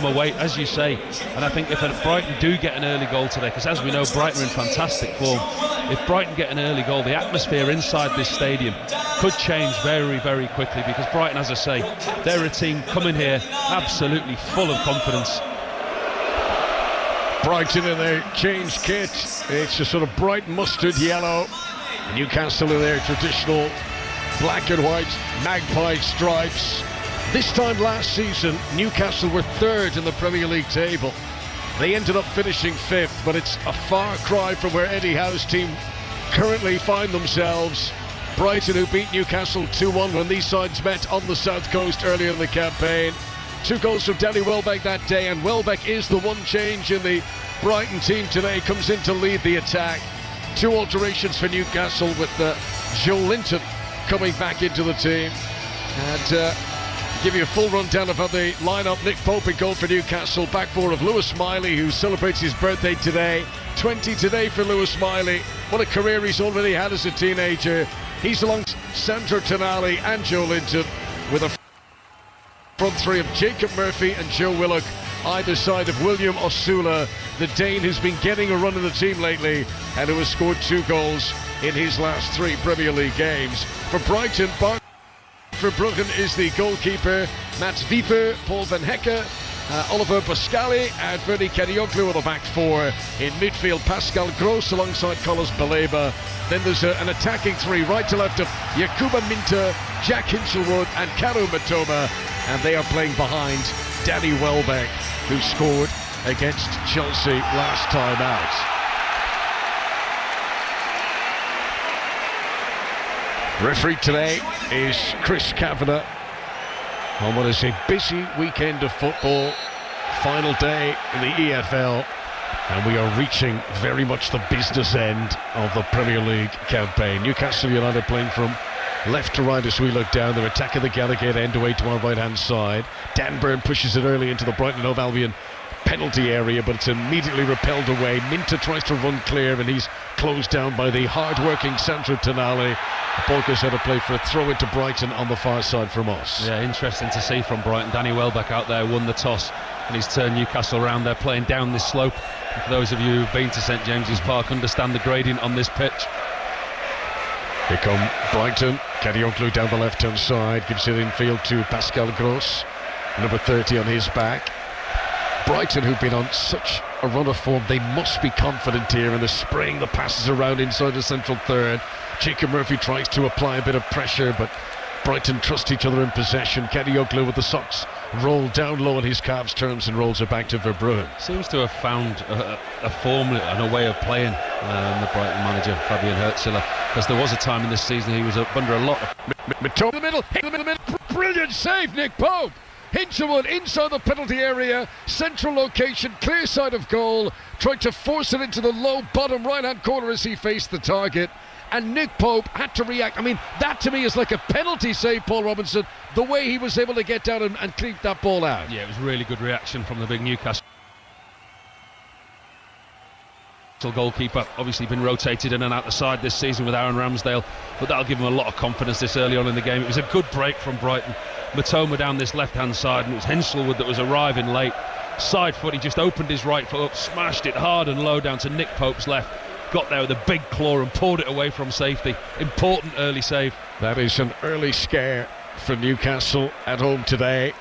come away, as you say. And I think if Brighton do get an early goal today, because as we know, Brighton are in fantastic form. If Brighton get an early goal, the atmosphere inside this stadium could change very, very quickly, because Brighton, as I say, they're a team coming here absolutely full of confidence. Brighton in their changed kit. It's a sort of bright mustard yellow. Newcastle in their traditional black and white magpie stripes. This time last season, Newcastle were third in the Premier League table. They ended up finishing fifth, but it's a far cry from where Eddie Howe's team currently find themselves. Brighton, who beat Newcastle 2-1 when these sides met on the South Coast earlier in the campaign. 2 goals from Danny Welbeck that day, and Welbeck is the one change in the Brighton team today, comes in to lead the attack. 2 alterations for Newcastle, with Joe Linton coming back into the team. And give you a full rundown of how they line up. Nick Pope in goal for Newcastle. Back four of Lewis Miley, who celebrates his birthday today. 20 today for Lewis Miley. What a career he's already had as a teenager. He's alongside Sandro Tonali and Joe Linton, with a front three of Jacob Murphy and Joe Willock, either side of William Osula, the Dane who's been getting a run in the team lately and who has scored 2 goals in his last 3 Premier League games. For Brighton, for Bruggen is the goalkeeper. Mats Vivo, Paul Van Hecke, Oliver Boscali and Verdi Kadioglu are the back 4. In midfield, Pascal Gross alongside Carlos Baleba. Then there's an attacking 3 right to left of Yakuba Minter, Jack Hinchelwood and Karu Matoma, and they are playing behind Danny Welbeck, who scored against Chelsea last time out. Referee today is Chris Kavanagh on what is a busy weekend of football, final day in the EFL, and we are reaching very much the business end of the Premier League campaign. Newcastle United playing from left to right as we look down. They're attacking the Gallagher end away to our right hand side. Dan Burn pushes it early into the Brighton & Hove Albion penalty area, but it's immediately repelled away. Minter tries to run clear, and he's closed down by the hard-working Sandro Tonali. The ball goes out of play for a throw into Brighton on the far side from us. Yeah, interesting to see from Brighton. Danny Welbeck out there won the toss, and he's turned Newcastle around. They're playing down this slope. And for those of you who've been to St James's Park, understand the gradient on this pitch. Here come Brighton. Kadioglu down the left-hand side, gives it infield to Pascal Gross, number 30 on his back. Brighton, who've been on such a run of form, they must be confident here, and they're spraying the passes around inside the central third. Jacob Murphy tries to apply a bit of pressure, but Brighton trust each other in possession. Kadioglu with the socks rolled down low on his calves terms and rolls it back to Verbruggen. Seems to have found a formula and a way of playing, the Brighton manager, Fabian Hürzeler, because there was a time in this season he was under a lot of... In the middle, brilliant save, Nick Pope! Hinchelwood inside the penalty area, central location, clear side of goal, tried to force it into the low bottom right-hand corner as he faced the target, and Nick Pope had to react. I mean, that to me is like a penalty save, Paul Robinson, the way he was able to get down and clean that ball out. Yeah, it was really good reaction from the big Newcastle goalkeeper. Obviously been rotated in and out the side this season with Aaron Ramsdale, but that'll give him a lot of confidence this early on in the game. It was a good break from Brighton. Matoma down this left-hand side, and it was Hinchelwood that was arriving late. Side foot, he just opened his right foot up, smashed it hard and low down to Nick Pope's left. Got there with a big claw and poured it away from safety. Important early save. That is an early scare for Newcastle at home today.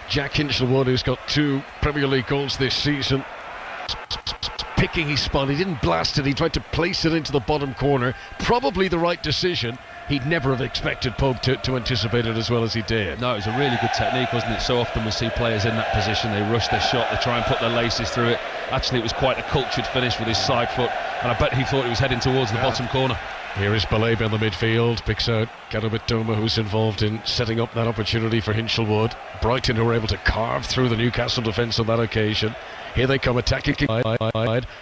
Jack Hinchelwood, who's got 2 Premier League goals this season, picking his spot. He didn't blast it, he tried to place it into the bottom corner. Probably the right decision. He'd never have expected Pope to anticipate it as well as he did. No, it was a really good technique, wasn't it? So often we see players in that position, they rush their shot, they try and put their laces through it. Actually, it was quite a cultured finish with his side foot, and I bet he thought he was heading towards the bottom corner. Here is Baleba in the midfield, picks out Karu Matoma, who's involved in setting up that opportunity for Hinchelwood. Brighton, who were able to carve through the Newcastle defence on that occasion. Here they come attacking.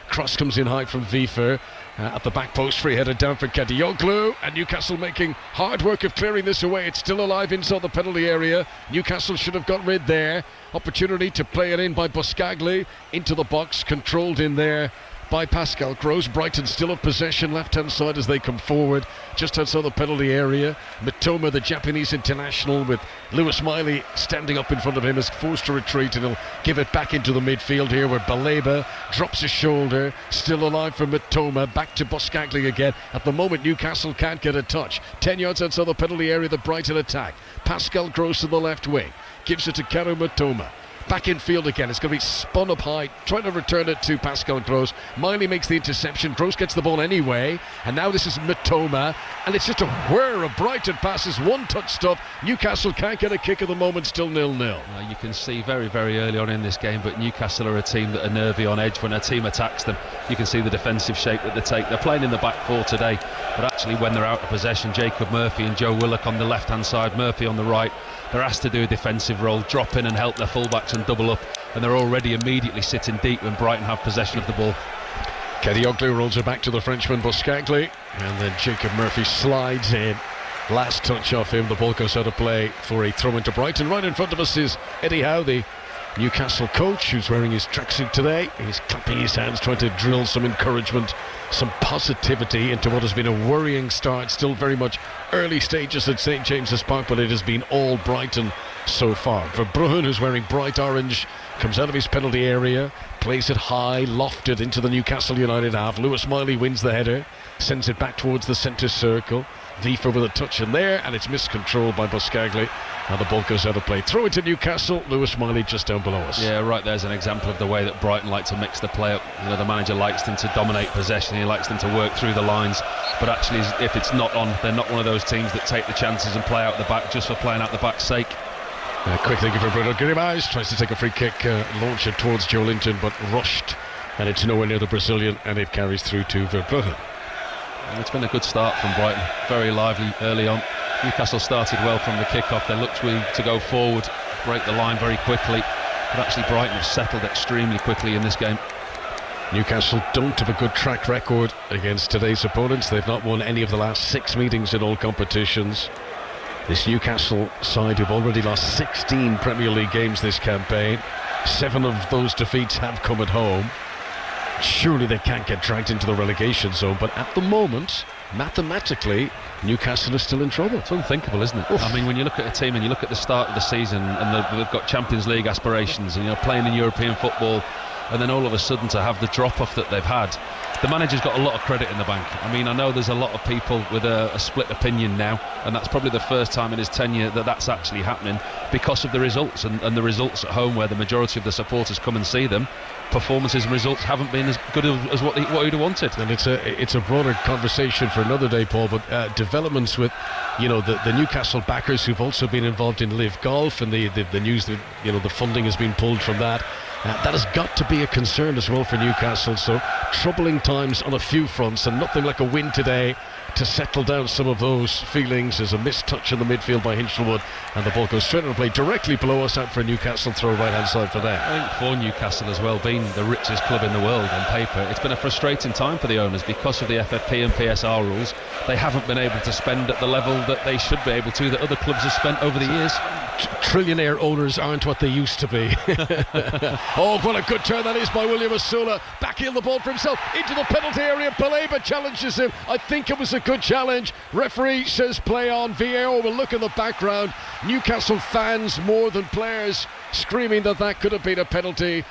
Cross comes in high from Vifer. At the back post, free headed down for Kadioglu, and Newcastle making hard work of clearing this away. It's still alive inside the penalty area. Newcastle should have got rid there. Opportunity to play it in by Boscagli into the box, controlled in there by Pascal Gross. Brighton still have possession left-hand side as they come forward, just outside the penalty area. Mitoma, the Japanese international, with Lewis Miley standing up in front of him, is forced to retreat, and he'll give it back into the midfield here, where Baleba drops his shoulder. Still alive for Mitoma, back to Buscaglia again. At the moment, Newcastle can't get a touch. 10 yards outside the penalty area, the Brighton attack. Pascal Gross in the left wing, gives it to Karu Mitoma. Back in field again, it's going to be spun up high, trying to return it to Pascal Gross. Miley makes the interception, Gross gets the ball anyway, and now this is Mitoma, and it's just a whir of Brighton passes, one-touch stuff. Newcastle can't get a kick at the moment, still 0-0. You can see very, very early on in this game, but Newcastle are a team that are nervy on edge. When a team attacks them, you can see the defensive shape that they take. They're playing in the back four today, but actually when they're out of possession, Jacob Murphy and Joe Willock on the left-hand side, Murphy on the right, they're asked to do a defensive role, drop in and help their fullbacks and double up, and they're already immediately sitting deep when Brighton have possession of the ball. Kadioglu rolls it back to the Frenchman Buscaglia, and then Jacob Murphy slides in. Last touch off him, the ball goes out of play for a throw into Brighton. Right in front of us is Eddie Howe, the Newcastle coach, who's wearing his tracksuit today. He's clapping his hands, trying to drill some encouragement, some positivity into what has been a worrying start. Still very much early stages at St James's Park, but it has been all Brighton so far. Verbruggen, who's wearing bright orange, comes out of his penalty area, plays it high, lofted into the Newcastle United half. Lewis Miley wins the header, sends it back towards the centre circle. Vivo with a touch in there, and it's miscontrolled by Buscaglia, and the ball goes out of play. Throw it to Newcastle, Lewis Miley just down below us. Yeah, right, there's an example of the way that Brighton like to mix the play up. You know, the manager likes them to dominate possession, he likes them to work through the lines, but actually if it's not on, they're not one of those teams that take the chances and play out the back just for playing out the back's sake. Quick thinking for Bruno Guimaraes, tries to take a free kick, launch it towards Joe Linton, but rushed, and it's nowhere near the Brazilian, and it carries through to Verbruggen. It's been a good start from Brighton, very lively early on. Newcastle started well from the kickoff, they looked to go forward, break the line very quickly, but actually Brighton have settled extremely quickly in this game. Newcastle don't have a good track record against today's opponents. They've not won any of the last 6 meetings in all competitions. This Newcastle side who've already lost 16 Premier League games this campaign. 7 of those defeats have come at home. Surely they can't get dragged into the relegation zone, but at the moment, mathematically, Newcastle is still in trouble. It's unthinkable, isn't it? Oof. I mean, when you look at a team and you look at the start of the season and they've got Champions League aspirations and, you know, playing in European football, and then all of a sudden to have the drop-off that they've had, the manager's got a lot of credit in the bank. I mean, I know there's a lot of people with a split opinion now, and that's probably the first time in his tenure that that's actually happening because of the results, and the results at home where the majority of the supporters come and see them. Performances and results haven't been as good as what he'd have wanted. And it's a broader conversation for another day, Paul, but developments with, you know, the Newcastle backers who've also been involved in Live Golf, and the news that, you know, the funding has been pulled from that. That has got to be a concern as well for Newcastle. So troubling times on a few fronts, and nothing like a win today to settle down some of those feelings. There's a missed touch in the midfield by Hinchelwood, and the ball goes straight on the play directly below us, out for a Newcastle throw right hand side for them. I think for Newcastle as well, being the richest club in the world on paper, it's been a frustrating time for the owners because of the FFP and PSR rules. They haven't been able to spend at the level that they should be able to, that other clubs have spent over the years. Trillionaire owners aren't what they used to be. Oh, what a good turn that is by William Osula. Backheel the ball for himself into the penalty area. Baleba challenges him. I think it was a good challenge. Referee says play on. VAR will look in the background. Newcastle fans more than players screaming that could have been a penalty.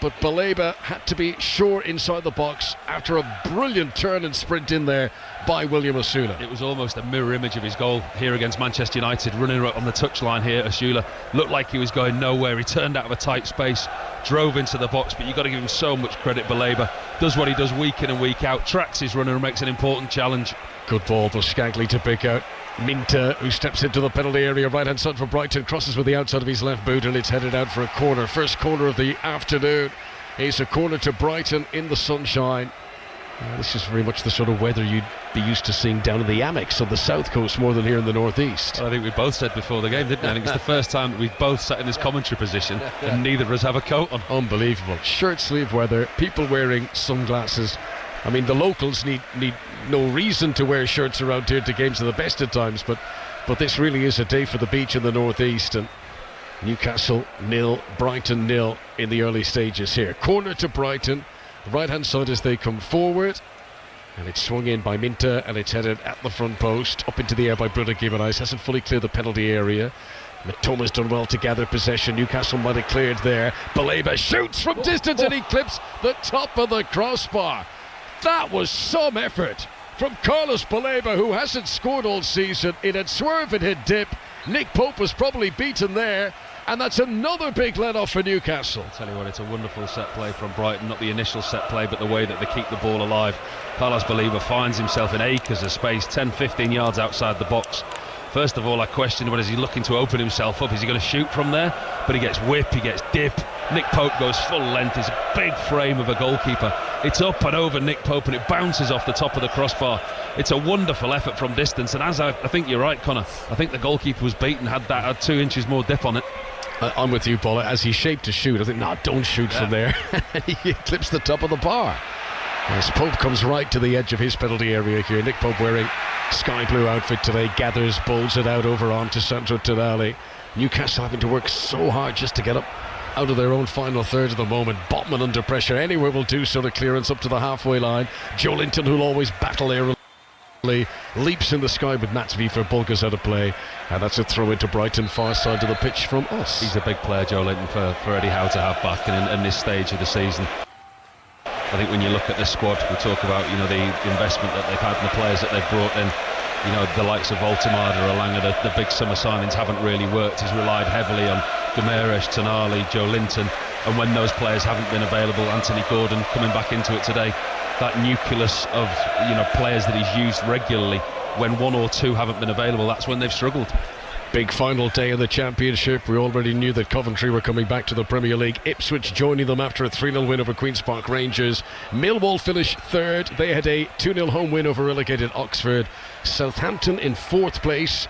But Baleba had to be sure inside the box after a brilliant turn and sprint in there by William Osula. It was almost a mirror image of his goal here against Manchester United, running on the touchline here. Osula looked like he was going nowhere. He turned out of a tight space, drove into the box, but you've got to give him so much credit. Baleba does what he does week in and week out, tracks his runner and makes an important challenge. Good ball, Buscaglia to pick out Minter, who steps into the penalty area, right hand side for Brighton, crosses with the outside of his left boot, and it's headed out for a corner. First corner of the afternoon. It's a corner to Brighton in the sunshine. This is very much the sort of weather you'd be used to seeing down in the Amex on the south coast more than here in the northeast. Well, I think we both said before the game, didn't we? I think it's the first time that we've both sat in this commentary position and neither of us have a coat on. Unbelievable. Shirt sleeve weather, people wearing sunglasses. I mean, the locals need no reason to wear shirts around here to games of the best of times, but this really is a day for the beach in the northeast. And Newcastle 0, Brighton 0 in the early stages here. Corner to Brighton. right-hand side as they come forward. And it's swung in by Minter, and it's headed at the front post, up into the air by Bruno Guimaraes. Hasn't fully cleared the penalty area. Matoma's done well to gather possession. Newcastle might have cleared there. Baleba shoots from distance and he clips the top of the crossbar. That was some effort from Carlos Baleba, who hasn't scored all season. It had swerved, it had dip. Nick Pope was probably beaten there. And that's another big let-off for Newcastle. I'll tell you what, it's a wonderful set play from Brighton. Not the initial set play, but the way that they keep the ball alive. Carlos Baleba finds himself in acres of space, 10-15 yards outside the box. First of all, I questioned, is he looking to open himself up? Is he going to shoot from there? But he gets whip, he gets dip. Nick Pope goes full length. It's a big frame of a goalkeeper. It's up and over Nick Pope and it bounces off the top of the crossbar. It's a wonderful effort from distance. And as I think you're right, Connor, I think the goalkeeper was beaten, had 2 inches more dip on it. I'm with you, Paul. As he shaped to shoot, I think, no, don't shoot from there. He clips the top of the bar. As Pope comes right to the edge of his penalty area here. Nick Pope wearing sky blue outfit today, gathers, bowls it out over onto Sandro Tonali. Newcastle having to work so hard just to get up out of their own final third at the moment. Botman under pressure anywhere will do so. The clearance up to the halfway line. Joe Linton, who'll always battle air, leaps in the sky with Mats Viver. Ball goes out of play, and that's a throw into Brighton, far side of the pitch from us. He's a big player, Joe Linton, for Eddie Howe to have back in this stage of the season. I think when you look at the squad, we talk about the investment that they've had and the players that they've brought in. The likes of Voltemada, Alanga, the big summer signings haven't really worked. He's relied heavily on Guimaraes, Tonali, Joe Linton, and when those players haven't been available, Anthony Gordon coming back into it today. That nucleus of players that he's used regularly, when 1 or 2 haven't been available, that's when they've struggled. Big final day of the Championship. We already knew that Coventry were coming back to the Premier League. Ipswich joining them after a 3-0 win over Queen's Park Rangers. Millwall finished third. They had a 2-0 home win over relegated Oxford. Southampton in 4th place.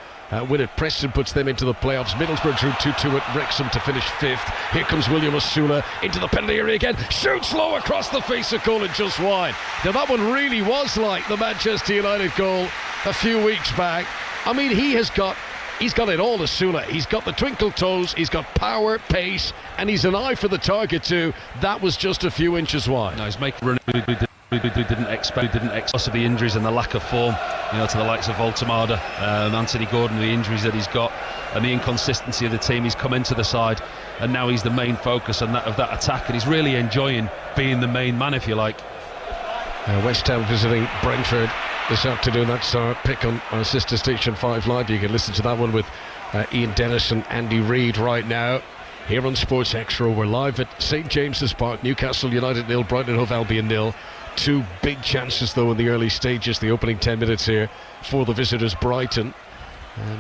Win at Preston puts them into the playoffs. Middlesbrough drew 2-2 at Wrexham to finish 5th. Here comes William Osula into the penalty area again. Shoots low across the face of goal and just wide. Now that one really was like the Manchester United goal a few weeks back. I mean, he's got it all, Osula. He's got the twinkle toes, he's got power, pace, and he's an eye for the target too. That was just a few inches wide. No, he's making we didn't expect of the injuries and the lack of form, to the likes of Voltemada, Anthony Gordon, the injuries that he's got and the inconsistency of the team. He's come into the side and now he's the main focus of that attack, and he's really enjoying being the main man, if you like. West Ham visiting Brentford this afternoon. That's our pick on our sister station 5 Live. You can listen to that one with Ian Dennis and Andy Reid right now. Here on Sports Extra, we're live at St James's Park. Newcastle United 0, Brighton & Hove Albion 0. 2 big chances though in the early stages, the opening 10 minutes here for the visitors Brighton.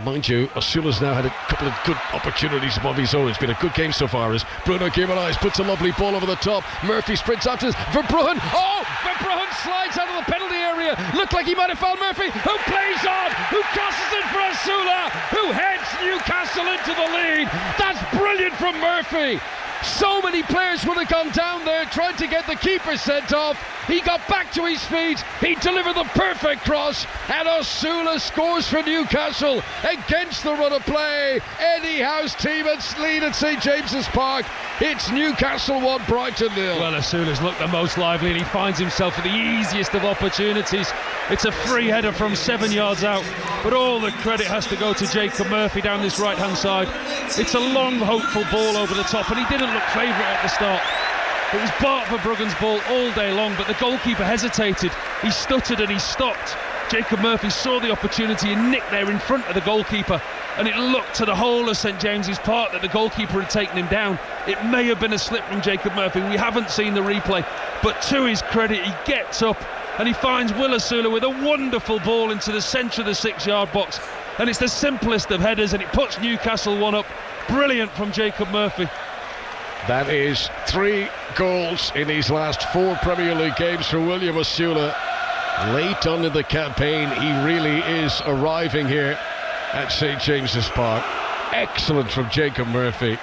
Mind you, Osula's now had a couple of good opportunities above his own. It's been a good game so far as Bruno Guimaraes puts a lovely ball over the top. Murphy sprints after Verbruggen. Oh! Verbruggen slides out of the penalty area. Looked like he might have found Murphy, who plays on, who crosses it for Osula, who heads Newcastle into the lead. That's brilliant from Murphy. So many players would have gone down there, tried to get the keeper sent off. He got back to his feet, he delivered the perfect cross, and Osula scores for Newcastle against the run of play. Eddie Howe's team lead at St James's Park. It's Newcastle 1, Brighton 0. Well, Osula's looked the most lively and he finds himself at the easiest of opportunities. It's a free header from 7 yards out, but all the credit has to go to Jacob Murphy down this right hand side. It's a long, hopeful ball over the top, and he didn't look favourite at the start. It was Bart Verbruggen's ball all day long, but the goalkeeper hesitated. He stuttered and he stopped. Jacob Murphy saw the opportunity and nicked there in front of the goalkeeper, and it looked to the whole of St James's Park that the goalkeeper had taken him down. It may have been a slip from Jacob Murphy. We haven't seen the replay, but to his credit, he gets up and he finds Will Osula with a wonderful ball into the centre of the 6-yard box, and it's the simplest of headers, and it puts Newcastle 1 up. Brilliant from Jacob Murphy. That is 3 goals in his last 4 Premier League games for William Osula. Late on in the campaign, he really is arriving here at St James's Park. Excellent from Jacob Murphy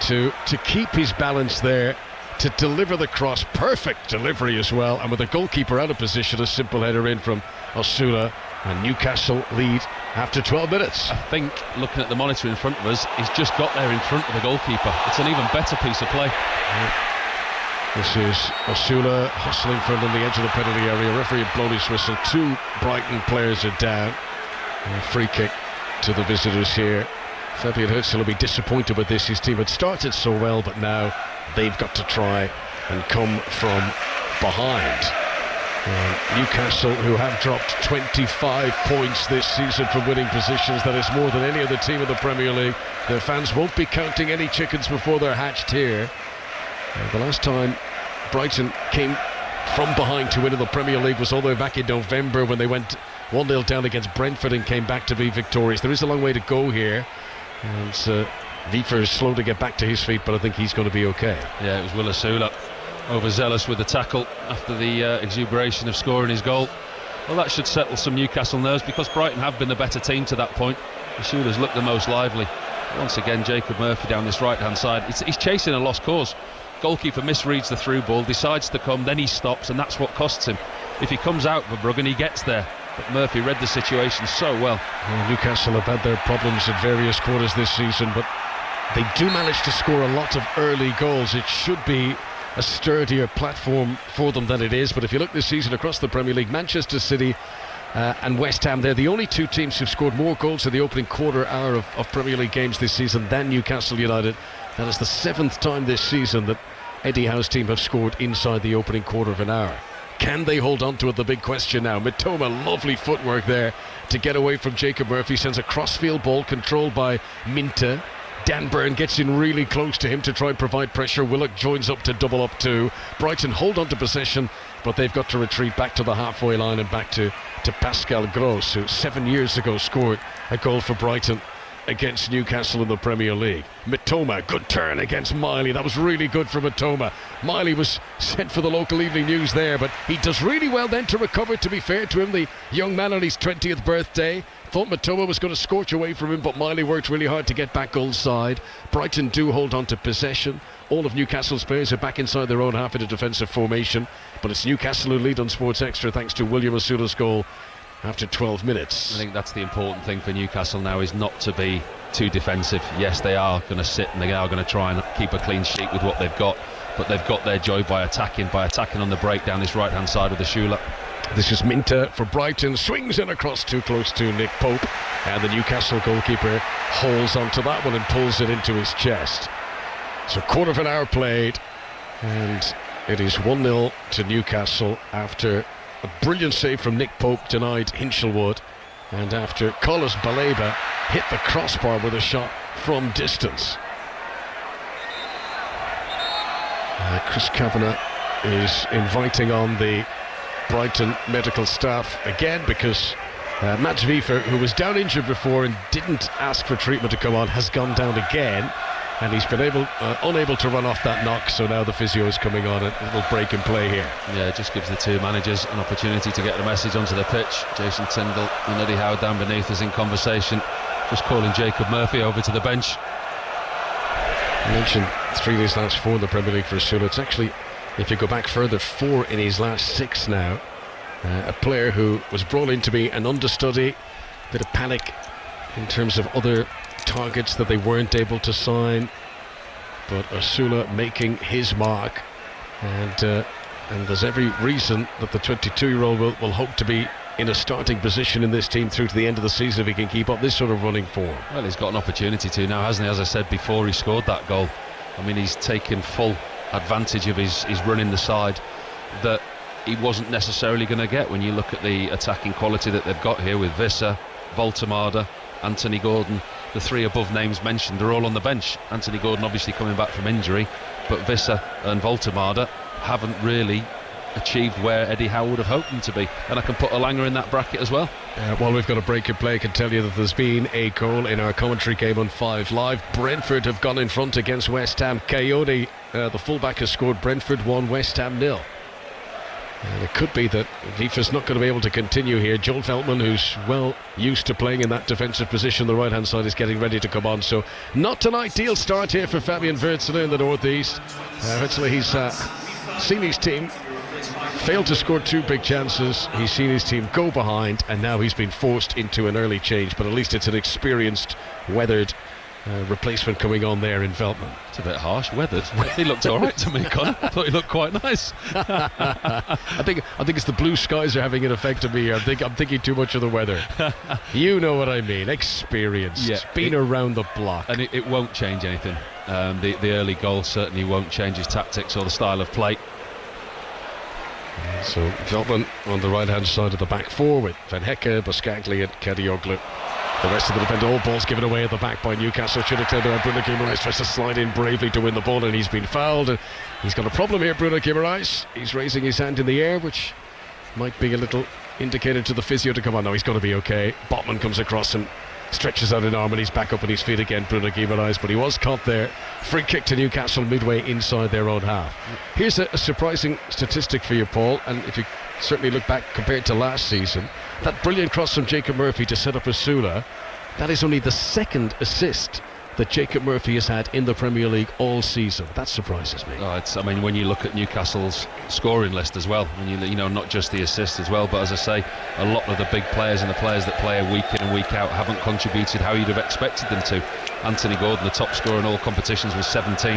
to keep his balance there, to deliver the cross. Perfect delivery as well, and with the goalkeeper out of position, a simple header in from Osula, and Newcastle lead after 12 minutes. I think, looking at the monitor in front of us, he's just got there in front of the goalkeeper. It's an even better piece of play. This is Osula hustling from the edge of the penalty area. Referee had blown his whistle. 2 Brighton players are down. A free kick to the visitors here. Fabian Herzl will be disappointed with this. His team had started so well, but now they've got to try and come from behind. Newcastle, who have dropped 25 points this season from winning positions, that is more than any other team in the Premier League. Their fans won't be counting any chickens before they're hatched here. The last time Brighton came from behind to win in the Premier League was all the way back in November, when they went 1-0 down against Brentford and came back to be victorious. There is a long way to go here, and Wiefer is slow to get back to his feet, but I think he's going to be okay. Yeah, it was Will Osula overzealous with the tackle after the exuberation of scoring his goal. Well, that should settle some Newcastle nerves, because Brighton have been the better team to that point. Osula's looked the most lively. Once again, Jacob Murphy down this right-hand side. He's chasing a lost cause. Goalkeeper misreads the through ball, decides to come, then he stops, and that's what costs him. If he comes out for Bruggen, he gets there. But Murphy read the situation so well. Yeah, Newcastle have had their problems at various quarters this season, but they do manage to score a lot of early goals. It should be a sturdier platform for them than it is. But if you look this season across the Premier League, Manchester City and West Ham, they're the only 2 teams who've scored more goals in the opening quarter hour of Premier League games this season than Newcastle United. That is the 7th time this season that Eddie Howe's team have scored inside the opening quarter of an hour. Can they hold on to it? The big question now. Mitoma, lovely footwork there to get away from Jacob Murphy, sends a crossfield ball controlled by Minter. Dan Burn gets in really close to him to try and provide pressure. Willock joins up to double up too. Brighton hold on to possession, but they've got to retreat back to the halfway line and back to Pascal Gross, who 7 years ago scored a goal for Brighton against Newcastle in the Premier League. Mitoma, good turn against Miley. That was really good for Mitoma. Miley was sent for the local evening news there, but he does really well then to recover, to be fair to him, the young man on his 20th birthday. Thought Mitoma was going to scorch away from him, but Miley worked really hard to get back goal side. Brighton do hold on to possession. All of Newcastle's players are back inside their own half in a defensive formation, but it's Newcastle who lead on Sports Extra thanks to William Osula's goal after 12 minutes. I think that's the important thing for Newcastle now, is not to be too defensive. Yes, they are going to sit and they are going to try and keep a clean sheet with what they've got, but they've got their joy by attacking on the break down this right-hand side of the Shula. This is Minter for Brighton, swings in across too close to Nick Pope, and the Newcastle goalkeeper holds onto that one and pulls it into his chest. So quarter of an hour played, and it is 1-0 to Newcastle after a brilliant save from Nick Pope denied Hinchelwood, and after Collis Baleba hit the crossbar with a shot from distance. Chris Kavanagh is inviting on the Brighton medical staff again, because Mats Wiefer, who was down injured before and didn't ask for treatment to come on, has gone down again, and he's been unable to run off that knock, so now the physio is coming on. A little break in play here. Yeah, it just gives the 2 managers an opportunity to get the message onto the pitch. Jason Tindall and Eddie Howe down beneath us in conversation, just calling Jacob Murphy over to the bench. I mentioned 3 of his last 4 in the Premier League for Osula. It's actually, if you go back further, 4 in his last 6 now. A player who was brought in to be an understudy, bit of panic in terms of other targets that they weren't able to sign, but Osula making his mark, and there's every reason that the 22-year-old will hope to be in a starting position in this team through to the end of the season if he can keep up this sort of running form. Well, he's got an opportunity to now, hasn't he? As I said before he scored that goal, I mean, he's taken full advantage of his run in the side that he wasn't necessarily going to get when you look at the attacking quality that they've got here with Visser, Voltemade, Anthony Gordon. The 3 above names mentioned are all on the bench. Anthony Gordon obviously coming back from injury, but Visser and Voltemade haven't really achieved where Eddie Howe would have hoped them to be, and I can put Elanga in that bracket as well. While we've got a break in play, I can tell you that there's been a goal in our commentary game on 5 Live. Brentford have gone in front against West Ham. Coyote, the fullback, has scored. Brentford 1, West Ham 0. And it could be that Wiefer's not going to be able to continue here. Joel Veltman, who's well used to playing in that defensive position, the right-hand side, is getting ready to come on. So not an ideal start here for Fabian Herzl in the northeast. Herzl, he's seen his team failed to score 2 big chances. He's seen his team go behind, and now he's been forced into an early change, but at least it's an experienced, weathered replacement coming on there in Veltman. It's a bit harsh, weathered. He looked all right to me, Connor. I thought he looked quite nice. I think it's the blue skies are having an effect on me here. I'm thinking too much of the weather. You know what I mean. Experienced. Yeah, been around the block. And it won't change anything. The early goal certainly won't change his tactics or the style of play. So Veltman on the right-hand side of the back four with Van Hecke, Buscaglia and Kadioglu. The rest of the defender, all balls given away at the back by Newcastle. Should have cleared out. Bruno Guimaraes tries to slide in bravely to win the ball, and he's been fouled. And he's got a problem here, Bruno Guimaraes. He's raising his hand in the air, which might be a little indicator to the physio to come on. No, he's going to be okay. Botman comes across and stretches out an arm, and he's back up on his feet again, Bruno Guimaraes, but he was caught there. Free kick to Newcastle midway inside their own half. Here's a surprising statistic for you, Paul, and if you certainly look back compared to last season, that brilliant cross from Jacob Murphy to set up Asula, that is only the second assist that Jacob Murphy has had in the Premier League all season. That surprises me. I mean, when you look at Newcastle's scoring list as well, and you know, not just the assists as well, but as I say, a lot of the big players and the players that play week in and week out haven't contributed how you'd have expected them to. Anthony Gordon, the top scorer in all competitions, was 17.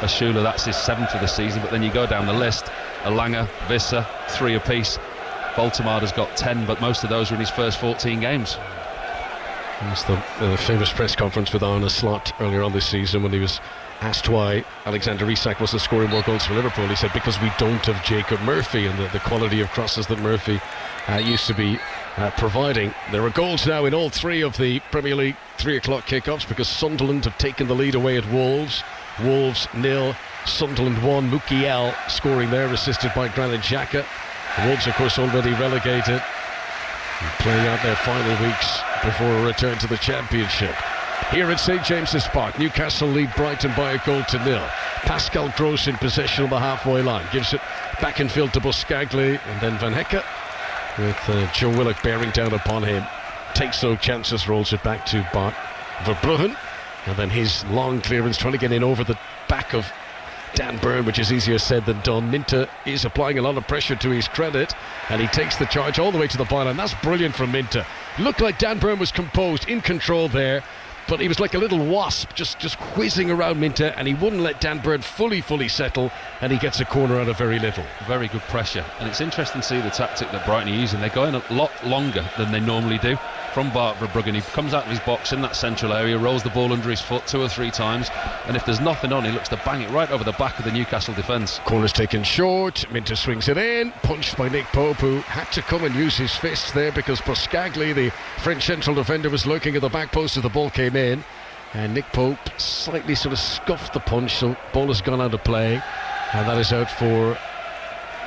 Asula, that's his 7th of the season. But then you go down the list, Elanga, Visser, 3 apiece. Baltamar's got 10, but most of those were in his first 14 games. It's the famous press conference with Arne Slot earlier on this season when he was asked why Alexander Isak wasn't scoring more goals for Liverpool. He said because we don't have Jacob Murphy and the quality of crosses that Murphy used to be providing. There are goals now in all 3 of the Premier League 3 o'clock kickoffs because Sunderland have taken the lead away at Wolves. Wolves 0, Sunderland 1. Mukiel scoring there, assisted by Granit Xhaka. The Wolves, of course, already relegated, playing out their final weeks before a return to the Championship. Here at St James's Park, Newcastle lead Brighton by 1-0. Pascal Gross in possession on the halfway line, gives it back in field to Buscaglia, and then Van Hecke with Joe Willock bearing down upon him. Takes no chances, rolls it back to Bart Verbruggen, and then his long clearance trying to get in over the back of Dan Burn, which is easier said than done. Minter is applying a lot of pressure to his credit, and he takes the charge all the way to the byline. That's brilliant from Minter. Looked like Dan Burn was composed, in control there, but he was like a little wasp, just whizzing around Minter, and he wouldn't let Dan Burn fully settle, and he gets a corner out of very little. Very good pressure, and it's interesting to see the tactic that Brighton are using. They're going a lot longer than they normally do. From Bart Verbruggen, he comes out of his box in that central area, rolls the ball under his foot 2 or 3 times, and if there's nothing on, he looks to bang it right over the back of the Newcastle defence. Corner's taken short, Minter swings it in, punched by Nick Pope, who had to come and use his fists there because Buscaglia, the French central defender, was lurking at the back post as the ball came in, and Nick Pope slightly sort of scuffed the punch, so ball has gone out of play, and that is out for,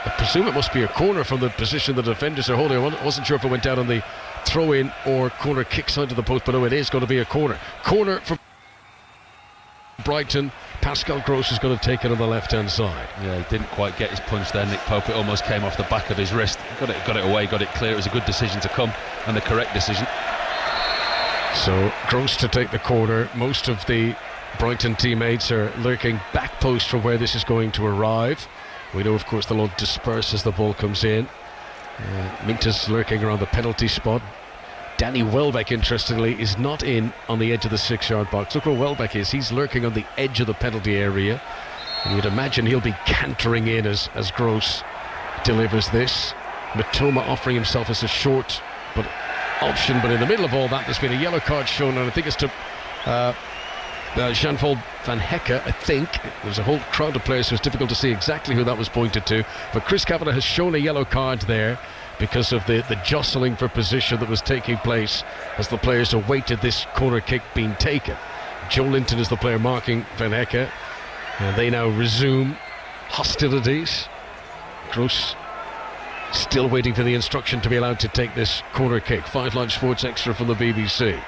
I presume it must be a corner from the position the defenders are holding. I wasn't sure if it went down on the throw-in or corner kick side of the post, but no, it is going to be a corner. Corner for Brighton. Pascal Gross is going to take it on the left-hand side. Yeah, he didn't quite get his punch there, Nick Pope. It almost came off the back of his wrist. Got it away, got it clear. It was a good decision to come, and the correct decision. So Gross to take the corner. Most of the Brighton teammates are lurking back post from where this is going to arrive. We know, of course, they'll all disperse as the ball comes in. Minter's lurking around the penalty spot. Danny Welbeck, interestingly, is not in on the edge of the 6-yard box. Look where Welbeck is. He's lurking on the edge of the penalty area, and you'd imagine he'll be cantering in as Gross delivers this. Matoma offering himself as a short option, but in the middle of all that there's been a yellow card shown, and I think it's to Jan-Paul Van Hecke. I think there's a whole crowd of players, so it's difficult to see exactly who that was pointed to, but Chris Kavanagh has shown a yellow card there because of the jostling for position that was taking place as the players awaited this corner kick being taken. Joe Linton is the player marking Van Hecke, and they now resume hostilities. Gross still waiting for the instruction to be allowed to take this corner kick. 5 Live Sports Extra from the BBC.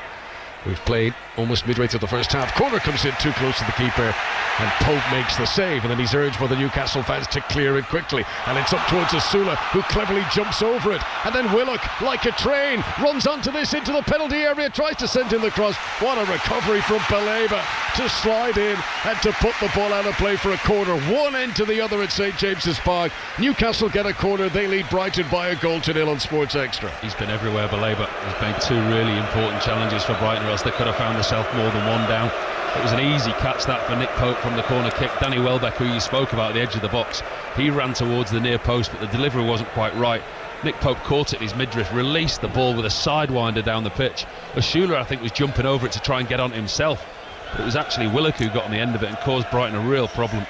We've played almost midway through the first half. Corner comes in too close to the keeper, and Pope makes the save, and then he's urged by the Newcastle fans to clear it quickly, and it's up towards Asula, who cleverly jumps over it, and then Willock, like a train, runs onto this into the penalty area, tries to send in the cross. What a recovery from Baleba to slide in and to put the ball out of play for a corner. One end to the other at St James's Park. Newcastle get a corner. They lead Brighton by 1-0 on Sports Extra. He's been everywhere, Baleba. He's made 2 really important challenges for Brighton, or else they could have found themselves more than 1 down. It was an easy catch that for Nick Pope from the corner kick. Danny Welbeck, who you spoke about at the edge of the box, he ran towards the near post, but the delivery wasn't quite right. Nick Pope caught it in his midriff, released the ball with a sidewinder down the pitch. Ashula, I think, was jumping over it to try and get on it himself, but it was actually Willock who got on the end of it and caused Brighton a real problem.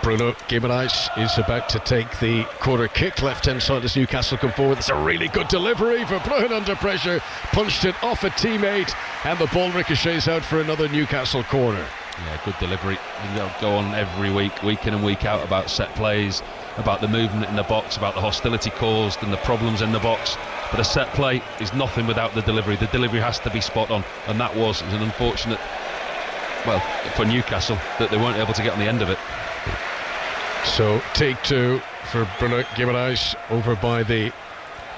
Bruno Guimaraes is about to take the corner kick, left-hand side as Newcastle come forward. It's a really good delivery for Brighton under pressure, punched it off a teammate, and the ball ricochets out for another Newcastle corner. Yeah, good delivery. You go on every week in and week out, about set plays, about the movement in the box, about the hostility caused and the problems in the box. But a set play is nothing without the delivery. The delivery has to be spot on, and it was an unfortunate, well, for Newcastle, that they weren't able to get on the end of it. So take two for Bruno Guimaraes over by the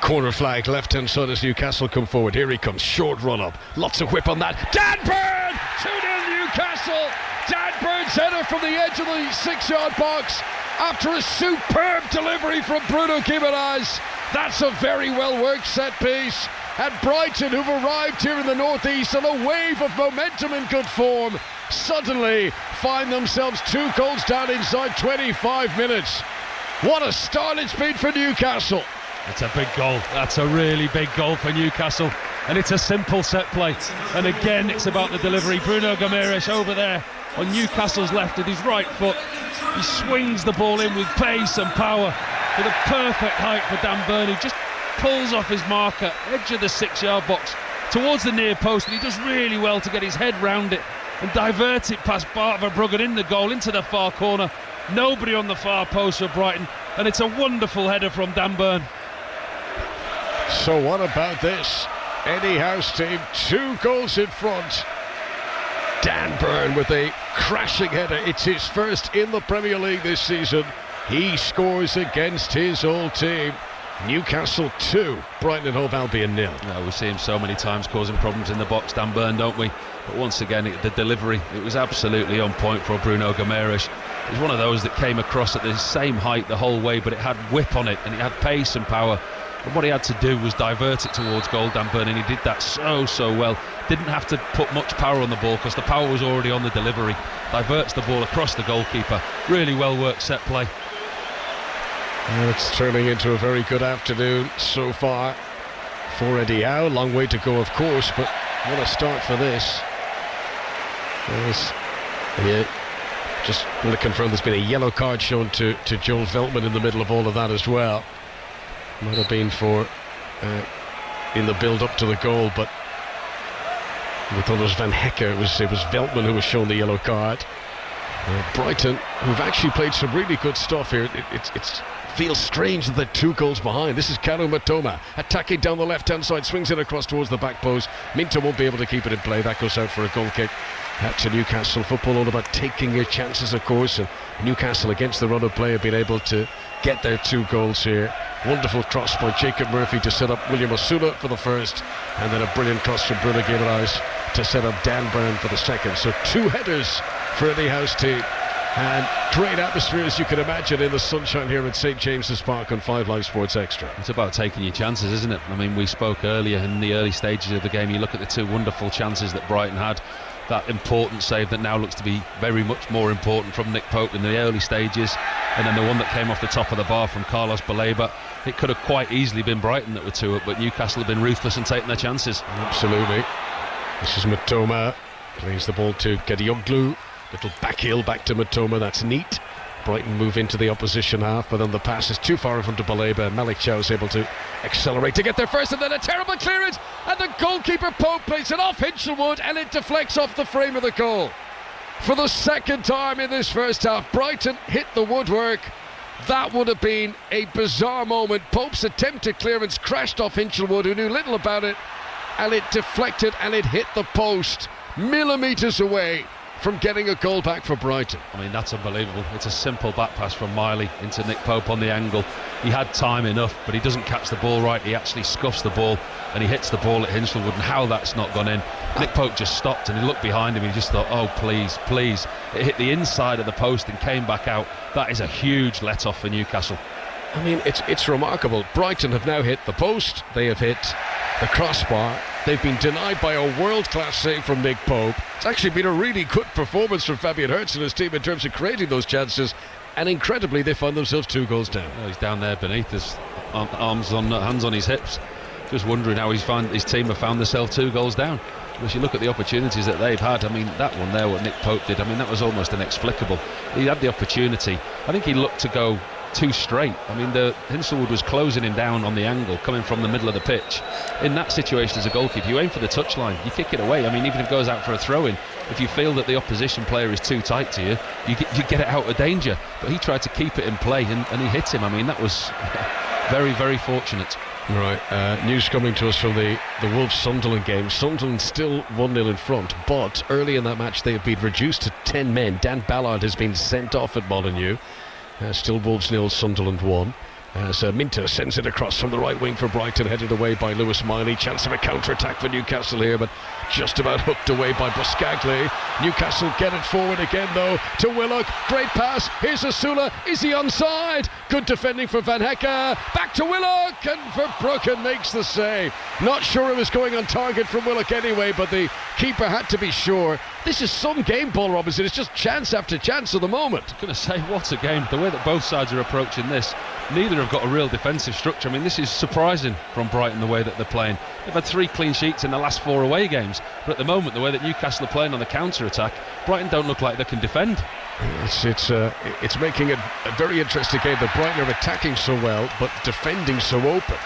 corner flag, left-hand side as Newcastle come forward. Here he comes, short run-up, lots of whip on that. Dan Burn! 2-0 Newcastle! Dan Burn's header from the edge of the 6-yard box after a superb delivery from Bruno Guimaraes. That's a very well-worked set piece. And Brighton, who've arrived here in the northeast on a wave of momentum and good form, suddenly find themselves 2 goals down inside 25 minutes. What a start it's been for Newcastle. It's a big goal. That's a really big goal for Newcastle, and it's a simple set play. And again, it's about the delivery. Bruno Guimaraes over there on Newcastle's left with his right foot. He swings the ball in with pace and power with a perfect height for Dan Burn, who just pulls off his marker, edge of the 6-yard box towards the near post, and he does really well to get his head round it and divert it past Bart Verbruggen in the goal into the far corner. Nobody on the far post for Brighton, and it's a wonderful header from Dan Burn. So what about this? Eddie House team 2 goals in front. Dan Burn with a crashing header. It's his first in the Premier League this season. He scores against his old team. Newcastle 2, Brighton and Hove Albion 0. Yeah, we see him so many times causing problems in the box, Dan Burn, don't we? But once again, the delivery, it was absolutely on point for Bruno Guimaraes. It was one of those that came across at the same height the whole way, but it had whip on it and it had pace and power. And what he had to do was divert it towards goal, Dan Burn, and he did that so well. Didn't have to put much power on the ball because the power was already on the delivery. Diverts the ball across the goalkeeper. Really well worked set play. It's turning into a very good afternoon so far for Eddie Howe. Long way to go, of course, but what a start for this. Just want to confirm there's been a yellow card shown to Joel Veltman in the middle of all of that as well. Might have been for in the build-up to the goal, but we thought it was Van Hecker. It was Veltman who was shown the yellow card. Brighton, who've actually played some really good stuff here. It feels strange that they're 2 goals behind. This is Karu Matoma attacking down the left-hand side, swings it across towards the back post. Minto won't be able to keep it in play. That goes out for a goal kick. To Newcastle. Football all about taking your chances, of course, and Newcastle against the run of play have been able to get their 2 goals here. Wonderful cross by Jacob Murphy to set up William Osuna for the first, and then a brilliant cross from Bruno Guimaraes to set up Dan Burn for the second. So 2 headers for Eddie Howe's team, and great atmosphere, as you can imagine, in the sunshine here at St James's Park on 5 Live Sports Extra. It's about taking your chances, isn't it? I mean, we spoke earlier in the early stages of the game. You look at the 2 wonderful chances that Brighton had. That important save that now looks to be very much more important from Nick Pope in the early stages, and then the one that came off the top of the bar from Carlos Baleba. It could have quite easily been Brighton that were 2 up, but Newcastle have been ruthless and taking their chances. Absolutely. This is Matoma, plays the ball to Gedioglu. Little back heel back to Matoma, that's neat. Brighton move into the opposition half, but then the pass is too far in front of Baleba. Malik Chow is able to accelerate to get there first, and then a terrible clearance, and the goalkeeper Pope plays it off Hinchelwood, and it deflects off the frame of the goal. For the second time in this first half, Brighton hit the woodwork. That would have been a bizarre moment. Pope's attempted clearance crashed off Hinchelwood, who knew little about it, and it deflected and it hit the post, millimetres away from getting a goal back for Brighton. I mean, that's unbelievable. It's a simple back pass from Miley into Nick Pope on the angle. He had time enough, but he doesn't catch the ball right. He actually scuffs the ball and he hits the ball at Hinchelwood, and how that's not gone in. Nick Pope just stopped and he looked behind him. He just thought, oh please, please. It hit the inside of the post and came back out. That is a huge let off for Newcastle. I mean, it's remarkable. Brighton have now hit the post. They have hit the crossbar. They've been denied by a world-class save from Nick Pope. It's actually been a really good performance from Fabian Hertz and his team in terms of creating those chances, and incredibly they find themselves 2 goals down. He's down there beneath his hands on his hips, just wondering how his team have found themselves 2 goals down. As you look at the opportunities that they've had, I mean, that one there, what Nick Pope did, I mean, that was almost inexplicable. He had the opportunity. I think he looked to go too straight. I mean, Hinshelwood was closing him down on the angle, coming from the middle of the pitch. In that situation as a goalkeeper, you aim for the touchline, you kick it away. I mean, even if it goes out for a throw-in, if you feel that the opposition player is too tight to you, you get it out of danger. But he tried to keep it in play, and he hit him. I mean, that was very, very fortunate. Right, news coming to us from the Wolves-Sunderland game. Sunderland still 1-0 in front, but early in that match they have been reduced to 10 men. Dan Ballard has been sent off at Molineux. Still Wolves 0, Sunderland 1. As Minter sends it across from the right wing for Brighton, headed away by Lewis Miley. Chance of a counter-attack for Newcastle here, but just about hooked away by Buscaglia. Newcastle get it forward again though to Willock. Great pass, here's Asula. Is he onside? Good defending for Van Hecke. Back to Willock, and Verbruggen makes the save. Not sure it was going on target from Willock anyway, but the keeper had to be sure. This is some game, Paul Robinson. It's just chance after chance at the moment. I'm going to say, what a game. The way that both sides are approaching this, neither have got a real defensive structure. I mean, this is surprising from Brighton, the way that they're playing. They've had 3 clean sheets in the last 4 away games, but at the moment, the way that Newcastle are playing on the counter-attack, Brighton don't look like they can defend. It's making it a very interesting game that Brighton are attacking so well, but defending so open.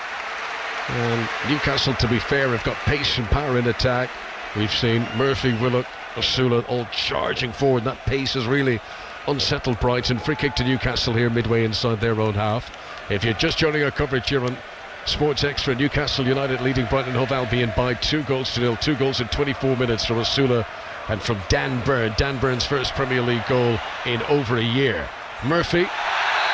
And Newcastle, to be fair, have got pace and power in attack. We've seen Murphy, Willock, Asula all charging forward. That pace has really unsettled Brighton. Free kick to Newcastle here midway inside their own half. If you're just joining our coverage here on Sports Extra, Newcastle United leading Brighton Hove Albion by 2 goals to 0. 2 goals in 24 minutes from Asula and from Dan Burn. Dan Burn's first Premier League goal in over a year. Murphy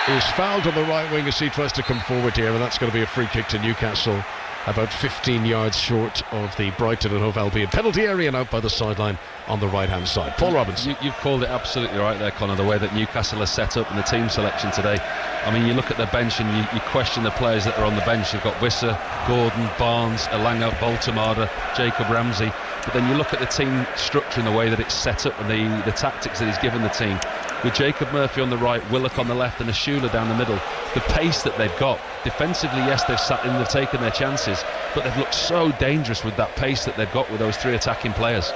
is fouled on the right wing as he tries to come forward here, and that's going to be a free kick to Newcastle, about 15 yards short of the Brighton and Hove Albion penalty area and out by the sideline on the right hand side. Paul Robinson. You've called it absolutely right there, Connor, the way that Newcastle are set up and the team selection today. I mean, you look at their bench and you question the players that are on the bench. You've got Wissa, Gordon, Barnes, Elanga, Voltemada, Jacob Ramsey, but then you look at the team structure and the way that it's set up and the tactics that he's given the team, with Jacob Murphy on the right, Willock on the left and Asula down the middle. The pace that they've got defensively, yes, they've sat in, they've taken their chances, but they've looked so dangerous with that pace that they've got with those 3 attacking players.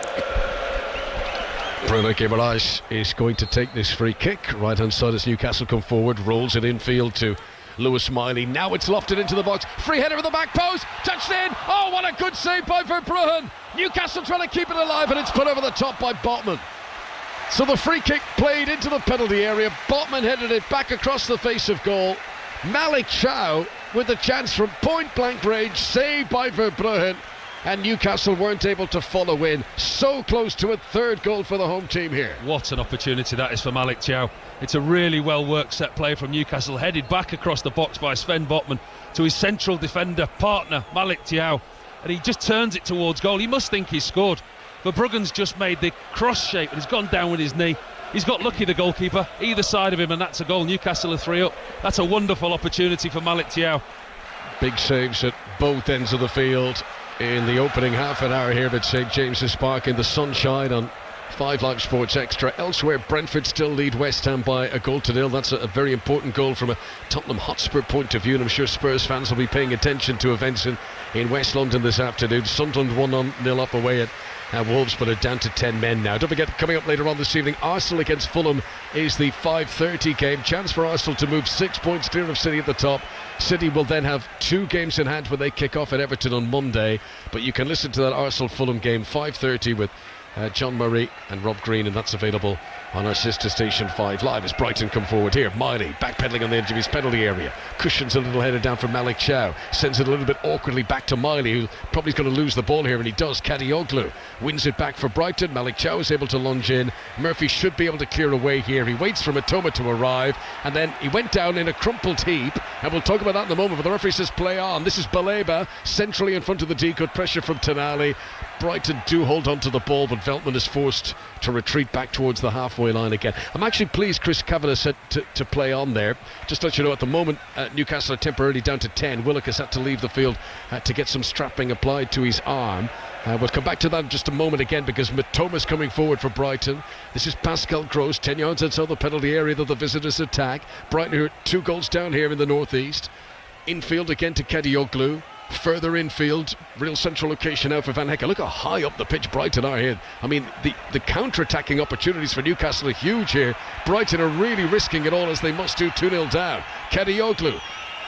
Bruno Guimaraes is going to take this free kick. Right hand side as Newcastle come forward, rolls it infield to Lewis Miley. Now it's lofted into the box. Free header at the back post, touched in. Oh, what a good save by Verbruggen. Newcastle trying to keep it alive, and it's put over the top by Botman. So the free kick played into the penalty area. Botman headed it back across the face of goal. Malik Chow with the chance from point blank range, saved by Verbruggen, and Newcastle weren't able to follow in. So close to a 3rd goal for the home team here. What an opportunity that is for Malik Chow. It's a really well worked set play from Newcastle, headed back across the box by Sven Botman to his central defender partner Malik Chow, and he just turns it towards goal. He must think he's scored. Verbruggen's just made the cross shape and he's gone down with his knee. He's got lucky, the goalkeeper, either side of him, and that's a goal. Newcastle are 3 up. That's a wonderful opportunity for Malik Chow. Big saves at both ends of the field in the opening half an hour here at St James's Park in the sunshine on 5 Live Sports Extra. Elsewhere, Brentford still lead West Ham by 1-0. That's a very important goal from a Tottenham Hotspur point of view, and I'm sure Spurs fans will be paying attention to events in West London this afternoon. Sunderland 1-0 up away at Wolves, but are down to 10 men now. Don't forget, coming up later on this evening, Arsenal against Fulham is the 5:30 game. Chance for Arsenal to move 6 points clear of City at the top. City will then have 2 games in hand when they kick off at Everton on Monday. But you can listen to that Arsenal-Fulham game 5:30 with John Murray and Rob Green, and that's available on our sister station 5 Live as Brighton come forward here. Miley backpedaling on the edge of his penalty area, cushions a little header down from Malik Chow, sends it a little bit awkwardly back to Miley, who probably is going to lose the ball here, and he does. Kadioglu wins it back for Brighton. Malik Chow is able to lunge in. Murphy should be able to clear away here. He waits for Matoma to arrive, and then he went down in a crumpled heap, and we'll talk about that in a moment, but the referee says play on. This is Baleba centrally in front of the D. Good pressure from Tonali. Brighton do hold on to the ball, but Veltman is forced to retreat back towards the halfway halfway line again. I'm actually pleased Chris Kavanagh said to play on there. Just to let you know, at the moment, Newcastle are temporarily down to 10. Willock has had to leave the field to get some strapping applied to his arm. We'll come back to that in just a moment again, because Matoma's coming forward for Brighton. This is Pascal Gross, 10 yards outside the penalty area that the visitors attack. Brighton are 2 goals down here in the northeast. Infield again to Kadioglu. Further infield, real central location now for Van Hecke. Look how high up the pitch Brighton are here. I mean, the counter-attacking opportunities for Newcastle are huge here. Brighton are really risking it all, as they must do, 2-0 down. Kadioglu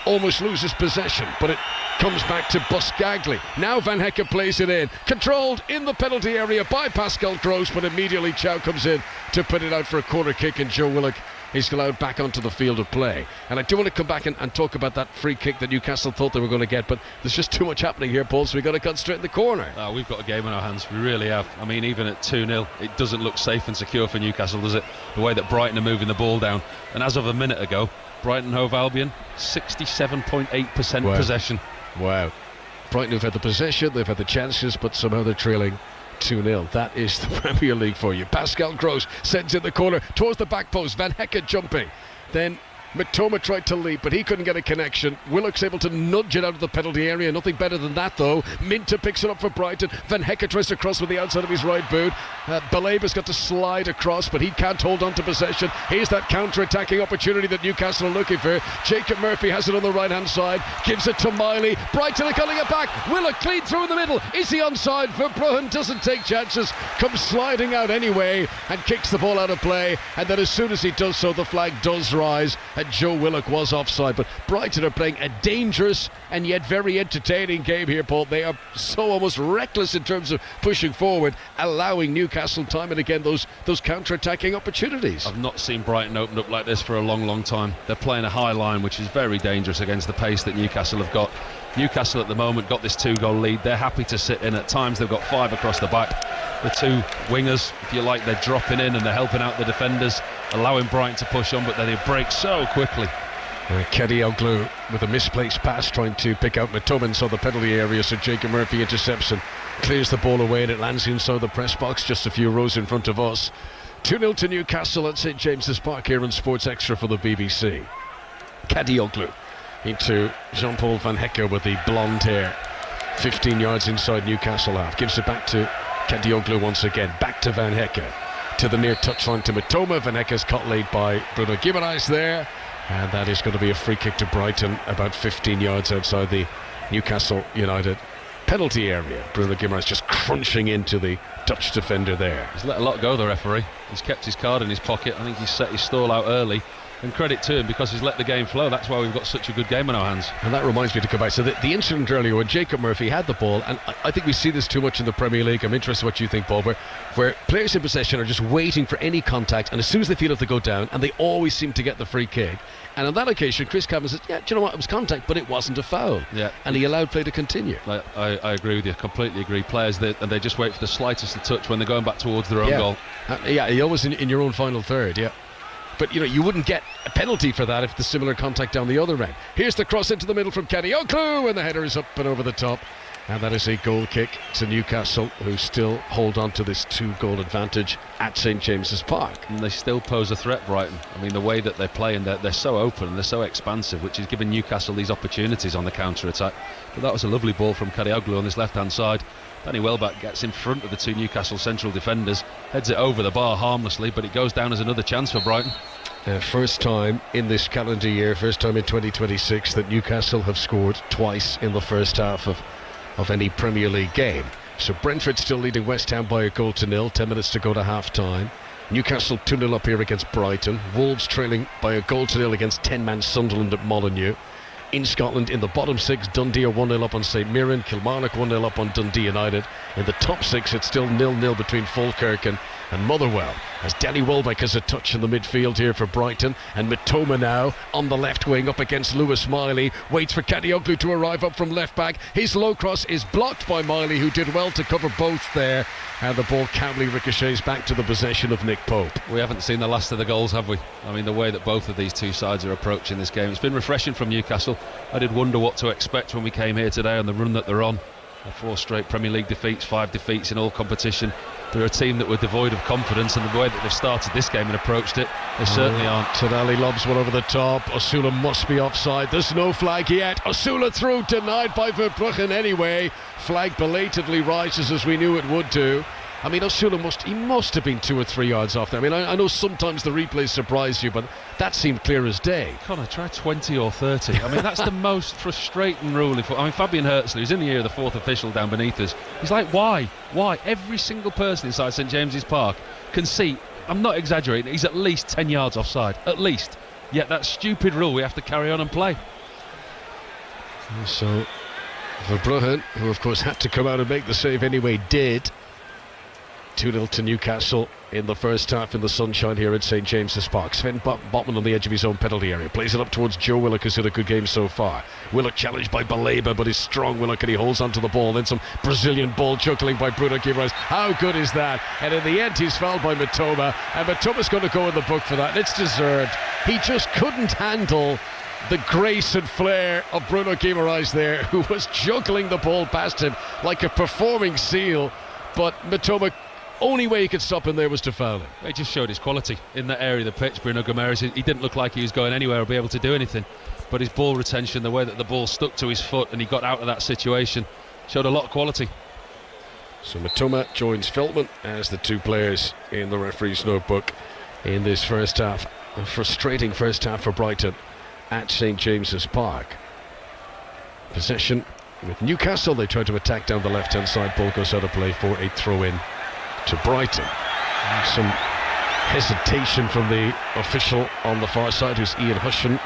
almost loses possession, but it comes back to Buscagli. Now Van Hecke plays it in, controlled in the penalty area by Pascal Gross, but immediately Chow comes in to put it out for a corner kick, and Joe Willock is allowed back onto the field of play. And I do want to come back and talk about that free kick that Newcastle thought they were going to get, but there's just too much happening here, Paul, so we've got to concentrate in the corner. We've got a game in our hands, we really have. I mean, even at 2-0, it doesn't look safe and secure for Newcastle, does it? The way that Brighton are moving the ball down. And as of a minute ago, Brighton Hove Albion, 67.8% possession. Wow. Brighton have had the possession, they've had the chances, but somehow they're trailing 2-0. That is the Premier League for you. Pascal Gross sends in the corner towards the back post. Van Hecke jumping. Then Mitoma tried to leap, but he couldn't get a connection. Willock's able to nudge it out of the penalty area. Nothing better than that, though. Minter picks it up for Brighton. Van Hecke tries to cross with the outside of his right boot. Balaba's got to slide across, but he can't hold on to possession. Here's that counter-attacking opportunity that Newcastle are looking for. Jacob Murphy has it on the right-hand side. Gives it to Miley. Brighton are calling it back. Willock clean through in the middle. Is he onside? Verbruggen doesn't take chances. Comes sliding out anyway and kicks the ball out of play. And then as soon as he does so, the flag does rise. And Joe Willock was offside, but Brighton are playing a dangerous and yet very entertaining game here, Paul. They are so almost reckless in terms of pushing forward, allowing Newcastle time and again those counter-attacking opportunities. I've not seen Brighton open up like this for a long time. They're playing a high line, which is very dangerous against the pace that Newcastle have got. Newcastle at the moment got this 2-goal lead. They're happy to sit in. At times they've got 5 across the back. The 2 wingers, if you like, they're dropping in and they're helping out the defenders, allowing Brighton to push on, but then they break so quickly. Kadioglu with a misplaced pass, trying to pick out Mitoma inside the penalty area, so Jacob Murphy intercepts and clears the ball away, and it lands inside the press box just a few rows in front of us. 2-0 to Newcastle at St James's Park here on Sports Extra for the BBC. Kadioglu into Jean-Paul Van Hecke with the blonde hair, 15 yards inside Newcastle half, gives it back to Kadioglu once again, back to Van Hecke, to the near touchline to Mitoma. Van Hecke's cut late by Bruno Guimaraes there, and that is going to be a free kick to Brighton, about 15 yards outside the Newcastle United penalty area. Bruno Guimaraes just crunching into the Dutch defender there. He's let a lot go, the referee. He's kept his card in his pocket. I think he's set his stall out early, and credit to him, because he's let the game flow. That's why we've got such a good game in our hands. And that reminds me to come back. So the incident earlier when Jacob Murphy had the ball, and I think we see this too much in the Premier League. I'm interested in what you think, Paul, where players in possession are just waiting for any contact, and as soon as they feel it, they go down, and they always seem to get the free kick. And on that occasion, Chris Kavanagh says, yeah, do you know what, it was contact, but it wasn't a foul. Yeah. And he allowed play to continue. I agree with you, completely agree. Players, and they just wait for the slightest touch when they're going back towards their own goal. You're always in your own final third, yeah. But, you wouldn't get a penalty for that if the similar contact down the other end. Here's the cross into the middle from Kadioglu, and the header is up and over the top. And that is a goal kick to Newcastle, who still hold on to this 2-goal advantage at St James's Park. And they still pose a threat, Brighton. I mean, the way that they're playing, they're so open and they're so expansive, which is giving Newcastle these opportunities on the counter-attack. But that was a lovely ball from Kadioglu on this left-hand side. Danny Welbeck gets in front of the 2 Newcastle central defenders, heads it over the bar harmlessly, but it goes down as another chance for Brighton. First time in this calendar year, first time in 2026 that Newcastle have scored twice in the first half of any Premier League game. So Brentford still leading West Ham by 1-0, 10 minutes to go to half-time. Newcastle 2-0 up here against Brighton. Wolves trailing by 1-0 against 10-man Sunderland at Molineux. In Scotland, in the bottom 6, Dundee are 1-0 up on St Mirren, Kilmarnock 1-0 up on Dundee United. In the top 6, it's still 0-0 between Falkirk and Motherwell, as Danny Welbeck has a touch in the midfield here for Brighton, and Mitoma now on the left wing up against Lewis Miley, waits for Kadioglu to arrive up from left back. His low cross is blocked by Miley, who did well to cover both there, and the ball calmly ricochets back to the possession of Nick Pope. We haven't seen the last of the goals, have we? I mean, the way that both of these two sides are approaching this game, it's been refreshing from Newcastle. I did wonder what to expect when we came here today on the run that they're on. 4 straight Premier League defeats, 5 defeats in all competition. they're a team that were devoid of confidence, and the way that they've started this game and approached it, they certainly aren't. Tonali lobs one over the top. Osula must be offside. There's no flag yet. Osula through, denied by Verbruggen anyway. Flag belatedly rises, as we knew it would do. I mean, Osula must have been 2 or 3 yards off there. I mean, I know sometimes the replays surprise you, but that seemed clear as day. Connor, try 20 or 30. I mean, that's the most frustrating rule. Fabian Hertzler, who's in the ear of the 4th official down beneath us, he's like, why? Every single person inside St James's Park can see, I'm not exaggerating, he's at least 10 yards offside, at least. Yet that stupid rule we have to carry on and play. So, Verbruggen, who of course had to come out and make the save anyway, did. 2-0 to Newcastle in the first half in the sunshine here at St James's Park. Sven Botman on the edge of his own penalty area, plays it up towards Joe Willock, who's had a good game so far. Willock challenged by Baleba, but he's strong, Willock, and he holds onto the ball. Then some Brazilian ball juggling by Bruno Guimaraes. How good is that? And in the end he's fouled by Mitoma, and Mitoma's going to go in the book for that, and it's deserved. He just couldn't handle the grace and flair of Bruno Guimaraes there, who was juggling the ball past him like a performing seal, but Mitoma, only way he could stop him there was to foul him. He just showed his quality in that area of the pitch. Bruno Guimaraes, he didn't look like he was going anywhere or be able to do anything, but his ball retention, the way that the ball stuck to his foot and he got out of that situation, showed a lot of quality. So Mitoma joins Veltman as the 2 players in the referee's notebook in this first half. A frustrating first half for Brighton at St James's Park. Possession with Newcastle. They try to attack down the left-hand side. Ball goes out of play for a throw-in to Brighton. Some hesitation from the official on the far side, who's Ian Hushen,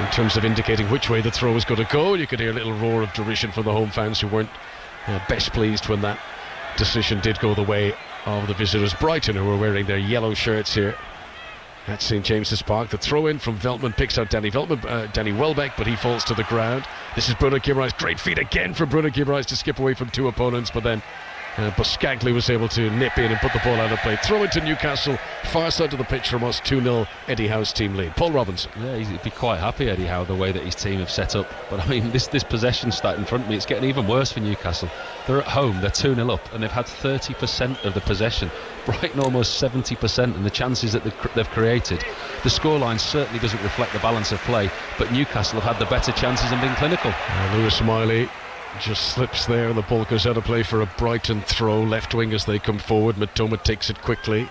in terms of indicating which way the throw was going to go. You could hear a little roar of derision from the home fans, who weren't best pleased when that decision did go the way of the visitors. Brighton, who were wearing their yellow shirts here at St James's Park. The throw-in from Veltman picks out Danny Welbeck, but he falls to the ground. This is Bruno Guimaraes. Great feat again from Bruno Guimaraes to skip away from 2 opponents, but then Buscaglia was able to nip in and put the ball out of play. Throw into Newcastle, far side of the pitch from us, 2-0 Eddie Howe's team lead. Paul Robinson. Yeah, he'd be quite happy, Eddie Howe, the way that his team have set up. But I mean, this possession stat in front of me, it's getting even worse for Newcastle. They're at home, they're 2-0 up, and they've had 30% of the possession. Brighton almost 70%, and the chances that they've created. The scoreline certainly doesn't reflect the balance of play, but Newcastle have had the better chances and been clinical. Lewis Miley just slips there, and the ball goes out of play for a Brighton throw. Left wing as they come forward. Mitoma takes it quickly.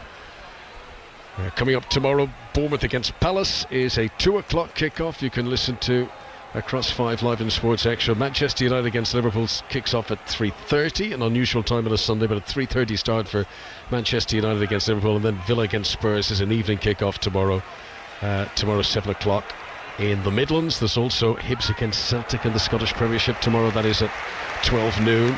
Coming up tomorrow, Bournemouth against Palace is a 2 o'clock kickoff. You can listen to across 5 Live in Sports Extra. Manchester United against Liverpool kicks off at 3:30, an unusual time on a Sunday, but a 3:30 start for Manchester United against Liverpool, and then Villa against Spurs is an evening kickoff tomorrow. Tomorrow 7 o'clock in the Midlands. There's also Hibs against Celtic in the Scottish Premiership tomorrow. That is at 12 noon.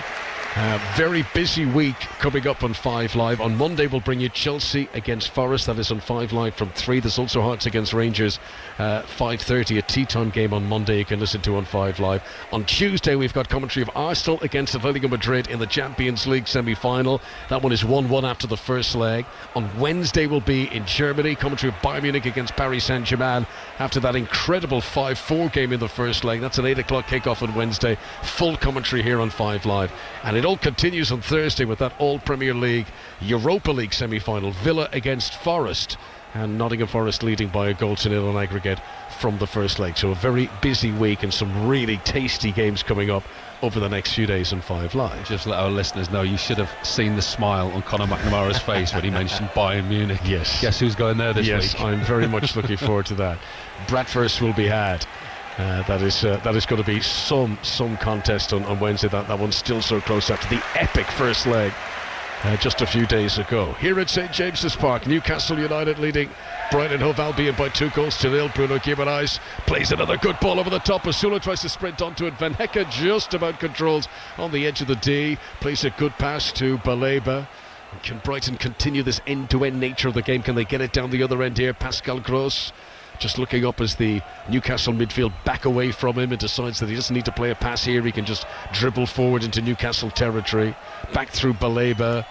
Very busy week coming up on 5 Live. On Monday we'll bring you Chelsea against Forest. That is on 5 Live from 3. There's also Hearts against Rangers, 5:30, a tea time game on Monday you can listen to on 5 Live. On Tuesday we've got commentary of Arsenal against Atletico Madrid in the Champions League semi-final. That one is 1-1 after the first leg. On Wednesday we'll be in Germany, commentary of Bayern Munich against Paris Saint-Germain after that incredible 5-4 game in the first leg. That's an 8 o'clock kickoff on Wednesday. Full commentary here on 5 Live. And it all continues on Thursday with that All Premier League Europa League semi-final. Villa against Forest, and Nottingham Forest leading by a 1-0 on aggregate from the first leg. So a very busy week and some really tasty games coming up over the next few days on 5 Live. Just let our listeners know, you should have seen the smile on Conor McNamara's face when he mentioned Bayern Munich. Yes. Guess who's going there this week? Yes, I'm very much looking forward to that. Bradford will be had. That is going to be some contest on Wednesday. That one's still so close after the epic first leg just a few days ago. Here at St James's Park, Newcastle United leading Brighton Hove Albion by 2-0. Bruno Guimaraes plays another good ball over the top. Osula tries to sprint onto it. Van Hecke just about controls on the edge of the D. Plays a good pass to Baleba. Can Brighton continue this end-to-end nature of the game? Can they get it down the other end here? Pascal Gross just looking up as the Newcastle midfield back away from him and decides that he doesn't need to play a pass here. He can just dribble forward into Newcastle territory, back through Baleba,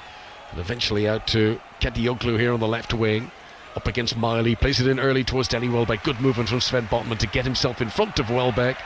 and eventually out to Kadioglu here on the left wing. Up against Miley, plays it in early towards Danny Welbeck. Good movement from Sven Botman to get himself in front of Welbeck.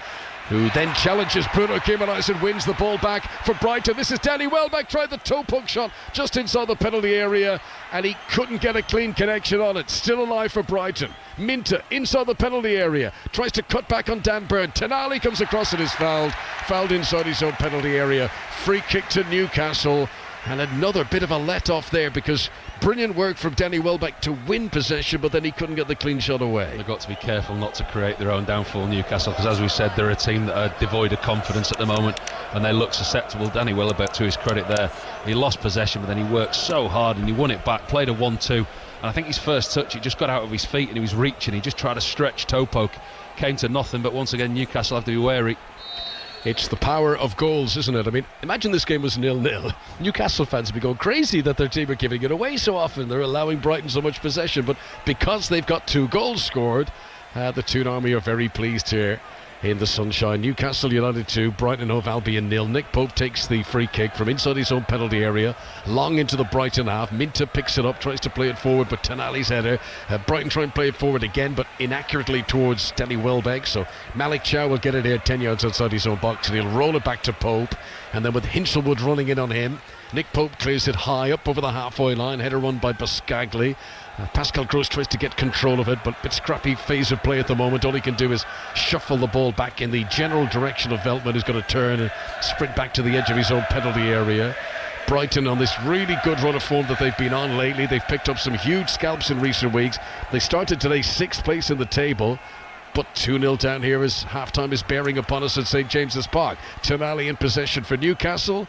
who then challenges Bruno Guimaraes and wins the ball back for Brighton. This is Danny Welbeck, tried the toe poke shot just inside the penalty area, and he couldn't get a clean connection on it. Still alive for Brighton. Minta inside the penalty area, tries to cut back on Dan Burn. Tonali comes across and is fouled inside his own penalty area. Free kick to Newcastle, and another bit of a let-off there, because brilliant work from Danny Welbeck to win possession, but then he couldn't get the clean shot away. They've got to be careful not to create their own downfall, Newcastle, because as we said, they're a team that are devoid of confidence at the moment, and they look susceptible. Danny Welbeck, to his credit there, he lost possession, but then he worked so hard and he won it back, played a 1-2, and I think his first touch, he just got out of his feet and he was reaching, he just tried a stretch toe poke, came to nothing, but once again Newcastle have to be wary. It's the power of goals, isn't it? I mean, imagine this game was 0-0. Newcastle fans would be going crazy that their team are giving it away so often. They're allowing Brighton so much possession, but because they've got 2 goals scored, the Toon Army are very pleased here in the sunshine. Newcastle United 2, Brighton Hove Albion 0. Nick Pope takes the free kick from inside his own penalty area, long into the Brighton half. Minta picks it up, tries to play it forward, but Tonali's header. Brighton try and play it forward again, but inaccurately towards Danny Welbeck. So Malik Chow will get it here 10 yards outside his own box, and he'll roll it back to Pope. And then with Hinshelwood running in on him, Nick Pope clears it high up over the halfway line. Header run by Buscagli. Pascal Gross tries to get control of it, but a bit scrappy phase of play at the moment. All he can do is shuffle the ball back in the general direction of Veltman, who's going to turn and sprint back to the edge of his own penalty area. Brighton on this really good run of form that they've been on lately. They've picked up some huge scalps in recent weeks. They started today 6th place in the table, but 2-0 down here as half-time is bearing upon us at St James's Park. Tonali in possession for Newcastle,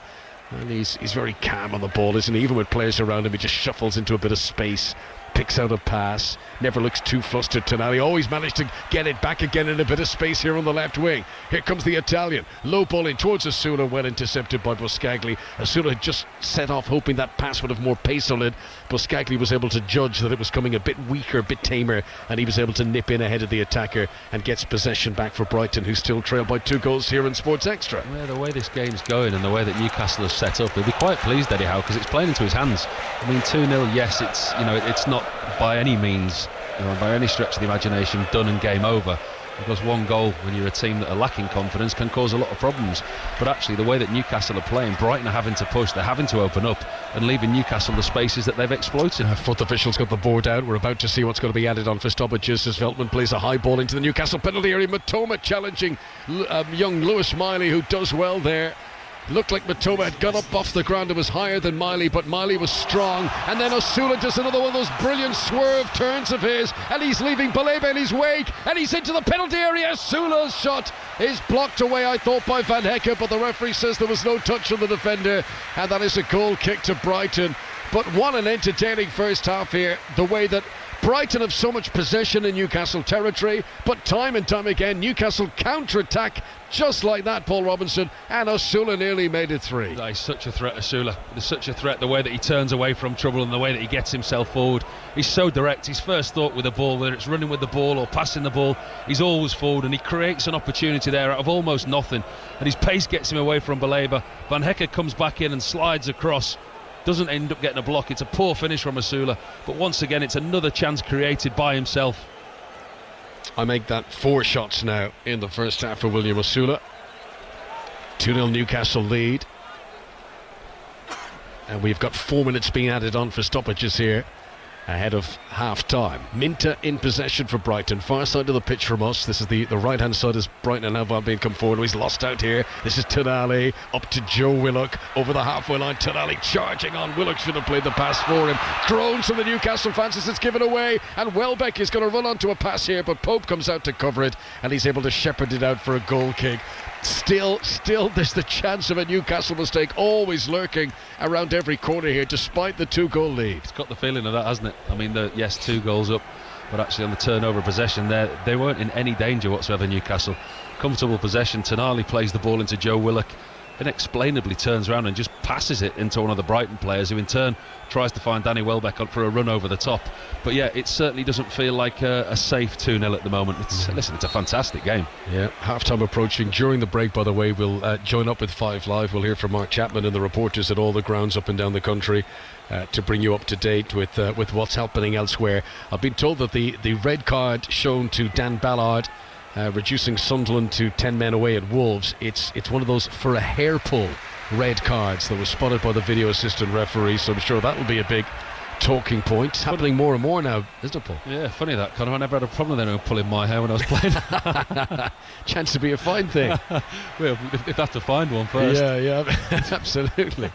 and he's very calm on the ball, isn't he? Even with players around him, he just shuffles into a bit of space, picks out a pass, never looks too flustered. Tonali always managed to get it back again in a bit of space here on the left wing. Here comes the Italian, low ball in towards Asuna, well intercepted by Buscagli. Asuna just set off hoping that pass would have more pace on it. Buscagli was able to judge that it was coming a bit weaker, a bit tamer, and he was able to nip in ahead of the attacker and gets possession back for Brighton, who still trail by 2 goals here in Sports Extra. Yeah, the way this game's going and the way that Newcastle has set up, he'll be quite pleased, Eddie Howe, because it's playing into his hands. I mean, 2-0, yes, it's not by any means, by any stretch of the imagination, done and game over, because 1 goal when you're a team that are lacking confidence can cause a lot of problems. But actually the way that Newcastle are playing, Brighton are having to push, they're having to open up and leaving Newcastle the spaces that they've exploited. Fourth official's got the board out. We're about to see what's going to be added on for stoppages as Veltman plays a high ball into the Newcastle penalty area. Matoma challenging young Lewis Miley, who does well there. Looked like Matoma had got up off the ground and was higher than Miley, but Miley was strong. And then Osula does another one of those brilliant swerve turns of his, and he's leaving Baleba in his wake, and he's into the penalty area. Osula's shot is blocked away, I thought, by Van Hecke, but the referee says there was no touch on the defender, and that is a goal kick to Brighton. But what an entertaining first half here, the way that Brighton have so much possession in Newcastle territory, but time and time again Newcastle counter-attack just like that, Paul Robinson, and Osula nearly made it 3. He's such a threat, Osula. There's such a threat, the way that he turns away from trouble and the way that he gets himself forward. He's so direct. His first thought with the ball, whether it's running with the ball or passing the ball, he's always forward, and he creates an opportunity there out of almost nothing, and his pace gets him away from Baleba. Van Hecke comes back in and slides across, doesn't end up getting a block. It's a poor finish from Osula, but once again it's another chance created by himself. I make that 4 shots now in the first half for William Osula. 2-0 Newcastle lead, and we've got 4 minutes being added on for stoppages here ahead of half-time. Minta in possession for Brighton, far side of the pitch from us. This is the right-hand side as Brighton and Hove Albion come forward. He's lost out here. This is Tonali up to Joe Willock over the halfway line. Tonali charging on. Willock should have played the pass for him. Groans from the Newcastle fans as it's given away, and Welbeck is going to run onto a pass here, but Pope comes out to cover it, and he's able to shepherd it out for a goal kick. Still, there's the chance of a Newcastle mistake always lurking around every corner here, despite the 2-goal lead. It's got the feeling of that, hasn't it? I mean, yes, 2 goals up, but actually on the turnover possession there, they weren't in any danger whatsoever, Newcastle. Comfortable possession. Tonali plays the ball into Joe Willock, inexplainably turns around and just passes it into one of the Brighton players, who in turn tries to find Danny Welbeck up for a run over the top. But yeah, it certainly doesn't feel like a safe 2-0 at the moment. Listen, it's a fantastic game. Yeah, half-time approaching. During the break, by the way, we'll join up with 5 Live. We'll hear from Mark Chapman and the reporters at all the grounds up and down the country to bring you up to date with what's happening elsewhere. I've been told that the red card shown to Dan Ballard reducing Sunderland to 10 men away at Wolves. It's one of those for a hair pull red cards that was spotted by the video assistant referee, so I'm sure that will be a big talking point. It's happening more and more now, isn't it, Paul? Yeah, funny that, Conor. I never had a problem with anyone pulling my hair when I was playing. Chance to be a fine thing. Well, if I have to find one first. Yeah, absolutely.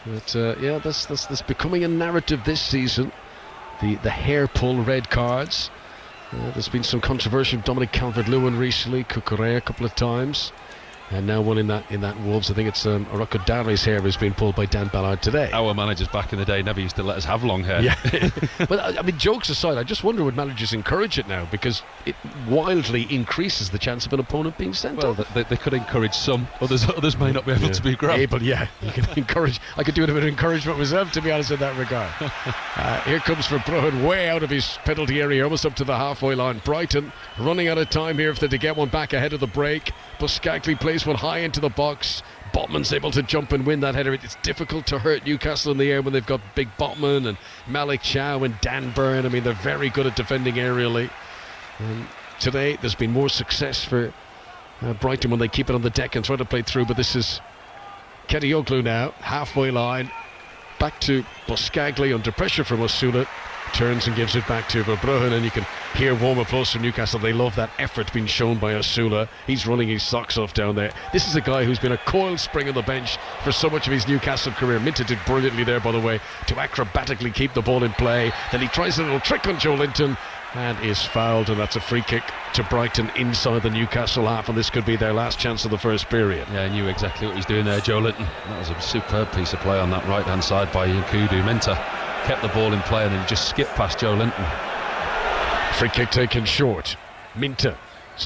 But yeah, that's becoming a narrative this season. The hair pull red cards. There's been some controversy with Dominic Calvert-Lewin recently, Cucurella a couple of times, and now one in that Wolves. I think it's Oroko Dare's hair has been pulled by Dan Ballard today. Our managers back in the day never used to let us have long hair. Yeah. But I mean, jokes aside, I just wonder would managers encourage it now, because it wildly increases the chance of an opponent being sent off. Well, they could encourage some, others may not be able to be grabbed. Able, yeah, you can encourage. I could do a bit of encouragement myself, to be honest, in that regard. Here comes Verbruggen, way out of his penalty area, almost up to the halfway line. Brighton running out of time here if they're to get one back ahead of the break. Buscaglia plays one high into the box. Botman's able to jump and win that header. It's difficult to hurt Newcastle in the air when they've got Big Botman and Malik Chow and Dan Burn. I mean, they're very good at defending aerially. And today there's been more success for Brighton when they keep it on the deck and try to play through, but this is Kedioglu now, halfway line, back to Buscaglia under pressure from Osuna, turns and gives it back to Verbruggen, and you can hear warm applause from Newcastle. They love that effort being shown by Osuna. He's running his socks off down there. This is a guy who's been a coiled spring on the bench for so much of his Newcastle career. Minter did brilliantly there, by the way, to acrobatically keep the ball in play. Then he tries a little trick on Joe Linton and is fouled, and that's a free kick to Brighton inside the Newcastle half, and this could be their last chance of the first period. Yeah, he knew exactly what he's doing there, Joe Linton. That was a superb piece of play on that right hand side by Nkudu. Minter kept the ball in play and then just skipped past Joe Linton. Free kick taken short. Minter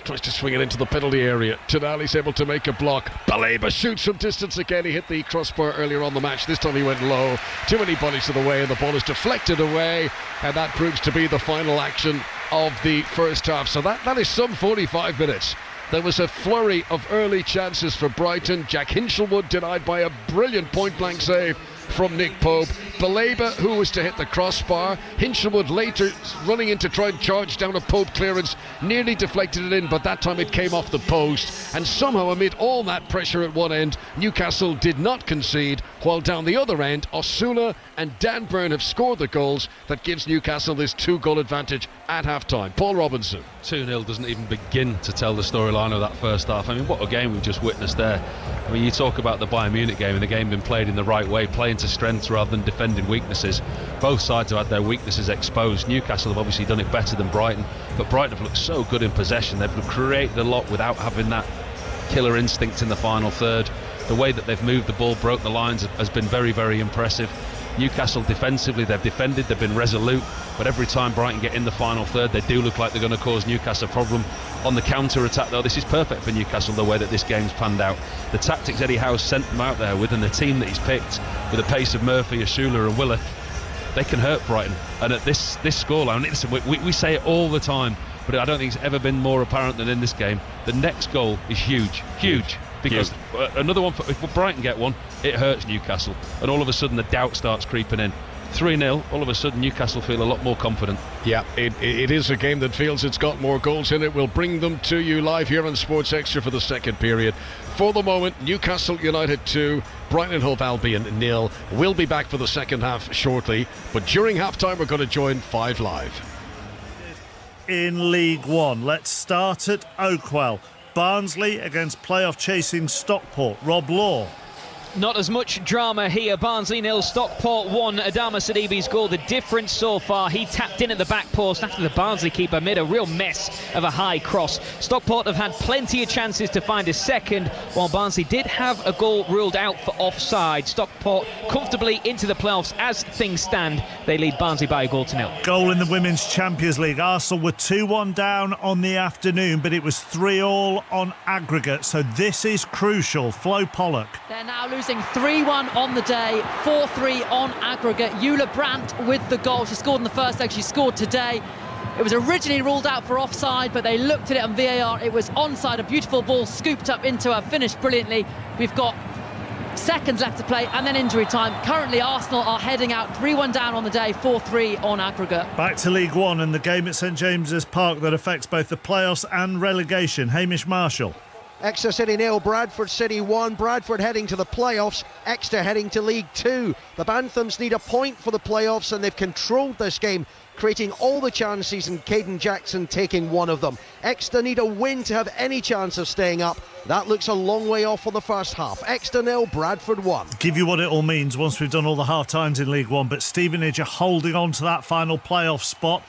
tries to swing it into the penalty area. Tonali's able to make a block. Baleba shoots from distance again. He hit the crossbar earlier on the match. This time he went low. Too many bodies to the way, and the ball is deflected away, and that proves to be the final action of the first half. So that is some 45 minutes. There was a flurry of early chances for Brighton. Jack Hinchelwood denied by a brilliant point-blank save from Nick Pope. Baleba, who was to hit the crossbar. Hinchelwood later running in to try and charge down a Pope clearance, nearly deflected it in, but that time it came off the post. And somehow, amid all that pressure at one end, Newcastle did not concede, while down the other end, Osuna and Dan Burn have scored the goals that gives Newcastle this 2-goal advantage at half-time. Paul Robinson. 2-0 doesn't even begin to tell the storyline of that first half. I mean, what a game we've just witnessed there. I mean, you talk about the Bayern Munich game and the game being played in the right way, playing to strengths rather than defending weaknesses. Both sides have had their weaknesses exposed. Newcastle have obviously done it better than Brighton, but Brighton have looked so good in possession. They've created a lot without having that killer instinct in the final third. The way that they've moved the ball, broke the lines, has been very, very impressive. Newcastle defensively, they've defended, they've been resolute, but every time Brighton get in the final third, they do look like they're going to cause Newcastle a problem. On the counter-attack, though, this is perfect for Newcastle, the way that this game's panned out. The tactics Eddie Howe's sent them out there with, and the team that he's picked, with the pace of Murphy, Ashula and Willock, they can hurt Brighton. And at this scoreline, listen, we say it all the time, but I don't think it's ever been more apparent than in this game. The next goal is huge. Because another one, if Brighton get one, it hurts Newcastle, and all of a sudden the doubt starts creeping in. 3-0, all of a sudden Newcastle feel a lot more confident. Yeah, it is a game that feels it's got more goals in it. We'll bring them to you live here on Sports Extra for the second period. For the moment, Newcastle United 2, Brighton and Hove Albion 0. We'll be back for the second half shortly, but during half-time we're going to join 5 Live. In League One, let's start at Oakwell. Barnsley against playoff-chasing Stockport. Rob Law. Not as much drama here. Barnsley 0, Stockport 1. Adama Sidibe's goal, the difference so far. He tapped in at the back post after the Barnsley keeper made a real mess of a high cross. Stockport have had plenty of chances to find a second, while Barnsley did have a goal ruled out for offside. Stockport comfortably into the playoffs as things stand. They lead Barnsley by a 1-0. Goal in the Women's Champions League. Arsenal were 2-1 down on the afternoon, but it was 3-3 on aggregate, so this is crucial. Flo Pollock. They're now losing 3-1 on the day, 4-3 on aggregate. Eula Brandt with the goal. She scored in the first leg, she scored today. It was originally ruled out for offside, but they looked at it on VAR. It was onside, a beautiful ball scooped up into her, finished brilliantly. We've got seconds left to play, and then injury time. Currently, Arsenal are heading out 3-1 down on the day, 4-3 on aggregate. Back to League One and the game at St James's Park that affects both the playoffs and relegation. Hamish Marshall. Exeter City 0, Bradford City 1. Bradford heading to the playoffs, Exeter heading to League 2. The Banthams need a point for the playoffs, and they've controlled this game, creating all the chances and Caden Jackson taking one of them. Exeter need a win to have any chance of staying up. That looks a long way off for the first half. Exeter 0, Bradford 1. Give you what it all means once we've done all the half-times in League One, but Stevenage are holding on to that final playoff spot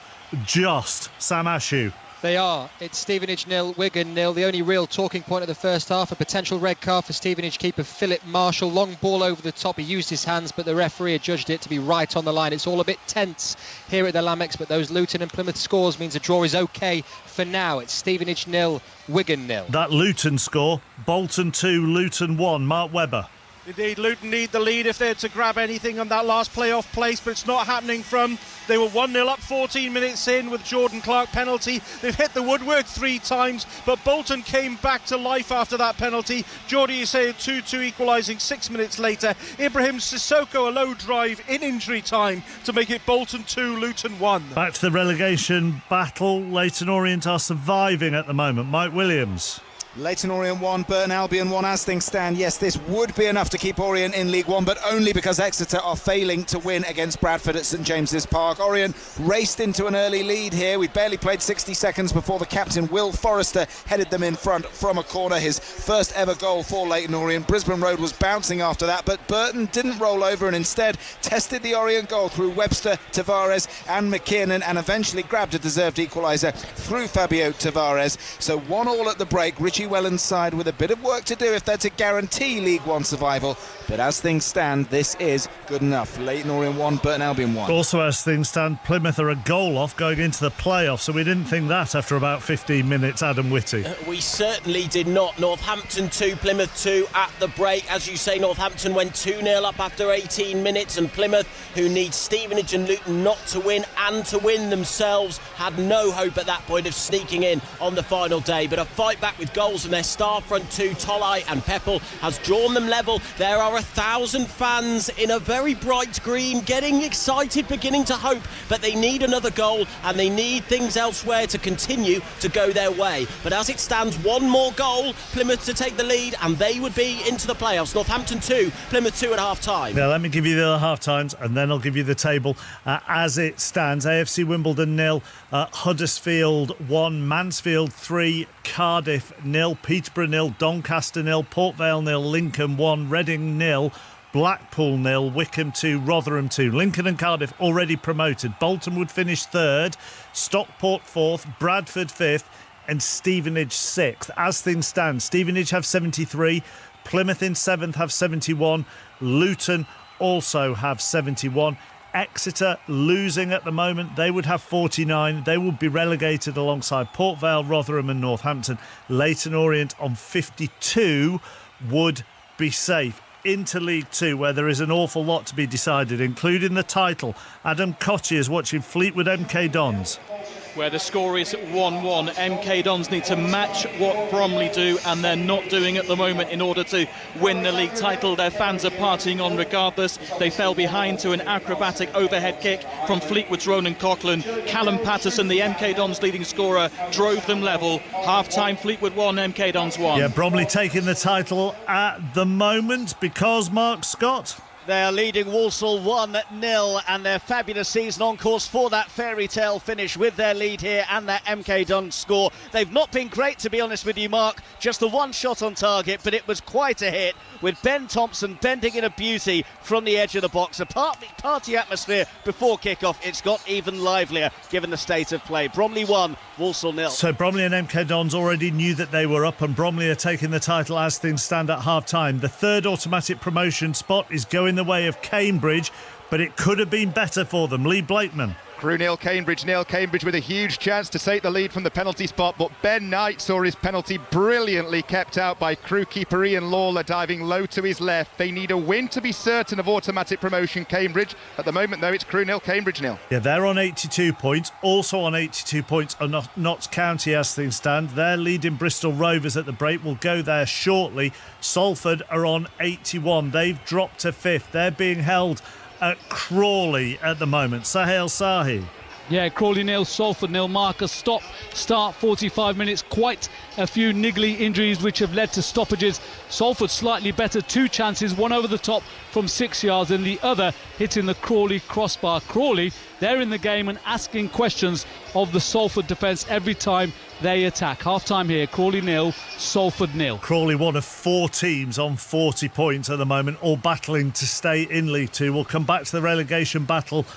just. Sam Ashew. They are. It's Stevenage 0, Wigan 0. The only real talking point of the first half, a potential red card for Stevenage keeper Philip Marshall. Long ball over the top. He used his hands, but the referee adjudged it to be right on the line. It's all a bit tense here at the Lamex, but those Luton and Plymouth scores means a draw is okay for now. It's Stevenage 0, Wigan 0. That Luton score, Bolton 2, Luton 1. Mark Webber. Indeed, Luton need the lead if they're to grab anything on that last playoff place, but it's not happening from... They were 1-0 up 14 minutes in with Jordan Clark penalty. They've hit the woodwork 3 times, but Bolton came back to life after that penalty. Jordi Isay 2-2 equalising 6 minutes later. Ibrahim Sissoko a low drive in injury time to make it Bolton 2, Luton 1. Back to the relegation battle. Leyton Orient are surviving at the moment. Mike Williams. Leyton Orient 1, Burton Albion 1 as things stand. Yes, this would be enough to keep Orient in League One, but only because Exeter are failing to win against Bradford at St James's Park. Orient raced into an early lead here. We'd barely played 60 seconds before the captain, Will Forrester, headed them in front from a corner. His first ever goal for Leyton Orient. Brisbane Road was bouncing after that, but Burton didn't roll over and instead tested the Orient goal through Webster, Tavares and McKiernan, and eventually grabbed a deserved equaliser through Fabio Tavares. So 1-1 at the break. Richie Wellens' side with a bit of work to do if they're to guarantee League One survival, but as things stand, this is good enough. Leyton Orient 1, Burton Albion 1. Also, as things stand, Plymouth are a goal off going into the playoffs, so we didn't think that after about 15 minutes. Adam Whitty. We certainly did not. Northampton 2, Plymouth 2 at the break. As you say, Northampton went 2-0 up after 18 minutes, and Plymouth, who need Stevenage and Luton not to win and to win themselves, had no hope at that point of sneaking in on the final day. But a fight back with goals from their star front two, Tolai and Peppel, has drawn them level. There are 1,000 fans in a very bright green, getting excited, beginning to hope, but they need another goal and they need things elsewhere to continue to go their way. But as it stands, one more goal, Plymouth to take the lead, and they would be into the playoffs. Northampton 2, Plymouth 2 at half-time. Yeah, let me give you the other half-times and then I'll give you the table as it stands. AFC Wimbledon 0, Huddersfield 1, Mansfield 3, Cardiff 0, Peterborough 0, Doncaster 0, Port Vale 0, Lincoln 1, Reading 0, Blackpool 0, Wickham 2, Rotherham 2. Lincoln and Cardiff already promoted. Bolton would finish 3rd, Stockport 4th, Bradford 5th and Stevenage 6th. As things stand, Stevenage have 73, Plymouth in 7th have 71, Luton also have 71. Exeter losing at the moment, they would have 49. They would be relegated alongside Port Vale, Rotherham and Northampton. Leyton Orient on 52 would be safe into League 2, where there is an awful lot to be decided, including the title. Adam Cotty is watching Fleetwood MK Dons, where the score is 1-1. MK Dons need to match what Bromley do, and they're not doing at the moment in order to win the league title. Their fans are partying on regardless. They fell behind to an acrobatic overhead kick from Fleetwood's Ronan Coughlin. Callum Patterson, the MK Dons leading scorer, drove them level. Half-time, Fleetwood 1, MK Dons 1. Yeah, Bromley taking the title at the moment because Mark Scott. They are leading Walsall 1-0, and their fabulous season on course for that fairy tale finish with their lead here and that MK Dons score. They've not been great, to be honest with you, Mark. Just the one shot on target, but it was quite a hit, with Ben Thompson bending in a beauty from the edge of the box. A party atmosphere before kick-off. It's got even livelier given the state of play. Bromley 1, Walsall 0. So Bromley and MK Dons already knew that they were up, and Bromley are taking the title as things stand at half-time. The 3rd automatic promotion spot is going the way of Cambridge, but it could have been better for them. Lee Blakeman. Crewe nil, Cambridge nil. Cambridge with a huge chance to take the lead from the penalty spot, but Ben Knight saw his penalty brilliantly kept out by Crewe keeper Ian Lawler, diving low to his left. They need a win to be certain of automatic promotion, Cambridge. At the moment, though, it's Crewe nil, Cambridge nil. Yeah, they're on 82 points. Also on 82 points are Notts County as things stand. They're leading Bristol Rovers at the break. We'll go there shortly. Salford are on 81. They've dropped to 5th. They're being held at Crawley at the moment. Sahel Sahi. Yeah, Crawley nil, Salford nil. Marcus start 45 minutes. Quite a few niggly injuries which have led to stoppages. Salford slightly better, 2 chances, one over the top from 6 yards and the other hitting the Crawley crossbar. Crawley, they're in the game and asking questions of the Salford defence every time they attack. Half-time here, Crawley nil, Salford nil. Crawley, one of 4 teams on 40 points at the moment, all battling to stay in League 2. We'll come back to the relegation battle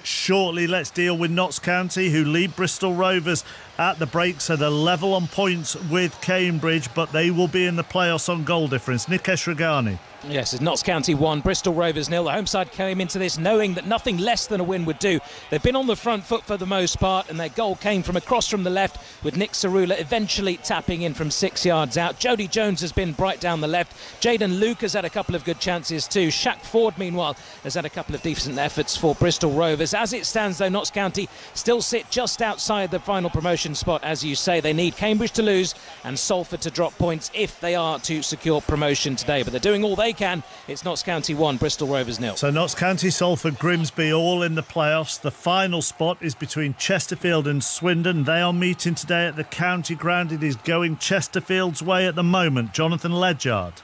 shortly. Let's deal with Notts County, who lead Bristol Rovers at the break, so they're level on points with Cambridge, but they will be in the playoffs on goal difference. Nikesh Regani. Yes, it's Notts County 1, Bristol Rovers 0. The home side came into this knowing that nothing less than a win would do. They've been on the front foot for the most part, and their goal came from across from the left, with Nick Cerula eventually tapping in from 6 yards out. Jody Jones has been bright down the left. Jaden Luke has had a couple of good chances too. Shaq Ford, meanwhile, has had a couple of decent efforts for Bristol Rovers. As it stands, though, Notts County still sit just outside the final promotion spot. As you say, they need Cambridge to lose and Salford to drop points if they are to secure promotion today. But they're doing all they can. It's Notts County 1, Bristol Rovers 0. So Notts County, Salford, Grimsby all in the playoffs. The final spot is between Chesterfield and Swindon. They are meeting today at the county ground. It is going Chesterfield's way at the moment. Jonathan Ledyard.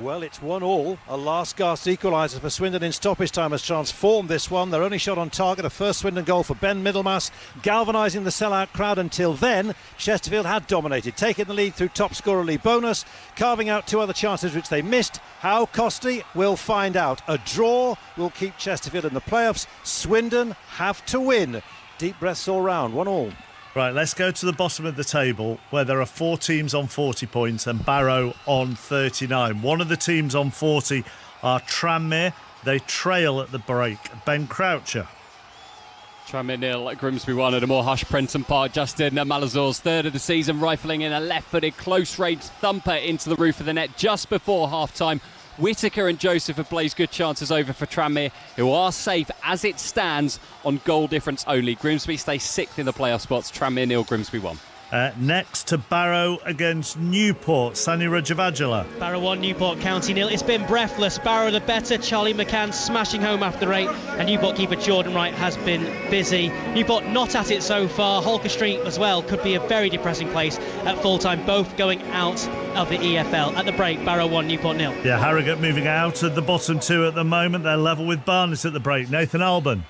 Well, it's 1-1. A last-gasp equaliser for Swindon in stoppage time has transformed this one. Their only shot on target, a first Swindon goal for Ben Middlemass, galvanising the sellout crowd. Until then, Chesterfield had dominated, taking the lead through top scorer Lee Bonus, carving out 2 other chances which they missed. How costly? We'll find out. A draw will keep Chesterfield in the playoffs. Swindon have to win. Deep breaths all round, 1-1. Right, let's go to the bottom of the table where there are 4 teams on 40 points and Barrow on 39. One of the teams on 40 are Tranmere. They trail at the break. Ben Croucher. Tranmere 0, Grimsby 1 at a more hush Prenton Park. Justin Malazor's third of the season, rifling in a left-footed close-range thumper into the roof of the net just before half-time. Whittaker and Joseph have blazed good chances over for Tranmere, who are safe as it stands on goal difference only. Grimsby stay 6th in the playoff spots. Tranmere 0, Grimsby 1. Next to Barrow against Newport, Sani Rajavajala. Barrow 1, Newport County 0. It's been breathless. Barrow the better. Charlie McCann smashing home after 8, and Newport keeper Jordan Wright has been busy. Newport not at it so far. Holker Street as well could be a very depressing place at full time, both going out of the EFL. At the break, Barrow 1, Newport 0. Yeah, Harrogate moving out of the bottom 2 at the moment. They're level with Barnet at the break. Nathan Alban.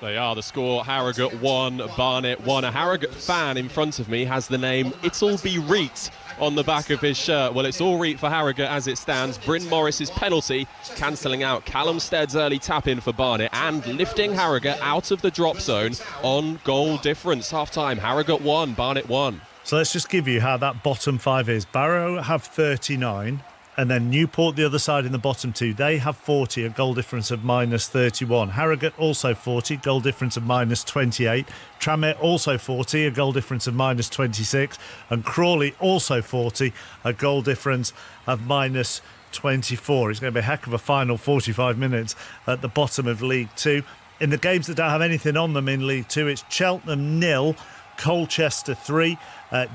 They are the score. Harrogate 1, Barnet 1. A Harrogate fan in front of me has the name It'll Be Reet on the back of his shirt. Well, it's all Reet for Harrogate as it stands. Bryn Morris's penalty cancelling out Callum Stead's early tap-in for Barnet and lifting Harrogate out of the drop zone on goal difference. Half-time, Harrogate 1, Barnet 1. So let's just give you how that bottom 5 is. Barrow have 39. And then Newport, the other side in the bottom 2, they have 40, a goal difference of minus 31. Harrogate also 40, goal difference of minus 28. Tranmere also 40, a goal difference of minus 26. And Crawley also 40, a goal difference of minus 24. It's going to be a heck of a final 45 minutes at the bottom of League 2. In the games that don't have anything on them in League 2, it's Cheltenham 0, Colchester 3,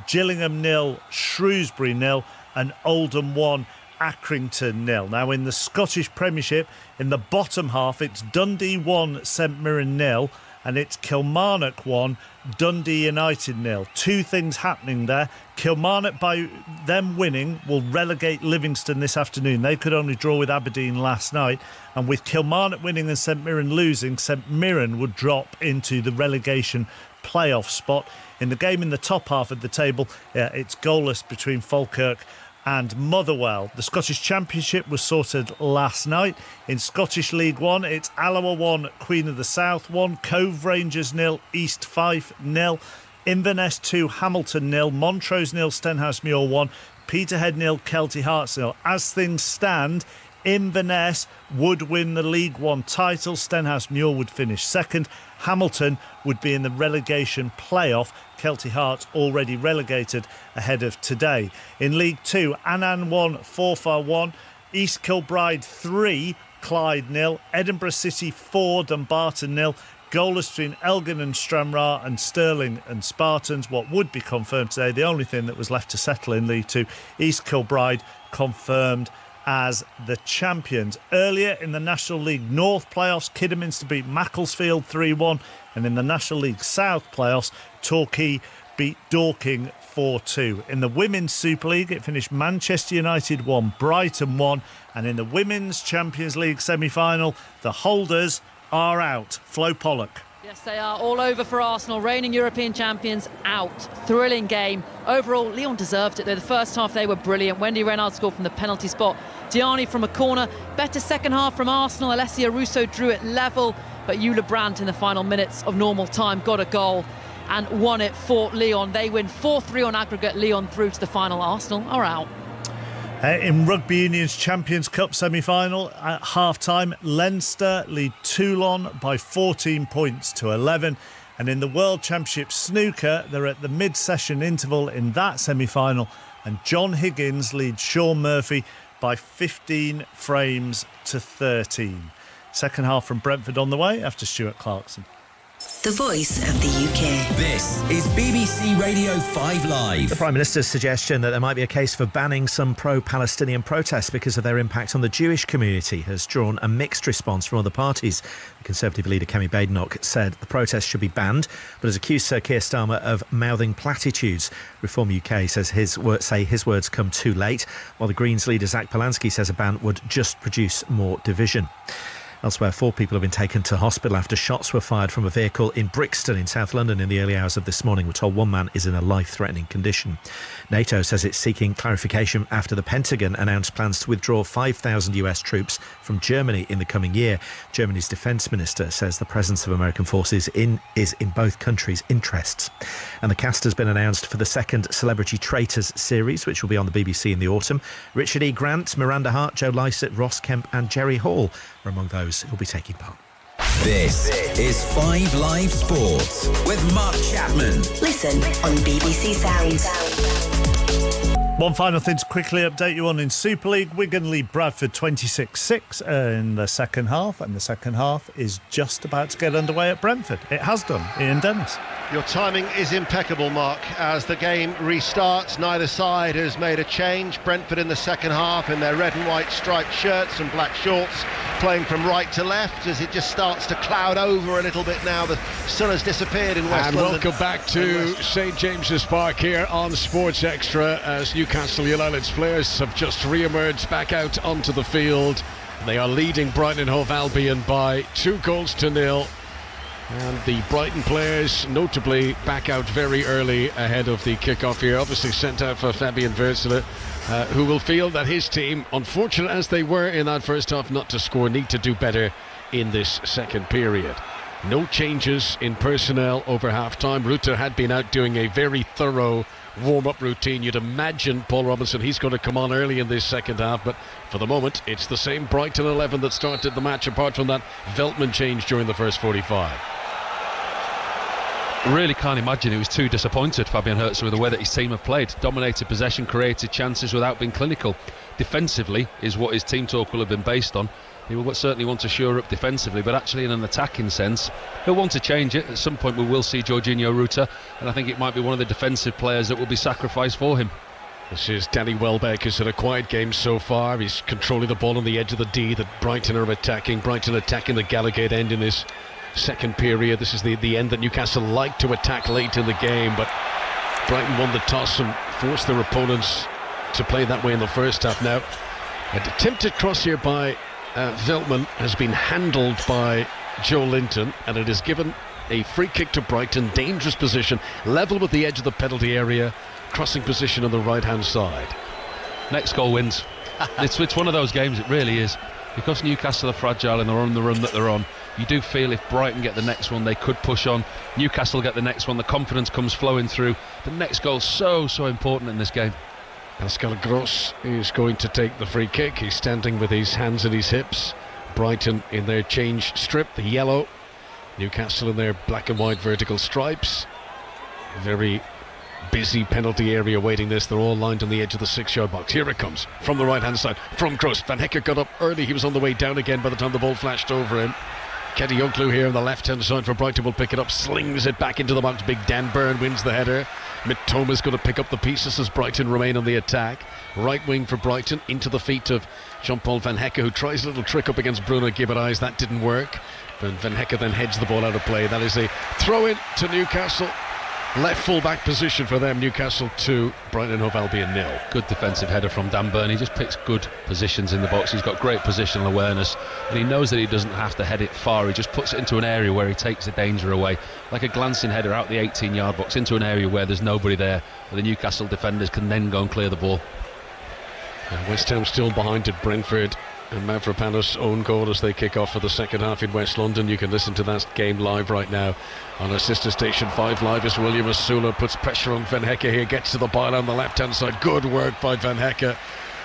Gillingham 0, Shrewsbury 0, and Oldham 1. Accrington 0. Now in the Scottish Premiership, in the bottom half, it's Dundee 1, St Mirren 0, and it's Kilmarnock 1, Dundee United 0. 2 things happening there. Kilmarnock, by them winning, will relegate Livingston this afternoon. They could only draw with Aberdeen last night, and with Kilmarnock winning and St Mirren losing, St Mirren would drop into the relegation playoff spot. In the game in the top half of the table, it's goalless between Falkirk and Motherwell. The Scottish Championship was sorted last night. In Scottish League 1, it's Alloa 1, Queen of the South 1, Cove Rangers 0, East Fife 0, Inverness 2, Hamilton 0, Montrose 0, Stenhousemuir 1, Peterhead 0, Kelty Hearts 0. As things stand Inverness would win the League One title. Stenhouse Muir would finish second. Hamilton would be in the relegation playoff. Kelty Hearts already relegated ahead of today. In League Two, Annan 1, Forfar 1, East Kilbride 3, Clyde 0, Edinburgh City 4, Dumbarton 0. Goalless between Elgin and Stranraer and Stirling and Spartans. What would be confirmed today, the only thing that was left to settle in League Two, East Kilbride confirmed as the champions. Earlier in the National League North playoffs, Kidderminster beat Macclesfield 3-1, and in the National League South playoffs, Torquay beat Dorking 4-2. In the Women's Super League, it finished Manchester United 1, Brighton 1, and in the Women's Champions League semi-final, the holders are out. Flo Pollock. Yes, they are all over for Arsenal. Reigning European champions out. Thrilling game. Overall, Lyon deserved it. The first half, they were brilliant. Wendy Renard scored from the penalty spot. Diani from a corner. Better second half from Arsenal. Alessia Russo drew it level. But Eula Brandt in the final minutes of normal time got a goal and won it for Lyon. They win 4-3 on aggregate. Lyon through to the final. Arsenal are out. In Rugby Union's Champions Cup semi-final, at half-time, Leinster lead Toulon by 14 points to 11. And in the World Championship Snooker, they're at the mid-session interval in that semi-final. And John Higgins leads Sean Murphy by 15 frames to 13. Second half from Brentford on the way after Stuart Clarkson. The voice of the UK. This is BBC Radio 5 Live. The Prime Minister's suggestion that there might be a case for banning some pro-Palestinian protests because of their impact on the Jewish community has drawn a mixed response from other parties. The Conservative leader Kemi Badenoch said the protests should be banned, but has accused Sir Keir Starmer of mouthing platitudes. Reform UK says his words come too late, while the Greens leader Zach Polanski says a ban would just produce more division. Elsewhere, 4 people have been taken to hospital after shots were fired from a vehicle in Brixton in South London in the early hours of this morning. We're told one man is in a life-threatening condition. NATO says it's seeking clarification after the Pentagon announced plans to withdraw 5,000 US troops from Germany in the coming year. Germany's defence minister says the presence of American forces is in both countries' interests. And the cast has been announced for the second Celebrity Traitors series, which will be on the BBC in the autumn. Richard E. Grant, Miranda Hart, Joe Lycett, Ross Kemp and Jerry Hall are among those who'll be taking part. This is 5 Live Sports with Mark Chapman. Listen on BBC Sounds. One final thing to quickly update you on in Super League. Wigan lead Bradford 26-6 in the second half, and the second half is just about to get underway at Brentford. It has done. Ian Dennis. Your timing is impeccable, Mark. As the game restarts, neither side has made a change. Brentford in the second half in their red and white striped shirts and black shorts, playing from right to left as it just starts to cloud over a little bit now. The sun has disappeared in West London. And welcome back to St James's Park here on Sports Extra as Newcastle United's players have just re-emerged back out onto the field. They are leading Brighton and Hove Albion by 2-0. And the Brighton players notably back out very early ahead of the kickoff here. Obviously sent out for Fabian Versila, who will feel that his team, unfortunate as they were in that first half not to score, need to do better in this second period. No changes in personnel over half-time. Rutter had been out doing a very thorough warm-up routine. You'd imagine Paul Robinson, he's going to come on early in this second half, but for the moment it's the same Brighton 11 that started the match, apart from that Veltman change during the first 45. Really can't imagine he was too disappointed, Fabian Hertz, with the way that his team have played. Dominated possession, created chances without being clinical. Defensively is what his team talk will have been based on. He will certainly want to shore up defensively, but actually in an attacking sense, he'll want to change it. At some point we will see Jorginho Rutter, and I think it might be one of the defensive players that will be sacrificed for him. This is Danny Welbeck, who's had a quiet game so far. He's controlling the ball on the edge of the D that Brighton are attacking. Brighton attacking the Gallowgate end in this second period. This is the end that Newcastle like to attack late in the game, but Brighton won the toss and forced their opponents to play that way in the first half. Now, an attempted cross here by Veltman has been handled by Joe Linton, and it is given a free kick to Brighton. Dangerous position, level with the edge of the penalty area, crossing position on the right-hand side. Next goal wins. It's one of those games, it really is. Because Newcastle are fragile and they're on the run that they're on, you do feel if Brighton get the next one, they could push on. Newcastle get the next one, the confidence comes flowing through. The next goal so important in this game. Pascal Gross is going to take the free kick. He's standing with his hands at his hips. Brighton in their change strip, the yellow. Newcastle in their black and white vertical stripes. Very busy penalty area waiting this. They're all lined on the edge of the 6-yard box. Here it comes from the right hand side from Gross. Van Hecke got up early. He was on the way down again by the time the ball flashed over him. Kadioglu here on the left hand side for Brighton will pick it up, slings it back into the box. Big Dan Burn wins the header. Mitoma's going to pick up the pieces as Brighton remain on the attack. Right wing for Brighton into the feet of Jean-Paul Van Hecke, who tries a little trick up against Bruno Guimaraes. That didn't work, but Van Hecke then heads the ball out of play. That is a throw in to Newcastle. Left full-back position for them. Newcastle 2, Brighton and Hove Albion 0. Good defensive header from Dan Burn. He just picks good positions in the box. He's got great positional awareness, and he knows that he doesn't have to head it far. He just puts it into an area where he takes the danger away, like a glancing header out the 18-yard box into an area where there's nobody there, where the Newcastle defenders can then go and clear the ball. And West Ham still behind at Brentford, and Mavropanos' own goal as they kick off for the second half in West London. You can listen to that game live right now on our sister station 5 Live as William Asula puts pressure on Van Hecke here, gets to the ball on the left hand side. Good work by Van Hecke.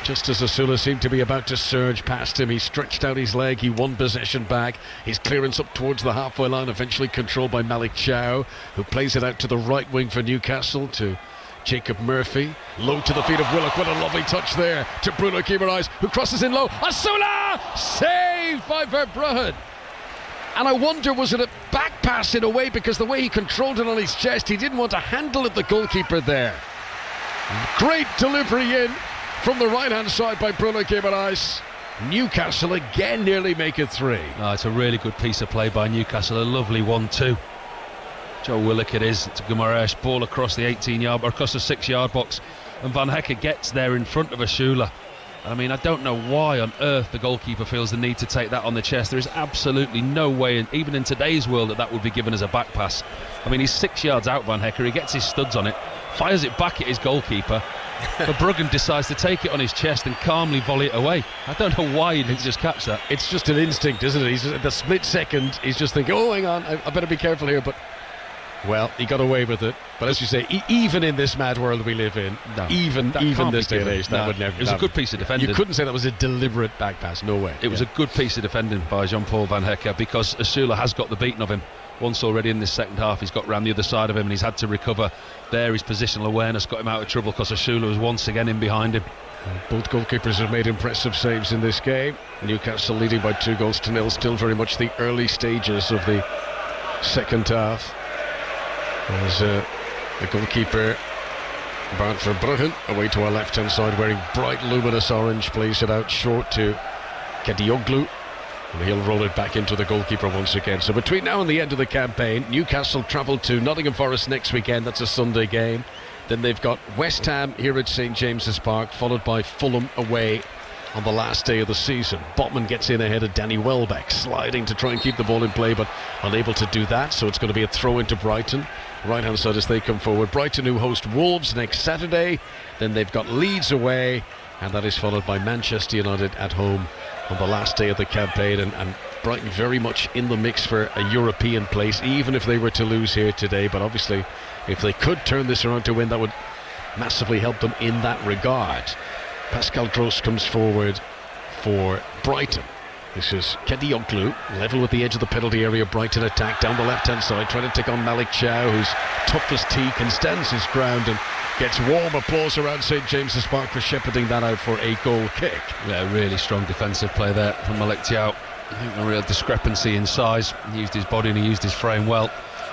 Just as Asula seemed to be about to surge past him, he stretched out his leg, he won possession back. His clearance up towards the halfway line, eventually controlled by Malik Chow, who plays it out to the right wing for Newcastle to Jacob Murphy. Low to the feet of Willock. What a lovely touch there to Bruno Guimaraes, who crosses in low. Asula! Saved by Verbruggen. And I wonder, was it a back pass in a way, because the way he controlled it on his chest, he didn't want to handle it, the goalkeeper there. Great delivery in from the right hand side by Bruno Guimaraes. Newcastle again nearly make it 3. Oh, it's a really good piece of play by Newcastle. A lovely 1-2. Joe Willock it is. It's a Guimaraes ball across the 18-yard, or across the 6-yard box, and Van Hecke gets there in front of Asula. I mean, I don't know why on earth the goalkeeper feels the need to take that on the chest. There is absolutely no way, even in today's world, that would be given as a back pass. I mean, he's 6 yards out, Van Hecke. He gets his studs on it, fires it back at his goalkeeper. Verbruggen decides to take it on his chest and calmly volley it away. I don't know why he didn't just catch that. It's just an instinct, isn't it? He's at the split second, he's just thinking, oh, hang on, I better be careful here, but well, he got away with it. But as you say, even in this mad world we live in, even this day and age, that would never. It was a good piece of defending. You couldn't say that was a deliberate back pass. No way. It was a good piece of defending by Jean-Paul Van Hecke, because Asula has got the beating of him once already in this second half. He's got round the other side of him and he's had to recover there. His positional awareness got him out of trouble, because Asula was once again in behind him. Both goalkeepers have made impressive saves in this game. Newcastle leading by 2-0. Still very much the early stages of the second half. As the goalkeeper Bart Verbruggen away to our left hand side, wearing bright luminous orange, plays it out short to Kadioglu, and he'll roll it back into the goalkeeper once again. So between now and the end of the campaign, Newcastle travel to Nottingham Forest next weekend. That's a Sunday game. Then they've got West Ham here at St James's Park, followed by Fulham away on the last day of the season. Botman gets in ahead of Danny Welbeck, sliding to try and keep the ball in play, but unable to do that, so it's going to be a throw into Brighton. Right hand side as they come forward. Brighton, who host Wolves next Saturday. Then they've got Leeds away, and that is followed by Manchester United at home on the last day of the campaign. And Brighton very much in the mix for a European place, even if they were to lose here today. But obviously, if they could turn this around to win, that would massively help them in that regard. Pascal Gross comes forward for Brighton. This is Kadioglu, level with the edge of the penalty area. Brighton attack down the left-hand side, trying to take on Malik Chow, who's tough as teak and stands his ground and gets warm applause around St James's Park for shepherding that out for a goal kick. Yeah, really strong defensive play there from Malik Chow. I think a real discrepancy in size. He used his body and he used his frame well.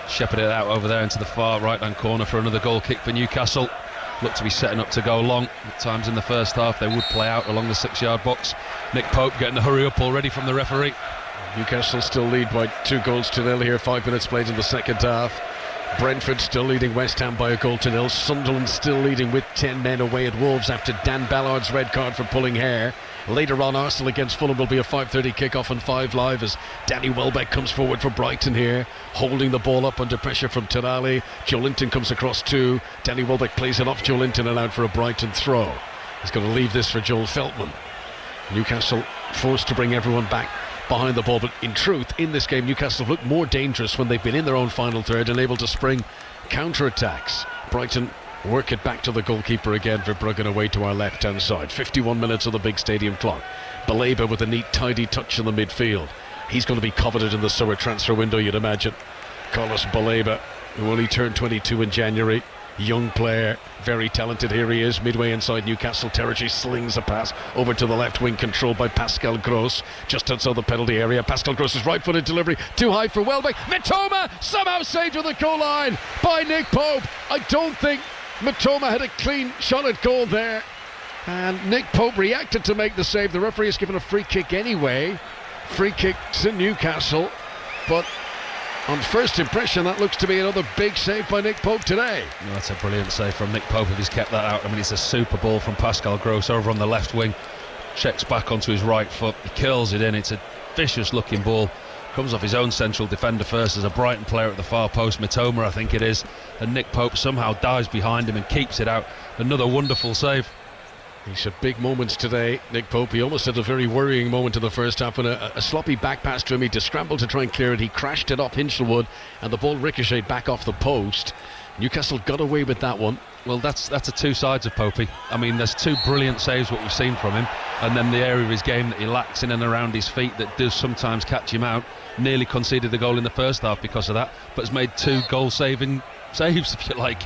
Shepherded it out over there into the far right-hand corner for another goal kick for Newcastle. Looked to be setting up to go long. At times in the first half they would play out along the 6-yard box. Nick Pope getting the hurry up already from the referee. Newcastle still lead by 2-0 here, 5 minutes played in the second half. Brentford still leading West Ham by 1-0. Sunderland still leading with 10 men away at Wolves after Dan Ballard's red card for pulling hair. Later on, Arsenal against Fulham will be a 5:30 kickoff on 5 Live as Danny Welbeck comes forward for Brighton here, holding the ball up under pressure from Tonali. Joe Linton comes across too. Danny Welbeck plays it off Joe Linton and out for a Brighton throw. He's going to leave this for Joel Feltman. Newcastle forced to bring everyone back behind the ball, but in truth, in this game, Newcastle have looked more dangerous when they've been in their own final third and able to spring counter-attacks. Brighton work it back to the goalkeeper again for Bruggen away to our left-hand side. 51 minutes on the big stadium clock. Baleba with a neat, tidy touch in the midfield. He's going to be coveted in the summer transfer window, you'd imagine. Carlos Baleba, who only turned 22 in January. Young player, very talented. Here he is, midway inside Newcastle territory, slings a pass over to the left wing, controlled by Pascal Gross, just outside the penalty area. Pascal Gross's right-footed delivery, too high for Welbeck. Mitoma somehow saved to the goal line by Nick Pope. I don't think Mitoma had a clean shot at goal there, and Nick Pope reacted to make the save. The referee has given a free kick anyway. Free kick to Newcastle, but on first impression, that looks to be another big save by Nick Pope today. No, that's a brilliant save from Nick Pope if he's kept that out. I mean, it's a super ball from Pascal Gross over on the left wing. Checks back onto his right foot, he curls it in. It's a vicious looking ball. Comes off his own central defender first. As a Brighton player at the far post, Mitoma I think it is. And Nick Pope somehow dives behind him and keeps it out. Another wonderful save. He's had big moments today, Nick Pope. He almost had a very worrying moment in the first half when a sloppy back pass to him. He scrambled to try and clear it. He crashed it off Hinchelwood and the ball ricocheted back off the post. Newcastle got away with that one. Well, that's the two sides of Popey. I mean, there's two brilliant saves what we've seen from him, and then the area of his game that he lacks in and around his feet that does sometimes catch him out. Nearly conceded the goal in the first half because of that, but has made two goal-saving saves, if you like.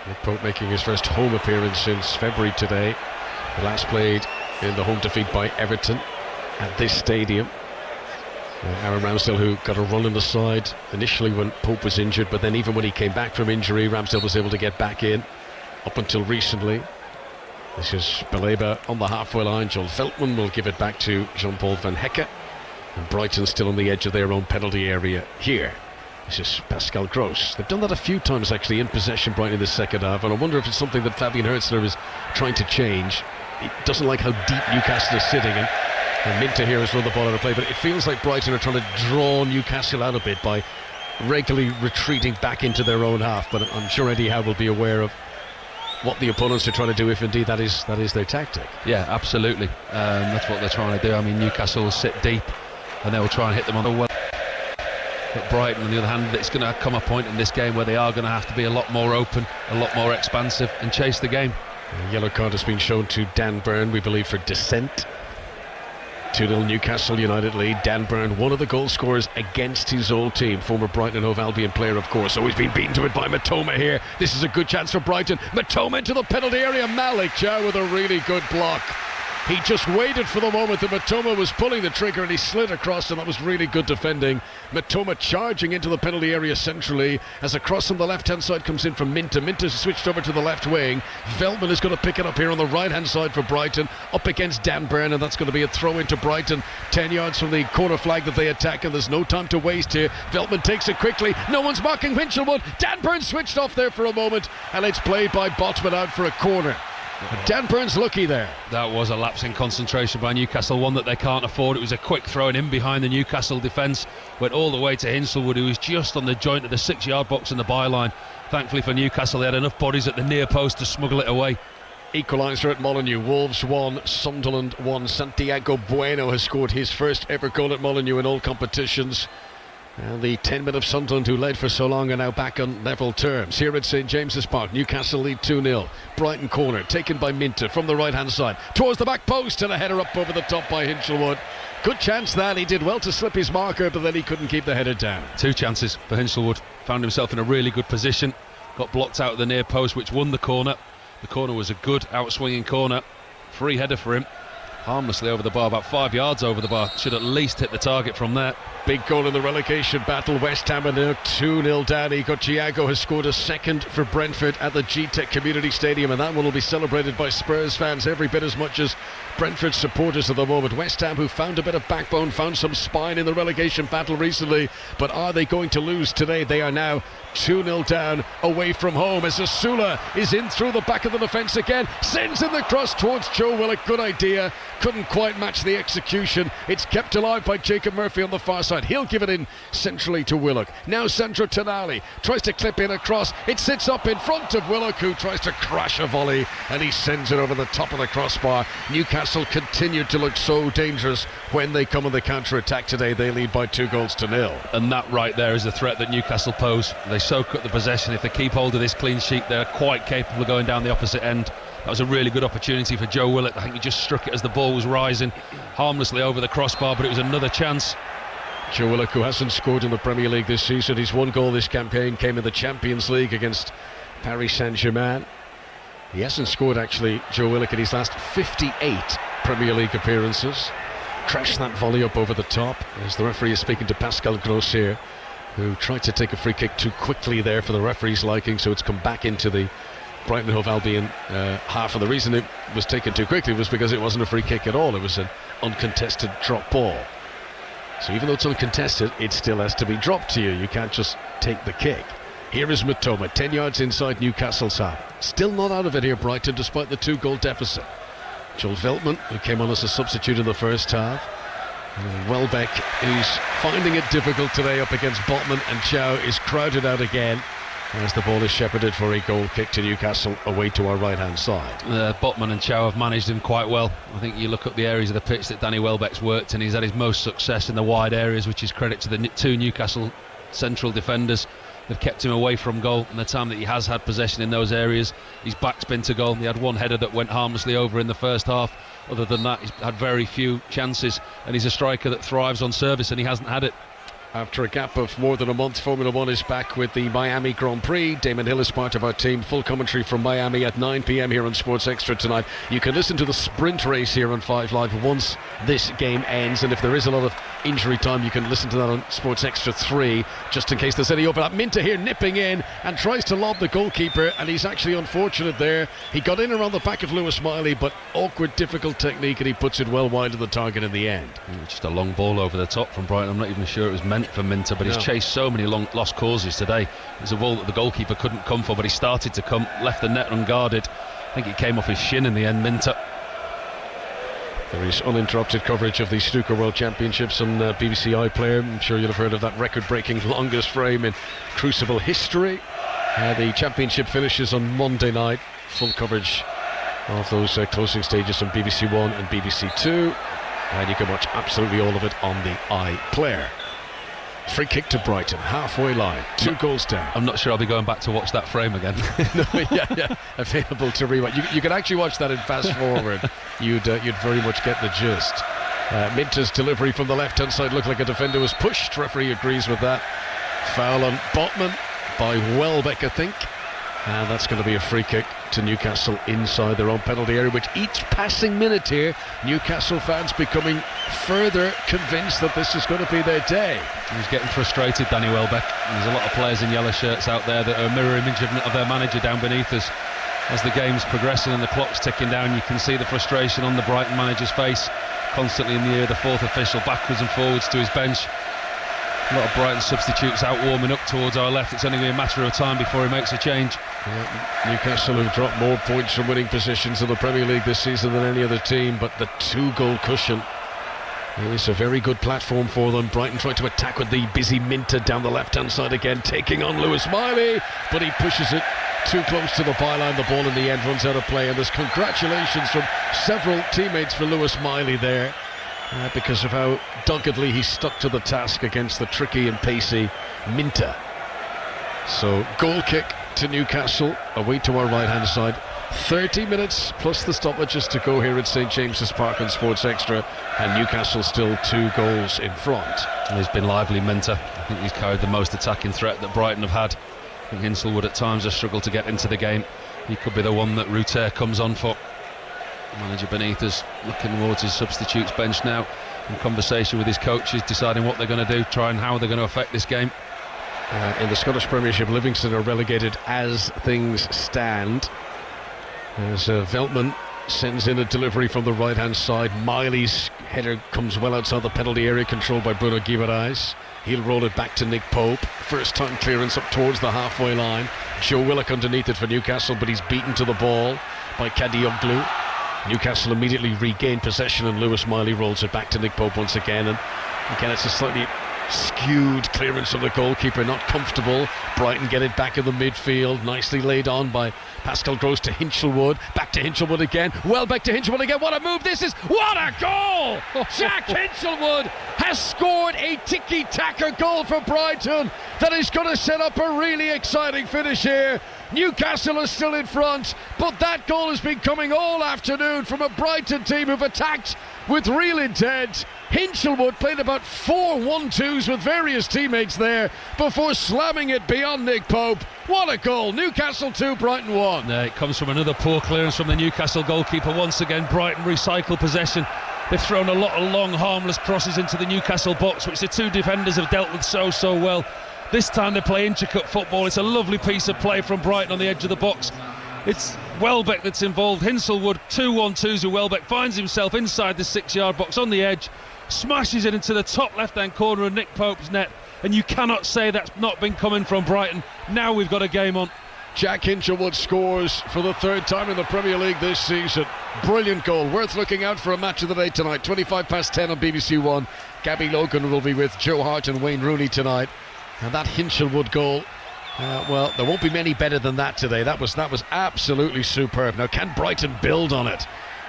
Nick Pope making his first home appearance since February today. The last played in the home defeat by Everton at this stadium. Aaron Ramsdale, who got a run in the side initially when Pope was injured, but then even when he came back from injury, Ramsdale was able to get back in up until recently. This is Baleba on the halfway line. Joel Veltman will give it back to Jean-Paul Van Hecke, and Brighton still on the edge of their own penalty area here. This is Pascal Gross. They've done that a few times actually in possession, Brighton, in the second half, and I wonder if it's something that Fabian Hürzeler is trying to change. He doesn't like how deep Newcastle is sitting, and Minter here has run the ball out of play, but it feels like Brighton are trying to draw Newcastle out a bit by regularly retreating back into their own half. But I'm sure Eddie Howe will be aware of what the opponents are trying to do, if indeed that is their tactic. Yeah, absolutely. That's what they're trying to do. I mean, Newcastle will sit deep and they will try and hit them on the well. But Brighton, on the other hand, it's going to come a point in this game where they are going to have to be a lot more open, a lot more expansive, and chase the game. A yellow card has been shown to Dan Burn, we believe, for dissent. 2-0 Newcastle United lead. Dan Burn, one of the goal scorers against his old team, former Brighton and Hove Albion player, of course. Always been beaten to it by Mitoma here. This is a good chance for Brighton. Mitoma into the penalty area. Malik Chow with a really good block. He just waited for the moment that Mitoma was pulling the trigger, and he slid across, and that was really good defending. Mitoma charging into the penalty area centrally as a cross on the left-hand side comes in from Minter. Minter's switched over to the left wing. Veltman is going to pick it up here on the right-hand side for Brighton, up against Dan Burn, and that's going to be a throw into Brighton, 10 yards from the corner flag that they attack, and there's no time to waste here. Veltman takes it quickly. No one's marking Hinchelwood. Dan Burn switched off there for a moment, and it's played by Botman out for a corner. Dan Burn's lucky there. That was a lapse in concentration by Newcastle, one that they can't afford. It was a quick throw in behind the Newcastle defence, went all the way to Hinchelwood, who was just on the joint of the 6-yard box in the byline. Thankfully for Newcastle, they had enough bodies at the near post to smuggle it away. Equaliser at Molineux. Wolves 1, Sunderland 1. Santiago Bueno has scored his first ever goal at Molineux in all competitions. And the 10 men of Sunderland, who led for so long, are now back on level terms. Here at St James's Park, Newcastle lead 2-0. Brighton corner, taken by Minter from the right-hand side. Towards the back post, and a header up over the top by Hinchelwood. Good chance that. He did well to slip his marker, but then he couldn't keep the header down. Two chances for Hinchelwood. Found himself in a really good position. Got blocked out at the near post, which won the corner. The corner was a good out-swinging corner. Free header for him. Harmlessly over the bar, about 5 yards over the bar. Should at least hit the target from there. Big goal in the relegation battle. West Ham are now 2-0 down. Igor Thiago has scored a second for Brentford at the G-Tech Community Stadium, and that one will be celebrated by Spurs fans every bit as much as Brentford supporters at the moment. West Ham, who found a bit of backbone, found some spine in the relegation battle recently, but are they going to lose today? They are now 2-0 down away from home as Asula is in through the back of the defence again, sends in the cross towards Joe Willock. Good idea. couldn't quite match the execution. It's kept alive by Jacob Murphy on the far side. He'll give it in centrally to Willock. Now Sandro Tonali tries to clip in across. It sits up in front of Willock, who tries to crash a volley, and he sends it over the top of the crossbar. Newcastle continued to look so dangerous when they come on the counter-attack today. They lead by 2-0. And that right there is the threat that Newcastle pose. They soak up the possession. If they keep hold of this clean sheet, they're quite capable of going down the opposite end. That was a really good opportunity for Joe Willock. I think he just struck it as the ball was rising harmlessly over the crossbar, but it was another chance. Joe Willock, who hasn't scored in the Premier League this season, his one goal this campaign came in the Champions League against Paris Saint-Germain. He hasn't scored, actually, Joe Willock, in his last 58 Premier League appearances. Crashed that volley up over the top, as the referee is speaking to Pascal Gross here, who tried to take a free kick too quickly there for the referee's liking, so it's come back into the Brighton Hove Albion half. And the reason it was taken too quickly was because it wasn't a free kick at all. It was an uncontested drop ball. So even though it's uncontested, it still has to be dropped to you. You can't just take the kick. Here is Matoma, 10 yards inside Newcastle's half. Still not out of it here, Brighton, despite the 2-goal deficit. Joel Veltman, who came on as a substitute in the first half. Welbeck, who's finding it difficult today up against Botman, and Chow is crowded out again as the ball is shepherded for a goal kick to Newcastle away to our right-hand side. Botman and Chow have managed him quite well. I think you look up the areas of the pitch that Danny Welbeck's worked in, he's had his most success in the wide areas, which is credit to the two Newcastle central defenders. They've kept him away from goal, and the time that he has had possession in those areas, his back's been to goal. He had one header that went harmlessly over in the first half. Other than that, he's had very few chances, and he's a striker that thrives on service, and he hasn't had it. After a gap of more than a month, Formula One is back with the Miami Grand Prix. Damon Hill is part of our team. Full commentary from Miami at 9 p.m. here on Sports Extra tonight. You can listen to the sprint race here on 5 Live once this game ends, and if there is a lot of injury time, you can listen to that on Sports Extra 3, just in case there's any overlap. Minter here nipping in and tries to lob the goalkeeper, and he's actually unfortunate there. He got in around the back of Lewis Miley, but awkward, difficult technique, and he puts it well wide of the target in the end. Just a long ball over the top from Brighton. I'm not even sure it was meant for Minter, but he's chased so many long lost causes today. It's a ball that the goalkeeper couldn't come for, but he started to come, left the net unguarded. I think it came off his shin in the end, Minter. There is uninterrupted coverage of the Snooker World Championships on BBC iPlayer. I'm sure you'll have heard of that record-breaking longest frame in Crucible history. The championship finishes on Monday night. Full coverage of those closing stages on BBC One and BBC Two, and you can watch absolutely all of it on the iPlayer. Free kick to Brighton, halfway line, 2 goals down. I'm not sure I'll be going back to watch that frame again. Available to rewatch. You can actually watch that in fast forward. You'd very much get the gist. Minter's delivery from the left-hand side looked like a defender was pushed. Referee agrees with that. Foul on Botman by Welbeck, I think. And that's going to be a free kick to Newcastle inside their own penalty area, which each passing minute here, Newcastle fans becoming further convinced that this is going to be their day. He's getting frustrated, Danny Welbeck. There's a lot of players in yellow shirts out there that are a mirror image of their manager down beneath us. As the game's progressing and the clock's ticking down, you can see the frustration on the Brighton manager's face, constantly in the ear, the fourth official backwards and forwards to his bench. A lot of Brighton substitutes out warming up towards our left. It's only going to be a matter of time before he makes a change. Newcastle have dropped more points from winning positions in the Premier League this season than any other team, but the 2-goal cushion is a very good platform for them. Brighton tried to attack with the busy Minter down the left-hand side again, taking on Lewis Miley, but he pushes it too close to the byline. The ball in the end runs out of play, and there's congratulations from several teammates for Lewis Miley there. Because of how doggedly he stuck to the task against the tricky and pacey Minter. So, goal kick to Newcastle, away to our right-hand side. 30 minutes plus the stoppages to go here at St James's Park on Sports Extra, and Newcastle still 2 goals in front. He's been lively, Minter. I think he's carried the most attacking threat that Brighton have had. I think Hinshelwood at times has struggled to get into the game. He could be the one that Ruter comes on for. Manager beneath us looking towards his substitutes bench now, in conversation with his coaches, deciding what they're going to do, how they're going to affect this game. In the Scottish Premiership, Livingston are relegated as things stand. As Veltman sends in a delivery from the right-hand side. Miley's header comes well outside the penalty area, controlled by Bruno Guimaraes. He'll roll it back to Nick Pope. First time clearance up towards the halfway line. Joe Willock underneath it for Newcastle, but he's beaten to the ball by Kadioglu. Newcastle immediately regain possession, and Lewis Miley rolls it back to Nick Pope once again. And again, it's a slightly skewed clearance of the goalkeeper, not comfortable. Brighton get it back in the midfield, nicely laid on by Pascal Gross to Hinchelwood, back to Hinchelwood again, back to Hinchelwood again. What a move this is! What a goal! Jack Hinchelwood has scored a tiki-taka goal for Brighton that is going to set up a really exciting finish here. Newcastle are still in front, but that goal has been coming all afternoon from a Brighton team who've attacked with real intent. Hinchelwood played about 4 1-2s with various teammates there before slamming it beyond Nick Pope. What a goal! Newcastle 2, Brighton 1. It comes from another poor clearance from the Newcastle goalkeeper. Once again, Brighton recycle possession. They've thrown a lot of long, harmless crosses into the Newcastle box, which the two defenders have dealt with so well. This time they play intricate football. It's a lovely piece of play from Brighton on the edge of the box. It's Welbeck that's involved. Hinchelwood, 2 1-2s with Welbeck, finds himself inside the 6-yard box on the edge, smashes it into the top left-hand corner of Nick Pope's net, and you cannot say that's not been coming from Brighton. Now we've got a game on. Jack Hinchelwood scores for the 3rd time in the Premier League this season. Brilliant goal, worth looking out for a match of the day tonight. 10:25 on BBC One. Gabby Logan will be with Joe Hart and Wayne Rooney tonight. And that Hinchelwood goal, well, there won't be many better than that today. That was absolutely superb. Now, can Brighton build on it?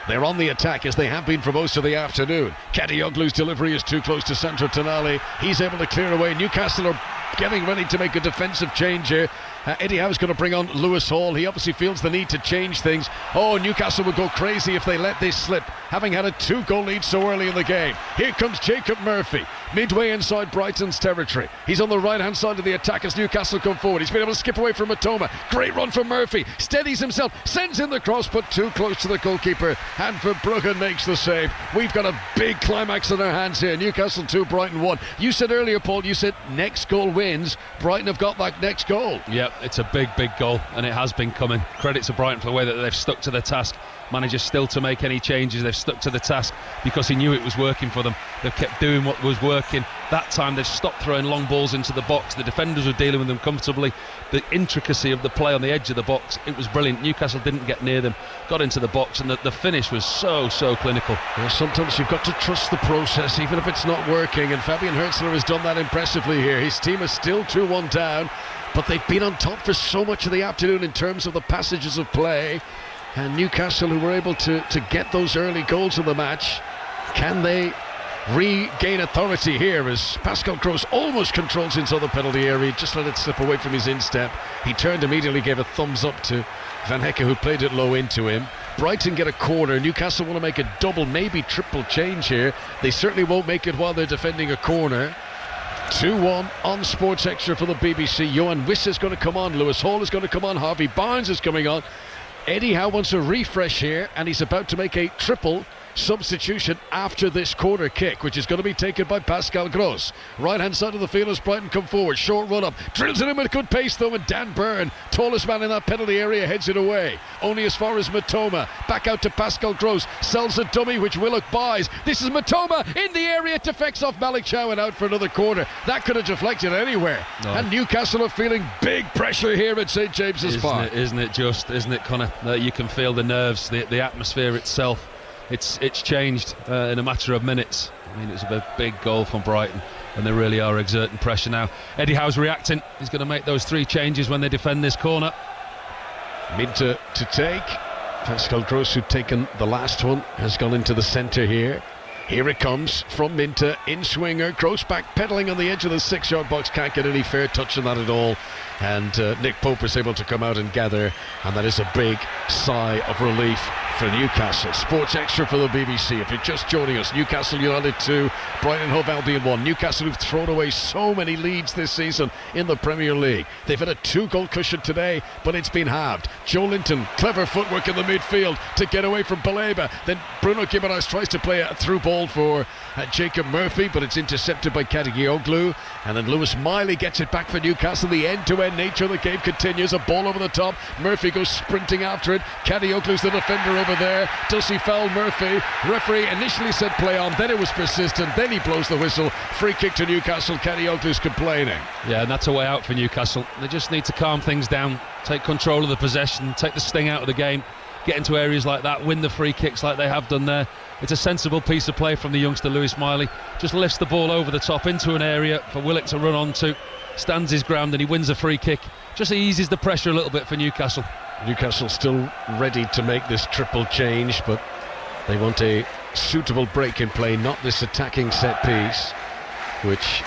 They're on the attack, as they have been for most of the afternoon. Kadioglu's delivery is too close to Sandro Tonali. He's able to clear away. Newcastle are getting ready to make a defensive change here. Eddie Howe's going to bring on Lewis Hall. He obviously feels the need to change things. Newcastle would go crazy if they let this slip, having had a 2-goal lead so early in the game. Here comes Jacob Murphy, midway inside Brighton's territory. He's on the right-hand side of the attack as Newcastle come forward. He's been able to skip away from Matoma. Great run from Murphy. Steadies himself, sends in the cross, but too close to the goalkeeper. And Verbruggen makes the save. We've got a big climax in our hands here. Newcastle 2, Brighton 1. You said earlier, Paul, you said next goal wins. Brighton have got that next goal. Yep, it's a big goal, and it has been coming. Credit to Brighton for the way that they've stuck to the task. Manager still to make any changes. They've stuck to the task because he knew it was working for them. They've kept doing what was working. That time they've stopped throwing long balls into the box. The defenders were dealing with them comfortably. The intricacy of the play on the edge of the box, it was brilliant. Newcastle didn't get near them, got into the box, and the finish was so clinical. Well, sometimes you've got to trust the process even if it's not working, and Fabian Hürzeler has done that impressively here. His team is still 2-1 down, but they've been on top for so much of the afternoon in terms of the passages of play. And Newcastle, who were able to get those early goals in the match, can they regain authority here as Pascal Gross almost controls inside the penalty area, just let it slip away from his instep. He turned immediately, gave a thumbs up to Van Hecke, who played it low into him. Brighton get a corner. Newcastle want to make a double, maybe triple change here. They certainly won't make it while they're defending a corner. 2-1 on Sports Extra for the BBC. Johan Wiss is going to come on, Lewis Hall is going to come on, Harvey Barnes is coming on. Eddie Howe wants a refresh here, and he's about to make a triple substitution after this corner kick, which is going to be taken by Pascal Gross. Right hand side of the field as Brighton come forward. Short run up, drills it in with good pace though, and Dan Byrne, tallest man in that penalty area, heads it away. Only as far as Matoma. Back out to Pascal Gross, sells a dummy which Willock buys. This is Matoma in the area, deflects off Malik Chow and out for another corner. That could have deflected anywhere. No. And Newcastle are feeling big pressure here at St James's Park. Isn't it, Connor? You can feel the nerves, the atmosphere itself. It's changed in a matter of minutes. I mean, it's a big goal from Brighton, and they really are exerting pressure now. Eddie Howe's reacting. He's going to make those 3 changes when they defend this corner. Minter to take. Pascal Gross, who'd taken the last one, has gone into the centre here. Here it comes from Minter, in swinger. Gross back pedalling on the edge of the 6-yard box. Can't get any fair touch on that at all. And Nick Pope is able to come out and gather, and that is a big sigh of relief for Newcastle. Sports Extra for the BBC. If you're just joining us, Newcastle United 2, Brighton Hove Albion 1. Newcastle who've thrown away so many leads this season in the Premier League. They've had a 2-goal cushion today, but it's been halved. Joe Linton, clever footwork in the midfield to get away from Baleba. Then Bruno Guimaraes tries to play a through ball for Jacob Murphy, but it's intercepted by Kadioglu. And then Lewis Miley gets it back for Newcastle. The end-to-end nature of the game continues. A ball over the top. Murphy goes sprinting after it. Kadioglu's the defender over there. Does he foul Murphy? Referee initially said play on, then it was persistent, then he blows the whistle. Free kick to Newcastle. Kadioglu's complaining. Yeah, and that's a way out for Newcastle. They just need to calm things down, take control of the possession, take the sting out of the game, get into areas like that, win the free kicks like they have done there. It's a sensible piece of play from the youngster Lewis Miley. Just lifts the ball over the top into an area for Willock to run onto, stands his ground, and he wins a free kick. Just eases the pressure a little bit for Newcastle. Newcastle still ready to make this triple change, but they want a suitable break in play, not this attacking set piece, which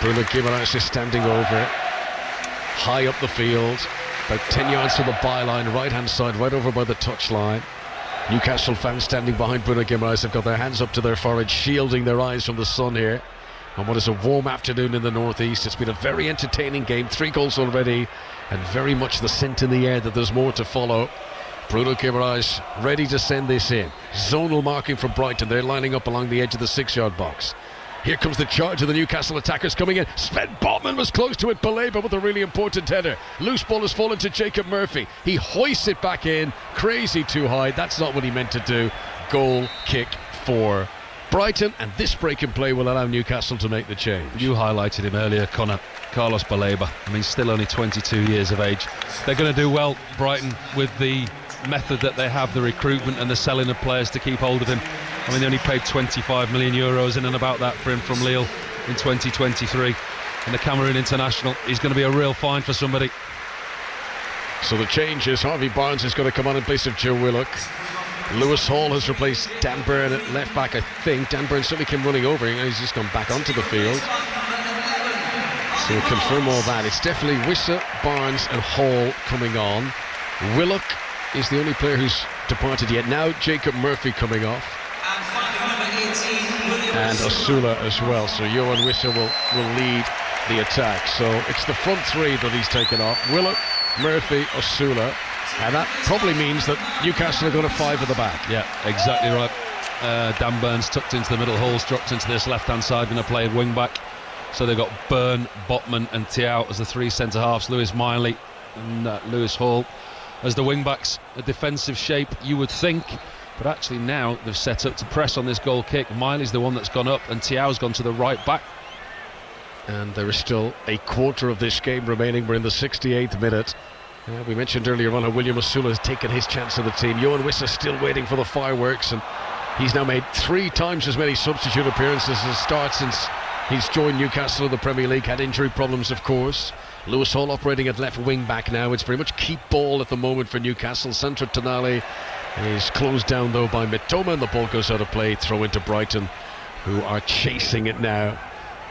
Bruno Guimaraes is standing over, high up the field, about 10 yards to the byline, right hand side, right over by the touchline. Newcastle fans standing behind Bruno Guimaraes have got their hands up to their foreheads, shielding their eyes from the sun here on what is a warm afternoon in the northeast. It's been a very entertaining game, 3 goals already, and very much the scent in the air that there's more to follow. Bruno Guimaraes ready to send this in. Zonal marking from Brighton. They're lining up along the edge of the 6-yard box. Here comes the charge of the Newcastle attackers coming in. Sven Botman was close to it. Baleba with a really important header. Loose ball has fallen to Jacob Murphy. He hoists it back in. Crazy too high. That's not what he meant to do. Goal kick for Brighton, and this break in play will allow Newcastle to make the change. You highlighted him earlier, Connor. Carlos Baleba. I mean, still only 22 years of age. They're going to do well, Brighton, with the method that they have, the recruitment and the selling of players to keep hold of him. I mean, they only paid 25 million euros in and about that for him from Lille in 2023. And the Cameroon international, he's going to be a real find for somebody. So the change is Harvey Barnes is going to come on in place of Joe Willock. Lewis Hall has replaced Dan Burn at left back, I think. Dan Burn certainly came running over, and he's just gone back onto the field. So we'll confirm all that. It's definitely Wissa, Barnes and Hall coming on. Willock is the only player who's departed yet. Now Jacob Murphy coming off. And Osula as well. So Johan Wissa will lead the attack. So it's the front 3 that he's taken off. Willock, Murphy, Osula. And that probably means that Newcastle are going to 5 at the back. Yeah, exactly right. Dan Burns tucked into the middle, Hall's dropped into this left-hand side, going to play wing back. So they've got Byrne, Botman and Thiaw as the 3 centre-halves, Lewis Miley and Lewis Hall as the wing-backs. A defensive shape, you would think, but actually now they've set up to press on this goal kick. Miley's the one that's gone up and Thiaw's gone to the right back. And there is still a quarter of this game remaining. We're in the 68th minute. We mentioned earlier on how William Osula has taken his chance of the team. Johan Wissa still waiting for the fireworks, and he's now made 3 times as many substitute appearances as start since he's joined Newcastle in the Premier League. Had injury problems, of course. Lewis Hall operating at left wing back now. It's very much keep ball at the moment for Newcastle. Sandro Tonali is closed down though by Mitoma, and the ball goes out of play. Throw into Brighton, who are chasing it now.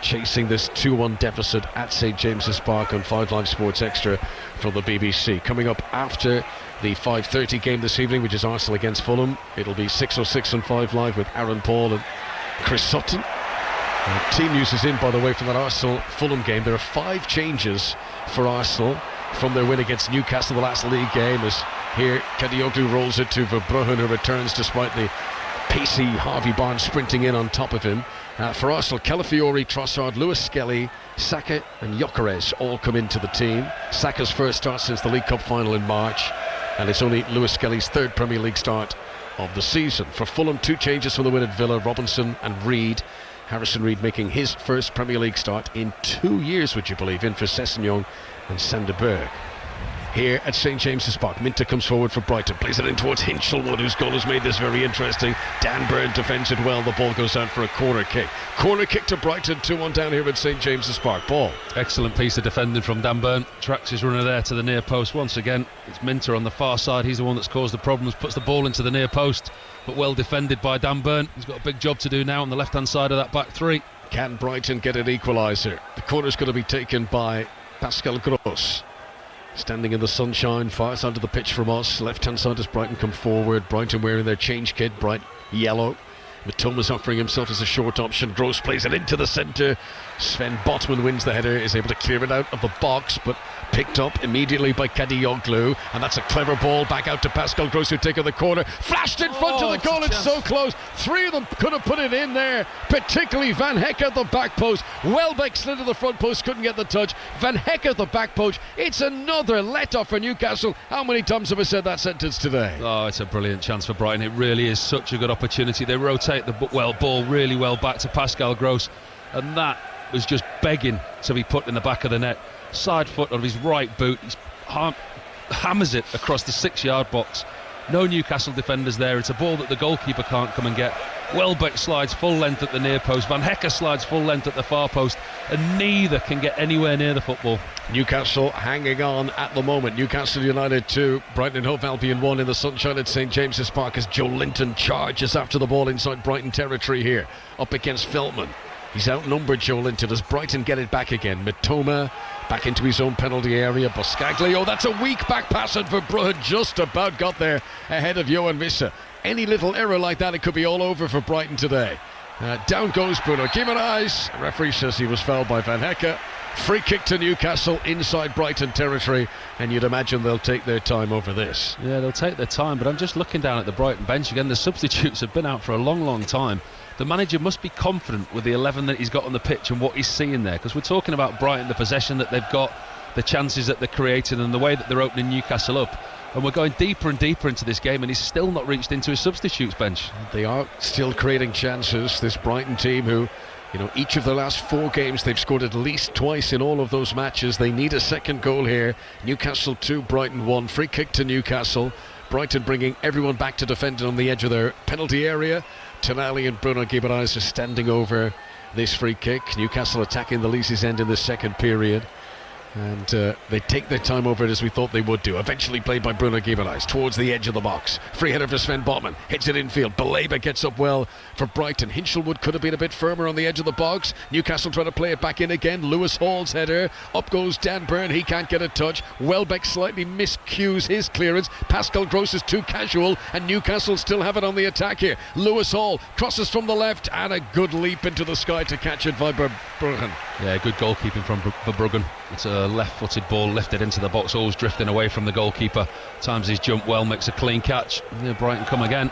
Chasing this 2-1 deficit at St James's Park on 5 Live Sports Extra from the BBC. Coming up after the 5:30 game this evening, which is Arsenal against Fulham, it'll be 6:06 on 5 Live with Aaron Paul and Chris Sutton. Team news is in, by the way, from that Arsenal-Fulham game. There are 5 changes for Arsenal from their win against Newcastle, the last league game, as here Kadioglu rolls it to Verbruggen, who returns despite the pacey Harvey Barnes sprinting in on top of him. For Arsenal, Calafiori, Trossard, Lewis Skelly, Saka and Gyökeres all come into the team. Saka's first start since the League Cup final in March, and it's only Lewis Skelly's 3rd Premier League start of the season. For Fulham, 2 changes from the win at Villa, Robinson and Reid. Harrison Reid making his first Premier League start in 2 years, would you believe, in for Sessegnon and Sander Berg. Here at St James's Park, Minter comes forward for Brighton, plays it in towards Hinchelwood, whose goal has made this very interesting. Dan Burn defends it well, the ball goes out for a corner kick. Corner kick to Brighton, 2-1 down here at St James's Park. Paul. Excellent piece of defending from Dan Burn. Tracks his runner there to the near post. Once again, it's Minter on the far side. He's the one that's caused the problems, puts the ball into the near post, but well defended by Dan Burn. He's got a big job to do now on the left-hand side of that back 3. Can Brighton get an equaliser? The corner's going to be taken by Pascal Gross. Standing in the sunshine, far side of the pitch from us. Left-hand side as Brighton come forward. Brighton wearing their change kit, bright yellow. Mitoma's offering himself as a short option. Gross plays it into the centre. Sven Botman wins the header, is able to clear it out of the box, but picked up immediately by Kadioglu, and that's a clever ball back out to Pascal Gross, who take on the corner. Flashed in front of the goal, it's so close. 3 of them could have put it in there, particularly Van Heck at the back post. Welbeck slid to the front post, couldn't get the touch. Van Heck at the back post. It's another let-off for Newcastle. How many times have I said that sentence today? Oh, it's a brilliant chance for Brighton. It really is such a good opportunity. They rotate the ball really well back to Pascal Gross, and that was just begging to be put in the back of the net. Side foot of his right boot, he hammers it across the 6-yard box. No Newcastle defenders there. It's a ball that the goalkeeper can't come and get. Welbeck slides full length at the near post. Van Hecke slides full length at the far post, and neither can get anywhere near the football. Newcastle hanging on at the moment. Newcastle United 2, Brighton and Hove Albion 1 in the sunshine at St James's Park as Joe Linton charges after the ball inside Brighton territory here, up against Veltman. He's outnumbered, Joe Linton, as Brighton get it back again. Mitoma back into his own penalty area. Buscaglio, that's a weak back pass, and Verbrugge just about got there ahead of Johan Wissa. Any little error like that, it could be all over for Brighton today. Down goes Bruno Guimaraes. The referee says he was fouled by Van Hecke. Free kick to Newcastle inside Brighton territory, and you'd imagine they'll take their time over this. Yeah, they'll take their time, but I'm just looking down at the Brighton bench again. The substitutes have been out for a long time. The manager must be confident with the 11 that he's got on the pitch and what he's seeing there, because we're talking about Brighton, the possession that they've got, the chances that they're creating, and the way that they're opening Newcastle up. And we're going deeper and deeper into this game, and he's still not reached into his substitutes bench. They are still creating chances, this Brighton team, who, you know, each of the last 4 games they've scored at least twice in all of those matches. They need a second goal here. Newcastle 2, Brighton 1. Free kick to Newcastle. Brighton bringing everyone back to defend on the edge of their penalty area. Tonali and Bruno Guimaraes are standing over this free kick. Newcastle attacking the Lee's end in the second period. And they take their time over it, as we thought they would do. Eventually played by Bruno Guimaraes towards the edge of the box. Free header for Sven Botman. Hits it infield. Baleba gets up well for Brighton. Hinchelwood could have been a bit firmer on the edge of the box. Newcastle trying to play it back in again. Lewis Hall's header. Up goes Dan Burn. He can't get a touch. Welbeck slightly miscues his clearance. Pascal Gross is too casual, and Newcastle still have it on the attack here. Lewis Hall crosses from the left, and a good leap into the sky to catch it by Verbrugge. Yeah, good goalkeeping from Verbrugge. It's a left-footed ball lifted into the box, always drifting away from the goalkeeper. Times his jump well, makes a clean catch. Yeah, Brighton come again.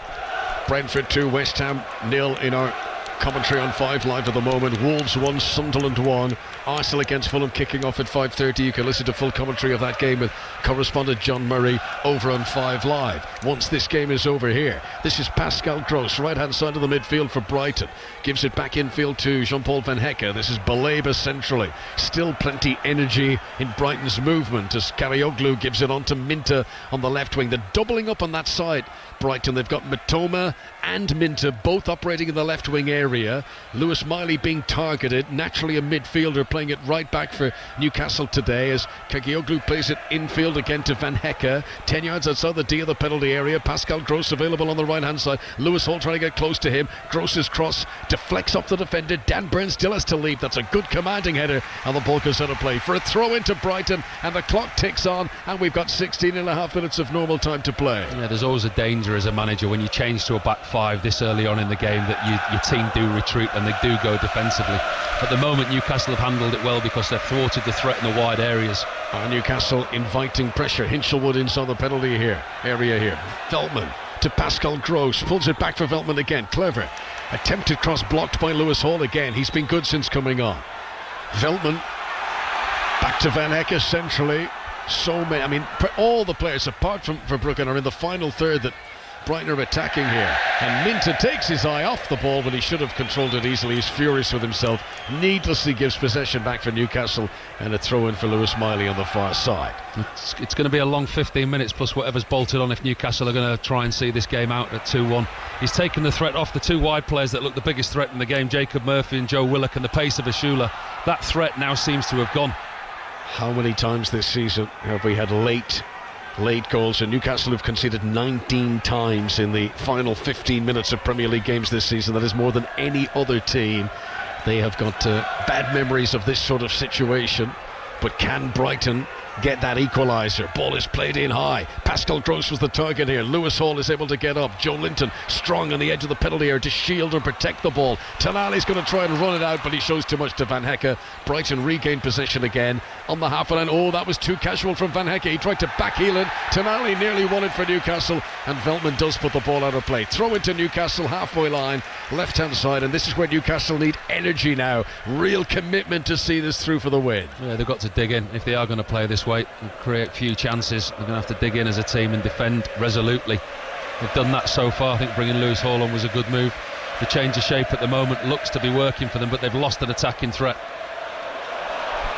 Brentford 2, West Ham 0 in our commentary on 5 Live at the moment. Wolves 1, Sunderland 1. Arsenal against Fulham kicking off at 5:30. You can listen to full commentary of that game with correspondent John Murray over on 5 Live. Once this game is over here, this is Pascal Gross, right-hand side of the midfield for Brighton. Gives it back infield to Jean-Paul Van Hecke. This is Baleba centrally. Still plenty energy in Brighton's movement as Karagioglu gives it on to Minter on the left wing. They're doubling up on that side, Brighton. They've got Mitoma and Minter both operating in the left wing area. Lewis Miley being targeted, naturally a midfielder, playing it right back for Newcastle today as Karagioglu plays it infield again to Van Hecke. 10 yards outside the D of the penalty area. Pascal Gross available on the right hand side. Lewis Hall trying to get close to him. Gross's cross deflects off the defender. Dan Burn still has to leave. That's a good commanding header, and the ball goes out of play for a throw into Brighton, and the clock ticks on, and we've got 16.5 minutes of normal time to play. Yeah, there's always a danger as a manager when you change to a back 5 this early on in the game that your team do retreat and they do go defensively. At the moment, Newcastle have handled it well because they've thwarted the threat in the wide areas. Newcastle inviting pressure. Hinchelwood inside the penalty area here. Veltman to Pascal Gross, pulls it back for Veltman again. Clever attempted cross blocked by Lewis Hall again. He's been good since coming on. Veltman back to Van Hecke centrally. So many, I mean, all the players apart from Verbrugge are in the final third that Brighton are attacking here, and Minter takes his eye off the ball, but he should have controlled it easily. He's furious with himself, needlessly gives possession back for Newcastle, and a throw in for Lewis Miley on the far side. It's going to be a long 15 minutes plus whatever's bolted on if Newcastle are going to try and see this game out at 2-1. He's taken the threat off the 2 wide players that look the biggest threat in the game, Jacob Murphy and Joe Willock, and the pace of Ashula. That threat now seems to have gone. How many times this season have we had late goals, and Newcastle have conceded 19 times in the final 15 minutes of Premier League games this season. That is more than any other team. They have got bad memories of this sort of situation, but can Brighton get that equaliser? Ball is played in high. Pascal Gross was the target here. Lewis Hall is able to get up. Joe Linton strong on the edge of the penalty area to shield and protect the ball. Tonali's going to try and run it out, but he shows too much to Van Hecke. Brighton regained possession again on the half line. Oh, that was too casual from Van Hecke. He tried to backheel it. Tonali nearly won it for Newcastle, and Veltman does put the ball out of play. Throw into Newcastle, halfway line, left hand side, and this is where Newcastle need energy now. Real commitment to see this through for the win. Yeah, they've got to dig in if they are going to play this way and create few chances. They're going to have to dig in as a team and defend resolutely. They've done that so far. I think bringing Lewis Hall on was a good move. The change of shape at the moment looks to be working for them, but they've lost an attacking threat.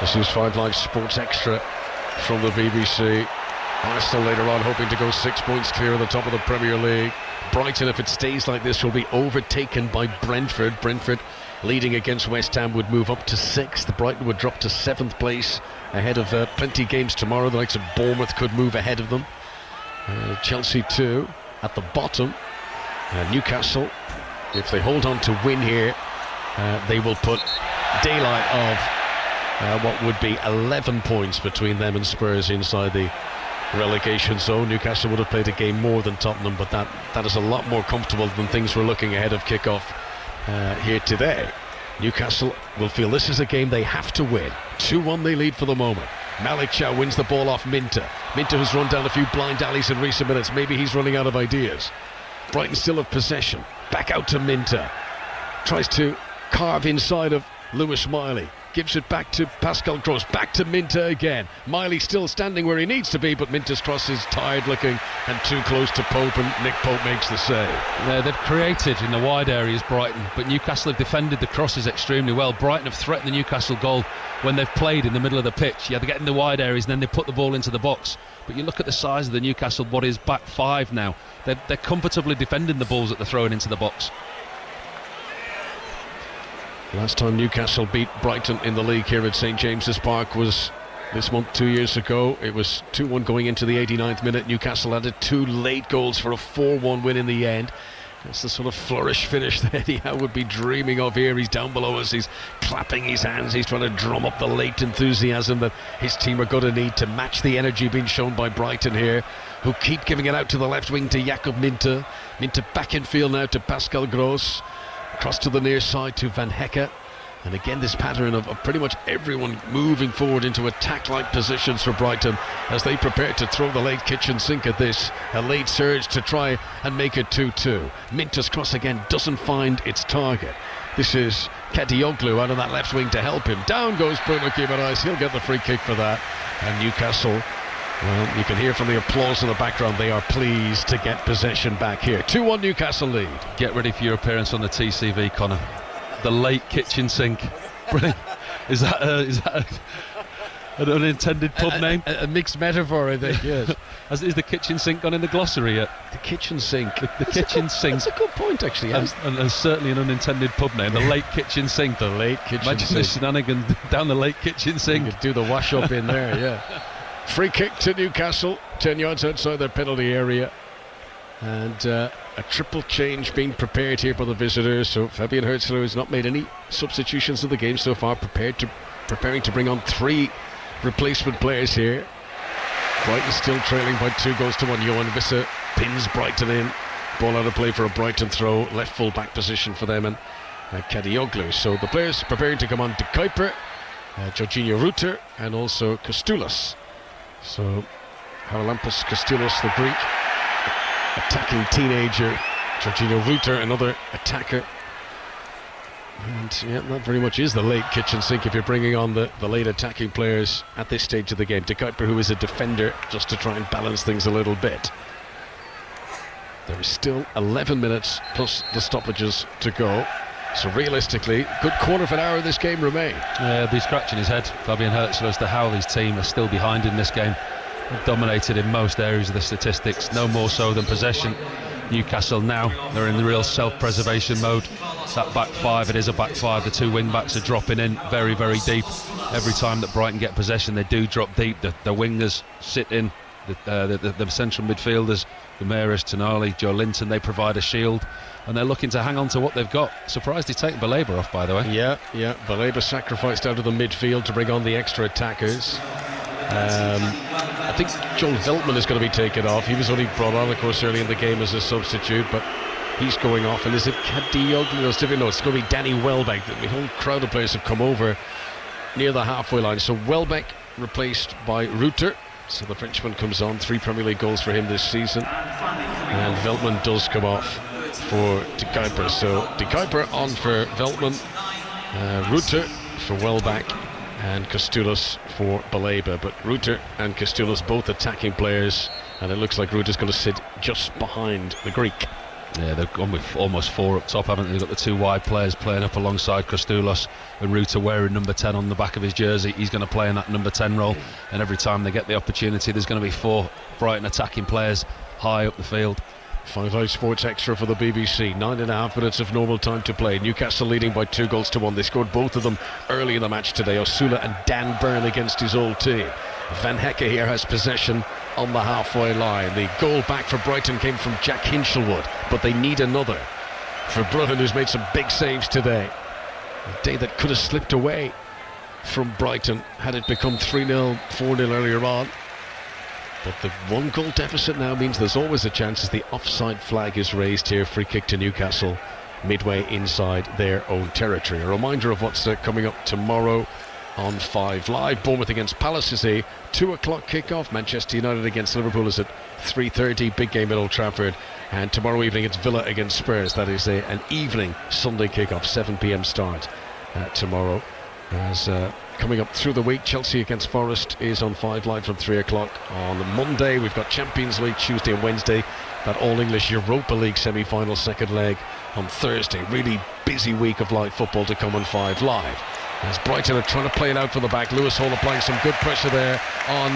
This is 5 Live Sports Extra from the BBC. Arsenal later on hoping to go 6 points clear of the top of the Premier League. Brighton, if it stays like this, will be overtaken by Brentford. Brentford leading against West Ham would move up to 6th. Brighton would drop to 7th place ahead of plenty of games tomorrow. The likes of Bournemouth could move ahead of them. Chelsea too at the bottom. Newcastle, if they hold on to win here, they will put daylight of what would be 11 points between them and Spurs inside the relegation zone. Newcastle would have played a game more than Tottenham, but that is a lot more comfortable than things were looking ahead of kickoff here today. Newcastle will feel this is a game they have to win. 2-1 they lead for the moment. Malik Chow wins the ball off Minter. Minter has run down a few blind alleys in recent minutes. Maybe he's running out of ideas. Brighton still have possession. Back out to Minter. Tries to carve inside of Lewis Miley. Gives it back to Pascal Gross. Back to Minter again. Miley still standing where he needs to be, but Minter's cross is tired looking and too close to Pope, and Nick Pope makes the save. Yeah, they've created in the wide areas, Brighton, but Newcastle have defended the crosses extremely well. Brighton have threatened the Newcastle goal when they've played in the middle of the pitch. Yeah, they get in the wide areas and then they put the ball into the box. But you look at the size of the Newcastle bodies, back five now. They're comfortably defending the balls that they're throwing into the box. Last time Newcastle beat Brighton in the league here at St James's Park was this month 2 years ago. It was 2-1 going into the 89th minute. Newcastle added 2 late goals for a 4-1 win in the end. That's the sort of flourish finish that Eddie Howe would be dreaming of here. He's down below us, he's clapping his hands, he's trying to drum up the late enthusiasm that his team are going to need to match the energy being shown by Brighton here, who keep giving it out to the left wing to Jakob Minter. Minter back in field now to Pascal Gross. Cross to the near side to Van Hecke. And again this pattern of pretty much everyone moving forward into attack-like positions for Brighton as they prepare to throw the late kitchen sink at this. A late surge to try and make it 2-2. Minter's cross again doesn't find its target. This is Kadioglu out on that left wing to help him. Down goes Bruno Guimaraes. He'll get the free kick for that. And Newcastle, well, you can hear from the applause in the background, they are pleased to get possession back here. 2-1 Newcastle lead. Get ready for your appearance on the TCV, Connor. The late kitchen sink. Brilliant. Is that an unintended pub name? A mixed metaphor, I think, yes. Is the kitchen sink gone in the glossary yet? The kitchen sink. The kitchen sink. That's a good point, actually. And certainly an unintended pub name. The late kitchen sink. The late kitchen Imagine sink. the shenanigans down the late kitchen sink. You could do the wash up in there, yeah. Free kick to Newcastle, 10 yards outside their penalty area. And a triple change being prepared here by the visitors. So Fabian Hürzeler has not made any substitutions in the game so far, preparing to bring on 3 replacement players here. Brighton still trailing by 2-1. Johan Wisse pins Brighton in. Ball out of play for a Brighton throw. Left full back position for them and Kadioglu. So the players preparing to come on: De Kuiper, Jorginho Rutter, and also Kostoulas. So Haralampos Kostoulas, the Greek attacking teenager, Jorginho Rutter, another attacker. And yeah, that very much is the late kitchen sink if you're bringing on the late attacking players at this stage of the game. De Kuiper, who is a defender, just to try and balance things a little bit. There is still 11 minutes plus the stoppages to go. So realistically, good quarter of an hour of this game remain. Yeah, he'll be scratching his head, Fabian Hürzeler, as to how his team are still behind in this game. They've dominated in most areas of the statistics, no more so than possession. Newcastle now, they're in the real self-preservation mode. That back five, it is a back five. The 2 wing-backs are dropping in very, very deep. Every time that Brighton get possession, they do drop deep. The wingers sit in. The central midfielders, Guimaraes, Tonali, Joe Linton, they provide a shield. And they're looking to hang on to what they've got. Surprised he's taken Baleba off, by the way. Yeah. Baleba sacrificed out of the midfield to bring on the extra attackers. I think Joel Veltman is going to be taken off. He was only brought on, of course, early in the game as a substitute, but he's going off. And is it Kadioglu? No, it's going to be Danny Welbeck. The whole crowd of players have come over near the halfway line. So Welbeck replaced by Rutter. So the Frenchman comes on. 3 Premier League goals for him this season. And Veltman does come off for De Kuiper. So De Kuiper on for Veltman, Rutter for Welbeck, and Kostoulas for Baleba. But Rutter and Kostoulas both attacking players, and it looks like Rutter's going to sit just behind the Greek. Yeah, they've gone with almost 4 up top, haven't they? They've got the 2 wide players playing up alongside Kostoulos, and Ruta wearing number 10 on the back of his jersey. He's going to play in that number 10 role, and every time they get the opportunity, there's going to be 4 Brighton attacking players high up the field. 5 Live Sports Extra for the BBC. 9.5 minutes of normal time to play. Newcastle leading by 2-1. They scored both of them early in the match today. Osula and Dan Burn against his old team. Van Hecke here has possession on the halfway line. The goal back for Brighton came from Jack Hinchelwood, but they need another for Brutton, who's made some big saves today. A day that could have slipped away from Brighton had it become 3-0, 4-0 earlier on. But the 1-goal deficit now means there's always a chance as the offside flag is raised here. Free kick to Newcastle midway inside their own territory. A reminder of what's coming up tomorrow on 5 Live. Bournemouth against Palace is a 2 o'clock kickoff. Manchester United against Liverpool is at 3:30. Big game at Old Trafford. And tomorrow evening it's Villa against Spurs. That is an evening Sunday kickoff, 7 p.m. start tomorrow. As coming up through the week, Chelsea against Forest is on 5 Live from 3 o'clock on Monday. We've got Champions League Tuesday and Wednesday. That All-English Europa League semi-final second leg on Thursday. Really busy week of live football to come on 5 Live. As Brighton are trying to play it out for the back. Lewis Hall applying some good pressure there on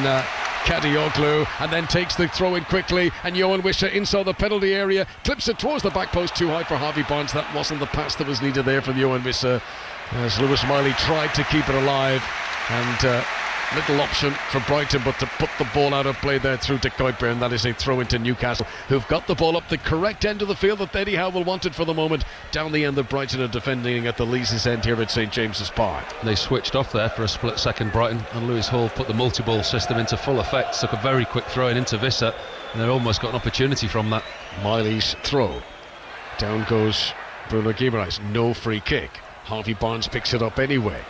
Kadioglu, and then takes the throw in quickly, and Yohan Wissa inside the penalty area, clips it towards the back post, too high for Harvey Barnes. That wasn't the pass that was needed there from Yohan Wissa, as Lewis Miley tried to keep it alive, and little option for Brighton but to put the ball out of play there through De Kuiper, and that is a throw into Newcastle, who've got the ball up the correct end of the field that Eddie Howe will want it for the moment. Down the end of Brighton are defending at the Leazes end here at St James's Park. They switched off there for a split second, Brighton, and Lewis Hall put the multi-ball system into full effect, took a very quick throw in into Wissa, and they almost got an opportunity from that. Miley's throw. Down goes Bruno Guimaraes. No free kick. Harvey Barnes picks it up anyway.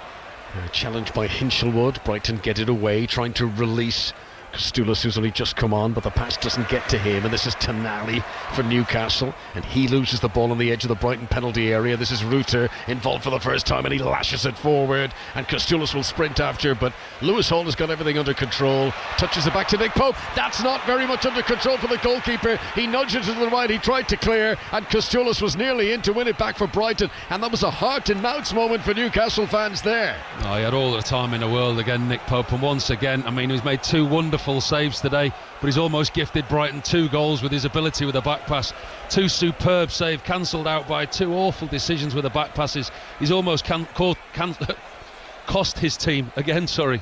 Challenged by Hinchelwood. Brighton get it away, trying to release Kostoulos, who's only just come on, but the pass doesn't get to him, and this is Tonali for Newcastle, and he loses the ball on the edge of the Brighton penalty area. This is Ruter involved for the first time, and he lashes it forward, and Kostoulos will sprint after, but Lewis Hall has got everything under control. Touches it back to Nick Pope. That's not very much under control for the goalkeeper. He nudged it to the right, he tried to clear, and Kostoulos was nearly in to win it back for Brighton, and that was a heart and mouth moment for Newcastle fans there. Oh, he had all the time in the world again, Nick Pope, and once again, I mean, he's made 2 wonderful saves today, but he's almost gifted Brighton 2 goals with his ability with a back pass. 2 superb saves cancelled out by 2 awful decisions with the back passes. He's almost cost his team again. 7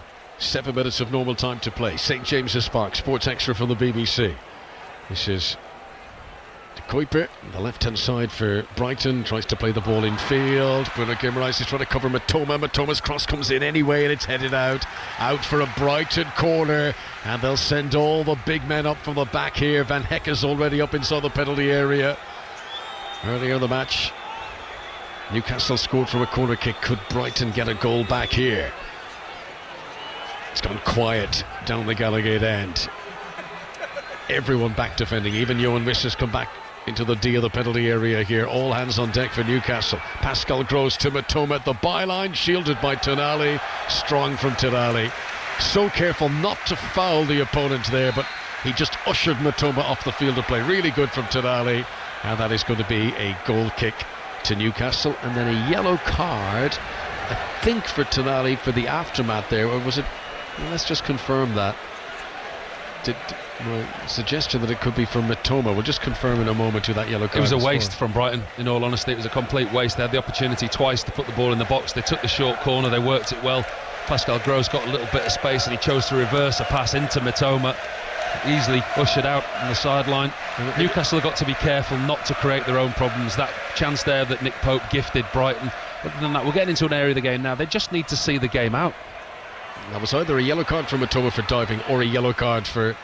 minutes of normal time to play. St James's Park, Sports Extra from the BBC. This is De Kuiper, the left-hand side for Brighton, tries to play the ball in field. Bruno Guimaraes is trying to cover Matoma. Matoma's cross comes in anyway, and it's headed out for a Brighton corner, and they'll send all the big men up from the back here. Van Hecke's already up inside the penalty area. Earlier in the match, Newcastle scored from a corner kick. Could Brighton get a goal back here? It's gone quiet down the Gallowgate end. Everyone back defending, even Yohan Wissa's come back into the D of the penalty area here. All hands on deck for Newcastle. Pascal Gross to Matoma at the byline, shielded by Tonali. Strong from Tonali. So careful not to foul the opponent there, but he just ushered Matoma off the field of play. Really good from Tonali, and that is going to be a goal kick to Newcastle, and then a yellow card, I think, for Tonali for the aftermath there, or was it? Well, let's just confirm that. Suggestion that it could be from Matoma. We'll just confirm in a moment who that yellow card. It was a waste from Brighton, in all honesty. It was a complete waste. They had the opportunity twice to put the ball in the box. They took the short corner, they worked it well. Pascal Gross got a little bit of space, and he chose to reverse a pass into Matoma, easily ushered out on the sideline. Newcastle have got to be careful not to create their own problems. That chance there that Nick Pope gifted Brighton. Other than that, we're getting into an area of the game now. They just need to see the game out. That was either a yellow card for Matoma for diving, or a yellow card for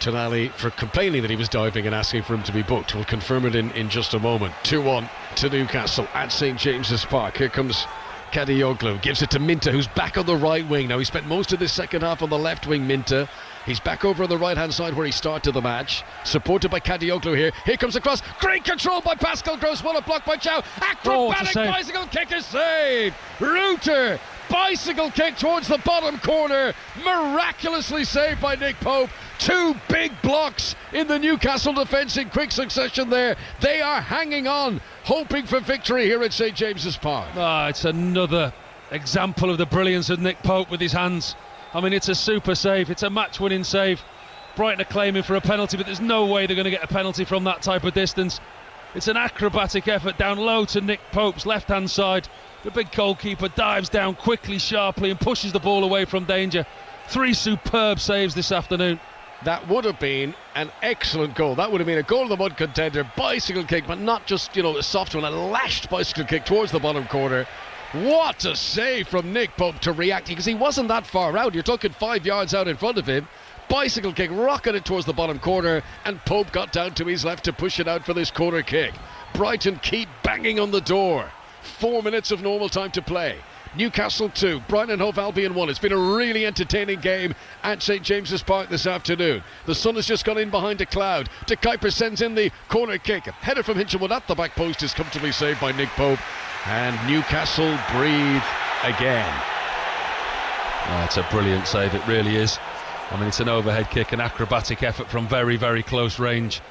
Tonali for complaining that he was diving and asking for him to be booked. We'll confirm it in just a moment. 2-1 to Newcastle at St James's Park. Here comes Kadioglu, gives it to Minta, who's back on the right wing. Now, he spent most of this second half on the left wing, Minta. He's back over on the right-hand side where he started the match. Supported by Kadioglu here. Here comes the cross. Great control by Pascal Gross. What a block by Chow. Acrobatic bicycle kick is saved. Ruter. Bicycle kick towards the bottom corner. Miraculously saved by Nick Pope. Two big blocks in the Newcastle defence in quick succession there. They are hanging on, hoping for victory here at St James's Park. It's another example of the brilliance of Nick Pope with his hands. I mean, it's a super save. It's a match-winning save. Brighton are claiming for a penalty, but there's no way they're going to get a penalty from that type of distance. It's an acrobatic effort down low to Nick Pope's left-hand side. The big goalkeeper dives down quickly, sharply, and pushes the ball away from danger. 3 superb saves this afternoon. That would have been an excellent goal. That would have been a goal of the mud contender, bicycle kick, but not just, a soft one, a lashed bicycle kick towards the bottom corner. What a save from Nick Pope to react, because he wasn't that far out. You're talking 5 yards out in front of him. Bicycle kick, rocketed towards the bottom corner, and Pope got down to his left to push it out for this corner kick. Brighton keep banging on the door. 4 minutes of normal time to play. Newcastle 2, Brighton and Hove Albion 1. It's been a really entertaining game at St James's Park this afternoon. The sun has just gone in behind a cloud. De Kuyper sends in the corner kick. A header from Hinchelwood at the back post is comfortably saved by Nick Pope. And Newcastle breathe again. It's a brilliant save, it really is. I mean, it's an overhead kick, an acrobatic effort from very, very close range.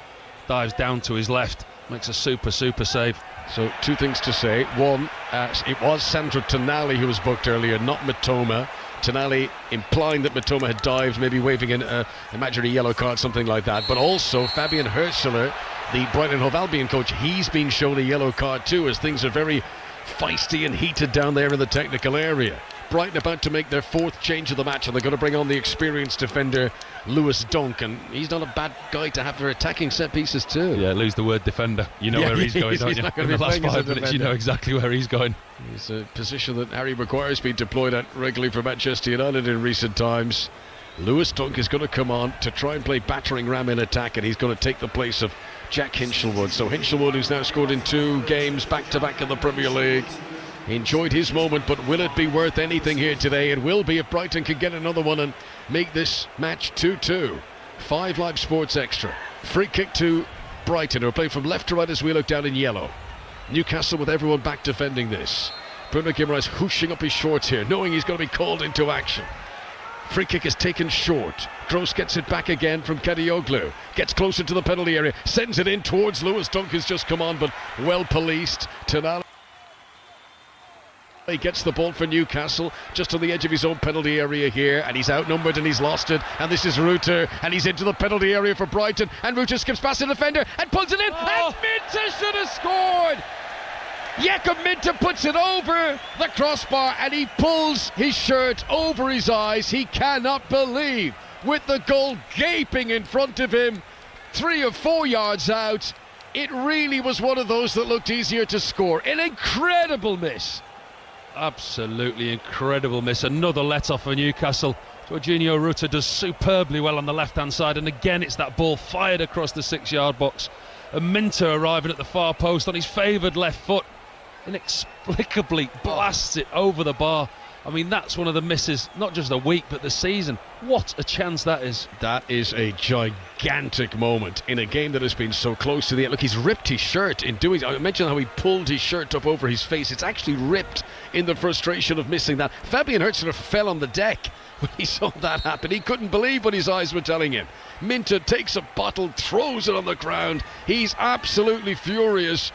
Dives down to his left, makes a super save. So 2 things to say. One, it was Sandro Tonali who was booked earlier, not Mitoma. Tonali implying that Mitoma had dived, maybe waving an imaginary yellow card, something like that. But also Fabian Hürzeler, the Brighton Hove Albion coach, he's been shown a yellow card too, as things are very feisty and heated down there in the technical area. Brighton about to make their 4th change of the match, and they're going to bring on the experienced defender Lewis Dunk, and he's not a bad guy to have for attacking set pieces too. Yeah, lose the word defender. You know where he's going, don't you? In the last 5 minutes, you know exactly where he's going. It's a position that Harry Maguire's been deployed at regularly for Manchester United in recent times. Lewis Dunk is going to come on to try and play battering ram in attack, and he's going to take the place of Jack Hinchelwood. So Hinchelwood, who's now scored in 2 games back-to-back in the Premier League, enjoyed his moment, but will it be worth anything here today? It will be if Brighton can get another one and make this match 2-2. 5 Live Sports Extra. Free kick to Brighton, who are playing from left to right as we look down in yellow. Newcastle with everyone back defending this. Bruno Guimaraes hooshing up his shorts here, knowing he's going to be called into action. Free kick is taken short. Gross gets it back again from Kadioglu. Gets closer to the penalty area, sends it in towards Lewis Dunk, who's just come on, but well policed. Tonali. He gets the ball for Newcastle just on the edge of his own penalty area here, and he's outnumbered and he's lost it, and this is Ruter, and he's into the penalty area for Brighton, and Ruter skips past the defender and pulls it in, and Minter should have scored. Jakob Minter puts it over the crossbar, and he pulls his shirt over his eyes. He cannot believe, with the goal gaping in front of him, 3 or 4 yards out, it really was one of those that looked easier to score. An incredible miss. Absolutely incredible miss. Another let-off for Newcastle. Jorginho Rutter does superbly well on the left-hand side, and again it's that ball fired across the 6-yard box. And Minter arriving at the far post on his favoured left foot inexplicably blasts it over the bar. I mean, that's one of the misses, not just the week, but the season. What a chance that is. That is a gigantic moment in a game that has been so close to the end. Look, he's ripped his shirt in doing it. I mentioned how he pulled his shirt up over his face. It's actually ripped in the frustration of missing that. Fabian Hürzeler fell on the deck when he saw that happen. He couldn't believe what his eyes were telling him. Minter takes a bottle, throws it on the ground. He's absolutely furious.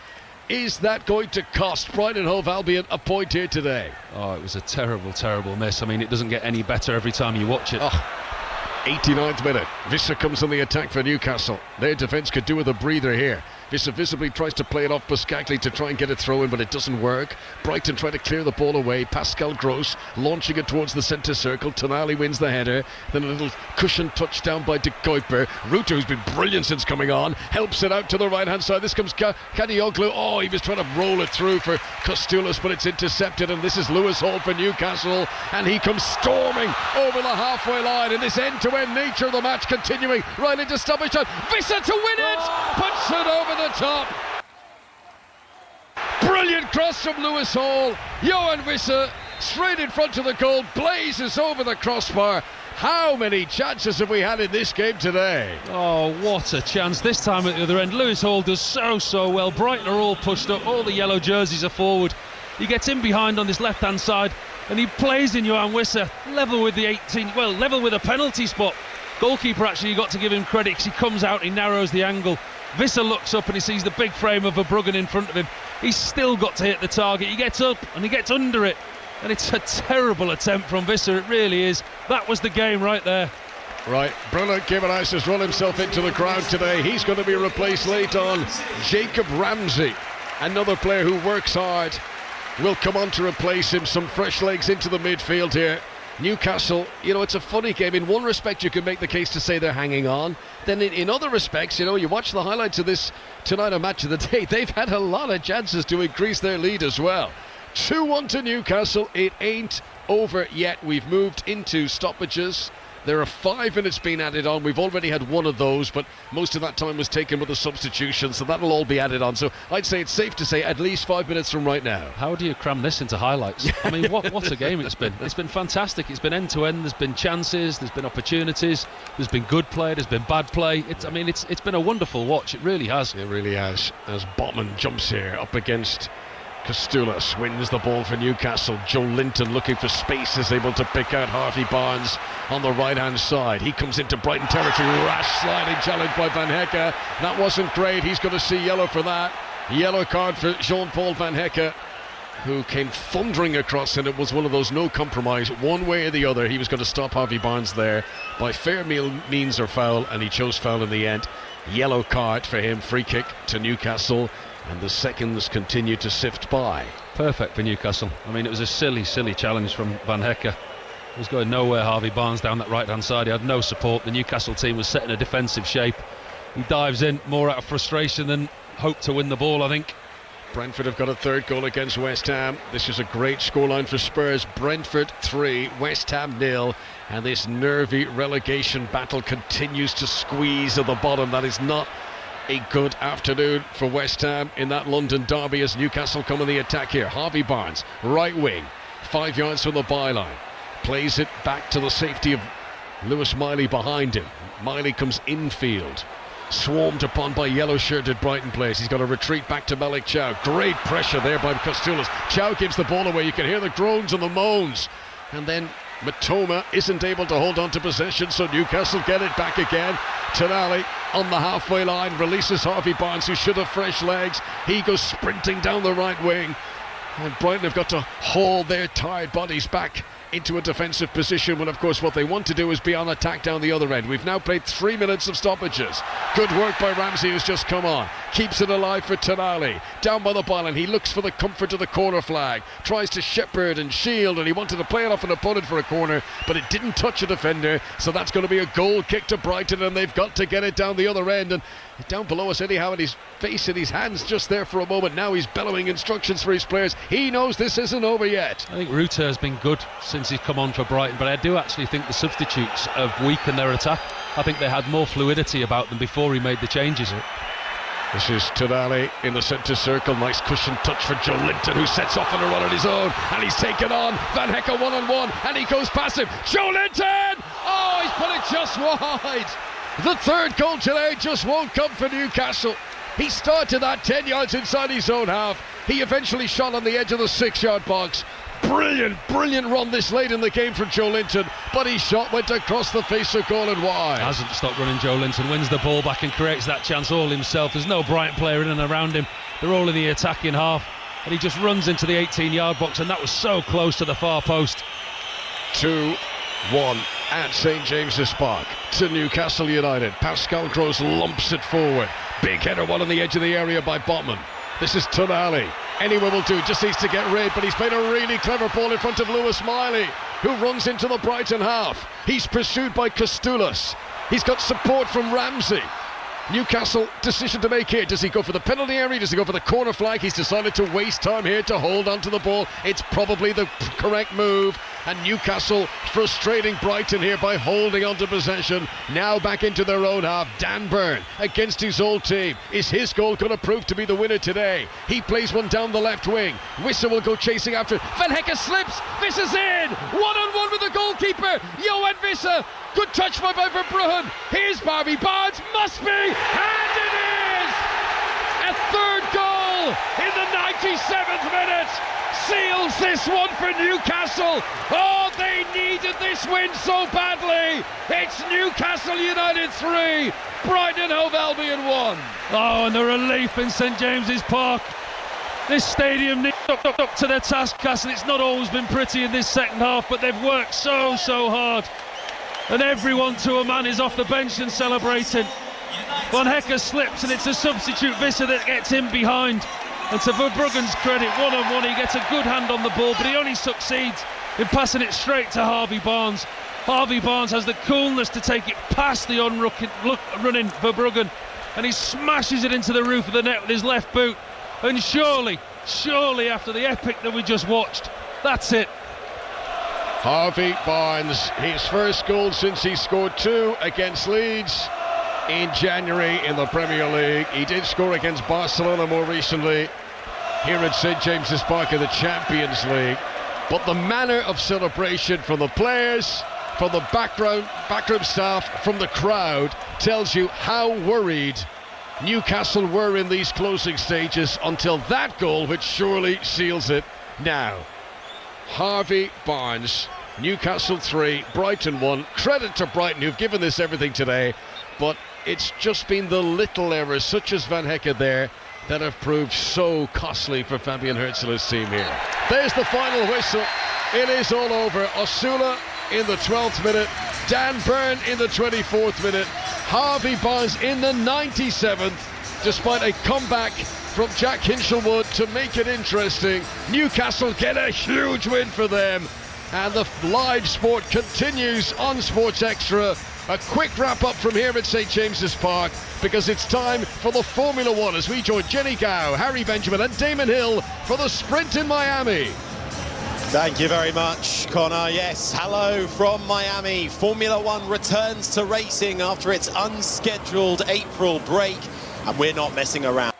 Is that going to cost Brighton Hove Albion a point here today? Oh, it was a terrible, terrible miss. I mean, it doesn't get any better every time you watch it. 89th minute. Visser comes on the attack for Newcastle. Their defence could do with a breather here. Visser visibly tries to play it off Buscagli to try and get it throw in, but it doesn't work. Brighton trying to clear the ball away. Pascal Gross launching it towards the centre circle. Tonali wins the header. Then a little cushion touchdown by De Kuyper. Ruter, who's been brilliant since coming on, helps it out to the right-hand side. This comes Kadioglu. Oh, he was trying to roll it through for Kostoulis, but it's intercepted. And this is Lewis Hall for Newcastle. And he comes storming over the halfway line. And this end-to-end nature of the match continuing right into stoppage time. Visser to win it! Puts it over the top. Brilliant cross from Lewis Hall. Johan Visser straight in front of the goal, blazes over the crossbar. How many chances have we had in this game today? Oh, what a chance. This time at the other end, Lewis Hall does so well. Brighton are all pushed up, all the yellow jerseys are forward. He gets in behind on this left-hand side, and he plays in Johan Visser, level with the 18, well, level with a penalty spot. Goalkeeper, actually, you got to give him credit because he comes out, he narrows the angle. Visser looks up and he sees the big frame of Verbruggen in front of him. He's still got to hit the target. He gets up and he gets under it. And it's a terrible attempt from Visser, it really is. That was the game right there. Right, Bruno Gimenez has run himself into the crowd today. He's going to be replaced late on. Jacob Ramsey, another player who works hard, will come on to replace him. Some fresh legs into the midfield here. Newcastle, you know, it's a funny game. In one respect, you can make the case to say they're hanging on. Then in other respects, you know, you watch the highlights of this tonight on Match of the Day, they've had a lot of chances to increase their lead as well. 2-1 to Newcastle. It ain't over yet. We've moved into stoppages. There are 5 minutes being added on. We've already had one of those, but most of that time was taken with a substitution, so that'll all be added on. So I'd say it's safe to say at least 5 minutes from right now. How do you cram this into highlights? I mean, what a game it's been. It's been fantastic. It's been end-to-end. There's been chances, there's been opportunities, there's been good play, there's been bad play. It's been a wonderful watch. It really has. It really has. As Botman jumps here up against Kostoulas, wins the ball for Newcastle. Joe Linton looking for space, is able to pick out Harvey Barnes on the right-hand side. He comes into Brighton territory, rash sliding challenge by Van Hecke. That wasn't great. He's going to see yellow for that. Yellow card for Jean-Paul Van Hecke, who came thundering across, and it was one of those no compromise, one way or the other. He was going to stop Harvey Barnes there by fair means or foul, and he chose foul in the end. Yellow card for him, free kick to Newcastle. And the seconds continue to sift by. Perfect for Newcastle. I mean, it was a silly challenge from Van Hecke. He was going nowhere, Harvey Barnes, down that right-hand side. He had no support. The Newcastle team was set in a defensive shape. He dives in more out of frustration than hope to win the ball, I think. Brentford have got a third goal against West Ham. This is a great scoreline for Spurs. Brentford 3, West Ham 0. And this nervy relegation battle continues to squeeze at the bottom. That is not a good afternoon for West Ham in that London derby as Newcastle come on the attack here. Harvey Barnes, right wing, 5 yards from the byline. Plays it back to the safety of Lewis Miley behind him. Miley comes infield. Swarmed upon by yellow-shirted Brighton players. He's got to retreat back to Malik Chow. Great pressure there by Kostoulas. Chow gives the ball away. You can hear the groans and the moans. And then Matoma isn't able to hold on to possession, so Newcastle get it back again. Tonali on the halfway line releases Harvey Barnes, who should have fresh legs. He goes sprinting down the right wing, and Brighton have got to haul their tired bodies back into a defensive position when, of course, what they want to do is be on attack down the other end. We've now played 3 minutes of stoppages. Good work by Ramsey, who's just come on. Keeps it alive for Tonali. Down by the byline, he looks for the comfort of the corner flag. Tries to shepherd and shield, and he wanted to play it off an opponent for a corner, but it didn't touch a defender, so that's going to be a goal kick to Brighton, and they've got to get it down the other end. And down below us anyhow, and his face and his hands just there for a moment. Now he's bellowing instructions for his players. He knows this isn't over yet. I think Rutter has been good since he's come on for Brighton, but I do actually think the substitutes have weakened their attack. I think they had more fluidity about them before he made the changes. This is Tonali in the centre circle. Nice cushion touch for Joe Linton, who sets off on a run on his own, and he's taken on Van Hecke one-on-one, and he goes past him. Joe Linton! Oh, he's put it just wide. The third goal today just won't come for Newcastle. He started that 10 yards inside his own half. He eventually shot on the edge of the 6-yard box. Brilliant run this late in the game from Joe Linton, but his shot went across the face of goal and wide. Hasn't stopped running. Joe Linton wins the ball back and creates that chance all himself. There's no Brighton player in and around him. They're all in the attacking half, and he just runs into the 18-yard box, and that was so close to the far post. 2-1 at St James's Park to Newcastle United. Pascal Gross lumps it forward. Big header, one on the edge of the area by Botman. This is Tonali. Anyone will do, just needs to get rid, but he's played a really clever ball in front of Lewis Miley, who runs into the Brighton half. He's pursued by Kostoulas. He's got support from Ramsey. Newcastle, decision to make here. Does he go for the penalty area? Does he go for the corner flag? He's decided to waste time here to hold on to the ball. It's probably the correct move. And Newcastle frustrating Brighton here by holding on to possession. Now back into their own half. Dan Burn against his old team. Is his goal going to prove to be the winner today? He plays one down the left wing. Wissa will go chasing after it. Van Hecke slips. Visser's in. One-on-one with the goalkeeper. Johan Visser. Good touch by Verbruggen. Here's Harvey Barnes. Must be. And it is! A third goal in the 97th minute. Seals It's this one for Newcastle. Oh, they needed this win so badly. It's Newcastle United 3, Brighton Hove Albion 1. Oh, and the relief in St James's Park. This stadium needs up to their task, and it's not always been pretty in this second half, but they've worked so hard. And everyone to a man is off the bench and celebrating. Van Hecker slips, and it's a substitute Visser that gets him behind. And to Verbruggen's credit, one-on-one, he gets a good hand on the ball, but he only succeeds in passing it straight to Harvey Barnes. Harvey Barnes has the coolness to take it past the running Verbruggen, and he smashes it into the roof of the net with his left boot. And surely after the epic that we just watched, that's it. Harvey Barnes, his first goal since he scored 2 against Leeds in January in the Premier League. He did score against Barcelona more recently here at St James's Park in the Champions League. But the manner of celebration from the players, from the backroom staff, from the crowd, tells you how worried Newcastle were in these closing stages until that goal, which surely seals it now. Harvey Barnes, Newcastle 3, Brighton 1. Credit to Brighton, who've given this everything today, but it's just been the little errors, such as Van Hecker there, that have proved so costly for Fabian Hürzeler's team here. There's the final whistle. It is all over. Osula in the 12th minute, Dan Burn in the 24th minute, Harvey Barnes in the 97th, despite a comeback from Jack Hinchelwood to make it interesting. Newcastle get a huge win for them, and the live sport continues on Sports Extra. A quick wrap-up from here at St James's Park, because it's time for the Formula One as we join Jenny Gow, Harry Benjamin and Damon Hill for the sprint in Miami. Thank you very much, Connor. Yes, hello from Miami. Formula One returns to racing after its unscheduled April break, and we're not messing around.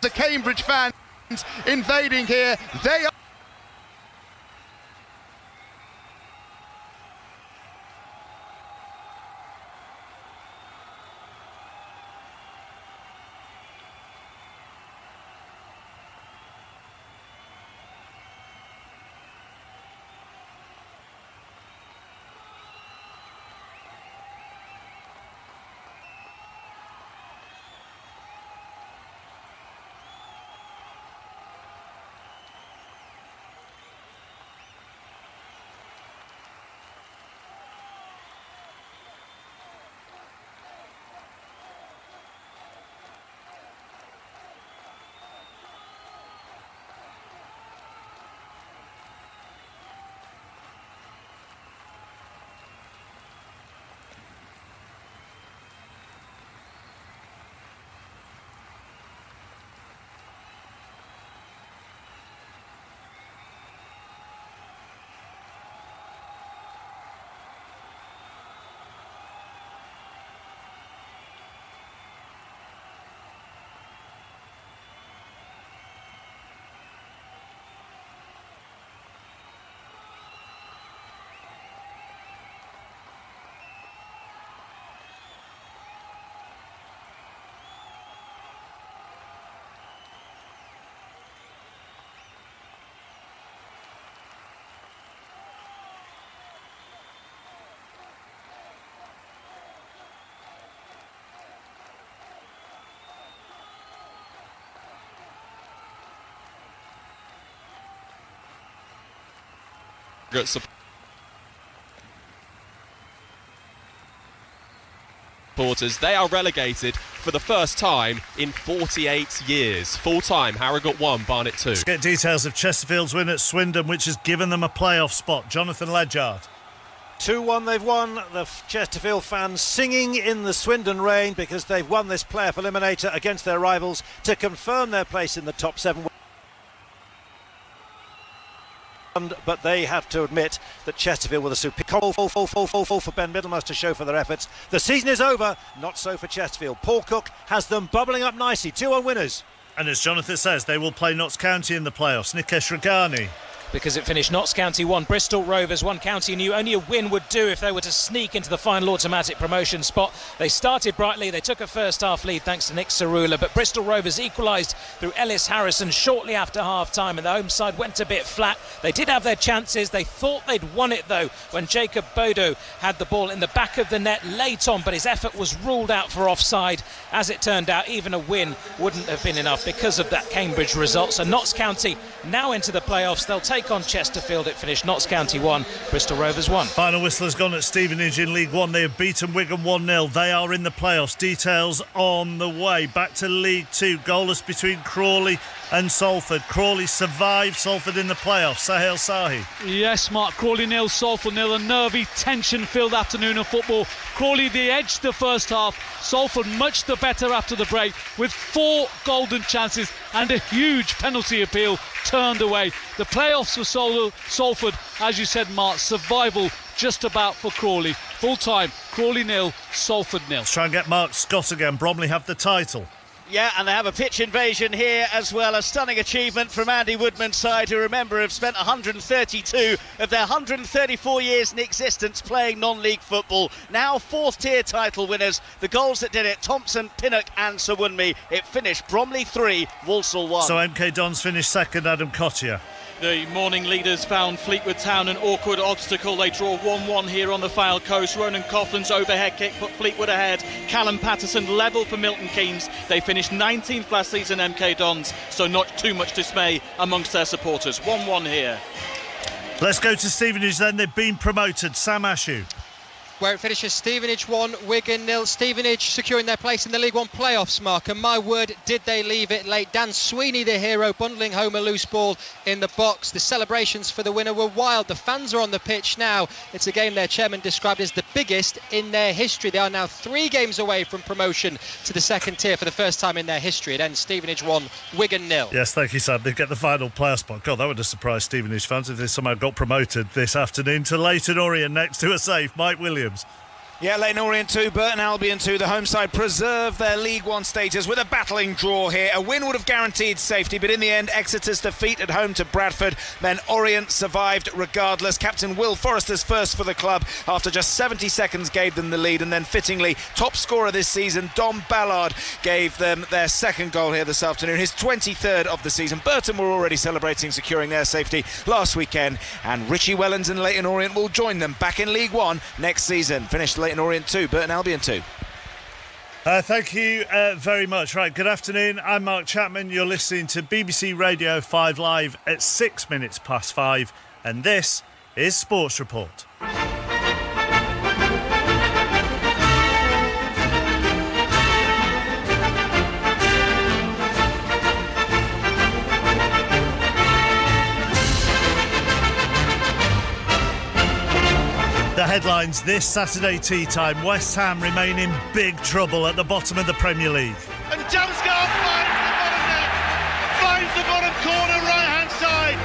the Cambridge fans invading here. They are good supporters. They are relegated for the first time in 48 years. Full time, Harrogate 1, Barnet 2. Let's get details of Chesterfield's win at Swindon, which has given them a playoff spot. Jonathan Ledyard. 2-1 they've won. The Chesterfield fans singing in the Swindon rain because they've won this playoff eliminator against their rivals to confirm their place in the top 7. But they have to admit that Chesterfield were the superior for Ben Middlemas to show for their efforts. The season is over, not so for Chesterfield. Paul Cook has them bubbling up nicely. 2-1 winners. And as Jonathan says, they will play Notts County in the playoffs. Nikesh Ragani. Because it finished Notts County 1, Bristol Rovers 1. County knew only a win would do if they were to sneak into the final automatic promotion spot. They started brightly, they took a first half lead thanks to Nick Cerula, but Bristol Rovers equalised through Ellis Harrison shortly after half time, and the home side went a bit flat. They did have their chances, they thought they'd won it though when Jacob Bodo had the ball in the back of the net late on, but his effort was ruled out for offside. As it turned out, even a win wouldn't have been enough because of that Cambridge result. So Notts County now into the playoffs. They'll take on Chesterfield. It finished Notts County 1, Bristol Rovers 1. Final whistle has gone at Stevenage in League One. They have beaten Wigan 1-0. They are in the playoffs. Details on the way. Back to League 2. Goalless between Crawley and Salford. Crawley survived Salford in the playoffs. Sahil Sahi. Yes, Mark. Crawley 0, Salford 0. A nervy, tension-filled afternoon of football. Crawley the edge the first half. Salford much the better after the break, with 4 golden chances and a huge penalty appeal turned away. The playoffs for Salford, as you said, Mark, survival just about for Crawley. Full time, Crawley 0, Salford 0. Let's try and get Mark Scott again. Bromley have the title. Yeah, and they have a pitch invasion here as well. A stunning achievement from Andy Woodman's side, who, remember, have spent 132 of their 134 years in existence playing non-league football. Now 4th tier title winners. The goals that did it, Thompson, Pinnock and Sawunmi. It finished Bromley 3, Walsall 1. So MK Dons finished second, Adam Cottier. The morning leaders found Fleetwood Town an awkward obstacle. They draw 1-1 here on the Fylde coast. Ronan Coughlin's overhead kick put Fleetwood ahead. Callum Patterson level for Milton Keynes. They finished 19th last season, MK Dons, so not too much dismay amongst their supporters. 1-1 here. Let's go to Stevenage then. They've been promoted. Sam Ashew. Where it finishes Stevenage 1, Wigan 0. Stevenage securing their place in the League One playoffs, Mark. And my word, did they leave it late. Dan Sweeney, the hero, bundling home a loose ball in the box. The celebrations for the winner were wild. The fans are on the pitch now. It's a game their chairman described as the biggest in their history. They are now 3 games away from promotion to the second tier for the first time in their history. It ends Stevenage 1, Wigan 0. Yes, thank you, Sam. They get the final playoff spot. God, that would have surprised Stevenage fans if they somehow got promoted this afternoon. To Leyton Orient next to a safe, Mike Williams. Yeah, Leyton Orient 2, Burton Albion 2. The home side preserve their League One status with a battling draw here. A win would have guaranteed safety, but in the end, Exeter's defeat at home to Bradford meant Orient survived regardless. Captain Will Forrester's first for the club after just 70 seconds gave them the lead, and then fittingly, top scorer this season, Dom Ballard, gave them their second goal here this afternoon, his 23rd of the season. Burton were already celebrating securing their safety last weekend, and Richie Wellens and Leyton Orient will join them back in League One next season. Finished Leyton Orient 2, Burton Albion 2. Thank you very much. Right, good afternoon. I'm Mark Chapman. You're listening to BBC Radio 5 Live at 6 minutes past 5, and this is Sports Report. The headlines this Saturday tea time. West Ham remain in big trouble at the bottom of the Premier League. And Damsgaard finds the bottom corner right-hand side.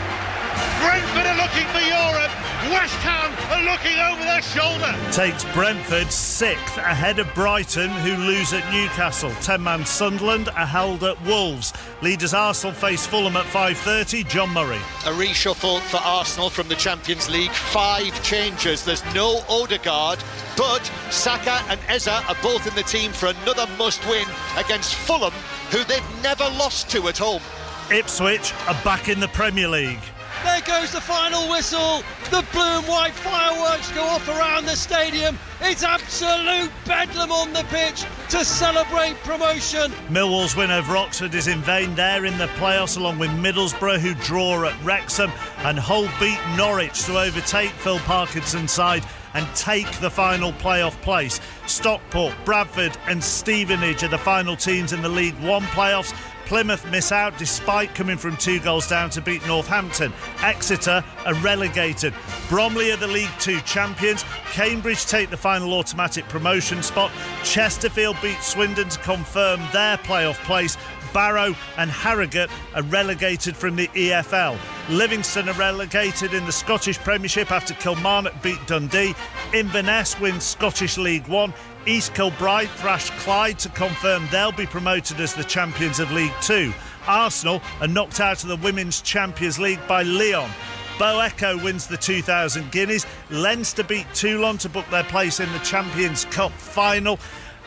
Brentford are looking for Europe. West Ham are looking over their shoulder. Takes Brentford 6th ahead of Brighton, who lose at Newcastle. 10-man Sunderland are held at Wolves. Leaders Arsenal face Fulham at 5:30. John Murray. A reshuffle for Arsenal from the Champions League. 5 changes. There's no Odegaard, but Saka and Eze are both in the team for another must-win against Fulham, who they've never lost to at home. Ipswich are back in the Premier League. There goes the final whistle. The blue and white fireworks go off around the stadium. It's absolute bedlam on the pitch to celebrate promotion. Millwall's win over Oxford is in vain. They're in the playoffs along with Middlesbrough, who draw at Wrexham, and Hull beat Norwich to overtake Phil Parkinson's side and take the final playoff place. Stockport, Bradford and Stevenage are the final teams in the League One playoffs. Plymouth miss out despite coming from 2 goals down to beat Northampton. Exeter are relegated. Bromley are the League Two champions. Cambridge take the final automatic promotion spot. Chesterfield beat Swindon to confirm their playoff place. Barrow and Harrogate are relegated from the EFL. Livingston are relegated in the Scottish Premiership after Kilmarnock beat Dundee. Inverness wins Scottish League One. East Kilbride thrash Clyde to confirm they'll be promoted as the champions of League Two. Arsenal are knocked out of the Women's Champions League by Lyon. Bo Echo wins the 2,000 guineas. Leinster beat Toulon to book their place in the Champions Cup final.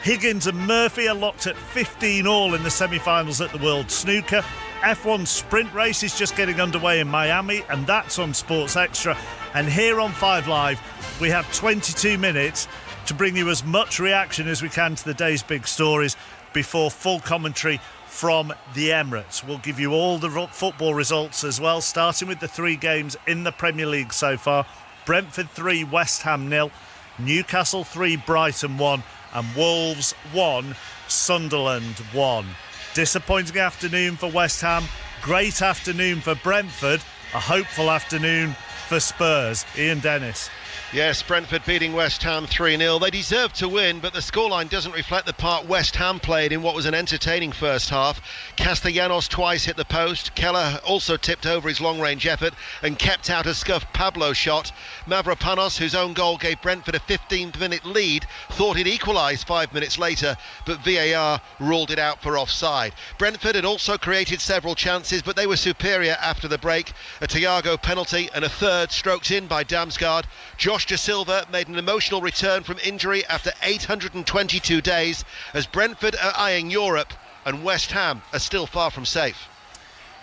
Higgins and Murphy are locked at 15-all in the semi-finals at the World Snooker. F1 sprint race is just getting underway in Miami, and that's on Sports Extra. And here on 5 Live, we have 22 minutes to bring you as much reaction as we can to the day's big stories before full commentary from the Emirates. We'll give you all the football results as well, starting with the 3 games in the Premier League so far. Brentford 3, West Ham 0, Newcastle 3, Brighton 1, and Wolves 1, Sunderland 1. Disappointing afternoon for West Ham, great afternoon for Brentford, a hopeful afternoon for Spurs. Ian Dennis. Yes, Brentford beating West Ham 3-0. They deserved to win, but the scoreline doesn't reflect the part West Ham played in what was an entertaining first half. Castellanos twice hit the post. Keller also tipped over his long-range effort and kept out a scuffed Pablo shot. Mavropanos, whose own goal gave Brentford a 15-minute lead, thought he'd equalise 5 minutes later, but VAR ruled it out for offside. Brentford had also created several chances, but they were superior after the break. A Thiago penalty and a third stroked in by Damsgaard. Josh De Silva made an emotional return from injury after 822 days as Brentford are eyeing Europe and West Ham are still far from safe.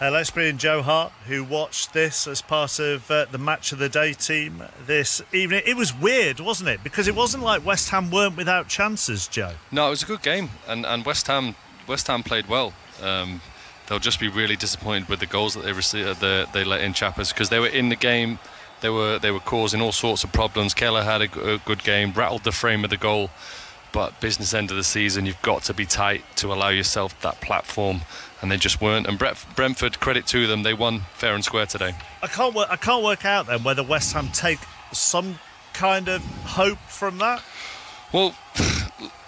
Let's bring in Joe Hart, who watched this as part of the Match of the Day team this evening. It was weird, wasn't it? Because it wasn't like West Ham weren't without chances, Joe. No, it was a good game, and West Ham played well. They'll just be really disappointed with the goals that they received. They let in, Chappers, because they were in the game. They were causing all sorts of problems. Keller had a good game, rattled the frame of the goal, but business end of the season, you've got to be tight to allow yourself that platform, and they just weren't. And Brentford, credit to them, they won fair and square today. I can't work out then whether West Ham take some kind of hope from that. Well,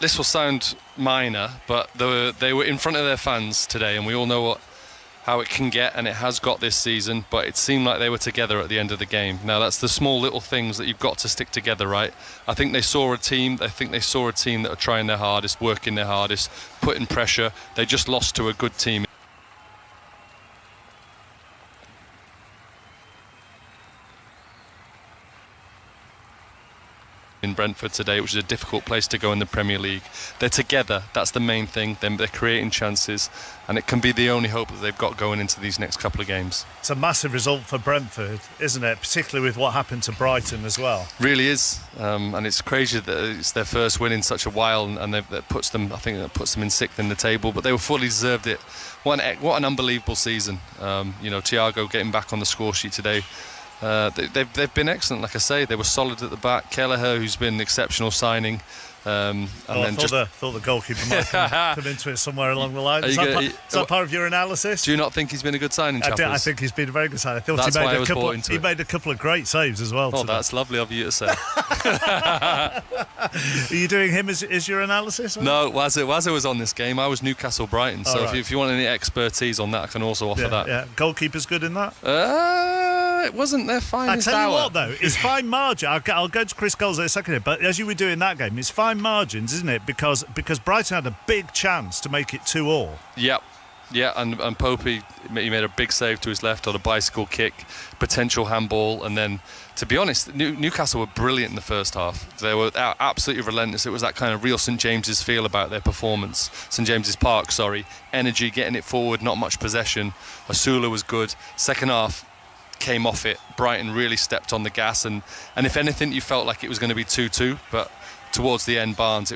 this will sound minor, but they were in front of their fans today, and we all know how it can get, and it has got this season, but it seemed like they were together at the end of the game. Now that's the small little things that you've got to stick together, right? I think they saw a team that are trying their hardest, working their hardest, putting pressure. They just lost to a good team. In Brentford today, which is a difficult place to go in the Premier League. They're together, that's the main thing. They're creating chances, and it can be the only hope that they've got going into these next couple of games. It's a massive result for Brentford, isn't it? Particularly with what happened to Brighton as well. Really is, and it's crazy that it's their first win in such a while, and that puts them in 6th in the table, but they fully deserved it. What an unbelievable season. Thiago getting back on the score sheet today. They've been excellent, like I say. They were solid at the back. Kelleher, who's been an exceptional signing. I thought the goalkeeper might come into it somewhere along the line. Is that part of your analysis? Do you not think he's been a good signing, Chappers? I think he's been a very good signing. I thought he made a couple of great saves as well. Oh, that's lovely of you to say. Are you doing him as your analysis? No, Wazza was on this game. I was Newcastle Brighton, so right. if you want any expertise on that, I can also offer that. Yeah, goalkeeper's good in that? It wasn't their finest hour. I tell you what, though, it's fine margin. I'll go to Chris Coles in a second here, but as you were doing that game, it's fine margins, isn't it? Because Brighton had a big chance to make it 2-2. Yep. Yeah, and Popey, he made a big save to his left on a bicycle kick, potential handball, and then, to be honest, Newcastle were brilliant in the first half. They were absolutely relentless. It was that kind of real St James's feel about their performance. St James's Park, energy, getting it forward, not much possession. Asula was good. Second half came off it. Brighton really stepped on the gas, and if anything, you felt like it was going to be 2-2, but towards the end, Barnes,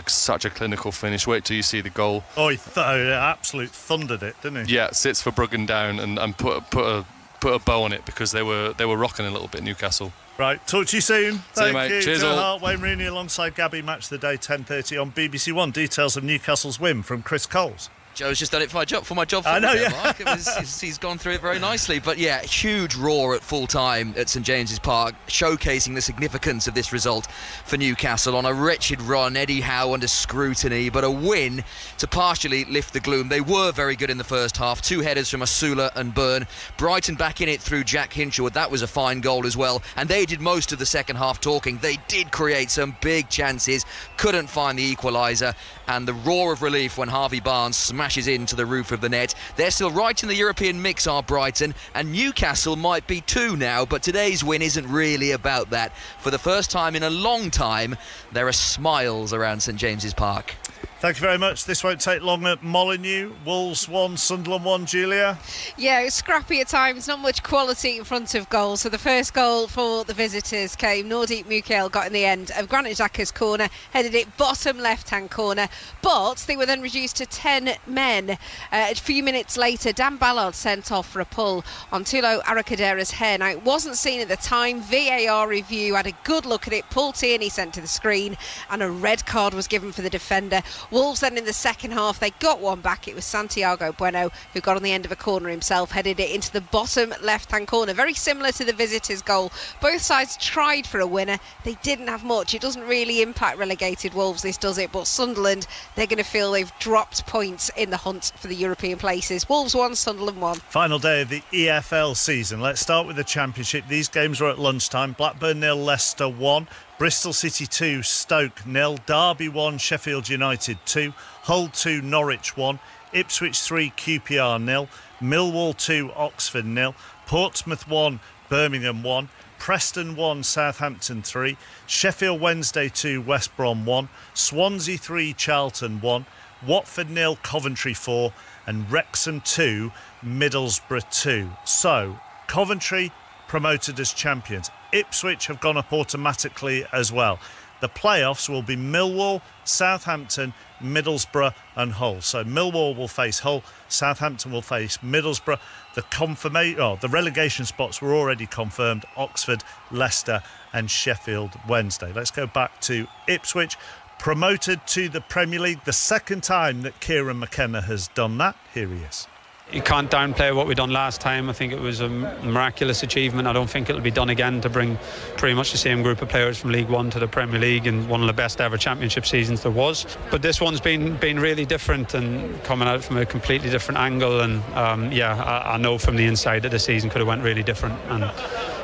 such a clinical finish. Wait till you see the goal. Oh, he absolute thundered it, didn't he? Yeah, sits for Bruggen down and put a bow on it, because they were rocking a little bit, Newcastle. Right, talk to you soon. See you, mate. Cheers Joe all. Hart, Wayne Rooney alongside Gabby. Match of the day, 10:30 on BBC One. Details of Newcastle's win from Chris Coles. Joe's just done it for my job. I know, yeah. Mark. He's gone through it very nicely. But yeah, huge roar at full time at St James's Park, showcasing the significance of this result for Newcastle. On a wretched run, Eddie Howe under scrutiny, but a win to partially lift the gloom. They were very good in the first half. 2 headers from Asula and Byrne. Brighton back in it through Jack Hinshelwood. That was a fine goal as well. And they did most of the second half talking. They did create some big chances, couldn't find the equaliser. And the roar of relief when Harvey Barnes smashes into the roof of the net. They're still right in the European mix, are Brighton, and Newcastle might be too now, but today's win isn't really about that. For the first time in a long time, there are smiles around St James's Park. Thank you very much. This won't take long at Molineux. Wolves 1, Sunderland 1, Julia. Yeah, it was scrappy at times, not much quality in front of goal. So the first goal for the visitors came. Nordeep Mukail got in the end of Granit Xhaka's corner, headed it bottom left-hand corner. But they were then reduced to 10 men. A few minutes later, Dan Ballard sent off for a pull on Tulo Arakadera's hair. Now, it wasn't seen at the time. VAR review had a good look at it. Paul Tierney sent to the screen, and a red card was given for the defender. Wolves then in the second half, they got one back. It was Santiago Bueno who got on the end of a corner himself, headed it into the bottom left-hand corner. Very similar to the visitors' goal. Both sides tried for a winner. They didn't have much. It doesn't really impact relegated Wolves, this does it, but Sunderland, they're going to feel they've dropped points in the hunt for the European places. Wolves 1, Sunderland 1. Final day of the EFL season. Let's start with the Championship. These games were at lunchtime. Blackburn 0, Leicester 1. Bristol City 2, Stoke 0, Derby 1, Sheffield United 2, Hull 2, Norwich 1, Ipswich 3, QPR 0, Millwall 2, Oxford 0, Portsmouth 1, Birmingham 1, Preston 1, Southampton 3, Sheffield Wednesday 2, West Brom 1, Swansea 3, Charlton 1, Watford 0, Coventry 4, and Wrexham 2, Middlesbrough 2. So, Coventry promoted as champions. Ipswich have gone up automatically as well. The playoffs will be Millwall, Southampton, Middlesbrough and Hull. So Millwall will face Hull, Southampton will face Middlesbrough. The relegation spots were already confirmed: Oxford, Leicester and Sheffield Wednesday. Let's go back to Ipswich, promoted to the Premier League, the second time that Kieran McKenna has done that. Here he is. You can't downplay what we done last time. I think it was a miraculous achievement. I don't think it'll be done again, to bring pretty much the same group of players from League One to the Premier League in one of the best ever championship seasons there was. But this one's been really different and coming out from a completely different angle. And I know from the inside that the season could have went really different. And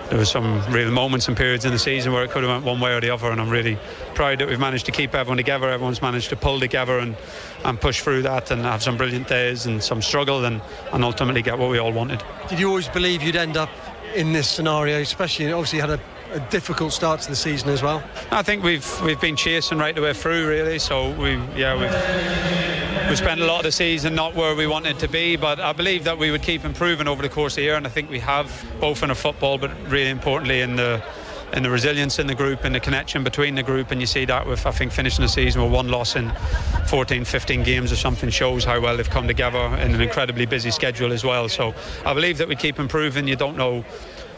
there were some real moments and periods in the season where it could have went one way or the other, and I'm really proud that we've managed to keep everyone together. Everyone's managed to pull together and push through that and have some brilliant days and some struggle and ultimately get what we all wanted. Did you always believe you'd end up in this scenario, especially obviously had a difficult start to the season as well? I think we've been chasing right the way through, really, so we spent a lot of the season not where we wanted to be, but I believe that we would keep improving over the course of the year, and I think we have, both in the football but really importantly in the resilience in the group and the connection between the group. And you see that with, I think, finishing the season with one loss in 14-15 games or something shows how well they've come together in an incredibly busy schedule as well. So I believe that we keep improving. You don't know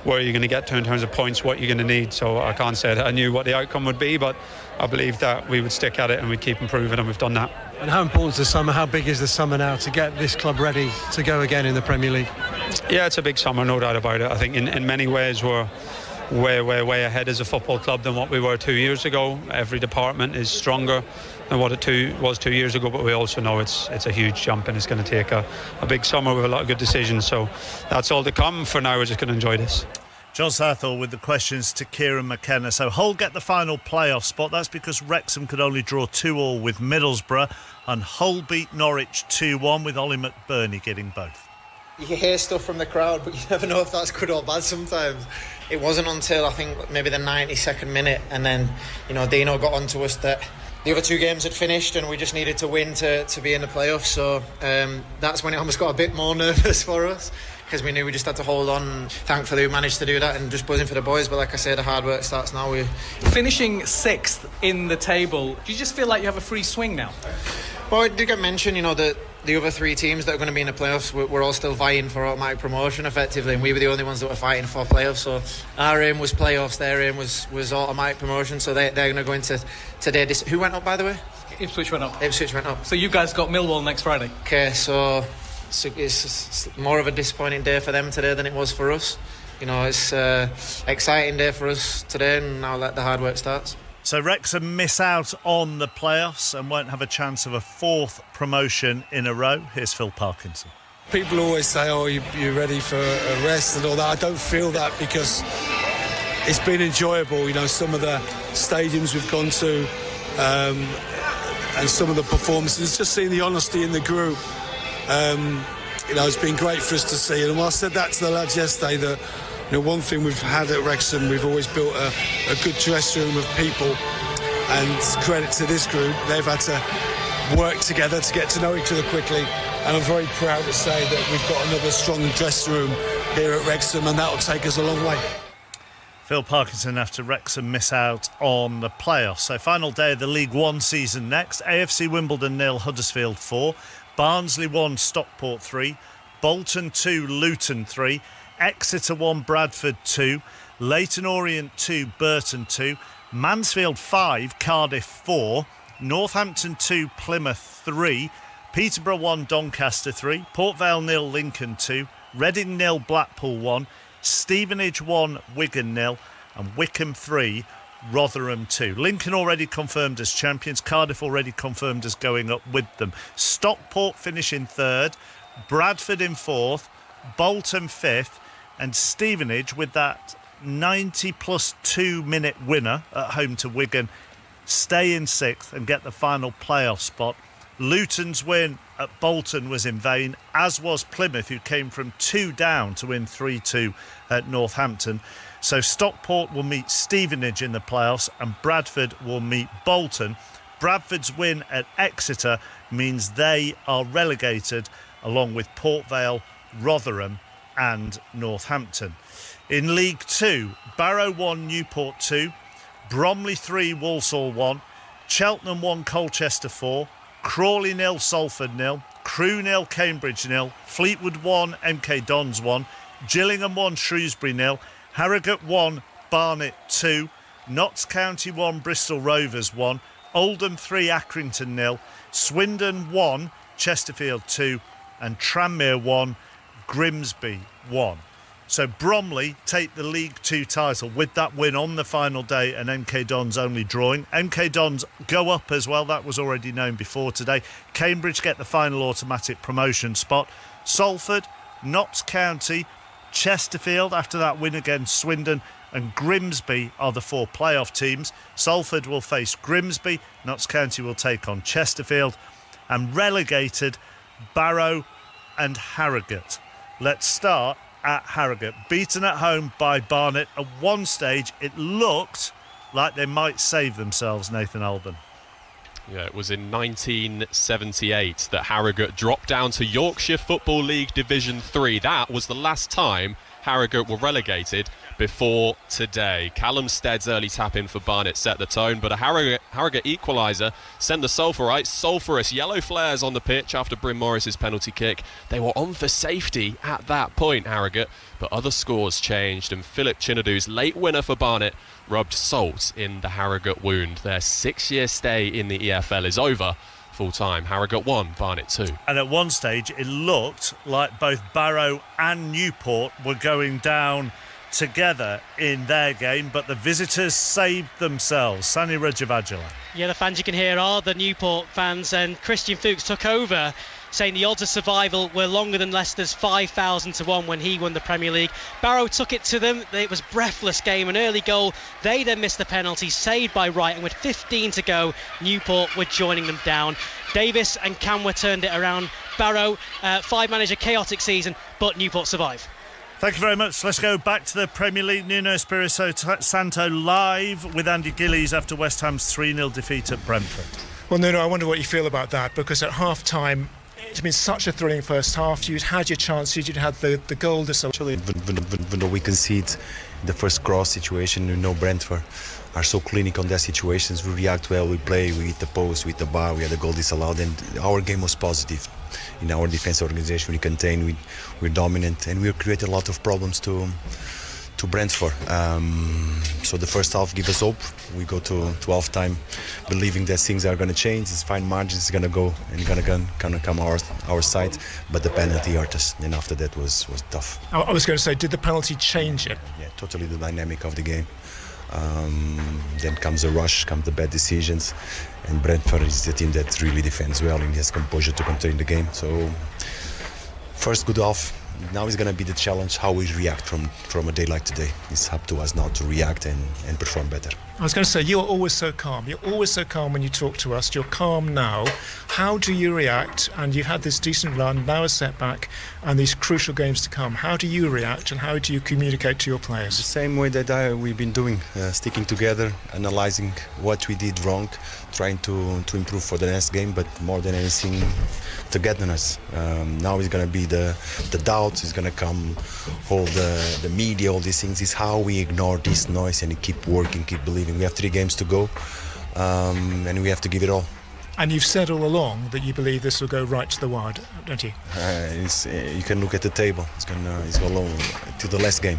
where you're going to get to in terms of points, what you're going to need, so I can't say that I knew what the outcome would be, but I believe that we would stick at it and we'd keep improving, and we've done that. And how important is the summer? How big is the summer now to get this club ready to go again in the Premier League? Yeah, it's a big summer, no doubt about it. I think in many ways we're way ahead as a football club than what we were 2 years ago. Every department is stronger than what it was 2 years ago, but we also know it's a huge jump, and it's going to take a big summer with a lot of good decisions. So that's all to come. For now, we're just going to enjoy this. John Southall with the questions to Kieran McKenna. So Hull get the final playoff spot. That's because Wrexham could only draw 2-2 with Middlesbrough, and Hull beat Norwich 2-1 with Ollie McBurney getting both. You can hear stuff from the crowd, but you never know if that's good or bad sometimes. It wasn't until I think maybe the 92nd minute, and then Dino got onto us that the other two games had finished and we just needed to win to be in the playoffs. So that's when it almost got a bit more nervous for us, because we knew we just had to hold on. Thankfully we managed to do that and just buzzing for the boys, but like I said, the hard work starts now. Finishing 6th in the table, do you just feel like you have a free swing now? Well, it did get mentioned, that the other three teams that are going to be in the playoffs, we're all still vying for automatic promotion effectively, and we were the only ones that were fighting for playoffs. So our aim was playoffs, their aim was automatic promotion, so they're going to go into today. Who went up, by the way? Ipswich went up. Ipswich went up. So you guys got Millwall next Friday. Okay, so it's more of a disappointing day for them today than it was for us. It's an exciting day for us today, and now let the hard work starts. So Wrexham miss out on the playoffs and won't have a chance of a 4th promotion in a row. Here's Phil Parkinson. People always say, oh, you're ready for a rest and all that. I don't feel that, because it's been enjoyable. Some of the stadiums we've gone to and some of the performances, just seeing the honesty in the group, it's been great for us to see. And I said that to the lads yesterday, that one thing we've had at Wrexham, we've always built a good dressing room of people, and credit to this group, they've had to work together to get to know each other quickly, and I'm very proud to say that we've got another strong dressing room here at Wrexham, and that'll take us a long way. Phil Parkinson after Wrexham miss out on the playoffs. So final day of the League One season next. AFC Wimbledon 0, Huddersfield 4, Barnsley 1, Stockport 3, Bolton 2, Luton 3, Exeter 1, Bradford 2, Leyton Orient 2, Burton 2, Mansfield 5, Cardiff 4, Northampton 2, Plymouth 3, Peterborough 1, Doncaster 3, Port Vale 0, Lincoln 2, Reading 0, Blackpool 1, Stevenage 1, Wigan 0, and Wycombe 3, Rotherham 2. Lincoln already confirmed as champions, Cardiff already confirmed as going up with them. Stockport finish in 3rd, Bradford in 4th, Bolton 5th, and Stevenage, with that 90 plus 2 minute winner at home to Wigan, stay in 6th and get the final playoff spot. Luton's win at Bolton was in vain, as was Plymouth, who came from 2 down to win 3-2 at Northampton. So Stockport will meet Stevenage in the playoffs, and Bradford will meet Bolton. Bradford's win at Exeter means they are relegated, along with Port Vale, Rotherham and Northampton. In League 2, Barrow 1, Newport 2, Bromley 3, Walsall 1, Cheltenham 1, Colchester 4, Crawley 0, Salford 0, Crewe 0, Cambridge 0, Fleetwood 1, MK Dons 1, Gillingham 1, Shrewsbury 0, Harrogate 1, Barnet 2, Notts County 1, Bristol Rovers 1, Oldham 3, Accrington 0, Swindon 1, Chesterfield 2, and Tranmere 1, Grimsby 1. So Bromley take the League 2 title with that win on the final day, and MK Dons only drawing. MK Dons go up as well, that was already known before today. Cambridge get the final automatic promotion spot. Salford, Notts County, Chesterfield after that win against Swindon, and Grimsby are the 4 playoff teams. Salford will face Grimsby, Notts County will take on Chesterfield, and relegated Barrow and Harrogate. Let's start at Harrogate. Beaten at home by Barnet. At one stage it looked like they might save themselves, Nathan Alban. Yeah, it was in 1978 that Harrogate dropped down to Yorkshire Football League Division 3. That was the last time Harrogate were relegated before today. Callum Stead's early tap-in for Barnet set the tone, but a Harrogate equaliser sent the sulphurous yellow flares on the pitch after Bryn Morris's penalty kick. They were on for safety at that point, Harrogate, but other scores changed, and Philip Chinnadu's late winner for Barnet rubbed salt in the Harrogate wound. Their 6-year stay in the EFL is over. Full-time, Harrogate 1, Barnet 2. And at one stage it looked like both Barrow and Newport were going down together in their game, but the visitors saved themselves. Sani Rajavajala. Yeah, the fans you can hear are the Newport fans, and Christian Fuchs took over, saying the odds of survival were longer than Leicester's 5,000 to 1 when he won the Premier League. Barrow took it to them. It was a breathless game, an early goal. They then missed the penalty, saved by Wright, and with 15 to go, Newport were joining them down. Davis and Canwa turned it around. Barrow, 5-manager chaotic season, but Newport survive. Thank you very much. Let's go back to the Premier League. Nuno Espirito Santo live with Andy Gillies after West Ham's 3-0 defeat at Brentford. Well, Nuno, I wonder what you feel about that, because at half-time it's been such a thrilling first half. You'd had your chances, you'd had the goal to actually, even though we concede the first cross situation, you know, Brentford are so clinical on their situations. We react well, we play, we hit the post, we hit the bar, we had the goal disallowed, and our game was positive. In our defense organization, we contain, we're dominant, and we created a lot of problems to Brentford. So the first half gave us hope. We go to half-time believing that things are going to change, it's fine margins, it's going to go and going to come our side, but the penalty hurt us, and after that was tough. I was going to say, did the penalty change it? Yeah, totally the dynamic of the game. Then comes the rush, comes the bad decisions, and Brentford is the team that really defends well and has composure to contain the game. So first good half. Now is going to be the challenge how we react from a day like today. It's up to us now to react and perform better. I was going to say, you're always so calm. You're always so calm when you talk to us. You're calm now. How do you react? And you've had this decent run, now a setback, and these crucial games to come. How do you react and how do you communicate to your players? The same way that we've been doing, sticking together, analysing what we did wrong, trying to improve for the next game, but more than anything, togetherness. Now it's going to be the doubts, it's going to come all the media, all these things. Is how we ignore this noise and keep working, keep believing. We have 3 games to go, and we have to give it all. And you've said all along that you believe this will go right to the wire, don't you? You can look at the table. It's going to the last game,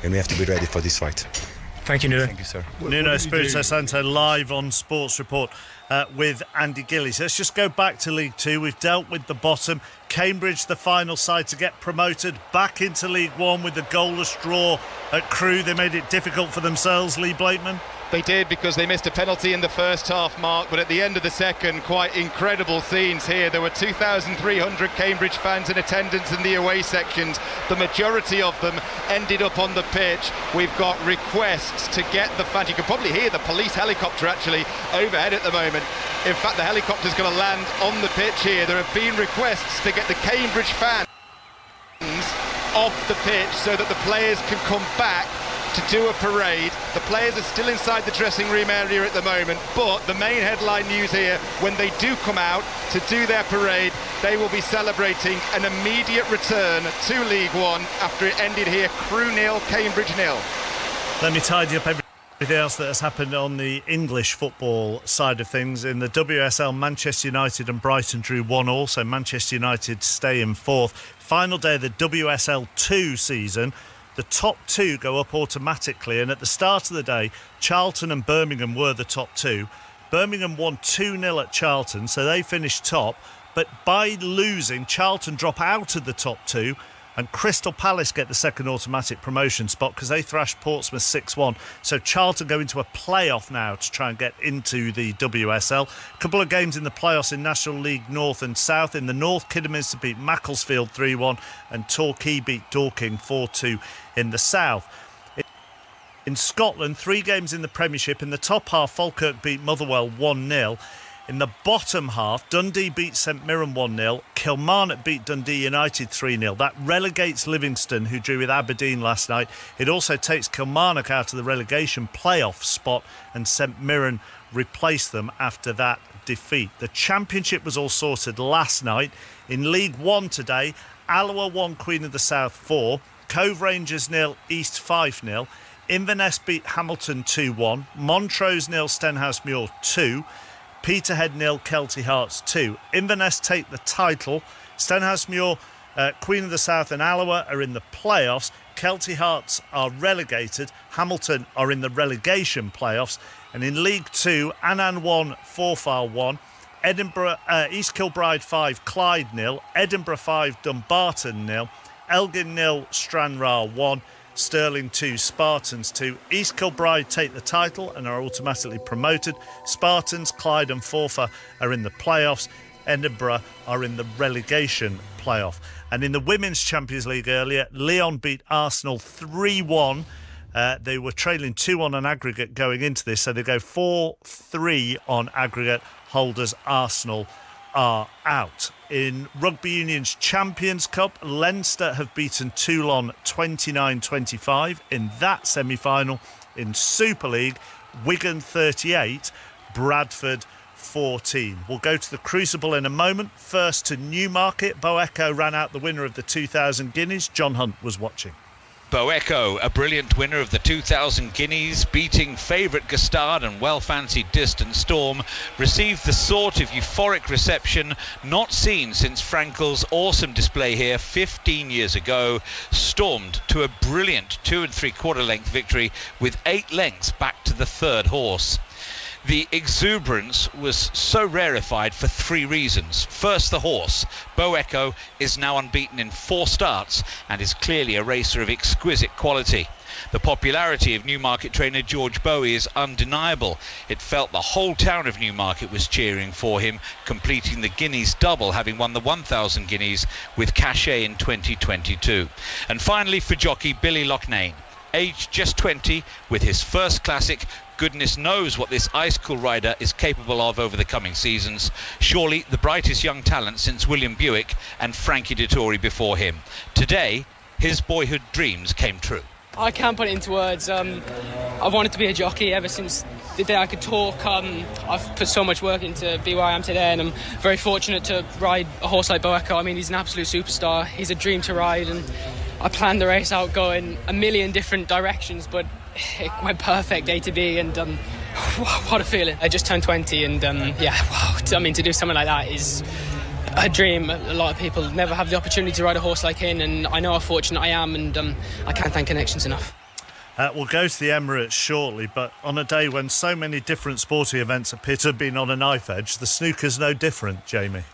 and we have to be ready for this fight. Thank you, Nuno. Thank you, sir. Nuno Espirito Santo live on Sports Report with Andy Gillies. Let's just go back to League 2. We've dealt with the bottom. Cambridge, the final side to get promoted back into League 1 with the goalless draw at Crewe. They made it difficult for themselves, Lee Blakeman. They did, because they missed a penalty in the first half, Mark, but at the end of the second, quite incredible scenes here. There were 2,300 Cambridge fans in attendance in the away sections. The majority of them ended up on the pitch. We've got requests to get the fans. You can probably hear the police helicopter actually overhead at the moment. In fact, the helicopter's going to land on the pitch here. There have been requests to get the Cambridge fans off the pitch so that the players can come back to do a parade. The players are still inside the dressing room area at the moment, but the main headline news here, when they do come out to do their parade, they will be celebrating an immediate return to League One after it ended here, Crewe 0, Cambridge 0. Let me tidy up everything else that has happened on the English football side of things. In the WSL, Manchester United and Brighton drew 1-1, so Manchester United stay in 4th. Final day of the WSL 2 season. The top 2 go up automatically, and at the start of the day, Charlton and Birmingham were the top 2. Birmingham won 2-0 at Charlton, so they finished top. But by losing, Charlton drop out of the top two, and Crystal Palace get the second automatic promotion spot because they thrashed Portsmouth 6-1. So Charlton go into a playoff now to try and get into the WSL. A couple of games in the playoffs in National League North and South. In the North, Kidderminster beat Macclesfield 3-1 and Torquay beat Dorking 4-2 in the South. In Scotland, 3 games in the Premiership. In the top half, Falkirk beat Motherwell 1-0. In the bottom half, Dundee beat St Mirren 1-0. Kilmarnock beat Dundee United 3-0. That relegates Livingston, who drew with Aberdeen last night. It also takes Kilmarnock out of the relegation playoff spot, and St Mirren replaced them after that defeat. The Championship was all sorted last night. In League One today, Alloa 1, Queen of the South 4. Cove Rangers 0, East Fife 0. Inverness beat Hamilton 2-1. Montrose 0, Stenhousemuir 2. Peterhead 0, Kelty Hearts 2. Inverness take the title. Stenhousemuir, Queen of the South and Alloa are in the playoffs. Kelty Hearts are relegated. Hamilton are in the relegation playoffs. And in League 2, Annan 1, Forfar 1. Edinburgh, East Kilbride 5, Clyde 0. Edinburgh 5, Dumbarton 0. Elgin 0, Stranraer 1. Stirling 2, Spartans 2. East Kilbride take the title and are automatically promoted. Spartans, Clyde and Forfar are in the playoffs. Edinburgh are in the relegation playoff. And in the Women's Champions League earlier, Lyon beat Arsenal 3-1. They were trailing 2-1 on aggregate going into this, so they go 4-3 on aggregate. Holders Arsenal are out. In Rugby Union's Champions Cup, Leinster have beaten Toulon 29-25 in that semi-final. In Super League, Wigan 38, Bradford 14. We'll go to the Crucible in a moment. First to Newmarket. Bo Echo ran out the winner of the 2,000 guineas. John Hunt was watching. Bo Echo, a brilliant winner of the 2,000 guineas, beating favourite Gustard and well-fancied Distant Storm, received the sort of euphoric reception not seen since Frankel's awesome display here 15 years ago, stormed to a brilliant 2 3/4 length victory with 8 lengths back to the third horse. The exuberance was so rarefied for 3 reasons. First, the horse. Bo Echo is now unbeaten in 4 starts and is clearly a racer of exquisite quality. The popularity of Newmarket trainer George Bowie is undeniable. It felt the whole town of Newmarket was cheering for him, completing the Guineas double, having won the 1,000 guineas with cachet in 2022. And finally, for jockey Billy Loughnane. Aged just 20, with his first classic, goodness knows what this ice-cool rider is capable of over the coming seasons. Surely the brightest young talent since William Buick and Frankie Dettori before him. Today, his boyhood dreams came true. I can't put it into words. I've wanted to be a jockey ever since the day I could talk. I've put so much work into be where I am today, and I'm very fortunate to ride a horse like Bo Echo. I mean, he's an absolute superstar. He's a dream to ride, and I planned the race out going a million different directions, but it went perfect A to B, and what a feeling. I just turned 20, and I mean, to do something like that is a dream. A lot of people never have the opportunity to ride a horse like him, and I know how fortunate I am, and I can't thank Connections enough. We'll go to the Emirates shortly, but on a day when so many different sporting events appear to have been on a knife edge, the snooker's no different, Jamie.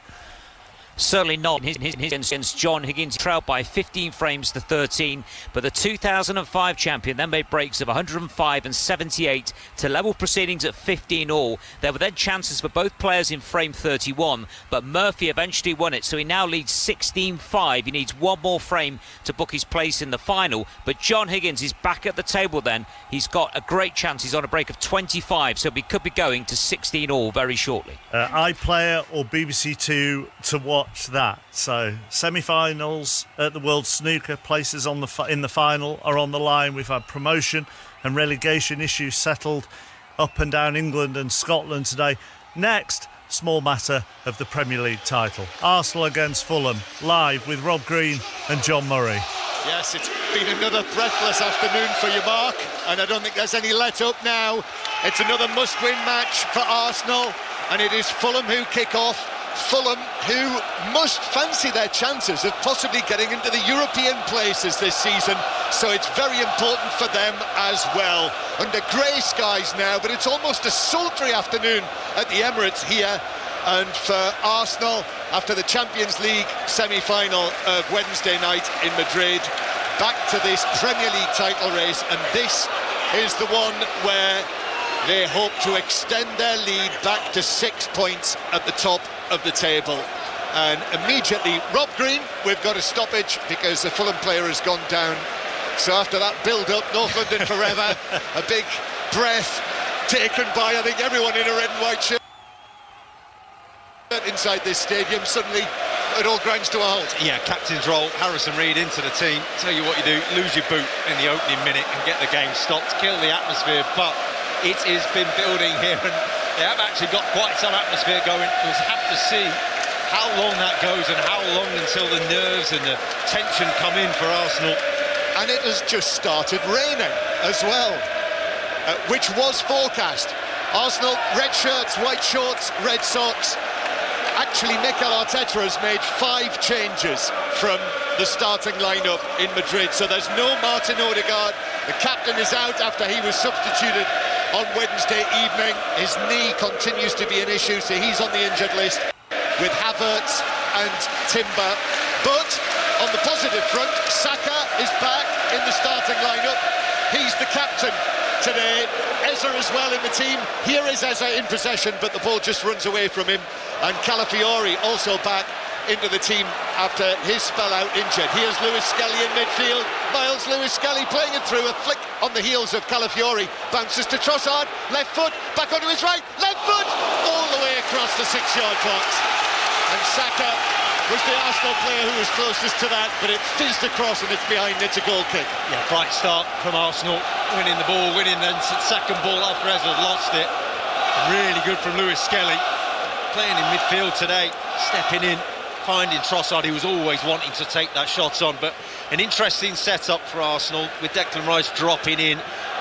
Certainly not. Against John Higgins, trailed by 15 frames to 13, but the 2005 champion then made breaks of 105 and 78 to level proceedings at 15 all. There were then chances for both players in frame 31, but Murphy eventually won it, so he now leads 16-5. He needs one more frame to book his place in the final, but John Higgins is back at the table then. He's got a great chance. He's on a break of 25, so he could be going to 16 all very shortly. iPlayer or BBC Two to watch that. So semi-finals at the World Snooker, places on in the final are on the line. We've had promotion and relegation issues settled up and down England and Scotland today. Next, small matter of the Premier League title. Arsenal against Fulham, live with Rob Green and John Murray. Yes, it's been another breathless afternoon for you, Mark, and I don't think there's any let-up now. It's another must-win match for Arsenal, and it is Fulham who kick off. Fulham, who must fancy their chances of possibly getting into the European places this season, so it's very important for them as well. Under grey skies now, but it's almost a sultry afternoon at the Emirates here And for Arsenal, after the Champions League semi-final of Wednesday night in Madrid, back to this Premier League title race, and this is the one where they hope to extend their lead back to 6 points at the top of the table. And immediately, Rob Green, we've got a stoppage because the Fulham player has gone down. So after that build-up, North London forever, a big breath taken by, I think, everyone in a red and white shirt inside this stadium. Suddenly it all grinds to a halt. Yeah, captain's role, Harrison Reed into the team. Tell you what you do, lose your boot in the opening minute and get the game stopped, kill the atmosphere, but it has been building here and they have actually got quite some atmosphere going. We'll have to see how long that goes and how long until the nerves and the tension come in for Arsenal. And it has just started raining as well, which was forecast. Arsenal, red shirts, white shorts, red socks. Actually, Mikel Arteta has made 5 changes from the starting lineup in Madrid. So there's no Martin Odegaard. The captain is out after he was substituted on Wednesday evening. His knee continues to be an issue, so he's on the injured list with Havertz and Timber. But on the positive front, Saka is back in the starting lineup. He's the captain today. Eza as well in the team. Here is Eza in possession, but the ball just runs away from him. And Calafiori also back into the team after his spell out injured. Here's Lewis Skelly in midfield. Miles Lewis Skelly playing it through, a flick on the heels of Calafiori. Bounces to Trossard, left foot, back onto his right, left foot, all the way across the 6-yard box. And Saka was the Arsenal player who was closest to that, but it fizzed across and it's behind. It's a goal kick. Yeah, bright start from Arsenal, winning the ball, winning the second ball after Eza had lost it. Really good from Lewis Skelly, playing in midfield today, stepping in, finding Trossard. He was always wanting to take that shot on, but an interesting setup for Arsenal with Declan Rice dropping in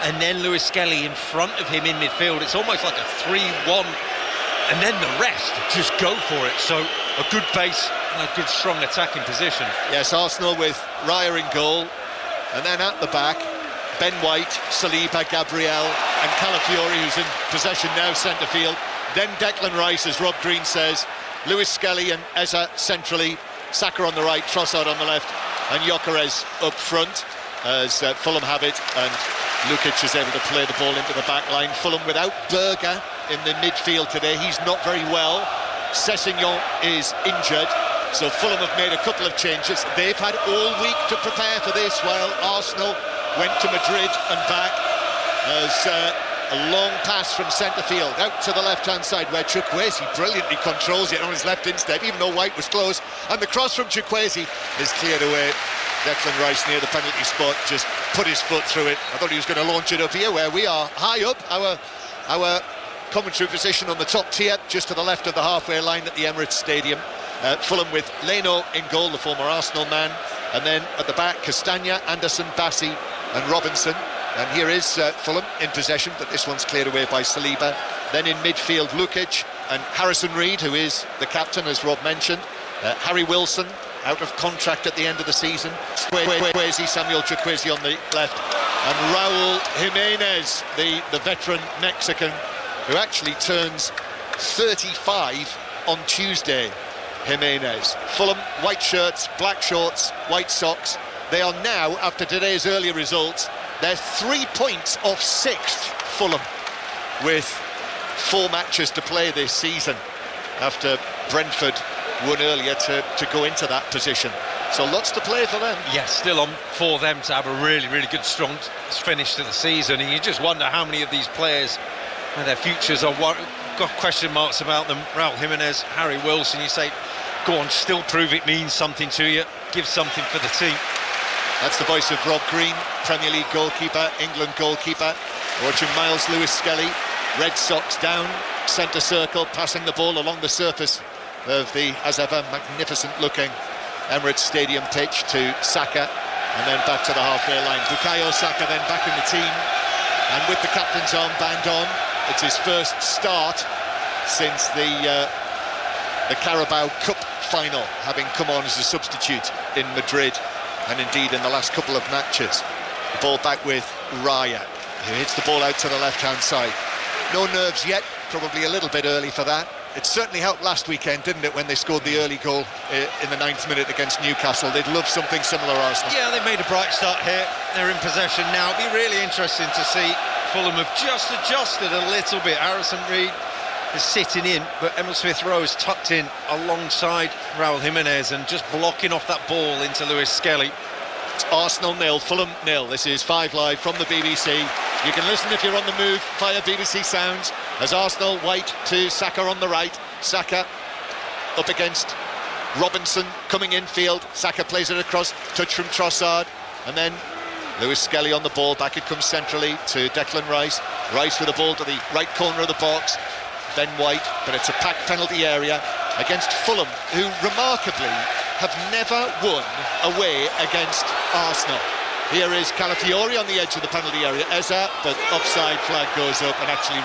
and then Lewis Skelly in front of him in midfield. It's almost like a 3-1, and then the rest just go for it. So a good base and a good strong attacking position. Yes, Arsenal with Raya in goal, and then at the back Ben White, Saliba, Gabriel and Calafiori, who's in possession now, centre field. Then Declan Rice, as Rob Green says, Lewis Skelly and Eza centrally, Saka on the right, Trossard on the left and Gyökeres up front as Fulham have it, and Lukic is able to play the ball into the back line. Fulham without Berger in the midfield today, he's not very well. Sessegnon is injured, so Fulham have made a couple of changes. They've had all week to prepare for this, while Arsenal went to Madrid and back as a long pass from centre field out to the left-hand side where Chukwueze brilliantly controls it on his left instep, even though White was close, and the cross from Chukwueze is cleared away. Declan Rice near the penalty spot just put his foot through it. I thought he was going to launch it up here where we are high up. Our commentary position on the top tier, just to the left of the halfway line at the Emirates Stadium. Fulham with Leno in goal, the former Arsenal man, and then at the back Castagna, Anderson, Bassi and Robinson. And here is Fulham in possession, but this one's cleared away by Saliba. Then in midfield, Lukic and Harrison Reed, who is the captain, as Rob mentioned. Harry Wilson, out of contract at the end of the season. Samuel Chukwueze on the left. And Raul Jimenez, the veteran Mexican, who actually turns 35 on Tuesday. Jimenez. Fulham, white shirts, black shorts, white socks. They are now, after today's early results, they're 3 points off 6th, Fulham, with 4 matches to play this season after Brentford won earlier to go into that position. So lots to play for them. Yes, still on for them to have a really, really good, strong finish to the season. And you just wonder how many of these players and their futures are got question marks about them. Raul Jimenez, Harry Wilson, you say, go on, still prove it means something to you. Give something for the team. That's the voice of Rob Green, Premier League goalkeeper, England goalkeeper. Watching Miles Lewis Skelly, red socks down, centre circle, passing the ball along the surface of the, as ever, magnificent-looking Emirates Stadium pitch to Saka, and then back to the halfway line. Bukayo Saka then back in the team, and with the captain's armband on, it's his first start since the Carabao Cup final, having come on as a substitute in Madrid, and indeed in the last couple of matches. The ball back with Raya, who hits the ball out to the left-hand side. No nerves yet, probably a little bit early for that. It certainly helped last weekend, didn't it, when they scored the early goal in the 9th minute against Newcastle. They'd love something similar, Arsenal. Yeah, they made a bright start here. They're in possession now. It'll be really interesting to see. Fulham have just adjusted a little bit. Harrison Reed is sitting in, but Emile Smith-Rowe is tucked in alongside Raul Jimenez and just blocking off that ball into Lewis Skelly. It's Arsenal 0, Fulham 0. This is 5 Live from the BBC. You can listen if you're on the move via BBC Sounds as Arsenal wait to Saka on the right. Saka up against Robinson coming infield. Saka plays it across, touch from Trossard, and then Lewis Skelly on the ball. Back it comes centrally to Declan Rice. Rice with the ball to the right corner of the box. Ben White, but it's a packed penalty area against Fulham, who remarkably have never won away against Arsenal. Here is Calafiori on the edge of the penalty area. Eza, but offside flag goes up, and actually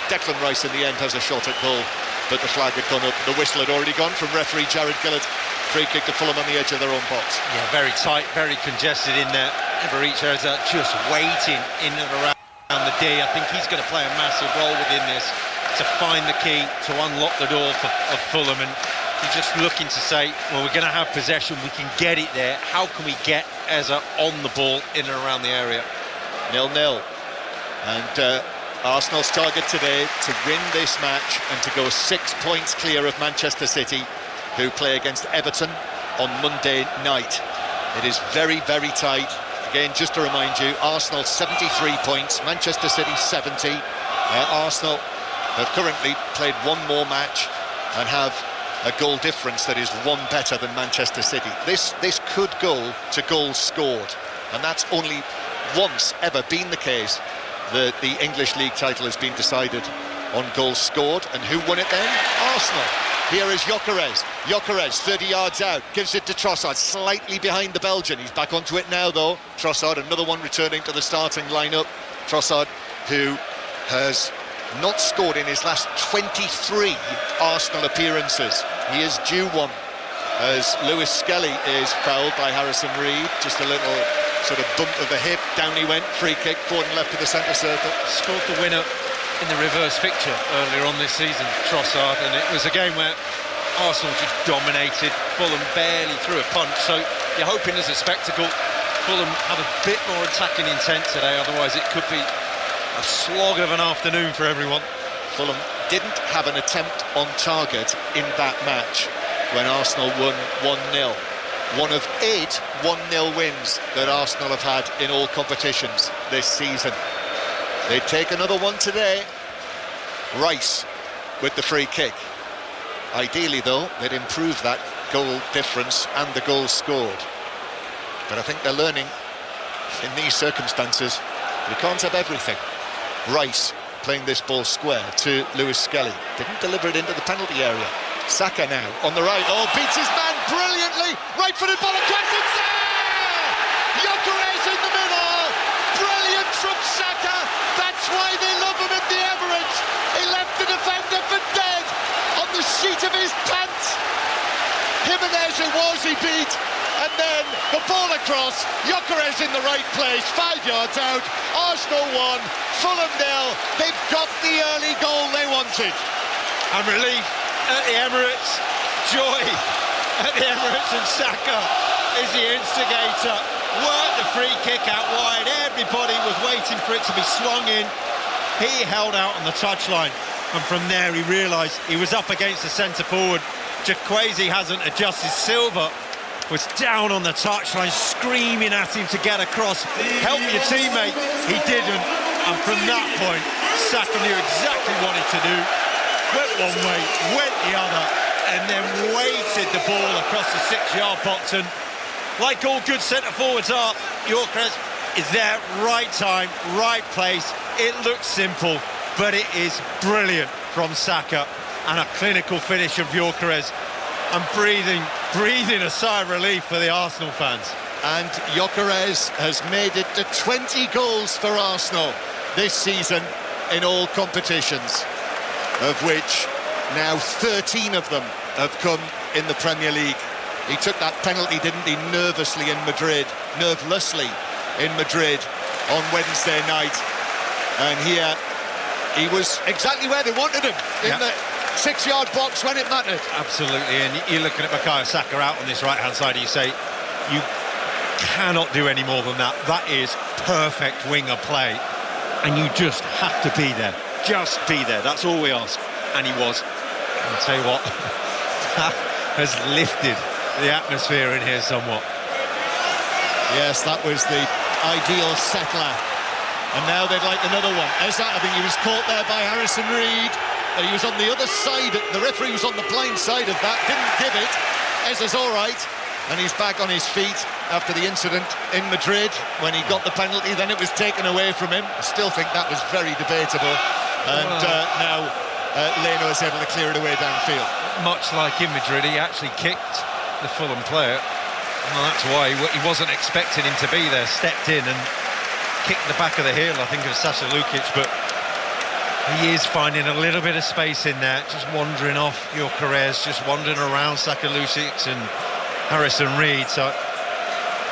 Declan Rice in the end has a shot at goal, but the flag had gone up. The whistle had already gone from referee Jared Gillett. Free kick to Fulham on the edge of their own box. Yeah, very tight, very congested in there. Eberechi Eza just waiting in and around the D. I think he's going to play a massive role within this to find the key to unlock the door of Fulham, and he's just looking to say, well, we're going to have possession, we can get it there. How can we get Eza on the ball in and around the area? 0-0, and Arsenal's target today to win this match and to go 6 points clear of Manchester City, who play against Everton on Monday night. It is very, very tight. Again, just to remind you, Arsenal 73 points, Manchester City 70. Arsenal have currently played one more match and have a goal difference that is one better than Manchester City. This could go to goals scored, and that's only once ever been the case. The English League title has been decided on goals scored, and who won it then? Arsenal. Here is Gyökeres. Gyökeres 30 yards out, gives it to Trossard, slightly behind the Belgian. He's back onto it now though. Trossard, another one returning to the starting lineup. Trossard, who has not scored in his last 23 Arsenal appearances. He is due one, as Lewis Skelly is fouled by Harrison Reed. Just a little sort of bump of the hip, down he went, free kick, forward and left to the centre circle. Scored the winner in the reverse fixture earlier on this season, Trossard, and it was a game where Arsenal just dominated. Fulham barely threw a punch, so you're hoping as a spectacle Fulham have a bit more attacking intent today, otherwise it could be a slog of an afternoon for everyone. Fulham didn't have an attempt on target in that match when Arsenal won 1-0. One of 8 1-0 wins that Arsenal have had in all competitions this season. They take another one today. Rice with the free kick. Ideally though, they'd improve that goal difference and the goals scored. But I think they're learning in these circumstances you can't have everything. Rice playing this ball square to Lewis Skelly. Didn't deliver it into the penalty area. Saka now on the right. Oh, beats his man brilliantly. Right-footed ball across, it's there! Gyökeres in the middle. Brilliant from Saka. That's why they love him at the Emirates. He left the defender for dead on the seat of his pants. Jimenez, who was he beat, and then the ball across. Gyökeres in the right place, 5 yards out. Arsenal 1, Fulham 0. They've got the early goal they wanted. And relief at the Emirates, joy at the Emirates, and Saka is the instigator. Worked the free kick out wide. Everybody was waiting for it to be swung in. He held out on the touchline, and from there he realised he was up against the centre forward. Jaquazi hasn't adjusted. Silva was down on the touchline, screaming at him to get across. Help your teammate. He didn't, and from that point, Saka knew exactly what he to do. Went one way, went the other, and then weighted the ball across the 6-yard box. And like all good centre-forwards are, Gyökeres is there, right time, right place. It looks simple, but it is brilliant from Saka, and a clinical finish of Gyökeres. And breathing a sigh of relief for the Arsenal fans. And Gyökeres has made it to 20 goals for Arsenal this season in all competitions, of which now 13 of them have come in the Premier League. He took that penalty, didn't he, nervously in Madrid on Wednesday night. And here he was exactly where they wanted him, 6-yard box when it mattered. Absolutely, and you're looking at Bukayo Saka out on this right-hand side, and you say, you cannot do any more than that. That is perfect winger play, and you just have to be there. Just be there, that's all we ask. And he was. I'll tell you what, that has lifted the atmosphere in here somewhat. Yes, that was the ideal settler. And now they'd like another one. Eza, I think he was caught there by Harrison Reed. And he was on the other side. The referee was on the blind side of that. Didn't give it. Eza's all right. And he's back on his feet after the incident in Madrid when he got the penalty. Then it was taken away from him. I still think that was very debatable. And now Leno is able to clear it away downfield. Much like in Madrid, he actually kicked the Fulham player. And that's why he wasn't expecting him to be there. Stepped in and kicked the back of the heel, I think, of Sasa Lukic, but he is finding a little bit of space in there, just wandering off Gyökeres, just wandering around Saka Lukic and Harrison Reed. So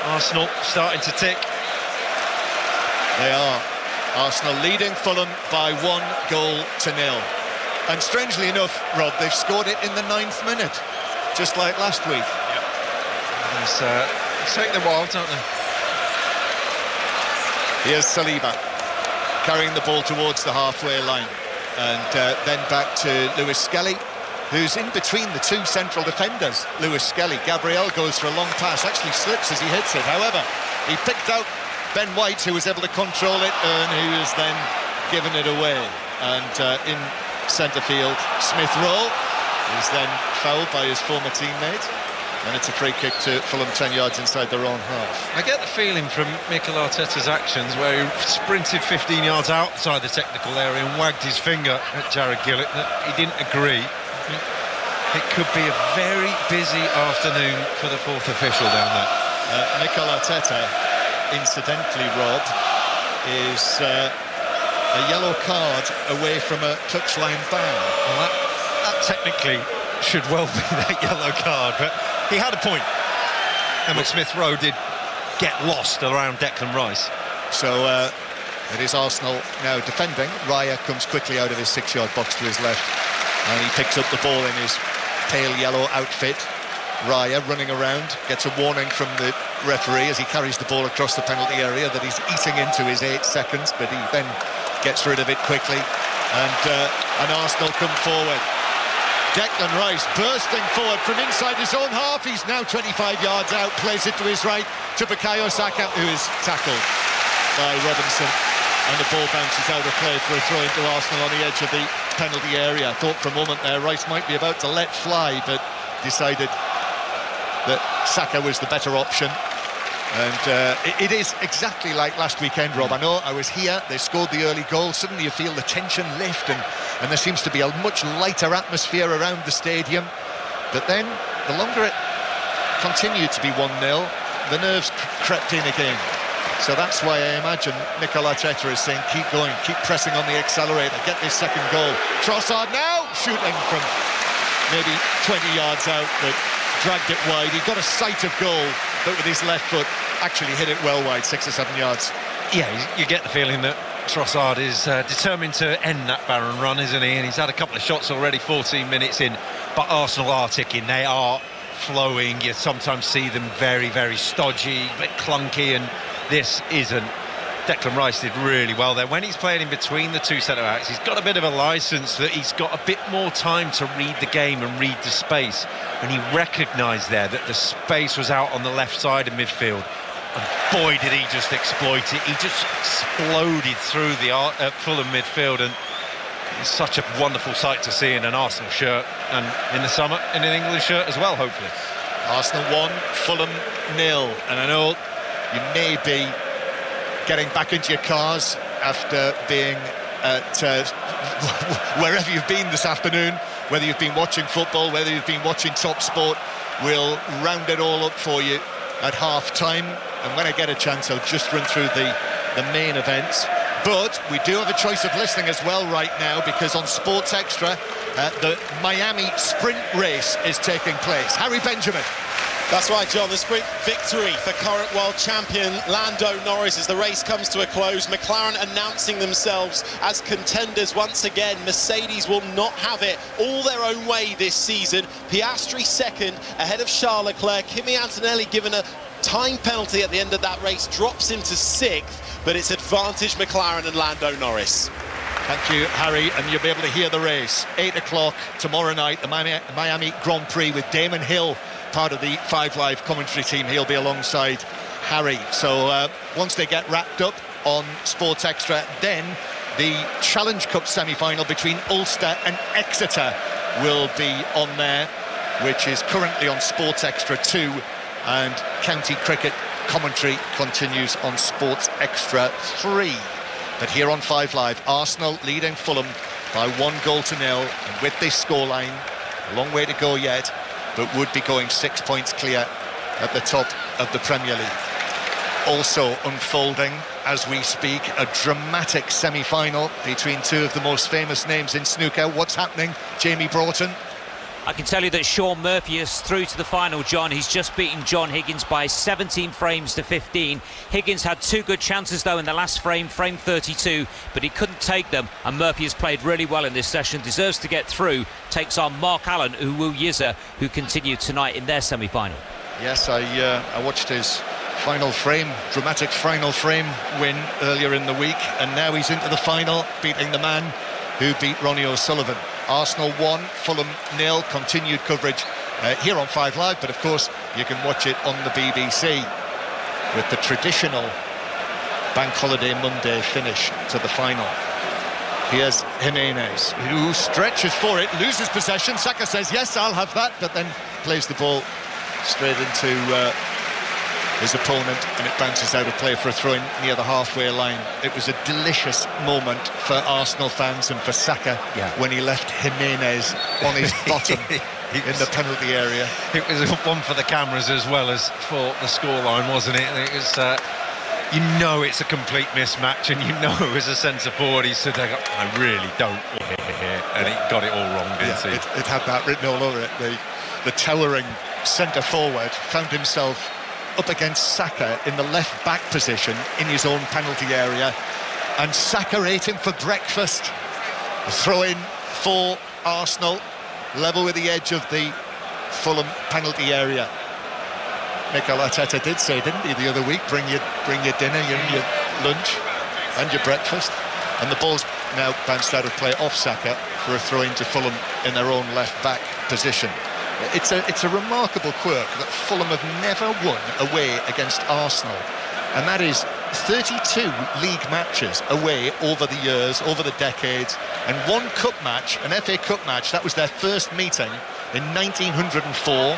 Arsenal starting to tick. They are. Arsenal leading Fulham by 1-0. And strangely enough, Rob, they've scored it in the 9th minute, just like last week. Yep. It's taken them a while, don't they? Here's Saliba carrying the ball towards the halfway line, and then back to Lewis Skelly, who's in between the two central defenders. Lewis Skelly. Gabriel goes for a long pass, actually slips as he hits it. However, he picked out Ben White, who was able to control it, and who has then given it away. And in centre field, Smith Rowe is then fouled by his former teammate. And it's a free kick to Fulham 10 yards inside their own half. I get the feeling from Mikel Arteta's actions where he sprinted 15 yards outside the technical area and wagged his finger at Jared Gillett that he didn't agree. It could be a very busy afternoon for the fourth official down there. Mikel Arteta, incidentally, Rob, is a yellow card away from a touchline ban. Well, that technically should well be that yellow card, but he had a point. Emil Smith Rowe did get lost around Declan Rice. So it is Arsenal now defending. Raya comes quickly out of his 6-yard box to his left, and he picks up the ball in his pale yellow outfit. Raya running around, gets a warning from the referee as he carries the ball across the penalty area that he's eating into his 8 seconds, but he then gets rid of it quickly, and Arsenal come forward. Declan Rice bursting forward from inside his own half. He's now 25 yards out, plays it to his right to Bukayo Saka, who is tackled by Robinson, and the ball bounces out of play for a throw into Arsenal on the edge of the penalty area. I thought for a moment there Rice might be about to let fly, but decided that Saka was the better option. And it is exactly like last weekend, Rob. I know, I was here, they scored the early goal, suddenly you feel the tension lift, and there seems to be a much lighter atmosphere around the stadium. But then, the longer it continued to be 1-0, the nerves crept in again. So that's why I imagine Mikel Arteta is saying, keep going, keep pressing on the accelerator, get this second goal. Trossard now shooting from maybe 20 yards out, but dragged it wide. He got a sight of goal, but with his left foot actually hit it well wide, 6 or 7 yards. Yeah, you get the feeling that Trossard is determined to end that barren run, isn't he? And he's had a couple of shots already, 14 minutes in. But Arsenal are ticking, they are flowing. You sometimes see them very, very stodgy, a bit clunky, and this isn't. Declan Rice did really well there. When he's playing in between the two centre-backs, he's got a bit of a licence that he's got a bit more time to read the game and read the space. And he recognised there that the space was out on the left side of midfield. And boy, did he just exploit it. He just exploded through the Fulham midfield, and it's such a wonderful sight to see in an Arsenal shirt, and in the summer in an England shirt as well, hopefully. Arsenal 1, Fulham 0. And I know you may be getting back into your cars after being at wherever you've been this afternoon, whether you've been watching football, whether you've been watching Top Sport. We'll round it all up for you at half-time, and when I get a chance I'll just run through the main events. But we do have a choice of listening as well right now, because on Sports Extra the Miami sprint race is taking place. Harry Benjamin That's right, John. The sprint victory for current world champion Lando Norris as the race comes to a close. McLaren announcing themselves as contenders once again. Mercedes will not have it all their own way this season. Piastri second ahead of Charles Leclerc. Kimi Antonelli given a time penalty at the end of that race, drops him to 6th, but it's advantage McLaren and Lando Norris. Thank you, Harry, and you'll be able to hear the race. 8 o'clock tomorrow night, the Miami Grand Prix with Damon Hill, part of the 5 Live commentary team. He'll be alongside Harry. So once they get wrapped up on Sports Extra, then the Challenge Cup semi-final between Ulster and Exeter will be on there, which is currently on Sports Extra 2, and county cricket commentary continues on Sports Extra 3. But here on 5 Live, Arsenal leading Fulham by 1-0, and with this scoreline, a long way to go yet, but would be going 6 points clear at the top of the Premier League. Also unfolding as we speak, a dramatic semi-final between two of the most famous names in snooker. What's happening, Jamie Broughton? I can tell you that Sean Murphy is through to the final, John. He's just beaten John Higgins by 17 frames to 15. Higgins had 2 good chances, though, in the last frame 32, but he couldn't take them, and Murphy has played really well in this session, deserves to get through, takes on Mark Allen, Uwu Yizza, who continue tonight in their semi-final. Yes, I watched his final frame, dramatic final frame win earlier in the week, and now he's into the final, beating the man who beat Ronnie O'Sullivan. Arsenal 1, Fulham 0. Continued coverage here on 5 Live, but of course you can watch it on the BBC with the traditional Bank Holiday Monday finish to the final. Here's Jimenez, who stretches for it, loses possession. Saka says, yes, I'll have that, but then plays the ball straight into his opponent, and it bounces out of play for a throw-in near the halfway line. It was a delicious moment for Arsenal fans and for Saka when he left Jimenez on his bottom in the penalty area. It was one for the cameras as well as for the scoreline, wasn't it? It was, you know, it's a complete mismatch, and you know, as a centre forward, he said, "I really don't want it here," and he got it all wrong, didn't he? It had that written all over it. The towering centre forward found himself up against Saka in the left back position in his own penalty area, and Saka ate him for breakfast. A throw-in for Arsenal, level with the edge of the Fulham penalty area. Mikel Arteta did say, didn't he, the other week, bring your dinner, your lunch and your breakfast, and the ball's now bounced out of play off Saka for a throw-in to Fulham in their own left back position. It's a remarkable quirk that Fulham have never won away against Arsenal, and that is 32 league matches away over the years, over the decades, and 1 cup match, an FA Cup match. That was their first meeting in 1904,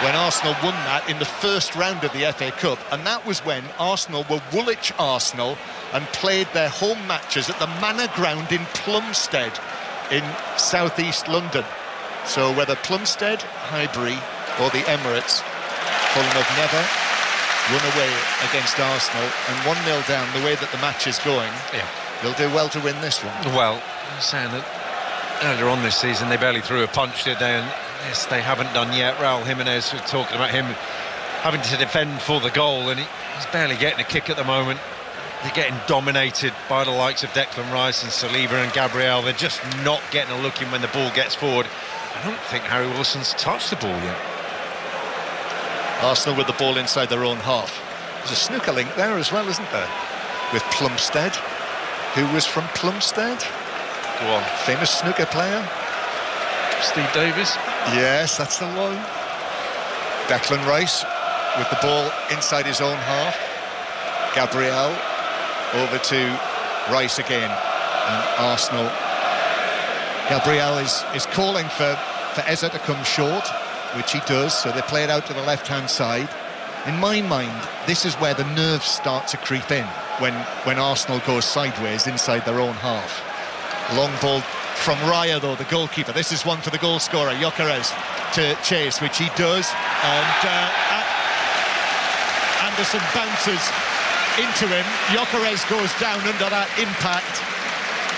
when Arsenal won that in the first round of the FA Cup, and that was when Arsenal were Woolwich Arsenal and played their home matches at the Manor Ground in Plumstead in southeast London. So whether Plumstead, Highbury or the Emirates, Fulham have never run away against Arsenal, and 1-0 down, the way that the match is going, they'll do well to win this one. Well, I'm saying that earlier on this season they barely threw a punch, did they? And yes, they haven't done yet. Raul Jimenez, we're talking about him having to defend for the goal, and he's barely getting a kick at the moment. They're getting dominated by the likes of Declan Rice and Saliba and Gabriel. They're just not getting a look in when the ball gets forward. I don't think Harry Wilson's touched the ball yet. Arsenal with the ball inside their own half. There's a snooker link there as well, isn't there? With Plumstead. Who was from Plumstead? Go on. Famous snooker player? Steve Davis? Yes, that's the one. Declan Rice with the ball inside his own half. Gabriel over to Rice again. And Arsenal. Gabriel is calling for Eza to come short, which he does, so they play it out to the left-hand side. In my mind, this is where the nerves start to creep in, when Arsenal goes sideways inside their own half. Long ball from Raya, though, the goalkeeper. This is one for the goal scorer, Gyökeres, to chase, which he does, and Anderson bounces into him. Gyökeres goes down under that impact,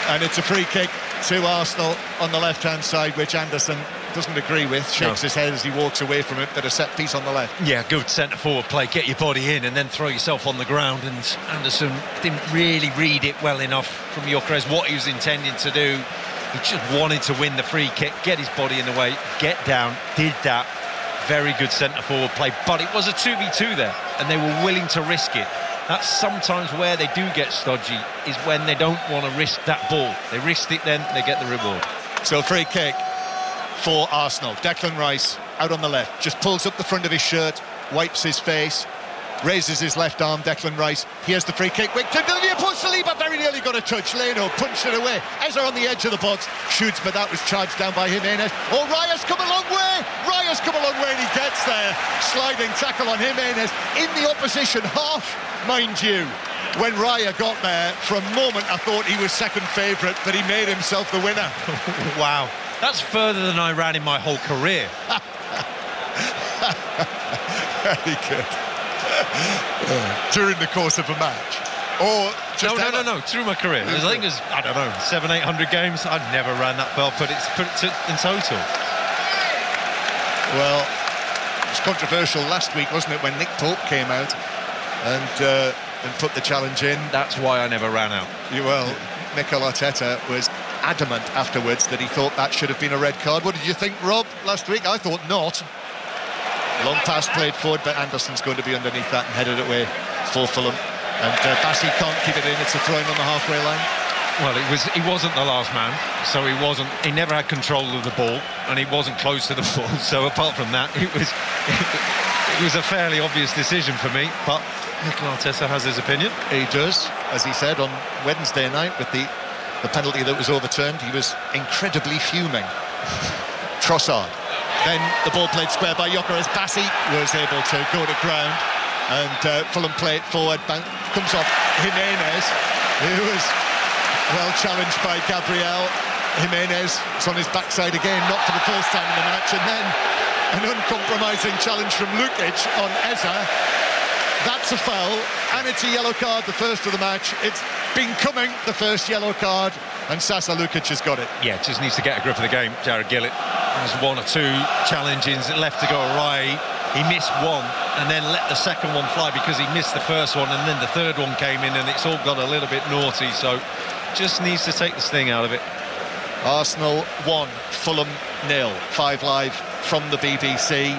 and it's a free kick to Arsenal on the left-hand side, which Anderson doesn't agree with, shakes his head as he walks away from it, but a set piece on the left. Yeah, good centre-forward play, get your body in and then throw yourself on the ground, and Anderson didn't really read it well enough from Gyökeres, what he was intending to do. He just wanted to win the free kick, get his body in the way, get down, did that. Very good centre-forward play, but it was a 2v2 there, and they were willing to risk it. That's sometimes where they do get stodgy, is when they don't want to risk that ball. They risked it, then they get the reward. So free kick for Arsenal. Declan Rice out on the left, just pulls up the front of his shirt, wipes his face, raises his left arm. Declan Rice, here's the free kick. Saliba very nearly got a touch. Leno punched it away. Ezra on the edge of the box, shoots, but that was charged down by Jimenez. Oh, Raya's come a long way. Raya's come a long way, and he gets there. Sliding tackle on Jimenez in the opposition half, mind you. When Raya got there, for a moment I thought he was second favourite, but he made himself the winner. Wow, that's further than I ran in my whole career. Very good. During the course of a match? Or just no, through my career. I think there's, I don't know, 700-800 games. I never ran that far, but it's in total. Well, it was controversial last week, wasn't it, when Nick Pope came out and put the challenge in. That's why I never ran out. Well, Mikel Arteta was adamant afterwards that he thought that should have been a red card. What did you think, Rob, last week? I thought not. Long pass played forward, but Anderson's going to be underneath that and headed away for Fulham. And Bassi can't keep it in. It's a throw-in on the halfway line. Well, he wasn't the last man, so he never had control of the ball, and he wasn't close to the ball. So apart from that, it was a fairly obvious decision for me. But Mikel Arteta has his opinion. He does, as he said on Wednesday night with the penalty that was overturned. He was incredibly fuming. Trossard. Then the ball played square by Gyökeres. Bassi was able to go to ground, and Fulham play it forward. Comes off Jimenez, who was well challenged by Gabriel. Jimenez is on his backside again, not for the first time in the match, and then an uncompromising challenge from Lukic on Eza. That's a foul, and it's a yellow card, the first of the match. It's been coming, the first yellow card, and Sasa Lukic has got it. Yeah, just needs to get a grip of the game. Jared Gillett has one or two challenges left to go awry. He missed one and then let the second one fly because he missed the first one, and then the third one came in and it's all got a little bit naughty, so just needs to take the sting out of it. Arsenal 1, Fulham 0. 5 Live from the BBC.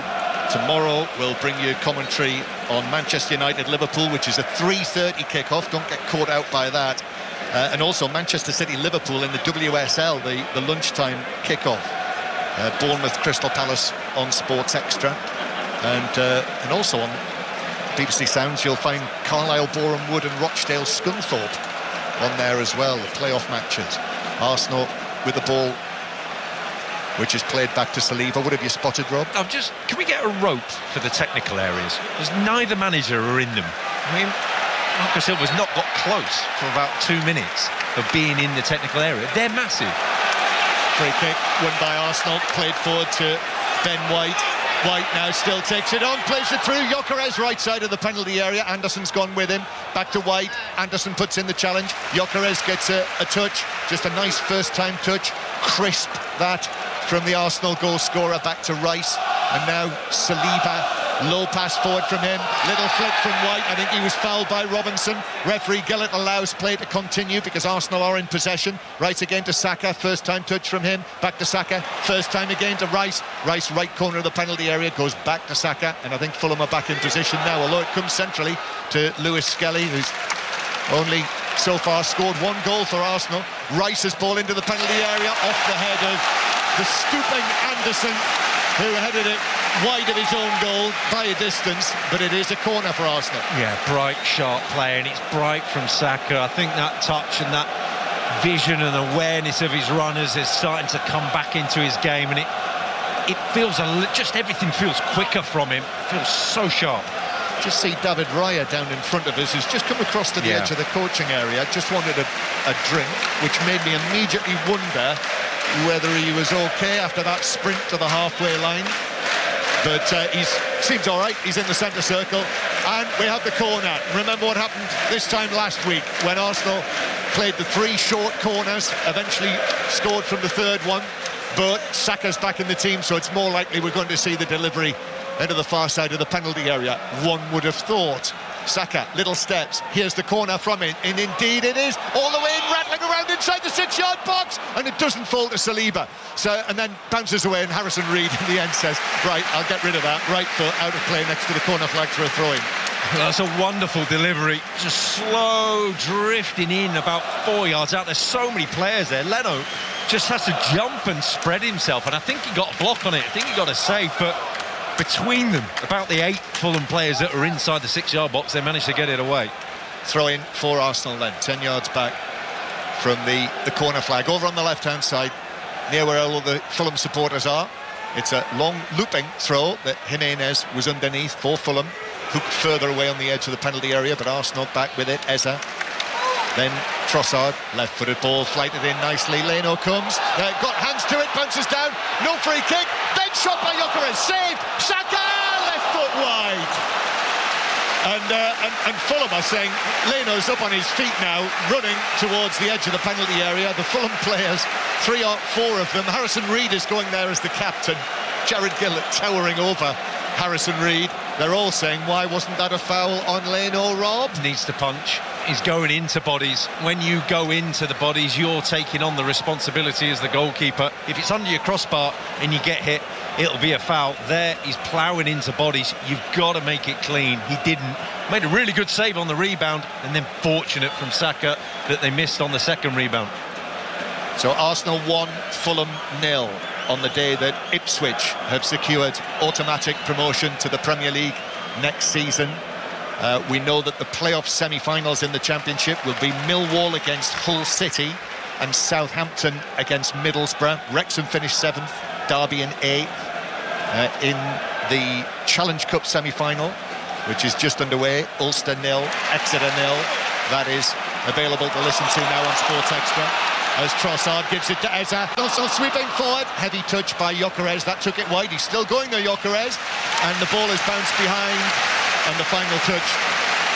Tomorrow we'll bring you commentary on Manchester United-Liverpool, which is a 3:30 kickoff. Don't get caught out by that. And also Manchester City-Liverpool in the WSL, the lunchtime kickoff. Bournemouth Crystal Palace on Sports Extra. And also on BBC Sounds you'll find Carlisle, Boreham Wood and Rochdale Scunthorpe on there as well, the playoff matches. Arsenal with the ball, which is played back to Saliba. What have you spotted, Rob? Can we get a rope for the technical areas? Because neither manager are in them. I mean, Marco Silva's not got close for about 2 minutes of being in the technical area. They're massive. Free kick won by Arsenal, played forward to Ben White. White now still takes it on, plays it through. Gyökeres right side of the penalty area. Anderson's gone with him. Back to White. Anderson puts in the challenge. Gyökeres gets a touch. Just a nice first-time touch. Crisp that from the Arsenal goal scorer back to Rice. And now Saliba. Low pass forward from him. Little flick from White. I think he was fouled by Robinson. Referee Gillett allows play to continue because Arsenal are in possession. Right again to Saka. First time touch from him. Back to Saka. First time again to Rice. Rice right corner of the penalty area. Goes back to Saka. And I think Fulham are back in position now. Although it comes centrally to Lewis Skelly, who's only so far scored 1 goal for Arsenal. Rice's ball into the penalty area. Off the head of the stooping Anderson, who headed it wide of his own goal by a distance, but it is a corner for Arsenal. Yeah, bright, sharp play, and it's bright from Saka. I think that touch and that vision and awareness of his runners is starting to come back into his game, and it feels just everything feels quicker from him. It feels so sharp. Just see David Raya down in front of us, who's just come across to the edge of the coaching area. Just wanted a drink, which made me immediately wonder whether he was okay after that sprint to the halfway line. But he seems all right. He's in the centre circle. And we have the corner. Remember what happened this time last week when Arsenal played the 3 short corners, eventually scored from the third one. but Saka's back in the team, so it's more likely we're going to see the delivery into the far side of the penalty area, one would have thought. Saka, little steps, here's the corner from it, and indeed it is, all the way in, rattling around inside the 6-yard box, and it doesn't fall to Saliba, and then bounces away, and Harrison Reed in the end says, right, I'll get rid of that, right foot out of play next to the corner flag for a throw-in. That's a wonderful delivery, just slow drifting in about 4 yards out. There's so many players there. Leno just has to jump and spread himself, and I think he got a block on it, I think he got a save, but between them, about the 8 Fulham players that are inside the 6-yard box, they managed to get it away. Throw in for Arsenal then, 10 yards back from the corner flag, over on the left-hand side, near where all of the Fulham supporters are. It's a long looping throw that Jimenez was underneath for Fulham, hooked further away on the edge of the penalty area, but Arsenal back with it. Eza, then Trossard, left-footed ball, flighted in nicely. Leno comes, got hands to it, bounces down, no free kick, then shot by Gyökeres, saved, Saka, left foot wide. And Fulham are saying, Leno's up on his feet now, running towards the edge of the penalty area. The Fulham players, 3 or 4 of them. Harrison Reed is going there as the captain. Jared Gillett towering over Harrison Reed. They're all saying, why wasn't that a foul on Leno, Rob? Needs to punch. He's going into bodies. When you go into the bodies, you're taking on the responsibility as the goalkeeper. If it's under your crossbar and you get hit, it'll be a foul. There, he's ploughing into bodies. You've got to make it clean. He didn't. Made a really good save on the rebound, and then fortunate from Saka that they missed on the second rebound. So Arsenal 1, Fulham 0 on the day that Ipswich have secured automatic promotion to the Premier League next season. We know that the playoff semi-finals in the Championship will be Millwall against Hull City and Southampton against Middlesbrough. Wrexham finished 7th, Derby in 8th. In the Challenge Cup semi-final, which is just underway, Ulster 0, Exeter 0. That is available to listen to now on Sports Extra. As Trossard gives it to Eza, also sweeping forward, heavy touch by Gyökeres, that took it wide, he's still going there, Gyökeres, and the ball is bounced behind, and the final touch,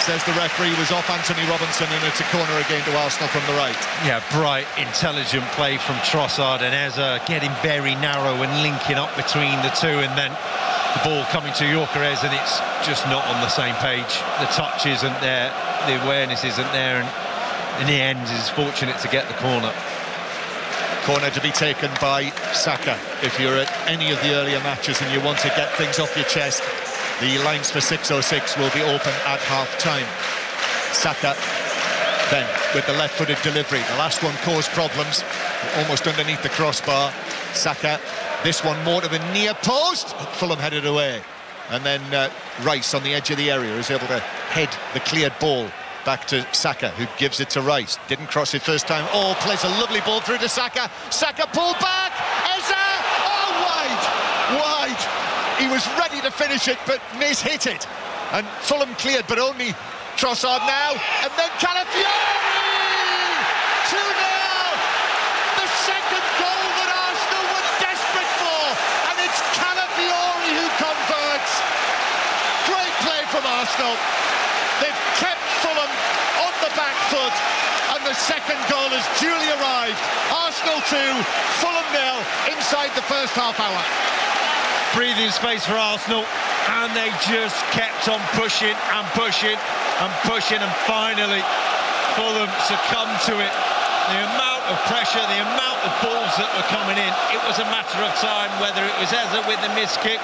says the referee, was off Anthony Robinson, and it's a corner again to Arsenal from the right. Yeah, bright, intelligent play from Trossard and Eza, getting very narrow and linking up between the two, and then the ball coming to Gyökeres, and it's just not on the same page. The touch isn't there, the awareness isn't there, and in the end is fortunate to get the corner. Corner to be taken by Saka. If you're at any of the earlier matches and you want to get things off your chest, the lines for 6:06 will be open at half-time. Saka then with the left-footed delivery. The last one caused problems, almost underneath the crossbar. Saka, this one more to the near post. Fulham headed away. And then Rice on the edge of the area is able to head the cleared ball back to Saka, who gives it to Rice. Didn't cross it first time. Oh, plays a lovely ball through to Saka. Saka pulled back. Eza! Oh, wide! He was ready to finish it, but mishit it. And Fulham cleared, but only Trossard now. And then Calafiori! 2-0! The second goal that Arsenal were desperate for. And it's Calafiori who converts. Great play from Arsenal. They've kept Fulham on the back foot, and the second goal has duly arrived. Arsenal 2, Fulham 0 inside the first half hour. Breathing space for Arsenal, and they just kept on pushing and pushing and pushing, and finally Fulham succumbed to it. The amount of pressure, the amount of balls that were coming in, it was a matter of time, whether it was Eza with the missed kick,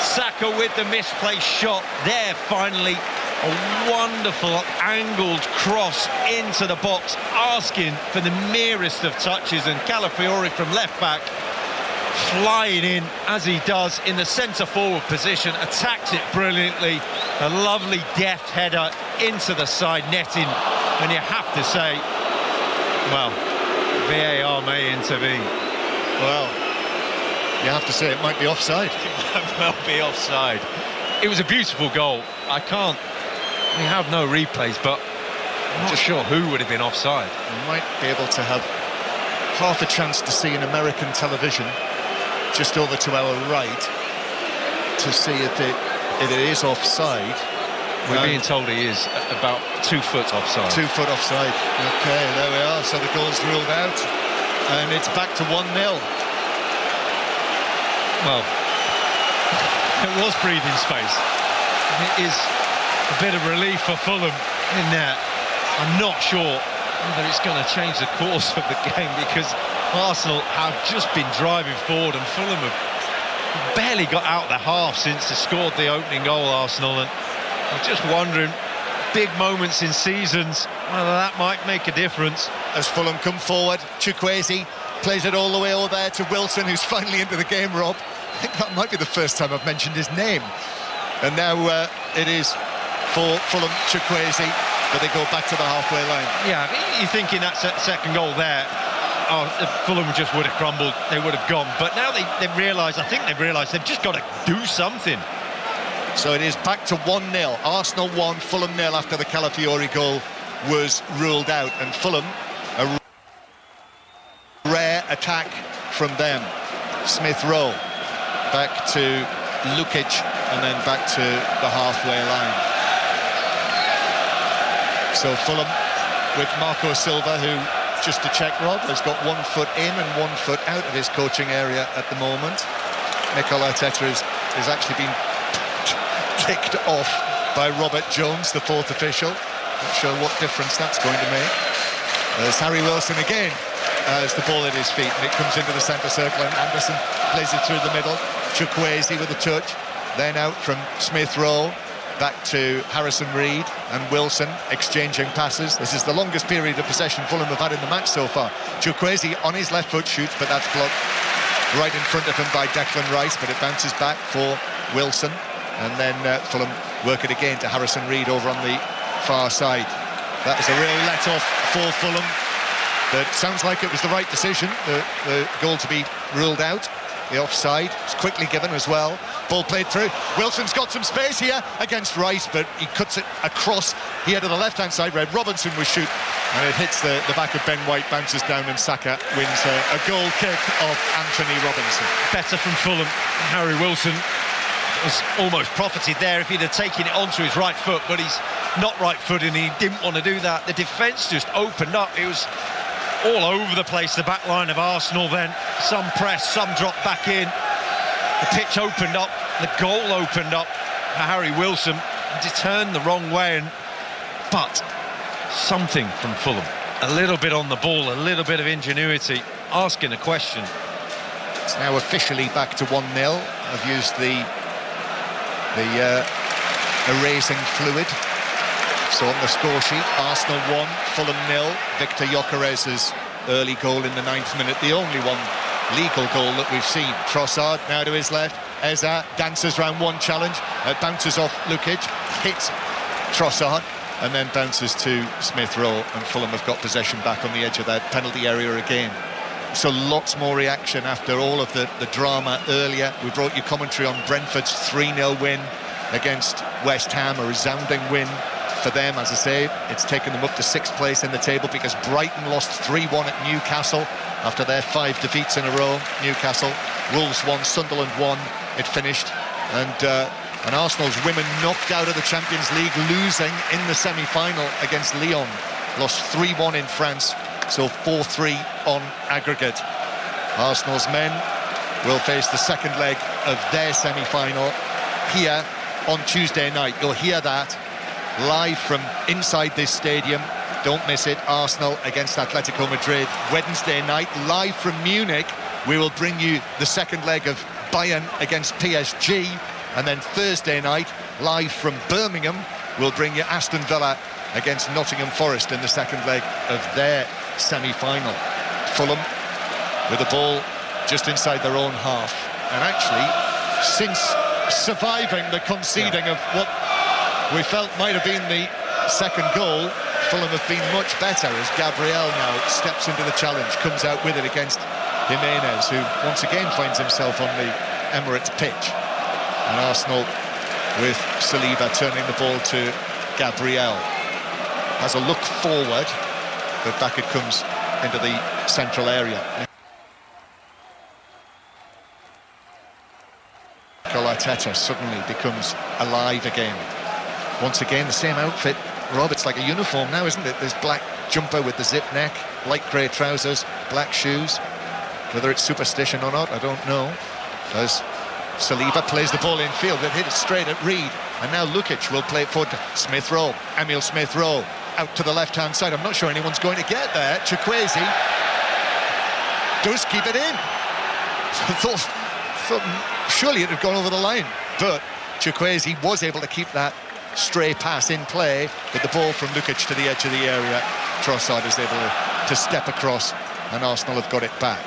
Saka with the misplaced shot. There finally a wonderful angled cross into the box, asking for the merest of touches, and Calafiori from left back flying in as he does in the centre forward position, attacks it brilliantly, a lovely deft header into the side netting, and you have to say, well, VAR may intervene. Well, you have to say it might be offside. It might well be offside. It was a beautiful goal. We have no replays, but I'm not sure who would have been offside. You might be able to have half a chance to see in American television, just over to our right, to see if it is offside. We're being told he is about 2 foot offside. 2 foot offside. OK, there we are. So the goal's ruled out. And it's back to 1-0. well, it was breathing space. It is a bit of relief for Fulham in there. I'm not sure whether it's going to change the course of the game, because Arsenal have just been driving forward and Fulham have barely got out the half since they scored the opening goal, Arsenal, and I'm just wondering, big moments in seasons, whether that might make a difference. As Fulham come forward, Chukwueze plays it all the way over there to Wilson, who's finally into the game, Rob. I think that might be the first time I've mentioned his name. And now it is for Fulham, Chukwueze, but they go back to the halfway line. Yeah, you're thinking that second goal there, if Fulham just would have crumbled, they would have gone. But now they've realised, I think they've realised they've just got to do something. So it is back to 1-0. Arsenal 1, Fulham 0 after the Calafiori goal was ruled out. And Fulham, a rare attack from them. Smith Rowe back to Lukic and then back to the halfway line. So Fulham with Marco Silva, who, just to check, Rob, has got 1 foot in and 1 foot out of his coaching area at the moment. Mikel Arteta has actually been kicked off by Robert Jones, the 4th official. Not sure what difference that's going to make. There's Harry Wilson again as the ball at his feet, and it comes into the centre circle, and Anderson plays it through the middle. Chukwueze with a touch, then out from Smith Rowe, back to Harrison Reed and Wilson exchanging passes. This is the longest period of possession Fulham have had in the match so far. Chukwueze on his left foot shoots, but that's blocked right in front of him by Declan Rice, but it bounces back for Wilson. And then Fulham work it again to Harrison Reed over on the far side. That was a real let-off for Fulham. That sounds like it was the right decision, the goal to be ruled out. The offside is quickly given as well. Ball played through. Wilson's got some space here against Rice, but he cuts it across here to the left-hand side where Robinson was shoot. And it hits the back of Ben White, bounces down, and Saka wins a goal kick off Anthony Robinson. Better from Fulham. Harry Wilson was almost profited there if he'd have taken it onto his right foot, but he's not right-footed and he didn't want to do that. The defence just opened up. It was all over the place, the back line of Arsenal then. Some press, some drop back in. The pitch opened up, the goal opened up for Harry Wilson. He turned the wrong way, but something from Fulham. A little bit on the ball, a little bit of ingenuity, asking a question. It's now officially back to 1-0. I've used the erasing fluid. So on the score sheet, Arsenal 1, Fulham 0. Victor Gyökeres's early goal in the 9th minute, the only one legal goal that we've seen. Trossard now to his left. Eza dances round one challenge, bounces off Lukic, hits Trossard, and then bounces to Smith Rowe, and Fulham have got possession back on the edge of that penalty area again. So lots more reaction after all of the drama earlier. We brought you commentary on Brentford's 3-0 win against West Ham, a resounding win for them. As I say, it's taken them up to 6th place in the table because Brighton lost 3-1 at Newcastle after their 5 defeats in a row. Newcastle, Wolves won, Sunderland won, it finished, and Arsenal's women knocked out of the Champions League, losing in the semi-final against Lyon. Lost 3-1 in France, so 4-3 on aggregate. Arsenal's men will face the second leg of their semi-final here on Tuesday night. You'll hear that live from inside this stadium. Don't miss it. Arsenal against Atletico Madrid. Wednesday night, live from Munich, we will bring you the second leg of Bayern against PSG. And then Thursday night, live from Birmingham, we'll bring you Aston Villa against Nottingham Forest in the second leg of their semi-final. Fulham with the ball just inside their own half. And actually, since surviving the conceding of what we felt might have been the second goal, Fulham have been much better as Gabriel now steps into the challenge, comes out with it against Jimenez, who once again finds himself on the Emirates pitch. And Arsenal with Saliba turning the ball to Gabriel. Has a look forward, but back it comes into the central area. Mikel Arteta suddenly becomes alive again. Once again, the same outfit. Rob, it's like a uniform now, isn't it? This black jumper with the zip neck, light grey trousers, black shoes. Whether it's superstition or not, I don't know. as Saliba plays the ball in field. They've hit it straight at Reed, and now Lukic will play it forward to Smith Rowe. Emil Smith Rowe out to the left-hand side. I'm not sure anyone's going to get there. Chukwueze does keep it in. I thought surely it had gone over the line, but Chukwueze was able to keep that stray pass in play, with the ball from Lukic to the edge of the area. Trossard is able to step across, and Arsenal have got it back.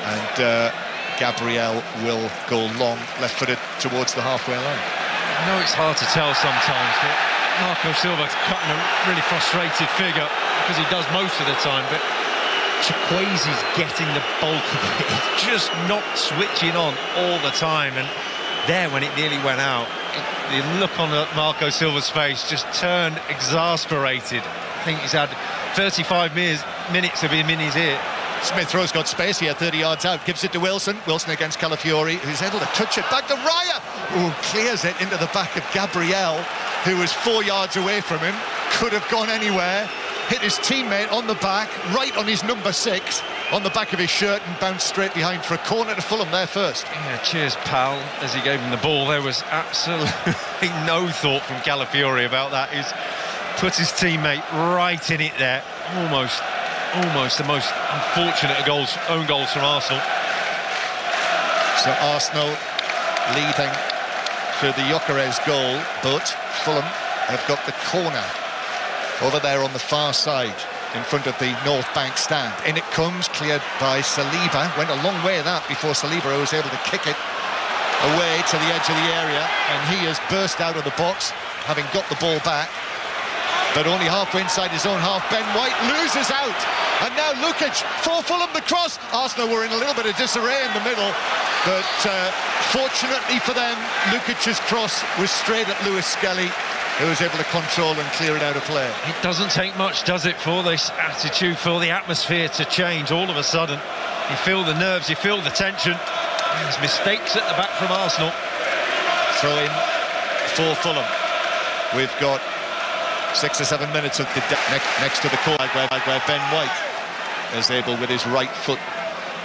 And Gabriel will go long, left-footed towards the halfway line. I know it's hard to tell sometimes, but Marco Silva's cutting a really frustrated figure, because he does most of the time, but Chukwueze's getting the bulk of it. He's just not switching on all the time, and there, when it nearly went out, the look on Marco Silva's face just turned exasperated. I think he's had 35 minutes of him in his ear. Smith Rowe's got space here, 30 yards out, gives it to Wilson. Wilson against Calafiori, who's able to touch it back to Raya, who clears it into the back of Gabriel, who was 4 yards away from him, could have gone anywhere, hit his teammate on the back, right on his number 6, on the back of his shirt, and bounced straight behind for a corner to Fulham there first. Yeah, cheers, pal, as he gave him the ball. There was absolutely no thought from Calafiori about that. He's put his teammate right in it there. Almost the most unfortunate of own goals from Arsenal. So Arsenal leading through the Gyökeres goal, but Fulham have got the corner over there on the far side in front of the North Bank stand. In it comes, cleared by Saliba. Went a long way of that before Saliba was able to kick it away to the edge of the area, and he has burst out of the box, having got the ball back, but only halfway inside his own half. Ben White loses out, and now Lukic for Fulham, the cross. Arsenal were in a little bit of disarray in the middle, but fortunately for them, Lukic's cross was straight at Lewis Skelly, who was able to control and clear it out of play. It doesn't take much, does it, for this attitude, for the atmosphere to change all of a sudden. You feel the nerves, you feel the tension. There's mistakes at the back from Arsenal. Throw in for Fulham. We've got 6 or 7 minutes of the next to the corner where Ben White is able with his right foot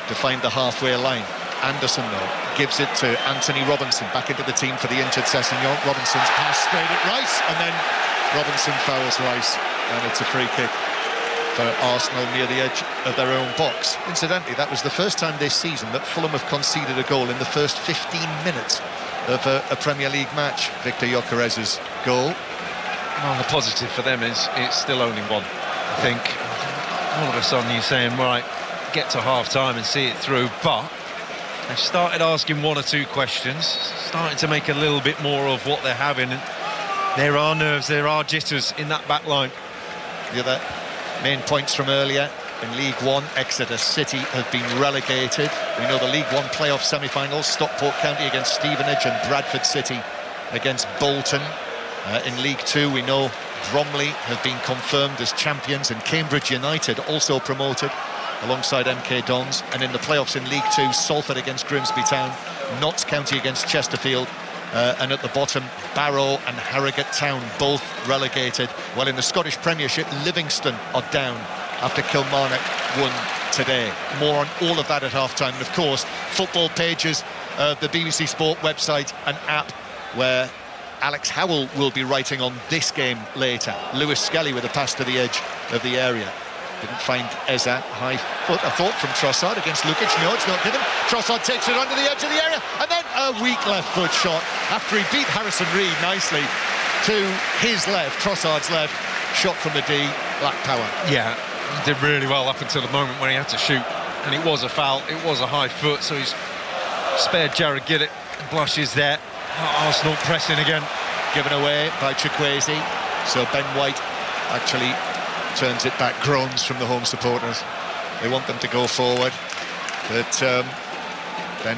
to find the halfway line. Anderson, though, gives it to Anthony Robinson, back into the team for the injured Sessegnon. Robinson's pass straight at Rice, and then Robinson fouls Rice, and it's a free kick for Arsenal near the edge of their own box. Incidentally, that was the first time this season that Fulham have conceded a goal in the first 15 minutes of a Premier League match. Victor Gyökeres's goal. Well, the positive for them is it's still only one. I think all of a sudden you're saying, right, get to half-time and see it through, but they've started asking 1 or 2 questions, starting to make a little bit more of what they're having. And there are nerves, there are jitters in that back line. The other main points from earlier in League One, Exeter City have been relegated. We know the League One playoff semi-finals, Stockport County against Stevenage and Bradford City against Bolton. In League Two, we know Bromley have been confirmed as champions, and Cambridge United also promoted alongside MK Dons. And in the playoffs in League Two, Salford against Grimsby Town, Notts County against Chesterfield, and at the bottom, Barrow and Harrogate Town, both relegated. Well, in the Scottish Premiership, Livingston are down after Kilmarnock won today. More on all of that at half-time. And of course, football pages, the BBC Sport website, an app where Alex Howell will be writing on this game later. Lewis Skelly with a pass to the edge of the area. Didn't find Eza. High foot, I thought, from Trossard against Lukic. No, it's not given. Trossard takes it under the edge of the area, and then a weak left foot shot after he beat Harrison Reed nicely to his left, Trossard's left. Shot from the D, black power. Yeah, he did really well up until the moment when he had to shoot, and it was a foul, it was a high foot, so he's spared Jared Gillett. Blushes there. Arsenal pressing again. Given away by Chukwueze, so Ben White actually turns it back. Groans from the home supporters. They want them to go forward, but Ben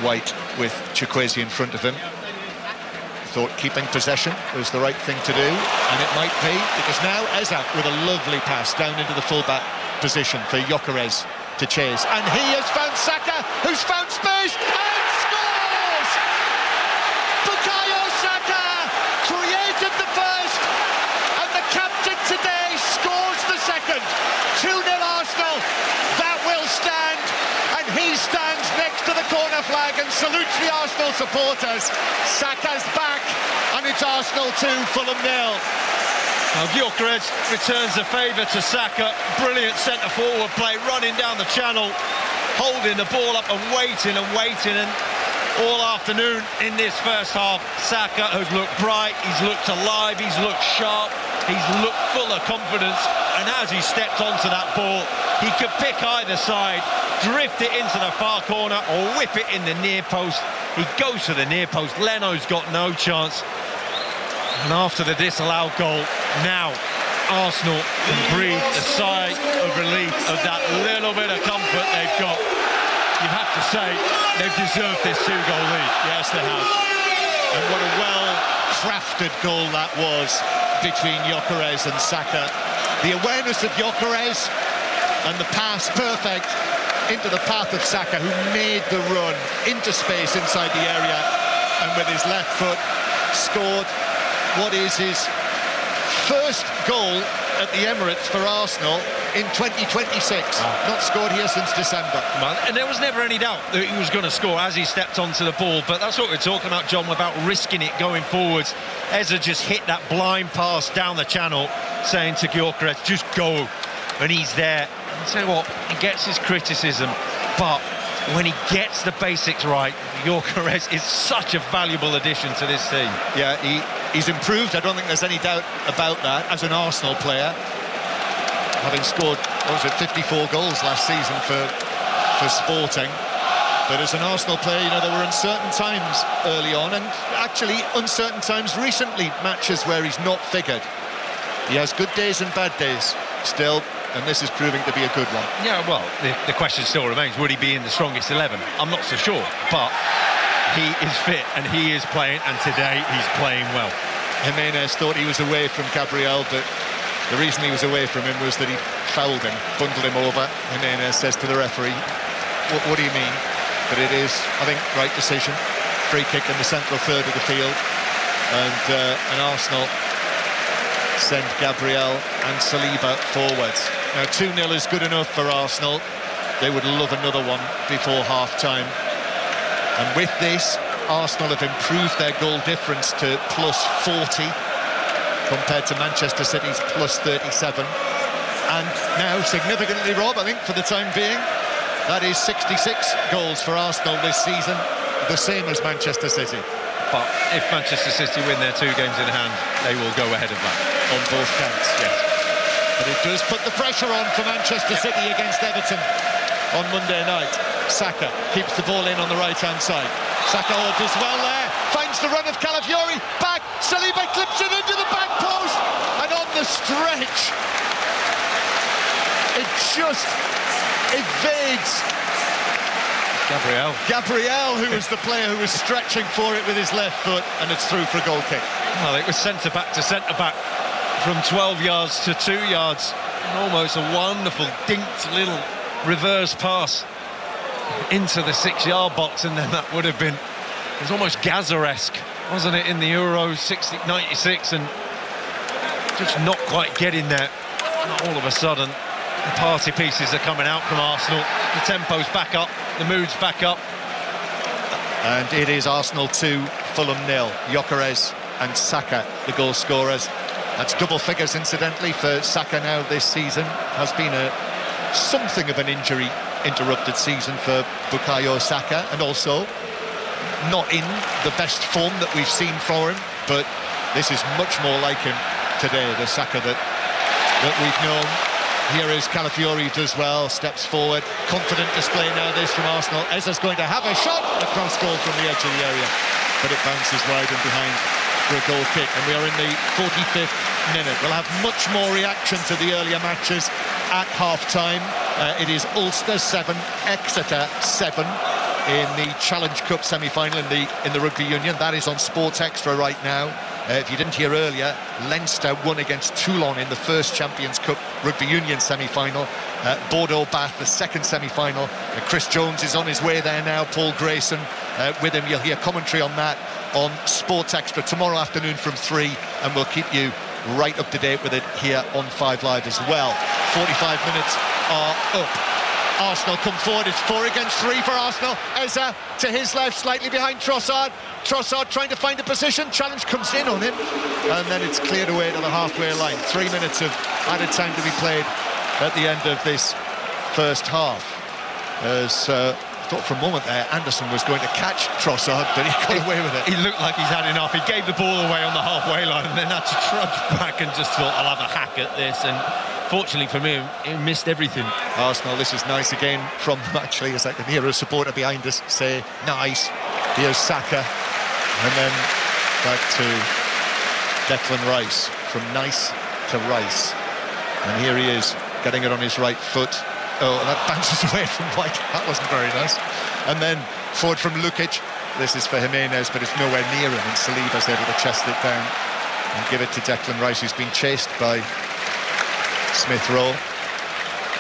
White with Chukwueze in front of him thought keeping possession was the right thing to do, and it might be, because now Eza with a lovely pass down into the full-back position for Gyökeres to chase, and he has found Saka, who's found space and scores! Bukayo Saka created the first, and the captain today scores the second. 2-0 Arsenal. That will stand, and he stands next to the corner flag and salutes the Arsenal supporters. Saka's back, and it's Arsenal 2, Fulham 0. Now, Gyökeres returns the favour to Saka. Brilliant centre-forward play, running down the channel, holding the ball up and waiting, and all afternoon in this first half, Saka has looked bright, he's looked alive, he's looked sharp, he's looked full of confidence, and as he stepped onto that ball, he could pick either side, drift it into the far corner or whip it in the near post. He goes to the near post, Leno's got no chance, and after the disallowed goal, now Arsenal can breathe a sigh of relief of that little bit of comfort they've got. You have to say they've deserved this 2-goal lead. Yes, they have. And what a well-crafted goal that was between Gyökeres and Saka. The awareness of Gyökeres and the pass perfect into the path of Saka, who made the run into space inside the area, and with his left foot scored what is his first goal at the Emirates for Arsenal in 2026. Not scored here since December. And there was never any doubt that he was going to score as he stepped onto the ball, but that's what we're talking about, John, about risking it going forwards. Eza just hit that blind pass down the channel, saying to Gyökeres, just go, and he's there. And tell you what, he gets his criticism, but when he gets the basics right, Gyökeres is such a valuable addition to this team. Yeah, he's improved, I don't think there's any doubt about that, as an Arsenal player, having scored, 54 goals last season for Sporting. But as an Arsenal player, you know, there were uncertain times early on, and actually uncertain times recently, matches where he's not figured. He has good days and bad days still, and this is proving to be a good one. Yeah, well, the question still remains, would he be in the strongest 11? I'm not so sure, but he is fit and he is playing, and today he's playing well. Jimenez thought he was away from Gabriel, but the reason he was away from him was that he fouled him, bundled him over. Jimenez says to the referee, what do you mean? But it is, I think, right decision. Free kick in the central third of the field, and Arsenal send Gabriel and Saliba forwards. Now 2-0 is good enough for Arsenal. They would love another one before half-time. And with this, Arsenal have improved their goal difference to plus 40 compared to Manchester City's plus 37. And now, significantly, Rob, I think for the time being, that is 66 goals for Arsenal this season, the same as Manchester City. But if Manchester City win their 2 games in hand, they will go ahead of that. On both counts, yes. But it does put the pressure on for Manchester City against Everton on Monday night. Saka keeps the ball in on the right-hand side. Saka does well there, finds the run of Calafiori, back, Saliba clips it into the back post, and on the stretch, it just evades Gabriel, who was the player who was stretching for it with his left foot, and it's through for a goal kick. Well, it was centre-back to centre-back, from 12 yards to 2 yards, and almost a wonderful dinked little reverse pass into the 6-yard box, and then that would have been, it was almost Gaza-esque, wasn't it, in the Euros 96, and just not quite getting there. And all of a sudden, the party pieces are coming out from Arsenal, the tempo's back up, the mood's back up. And it is Arsenal 2, Fulham 0. Gyökeres and Saka, the goal scorers. That's double figures, incidentally, for Saka now this season. Has been something of an injury-interrupted season for Bukayo Saka, and also not in the best form that we've seen for him, but this is much more like him today, the Saka that we've known. Here is Calafiori, does well, steps forward. Confident display now this from Arsenal. Eza's going to have a shot, a cross goal from the edge of the area, but it bounces wide and behind for a goal kick. And we are in the 45th minute. We'll have much more reaction to the earlier matches at half-time. It is Ulster 7, Exeter 7 in the Challenge Cup semi-final in the Rugby Union. That is on Sports Extra right now. If you didn't hear earlier, Leinster won against Toulon in the first Champions Cup Rugby Union semi-final. Bordeaux-Bath, the second semi-final. Chris Jones is on his way there now, Paul Grayson with him. You'll hear commentary on that on Sports Extra tomorrow afternoon from 3, and we'll keep you right up to date with it here on 5 Live as well. 45 minutes are up. Arsenal come forward. It's 4 against 3 for Arsenal. Eza to his left, slightly behind Trossard. Trossard trying to find a position. Challenge comes in on him, and then it's cleared away to the halfway line. 3 minutes of added time to be played at the end of this first half. As I thought for a moment there Anderson was going to catch Trossard, but he got away with it. He looked like he's had enough. He gave the ball away on the halfway line and then had to trudge back and just thought, I'll have a hack at this. And fortunately for me, he missed everything. Arsenal, this is nice again from them, actually, as I can hear a supporter behind us say, nice. Here's Saka, and then back to Declan Rice, from nice to Rice. And here he is, getting it on his right foot. Oh, that bounces away from White. That wasn't very nice. And then forward from Lukic. This is for Jimenez, but it's nowhere near him, and Saliba's able to chest it down and give it to Declan Rice, who's been chased by Smith Rowe.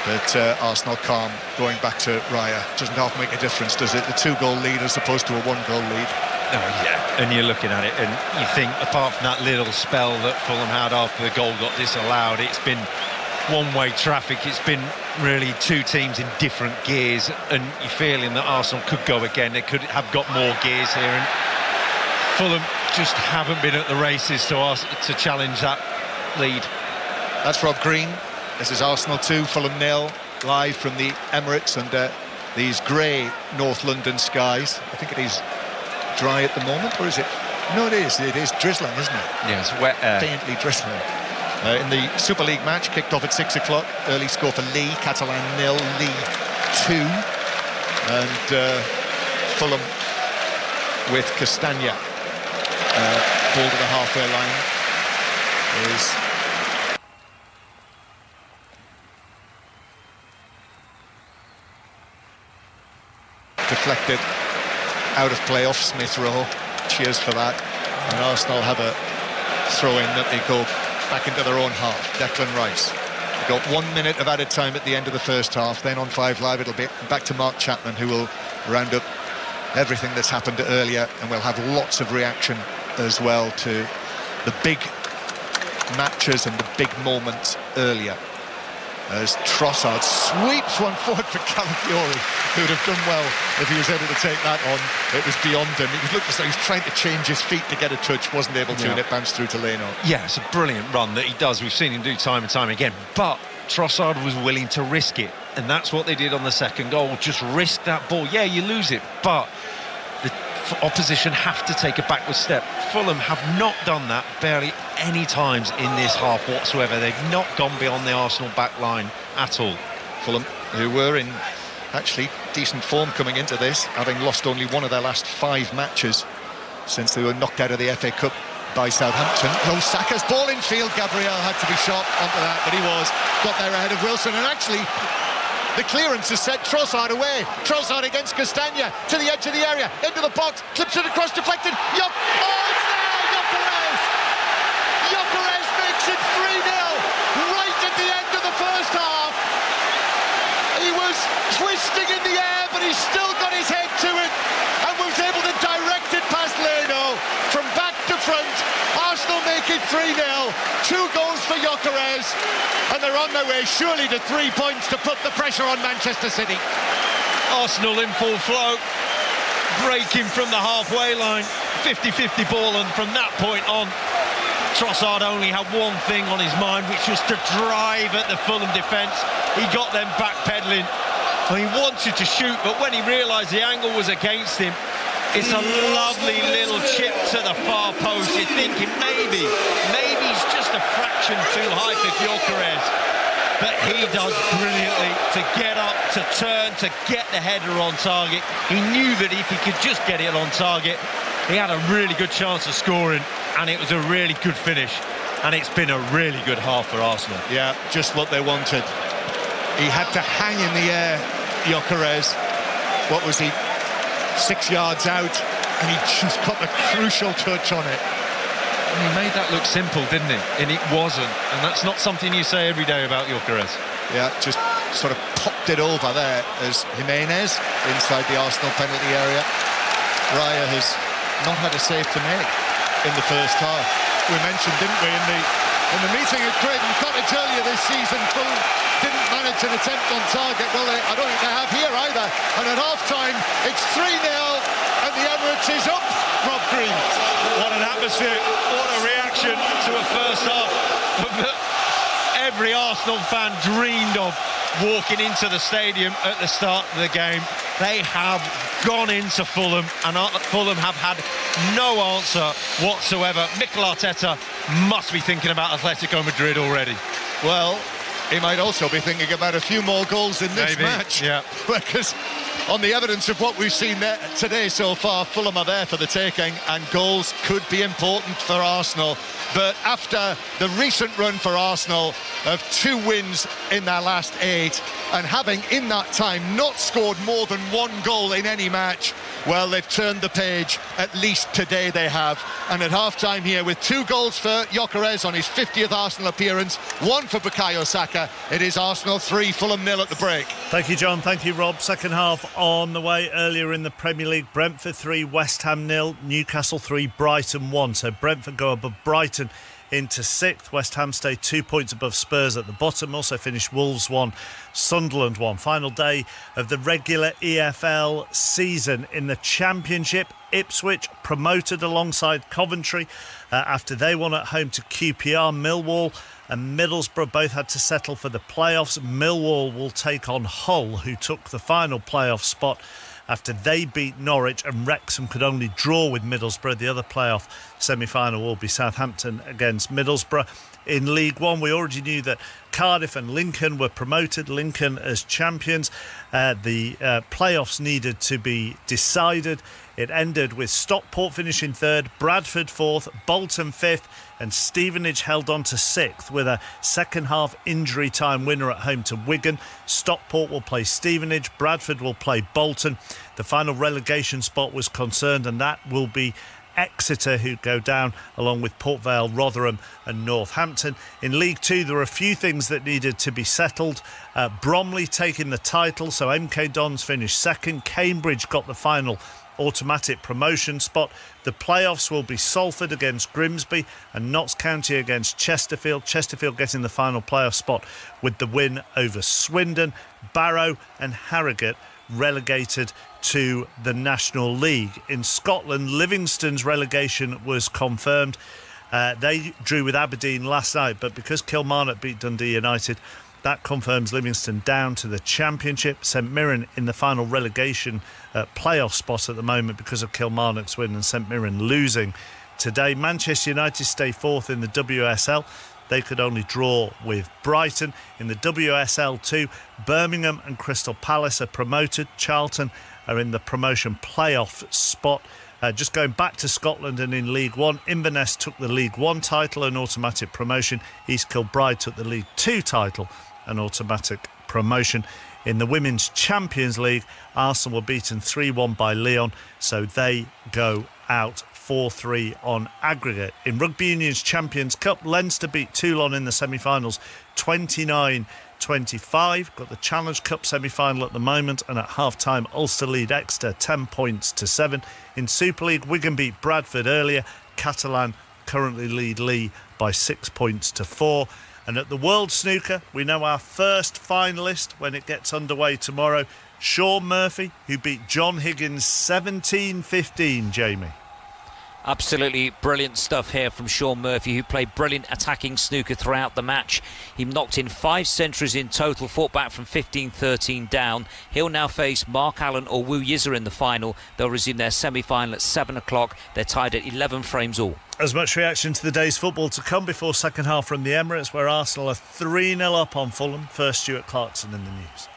But Arsenal calm, going back to Raya. Doesn't half make a difference, does it? The 2-goal lead as opposed to a 1-goal lead. Oh, yeah, and you're looking at it and you think, apart from that little spell that Fulham had after the goal got disallowed, it's been one-way traffic. It's been really two teams in different gears, and you're feeling that Arsenal could go again. They could have got more gears here, and Fulham just haven't been at the races to challenge that lead. That's Rob Green. This is Arsenal 2, Fulham 0, live from the Emirates under these grey North London skies. I think it is dry at the moment, or is it? No, it is. It is drizzling, isn't it? Yeah, it's wet air. Faintly drizzling. In the Super League match, kicked off at 6 o'clock. Early score for Lee, Catalan 0, Lee 2. And Fulham with Castagna. Ball to the halfway line is deflected out of play off Smith Rowe. Cheers for that. And Arsenal have a throw-in that they go back into their own half. Declan Rice. We've got 1 minute of added time at the end of the first half. Then on 5 Live it'll be back to Mark Chapman, who will round up everything that's happened earlier, and we'll have lots of reaction as well to the big matches and the big moments earlier. As Trossard sweeps one forward for Calafiori, who would have done well if he was able to take that on. It was beyond him. It looked as though he was trying to change his feet to get a touch, wasn't able to, and it bounced through to Leno. Yeah, it's a brilliant run that he does. We've seen him do time and time again, but Trossard was willing to risk it, and that's what they did on the second goal. Just risk that ball. Yeah, you lose it, but the opposition have to take a backward step. Fulham have not done that barely any times in this half whatsoever. They've not gone beyond the Arsenal back line at all. Fulham, who were in actually decent form coming into this, having lost only one of their last 5 matches since they were knocked out of the FA Cup by Southampton. No, Saka's ball in field. Gabriel had to be shot onto that, but he got there ahead of Wilson, and actually the clearance has set Trossard away. Trossard against Castagna to the edge of the area, into the box, clips it across, deflected. Oh, it's there! Gyökeres! Gyökeres makes it 3-0 right at the end of the first half. He was twisting in the air, but he's still got his head to it and was able to direct it past Leno from back to front. Arsenal make it 3-0. 2 goals for Gyökeres, and they're on their way surely to 3 points to put the pressure on Manchester City. Arsenal in full flow, breaking from the halfway line, 50-50 ball, and from that point on Trossard only had one thing on his mind, which was to drive at the Fulham defence. He got them backpedaling, and he wanted to shoot, but when he realised the angle was against him, it's a lovely little chip to the far post. You're thinking maybe he's just a fraction too high for Gyökeres, but he does brilliantly to get up, to turn, to get the header on target. He knew that if he could just get it on target, he had a really good chance of scoring, and it was a really good finish, and it's been a really good half for Arsenal. Yeah, just what they wanted. He had to hang in the air, Gyökeres. What was he? 6 yards out, and he just got the crucial touch on it. And he made that look simple, didn't he? And it wasn't, and that's not something you say every day about Gyökeres. Yeah, just sort of popped it over there as Jimenez inside the Arsenal penalty area. Raya has not had a save to make in the first half. We mentioned, didn't we, in the meeting at Creighton Cottage earlier this season, Fulham didn't manage manage an attempt on target. Well, I don't think they have here either. And at half-time, it's 3-0, and the Emirates is up, Rob Green. What an atmosphere, what a reaction to a first half that every Arsenal fan dreamed of walking into the stadium at the start of the game. They have gone into Fulham, and Fulham have had no answer whatsoever. Mikel Arteta must be thinking about Atletico Madrid already. Well, he might also be thinking about a few more goals in this match. Yeah. Because on the evidence of what we've seen there today so far, Fulham are there for the taking, and goals could be important for Arsenal. But after the recent run for Arsenal of 2 wins in their last 8, and having in that time not scored more than 1 goal in any match, well, they've turned the page. At least today they have. And at half-time here, with 2 goals for Gyökeres on his 50th Arsenal appearance, 1 for Bukayo Saka, it is Arsenal 3, Fulham 0 at the break. Thank you, John. Thank you, Rob. Second half on the way. Earlier in the Premier League, Brentford 3, West Ham 0, Newcastle 3, Brighton 1. So Brentford go above Brighton into 6th. West Ham stay 2 points above Spurs at the bottom. Also finished Wolves 1, Sunderland 1. Final day of the regular EFL season in the Championship. Ipswich promoted alongside Coventry after they won at home to QPR. Millwall and Middlesbrough both had to settle for the playoffs. Millwall will take on Hull, who took the final playoff spot after they beat Norwich, and Wrexham could only draw with Middlesbrough. The other playoff semi-final will be Southampton against Middlesbrough. In League One, we already knew that Cardiff and Lincoln were promoted, Lincoln as champions. The playoffs needed to be decided. It ended with Stockport finishing 3rd, Bradford 4th, Bolton 5th, and Stevenage held on to 6th with a second half injury time winner at home to Wigan. Stockport will play Stevenage, Bradford will play Bolton. The final relegation spot was concerned, and that will be Exeter, who go down along with Port Vale, Rotherham and Northampton. In League 2, there were a few things that needed to be settled. Bromley taking the title, so MK Dons finished 2nd. Cambridge got the final automatic promotion spot. The playoffs will be Salford against Grimsby and Notts County against Chesterfield. Chesterfield getting the final playoff spot with the win over Swindon. Barrow and Harrogate relegated to the National League. In Scotland, Livingston's relegation was confirmed. They drew with Aberdeen last night, but because Kilmarnock beat Dundee United, that confirms Livingston down to the Championship. St Mirren in the final relegation playoff spot at the moment because of Kilmarnock's win and St Mirren losing today. Manchester United stay 4th in the WSL. They could only draw with Brighton. In the WSL 2, Birmingham and Crystal Palace are promoted. Charlton are in the promotion playoff spot. Just going back to Scotland and in League 1, Inverness took the League 1 title, an automatic promotion. East Kilbride took the League 2 title, an automatic promotion. In the Women's Champions League, Arsenal were beaten 3-1 by Lyon, so they go out 4-3 on aggregate. In Rugby Union's Champions Cup, Leinster beat Toulon in the semi-finals 29-25. Got the Challenge Cup semi-final at the moment, and at half-time Ulster lead Exeter 10 points to 7. In Super League, Wigan beat Bradford earlier. Catalan currently lead Lee by 6 points to 4. And at the World Snooker, we know our first finalist when it gets underway tomorrow, Sean Murphy, who beat John Higgins 17-15, Jamie. Absolutely brilliant stuff here from Sean Murphy, who played brilliant attacking snooker throughout the match. He knocked in 5 centuries in total, fought back from 15-13 down. He'll now face Mark Allen or Wu Yizzer in the final. They'll resume their semi-final at 7 o'clock. They're tied at 11 frames all. As much reaction to the day's football to come before second half from the Emirates, where Arsenal are 3-0 up on Fulham. First, Stuart Clarkson in the news.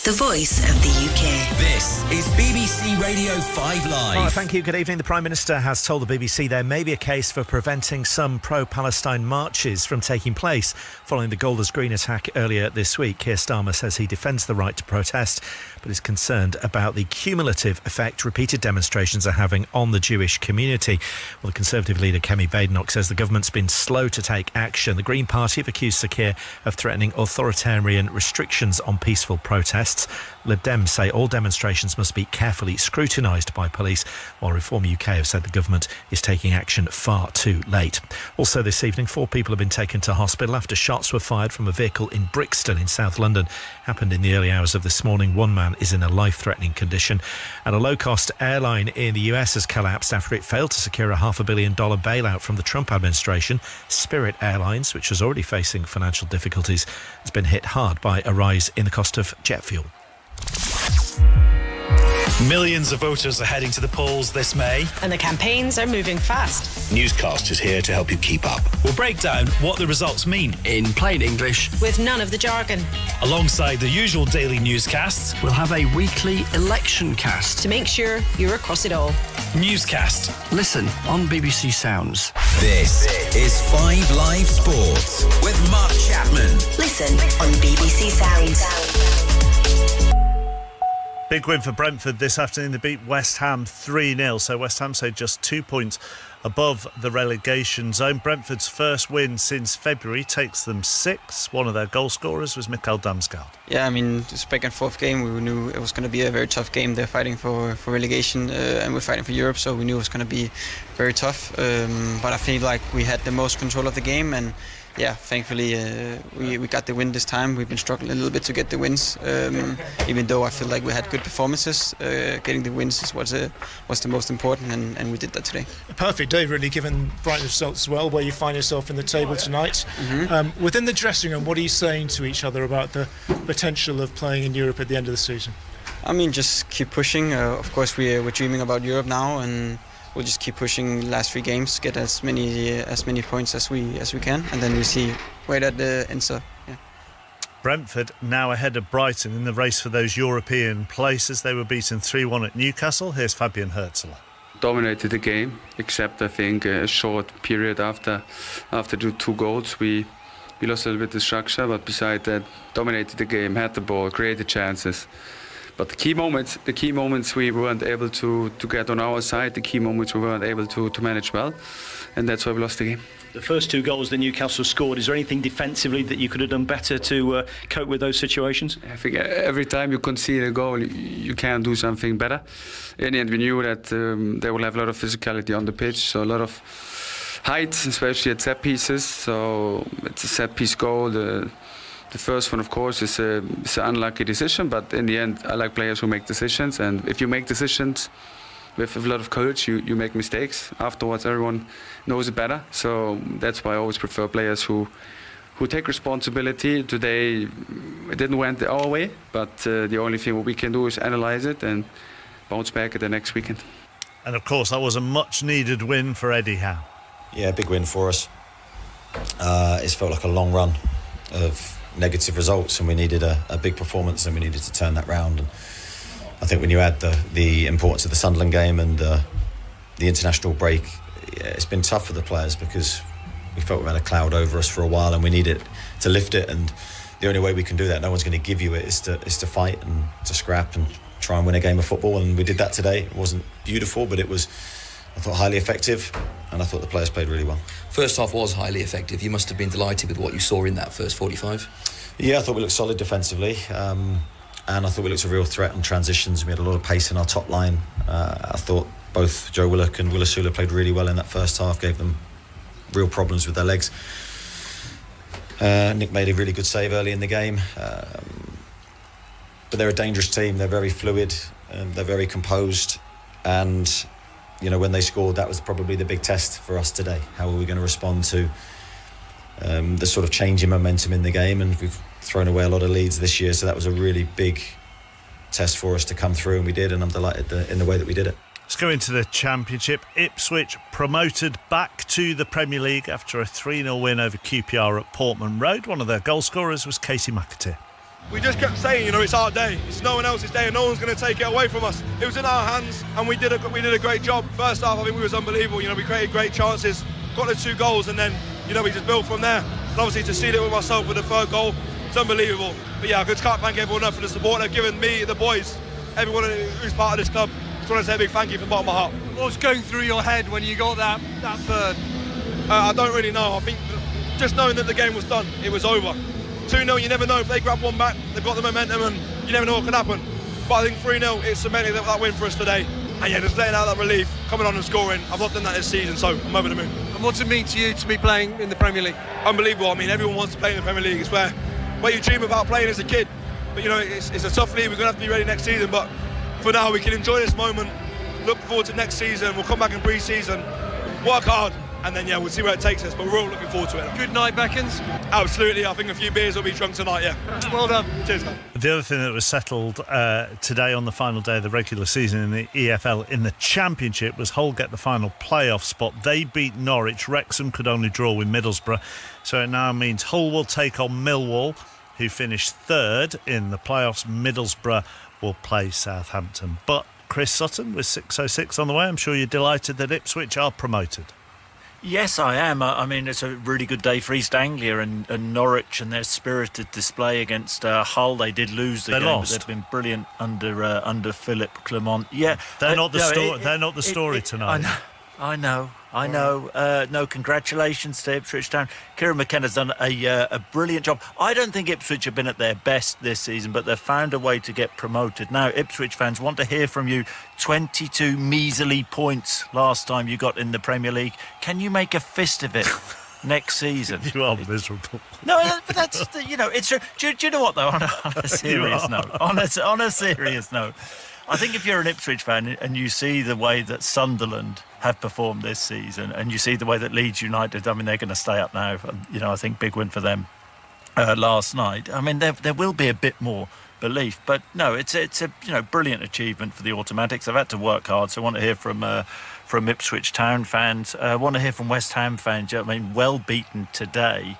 The voice of the UK. This is BBC Radio 5 Live. Oh, thank you. Good evening. The Prime Minister has told the BBC there may be a case for preventing some pro-Palestine marches from taking place following the Golders Green attack earlier this week. Keir Starmer says he defends the right to protest, but is concerned about the cumulative effect repeated demonstrations are having on the Jewish community. Well, the Conservative leader Kemi Badenoch says the government's been slow to take action. The Green Party have accused Sir Keir of threatening authoritarian restrictions on peaceful protests. protests. Lib Dems say all demonstrations must be carefully scrutinised by police, while Reform UK have said the government is taking action far too late. Also this evening, 4 people have been taken to hospital after shots were fired from a vehicle in Brixton in South London. Happened in the early hours of this morning. One man is in a life-threatening condition. And a low-cost airline in the US has collapsed after it failed to secure a $500 million bailout from the Trump administration. Spirit Airlines, which was already facing financial difficulties, has been hit hard by a rise in the cost of jet fuel. Millions of voters are heading to the polls this May. And the campaigns are moving fast. Newscast is here to help you keep up. We'll break down what the results mean in plain English. With none of the jargon. Alongside the usual daily newscasts, we'll have a weekly election cast. To make sure you're across it all. Newscast. Listen on BBC Sounds. This is 5 Live Sports with Mark Chapman. Listen on BBC Sounds. Big win for Brentford this afternoon. They beat West Ham 3-0. So West Ham say just 2 points above the relegation zone. Brentford's first win since February takes them 6. One of their goal scorers was Mikael Damsgaard. Yeah, I mean, it's back and forth game. We knew it was going to be a very tough game. They're fighting for relegation and we're fighting for Europe, so we knew it was going to be very tough. But I feel like we had the most control of the game, and yeah, thankfully we got the win this time. We've been struggling a little bit to get the wins, even though I feel like we had good performances. Getting the wins was the most important, and we did that today. A perfect day, really, given Brighton results as well, where you find yourself in the table tonight. Within the dressing room, what are you saying to each other about the potential of playing in Europe at the end of the season? I mean, just keep pushing. Of course, we're dreaming about Europe now, and we'll just keep pushing the last 3 games, get as many points as we can, and then we see where that ends up. Yeah. Brentford now ahead of Brighton in the race for those European places. They were beaten 3-1 at Newcastle. Here's Fabian Herzler. Dominated the game, except I think a short period after the 2 goals. We lost a little bit of structure, but beside that, dominated the game, had the ball, created chances. But the key moments we weren't able to get on our side, the key moments we weren't able to manage well, and that's why we lost the game. The first 2 goals that Newcastle scored, is there anything defensively that you could have done better to cope with those situations? I think every time you concede a goal, you can do something better. In the end, we knew that they will have a lot of physicality on the pitch, so a lot of height, especially at set pieces. So it's a set piece goal. The first one, of course, is an unlucky decision, but in the end, I like players who make decisions, and if you make decisions with a lot of courage, you make mistakes. Afterwards, everyone knows it better, so that's why I always prefer players who take responsibility. Today, it didn't went our way, but the only thing what we can do is analyze it and bounce back at the next weekend. And of course, that was a much-needed win for Eddie Howe. Yeah, big win for us. It's felt like a long run of negative results, and we needed a big performance, and we needed to turn that round. And I think when you add the importance of the Sunderland game and the international break, it's been tough for the players because we felt we had a cloud over us for a while, and we needed to lift it. And the only way we can do that, no one's going to give you it, is to fight and to scrap and try and win a game of football. And we did that today. It wasn't beautiful, but it was, I thought, highly effective, and I thought the players played really well. First half was highly effective. You must have been delighted with what you saw in that first 45. Yeah, I thought we looked solid defensively, and I thought we looked a real threat on transitions. We had a lot of pace in our top line. I thought both Joe Willock and Willisula played really well in that first half, gave them real problems with their legs. Nick made a really good save early in the game. But they're a dangerous team. They're very fluid, and they're very composed, and you know, when they scored, that was probably the big test for us today. How are we going to respond to the sort of change in momentum in the game? And we've thrown away a lot of leads this year, so that was a really big test for us to come through, and we did, and I'm delighted in the way that we did it. Let's go into the Championship. Ipswich promoted back to the Premier League after a 3-0 win over QPR at Portman Road. One of their goal scorers was Casey McAteer. We just kept saying, you know, it's our day. It's no one else's day, and no one's going to take it away from us. It was in our hands, and we did a great job. First half, I think we was unbelievable. You know, we created great chances, got the 2 goals, and then, you know, we just built from there. And obviously, to seal it with myself with the 3rd goal, it's unbelievable. But yeah, I just can't thank everyone enough for the support they've given me, the boys, everyone who's part of this club. Just want to say a big thank you from the bottom of my heart. What was going through your head when you got that 3rd? I don't really know. I think just knowing that the game was done, it was over. 2-0, you never know. If they grab one back, they've got the momentum, and you never know what could happen. But I think 3-0, it's cemented that win for us today. And yeah, just letting out that relief, coming on and scoring. I've not done that this season, so I'm over the moon. And what's it mean to you to be playing in the Premier League? Unbelievable. I mean, everyone wants to play in the Premier League. It's where you dream about playing as a kid. But you know, it's a tough league. We're going to have to be ready next season. But for now, we can enjoy this moment. Look forward to next season. We'll come back in pre-season, work hard, and then yeah, we'll see where it takes us. But we're all looking forward to it. Good night, Beckons. Absolutely. I think a few beers will be drunk tonight. Yeah. Well done. Cheers, man. The other thing that was settled today on the final day of the regular season in the EFL in the Championship was Hull get the final playoff spot. They beat Norwich. Wrexham could only draw with Middlesbrough. So it now means Hull will take on Millwall, who finished third in the playoffs. Middlesbrough will play Southampton. But Chris Sutton with 6:06 on the way. I'm sure you're delighted that Ipswich are promoted. Yes, I am. I mean, it's a really good day for East Anglia and Norwich and their spirited display against Hull. They did lose the game, lost. but they've been brilliant under Philip Clement. Yeah, they're not the story tonight. I know. No, congratulations to Ipswich Town. Kieran McKenna's done a brilliant job. I don't think Ipswich have been at their best this season, but they've found a way to get promoted. Now, Ipswich fans want to hear from you. 22 measly points last time you got in the Premier League. Can you make a fist of it next season? You are miserable. No, but that's it's. Do you know what though? On a serious note, on a serious note. I think if you're an Ipswich fan and you see the way that Sunderland have performed this season and you see the way that Leeds United, I mean, they're going to stay up now. I think big win for them last night. I mean, there will be a bit more belief. But no, it's a brilliant achievement for the Automatics. They've had to work hard, so I want to hear from Ipswich Town fans. I want to hear from West Ham fans. I mean, well beaten today.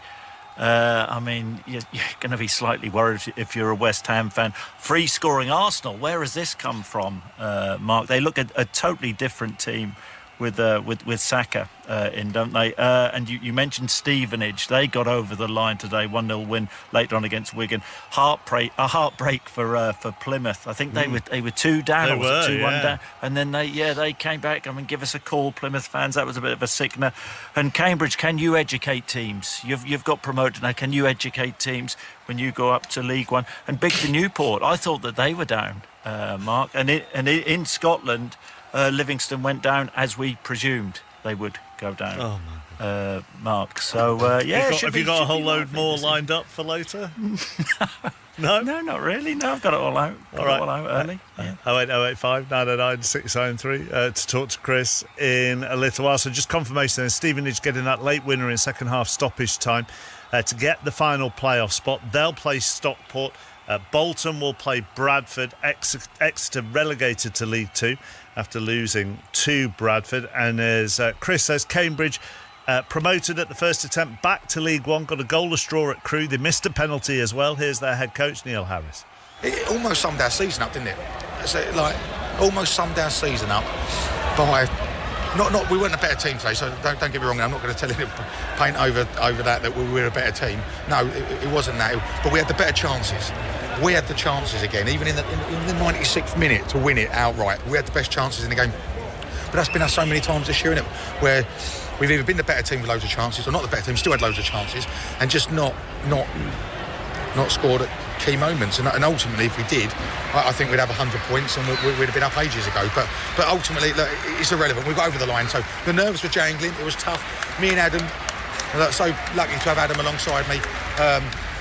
I mean, you're going to be slightly worried if you're a West Ham fan. Free scoring Arsenal. Where has this come from, Mark? They look at a totally different team with Saka in, don't they? And you mentioned Stevenage. They got over the line today, 1-0 win later on against Wigan. A heartbreak for Plymouth. I think they were 2 down. They or was were, it 2-1 yeah. down? And then they came back. I mean, give us a call, Plymouth fans. That was a bit of a sickener. And Cambridge, can you educate teams? You've got promoted now. Can you educate teams when you go up to League One? And big to Newport. I thought that they were down, Mark. And in Scotland, Livingston went down as we presumed they would go down. Oh, my Mark. So have you got a whole load more lined up for later? No, not really. No, I've got it all out. Got it all out early. 08085 909 693 to talk to Chris in a little while. So just confirmation then, Stevenage getting that late winner in second half stoppage time to get the final playoff spot. They'll play Stockport. Bolton will play Bradford. Exeter relegated to League Two after losing to Bradford. And as Chris says, Cambridge promoted at the first attempt back to League One, got a goalless draw at Crewe. They missed a penalty as well. Here's their head coach, Neil Harris. It almost summed our season up, didn't it? So, almost summed our season up by... Not we weren't a better team today, so don't get me wrong. I'm not going to tell you, paint over that we were a better team. No, it wasn't that. But we had the better chances. We had the chances again, even in the 96th minute to win it outright. We had the best chances in the game. But that's been us so many times this year, isn't it? Where we've either been the better team with loads of chances, or not the better team, still had loads of chances, and just not scored at key moments. And ultimately, if we did, I think we'd have 100 points and we'd have been up ages ago. But ultimately, look, it's irrelevant. We got over the line, so the nerves were jangling. It was tough. Me and Adam, so lucky to have Adam alongside me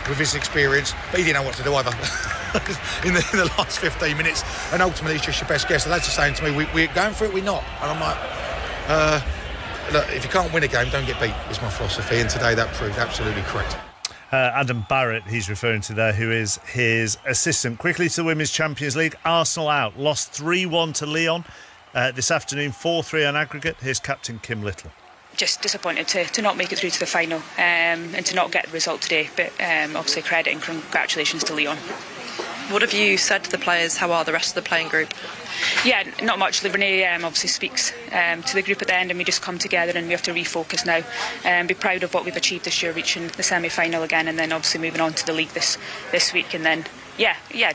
with his experience, but he didn't know what to do either in the last 15 minutes. And ultimately, it's just your best guess. The lads are saying to me, we're going for it, we're not. And I'm like, look, if you can't win a game, don't get beat, is my philosophy. And today that proved absolutely correct. Adam Barrett, he's referring to there, who is his assistant. Quickly to the Women's Champions League. Arsenal out. Lost 3-1 to Lyon this afternoon, 4-3 on aggregate. Here's captain Kim Little. Just disappointed to not make it through to the final and to not get the result today. But obviously credit and congratulations to Lyon. What have you said to the players? How are the rest of the playing group? Yeah, not much. Renee obviously speaks to the group at the end, and we just come together and we have to refocus now and be proud of what we've achieved this year, reaching the semi-final again, and then obviously moving on to the league this week. And then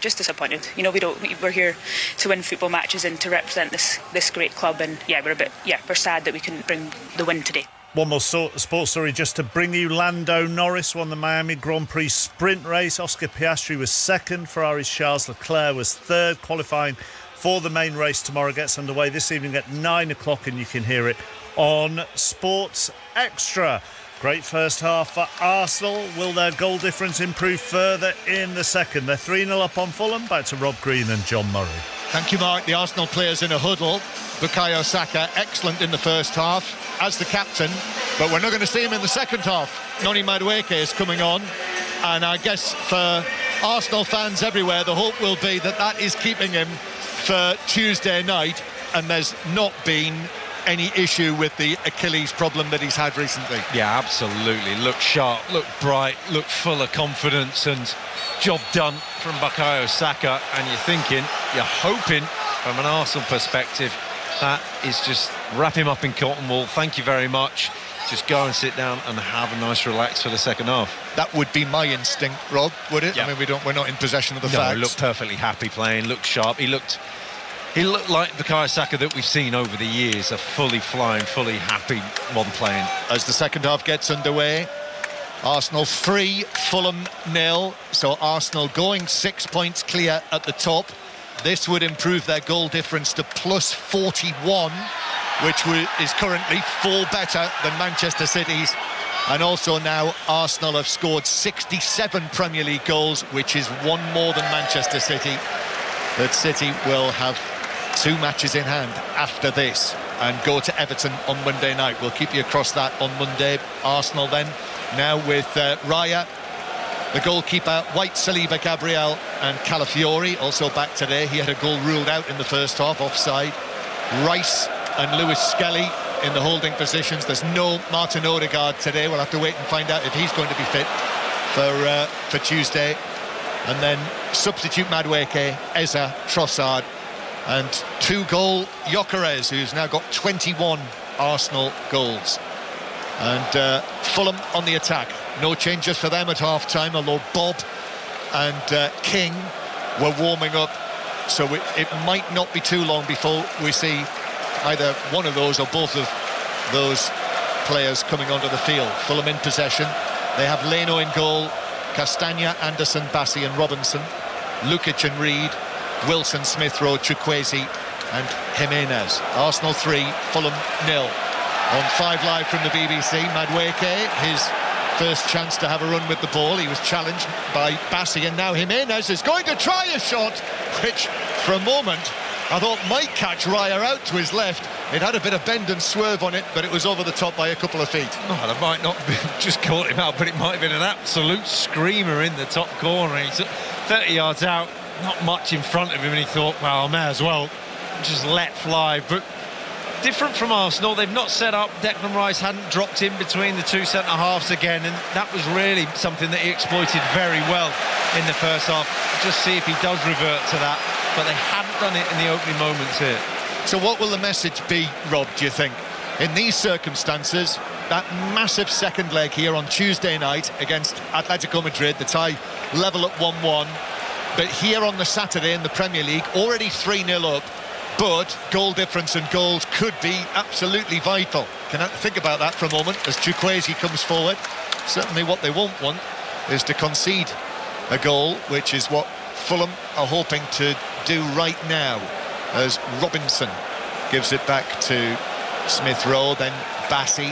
just disappointed. You know, we're here to win football matches and to represent this great club, and we're sad that we couldn't bring the win today. One more sports story just to bring you. Lando Norris won the Miami Grand Prix sprint race. Oscar Piastri was second. Ferrari's Charles Leclerc was third. Qualifying for the main race tomorrow gets underway this evening at 9 o'clock, and you can hear it on Sports Extra. Great first half for Arsenal. Will their goal difference improve further in the second? They're 3-0 up on Fulham. Back to Rob Green and John Murray. Thank you, Mark. The Arsenal players in a huddle. Bukayo Saka, excellent in the first half as the captain, but we're not going to see him in the second half. Noni Madueke is coming on, and I guess for Arsenal fans everywhere, the hope will be that that is keeping him for Tuesday night, and there's not been any issue with the Achilles problem that he's had recently. Yeah, absolutely. Look sharp, look bright, look full of confidence, and job done from Bukayo Saka. And you're hoping from an Arsenal perspective, that is just wrap him up in cotton wool. Thank you very much. Just go and sit down and have a nice relax for the second half. That would be my instinct, Rob, would it? Yeah. I mean, we're not in possession of the facts. No, looked perfectly happy playing, looked sharp. He looked like Bukayo Saka that we've seen over the years, a fully flying, fully happy one playing. As the second half gets underway, Arsenal 3, Fulham 0. So Arsenal going 6 points clear at the top. This would improve their goal difference to plus 41, which is currently 4 better than Manchester City's. And also now Arsenal have scored 67 Premier League goals, which is 1 more than Manchester City. That City will have 2 matches in hand after this and go to Everton on Monday night. We'll keep you across that on Monday. Arsenal then now with Raya, the goalkeeper, White, Saliba, Gabriel and Calafiori also back today. He had a goal ruled out in the first half, offside. Rice and Lewis Skelly in the holding positions. There's no Martin Odegaard today. We'll have to wait and find out if he's going to be fit for Tuesday. And then substitute Madueke, Eza, Trossard, and 2-goal Gyökeres, who's now got 21 Arsenal goals. And Fulham on the attack. No changes for them at half-time, although Bob and King were warming up. So it might not be too long before we see either one of those or both of those players coming onto the field. Fulham in possession. They have Leno in goal, Castagna, Anderson, Bassi and Robinson, Lukic and Reed, Wilson, Smith Rowe, Chukwueze and Jimenez. Arsenal 3, Fulham 0. On 5 Live from the BBC, Madueke, his first chance to have a run with the ball. He was challenged by Bassi, and now Jimenez is going to try a shot, which for a moment I thought might catch Raya out to his left. It had a bit of bend and swerve on it, but it was over the top by a couple of feet. Oh, it might not be just caught him out, but it might have been an absolute screamer in the top corner. He's 30 yards out, not much in front of him, and he thought, well, I may as well just let fly. But different from Arsenal, they've not set up. Declan Rice hadn't dropped in between the 2 centre-halves again, and that was really something that he exploited very well in the first half. Just see if he does revert to that, but they hadn't done it in the opening moments here. So what will the message be, Rob, do you think? In these circumstances, that massive second leg here on Tuesday night against Atletico Madrid, the tie level at 1-1, but here on the Saturday in the Premier League, already 3-0 up, but goal difference and goals could be absolutely vital. Can I think about that for a moment as Chukwueze comes forward? Certainly what they won't want is to concede a goal, which is what Fulham are hoping to do right now, as Robinson gives it back to Smith Rowe, then Bassi.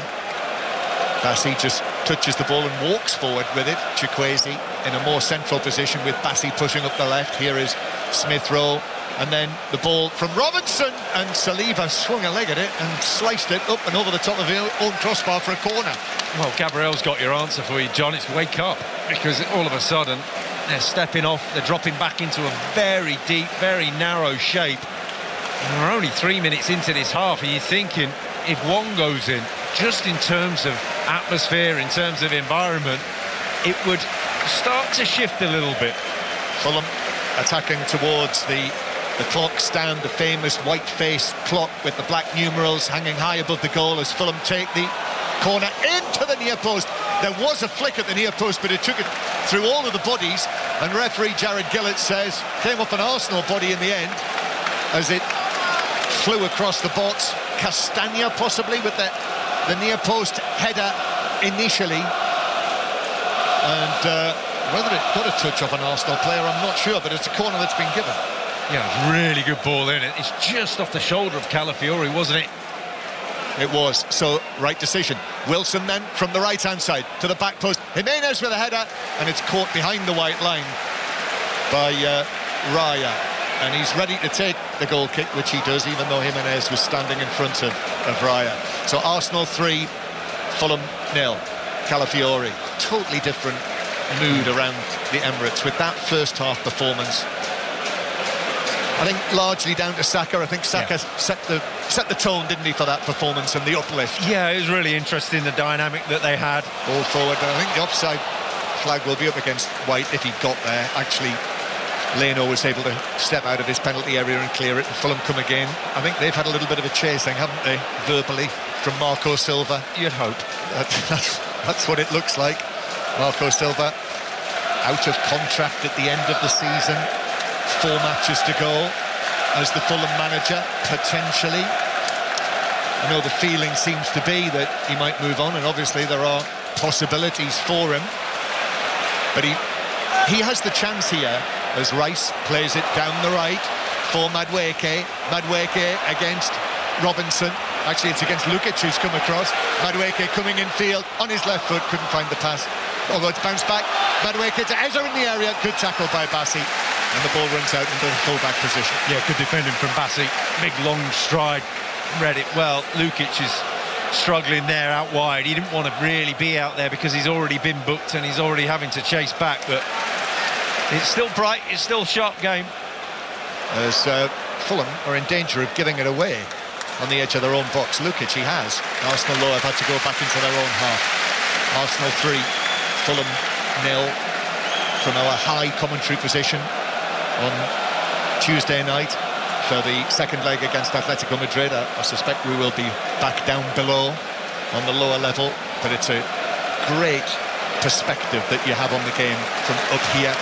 Bassi just touches the ball and walks forward with it. Chukwueze in a more central position with Bassi pushing up the left. Here is Smith Rowe, and then the ball from Robinson, and Saliba swung a leg at it and sliced it up and over the top of his own crossbar for a corner. Well, Gabriel's got your answer for you, John. It's wake up, because all of a sudden they're stepping off, they're dropping back into a very deep, very narrow shape. And we're only 3 minutes into this half, and you're thinking, if one goes in, just in terms of atmosphere, in terms of environment, it would start to shift a little bit. Fulham attacking towards the clock stand, the famous white-faced clock with the black numerals hanging high above the goal as Fulham take the corner into the near post. There was a flick at the near post, but it took it through all of the bodies, and referee Jared Gillett says came off an Arsenal body in the end as it flew across the box. Castagna possibly with the the near post header initially, and whether it got a touch off an Arsenal player, I'm not sure, but it's a corner that's been given. Yeah, really good ball in it. It's just off the shoulder of Calafiori, wasn't it? It was, so right decision. Wilson then from the right-hand side to the back post. Jimenez with a header, and it's caught behind the white line by Raya. And he's ready to take the goal kick, which he does, even though Jimenez was standing in front of Raya. So Arsenal 3, Fulham 0. Calafiori, totally different mood around the Emirates with that first half performance. I think largely down to Saka. I think Saka set the tone, didn't he, for that performance and the uplift. Yeah, it was really interesting, the dynamic that they had. Ball forward, but I think the offside flag will be up against White if he got there. Actually, Leno was able to step out of his penalty area and clear it, and Fulham come again. I think they've had a little bit of a chasing, haven't they, verbally, from Marco Silva. You'd hope. That's what it looks like. Marco Silva out of contract at the end of the season. 4 matches to go as the Fulham manager, potentially. I know the feeling seems to be that he might move on, and obviously there are possibilities for him. But he has the chance here as Rice plays it down the right for Madueke. Madueke against Robinson. Actually, it's against Lukic who's come across. Madueke coming in field on his left foot, couldn't find the pass. Although it's bounced back. Madueke to Eza in the area. Good tackle by Bassi. And the ball runs out into the full-back position. Yeah, good defending from Bassi. Big, long stride. Read it well. Lukic is struggling there out wide. He didn't want to really be out there because he's already been booked and he's already having to chase back. But it's still bright. It's still a sharp game. As Fulham are in danger of giving it away on the edge of their own box. Lukic, he has. Arsenal, though, have had to go back into their own half. Arsenal 3, Fulham 0 from our high commentary position on Tuesday night for the second leg against Atletico Madrid. I suspect we will be back down below on the lower level, but it's a great perspective that you have on the game from up here.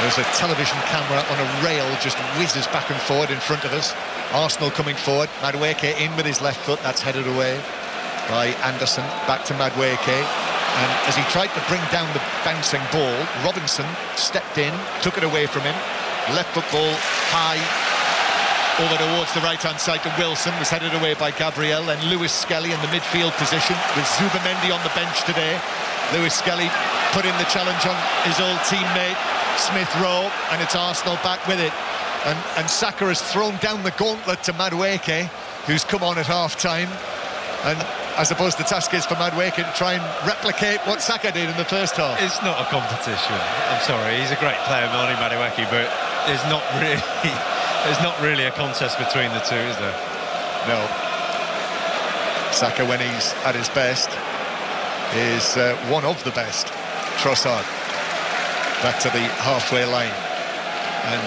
There's a television camera on a rail just whizzes back and forward in front of us. Arsenal coming forward, Madueke in with his left foot, that's headed away by Anderson, back to Madueke. And as he tried to bring down the bouncing ball, Robinson stepped in, took it away from him. Left foot ball high over towards the right-hand side to Wilson, was headed away by Gabriel. And Lewis Skelly in the midfield position with Zubamendi on the bench today. Lewis Skelly put in the challenge on his old teammate Smith Rowe, and it's Arsenal back with it. And Saka has thrown down the gauntlet to Madueke, who's come on at half-time. And I suppose the task is for Madueke to try and replicate what Saka did in the first half. It's not a competition. I'm sorry, he's a great player, Marty Madueke, but there's not really a contest between the two, is there? No. Saka, when he's at his best, is one of the best. Trossard back to the halfway line, and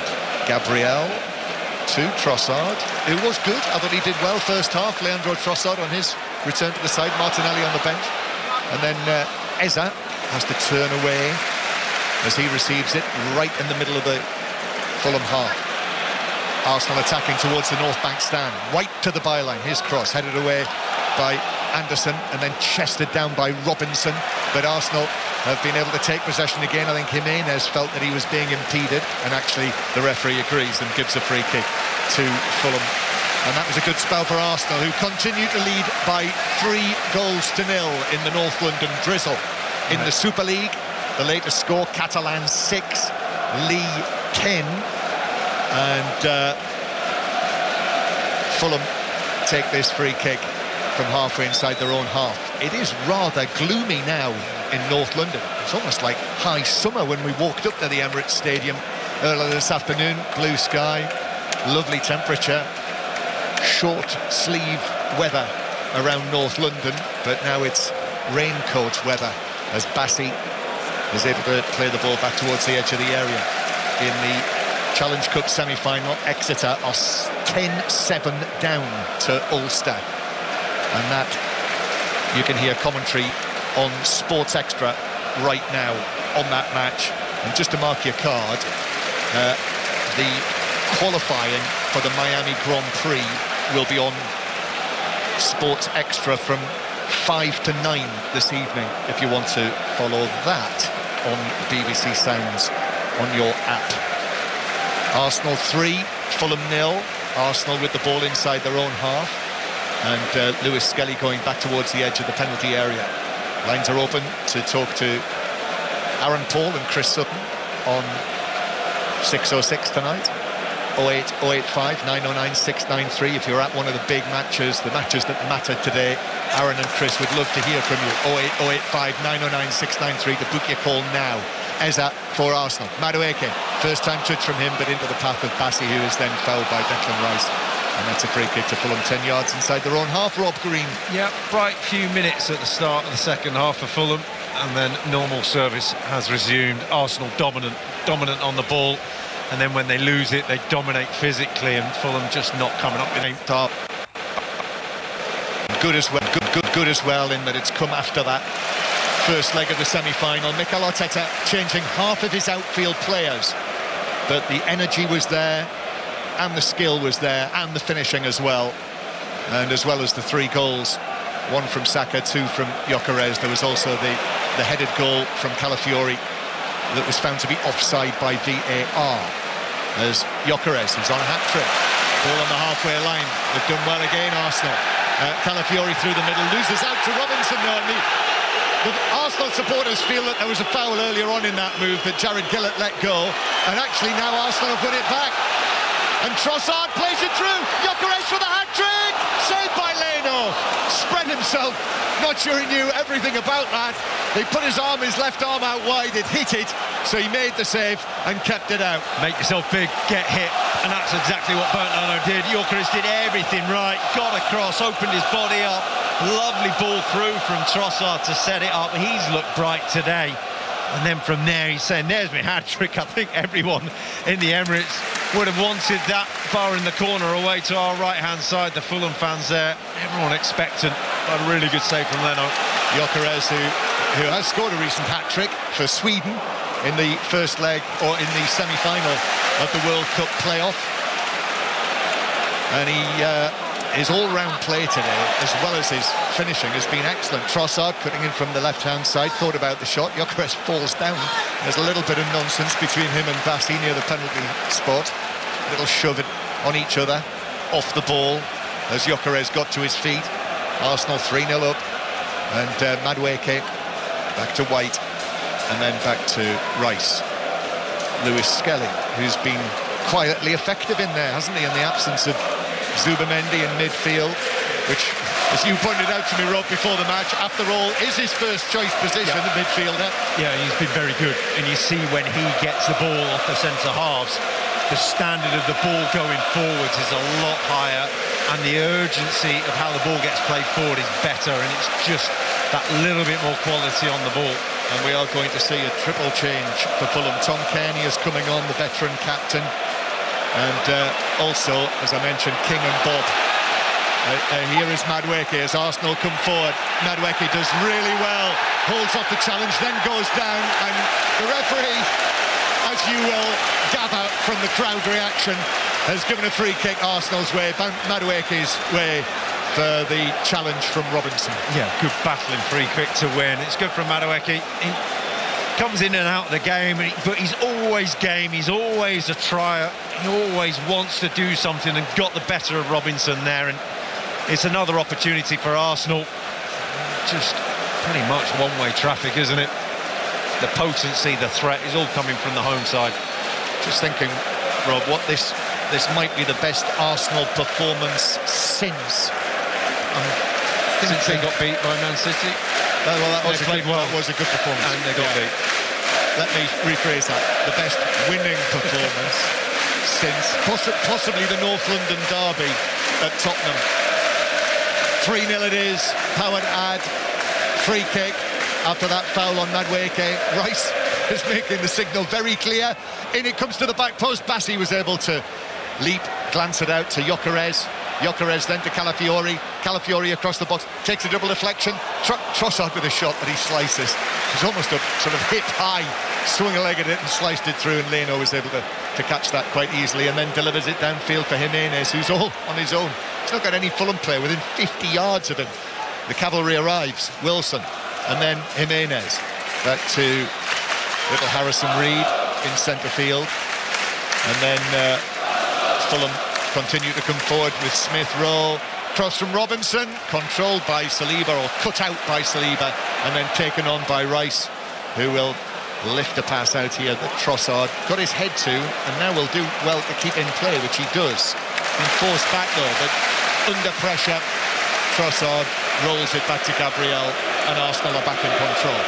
Gabriel to Trossard, who was good. I thought he did well first half. Leandro Trossard on his return to the side, Martinelli on the bench, and then Eza has to turn away as he receives it right in the middle of the Fulham half. Arsenal attacking towards the North Bank stand. White to the byline, his cross headed away by Anderson and then chested down by Robinson, but Arsenal have been able to take possession again. I think Jimenez felt that he was being impeded, and actually the referee agrees and gives a free kick to Fulham. And that was a good spell for Arsenal, who continue to lead by 3-0 in the North London drizzle. In the Super League, the latest score, Catalan 6, Lee 10, and Fulham take this free kick from halfway inside their own half. It is rather gloomy now in North London. It's almost like high summer when we walked up to the Emirates Stadium earlier this afternoon. Blue sky, lovely temperature, short sleeve weather around North London, but now it's raincoat weather as Bassi is able to play the ball back towards the edge of the area. In the Challenge Cup semi-final, Exeter are 10-7 down to Ulster, and that you can hear commentary on Sports Extra right now on that match. And just to mark your card, the qualifying for the Miami Grand Prix will be on Sports Extra from 5-9 this evening, if you want to follow that on BBC Sounds on your app. Arsenal 3, Fulham 0. Arsenal with the ball inside their own half, and Lewis Skelly going back towards the edge of the penalty area. Lines are open to talk to Aaron Paul and Chris Sutton on 606 tonight. 08 085 909 693 if you're at one of the big matches, the matches that matter today. Aaron and Chris would love to hear from you. 08 085 909 693 to book your call now. Eza for Arsenal. Madueke, first time touch from him, but into the path of Bassi, who is then fouled by Declan Rice. And that's a free kick to Fulham, 10 yards inside their own half. Rob Green. Yeah, bright few minutes at the start of the second half for Fulham, and then normal service has resumed. Arsenal dominant on the ball, and then when they lose it, they dominate physically, and Fulham just not coming up with a top. Good as well in that it's come after that first leg of the semi-final. Mikel Arteta changing half of his outfield players, but the energy was there and the skill was there and the finishing as well, and as well as the 3 goals, 1 from Saka, 2 from Gyökeres. There was also the headed goal from Calafiori that was found to be offside by VAR, as Gyökeres, who's on a hat-trick, ball on the halfway line. They've done well again, Arsenal. Calafiori through the middle, loses out to Robinson. The Arsenal supporters feel that there was a foul earlier on in that move that Jared Gillett let go, and actually now Arsenal have won it back. And Trossard plays it through. Gyökeres for the hat-trick, saved by Leno. Spread himself, not sure he knew everything about that. He put his left arm out wide, it hit it, so he made the save and kept it out. Make yourself big, get hit, and that's exactly what Bernardo did. Gyökeres did everything right, got across, opened his body up. Lovely ball through from Trossard to set it up. He's looked bright today. And then from there he's saying, there's my hat-trick. I think everyone in the Emirates would have wanted that bar in the corner away to our right-hand side. The Fulham fans there, everyone expectant. But a really good save from Leno. Gyökeres, who has scored a recent hat-trick for Sweden in the first leg, or in the semi-final of the World Cup playoff. And his all-round play today, as well as his finishing, has been excellent. Trossard cutting in from the left-hand side, thought about the shot. Gyökeres falls down. There's a little bit of nonsense between him and Bassi near the penalty spot. A little shove it on each other, off the ball, as Gyökeres got to his feet. Arsenal 3-0 up, and Madueke back to White, and then back to Rice. Lewis Skelly, who's been quietly effective in there, hasn't he, in the absence of Zubamendi in midfield, which, as you pointed out to me, Rob, before the match, after all, is his first choice position, the midfielder. Yeah, he's been very good, and you see when he gets the ball off the centre halves, the standard of the ball going forwards is a lot higher, and the urgency of how the ball gets played forward is better, and it's just that little bit more quality on the ball. And we are going to see a triple change for Fulham. Tom Kearney is coming on, the veteran captain. And also, as I mentioned, King and Bob. Here is Madueke as Arsenal come forward. Madueke does really well, holds off the challenge, then goes down, and the referee, as you will gather from the crowd reaction, has given a free kick Arsenal's way, Madueke's way, for the challenge from Robinson. Yeah, good battling free kick to win. It's good from Madueke. He comes in and out of the game, but he's always game, he's always a trier, he always wants to do something, and got the better of Robinson there, and it's another opportunity for Arsenal. Just pretty much one-way traffic, isn't it? The potency, the threat is all coming from the home side. Just thinking, Rob, what this might be the best Arsenal performance since they got beat by Man City. Well, that was a good performance, and they got beat. Let me rephrase that: the best winning performance since possibly the North London derby at Tottenham. 3-0 it is. Powered ad, free kick after that foul on Madueke. Rice is making the signal very clear. In it comes to the back post. Bassi was able to leap, glance it out to Gyökeres. Gyökeres then to Calafiori. Calafiori across the box, takes a double deflection. Trossard with a shot that he slices. It's almost a sort of hip high, swung a leg at it and sliced it through, and Leno was able to catch that quite easily, and then delivers it downfield for Jimenez, who's all on his own. He's not got any Fulham player within 50 yards of him. The cavalry arrives, Wilson, and then Jimenez. Back to little Harrison Reed in centre field. And then Fulham continue to come forward with Smith Rowe. Cross from Robinson, controlled by Saliba, or cut out by Saliba, and then taken on by Rice, who will lift a pass out here that Trossard got his head to, and now will do well to keep in play, which he does. Been forced back though, but under pressure, Trossard rolls it back to Gabriel, and Arsenal are back in control.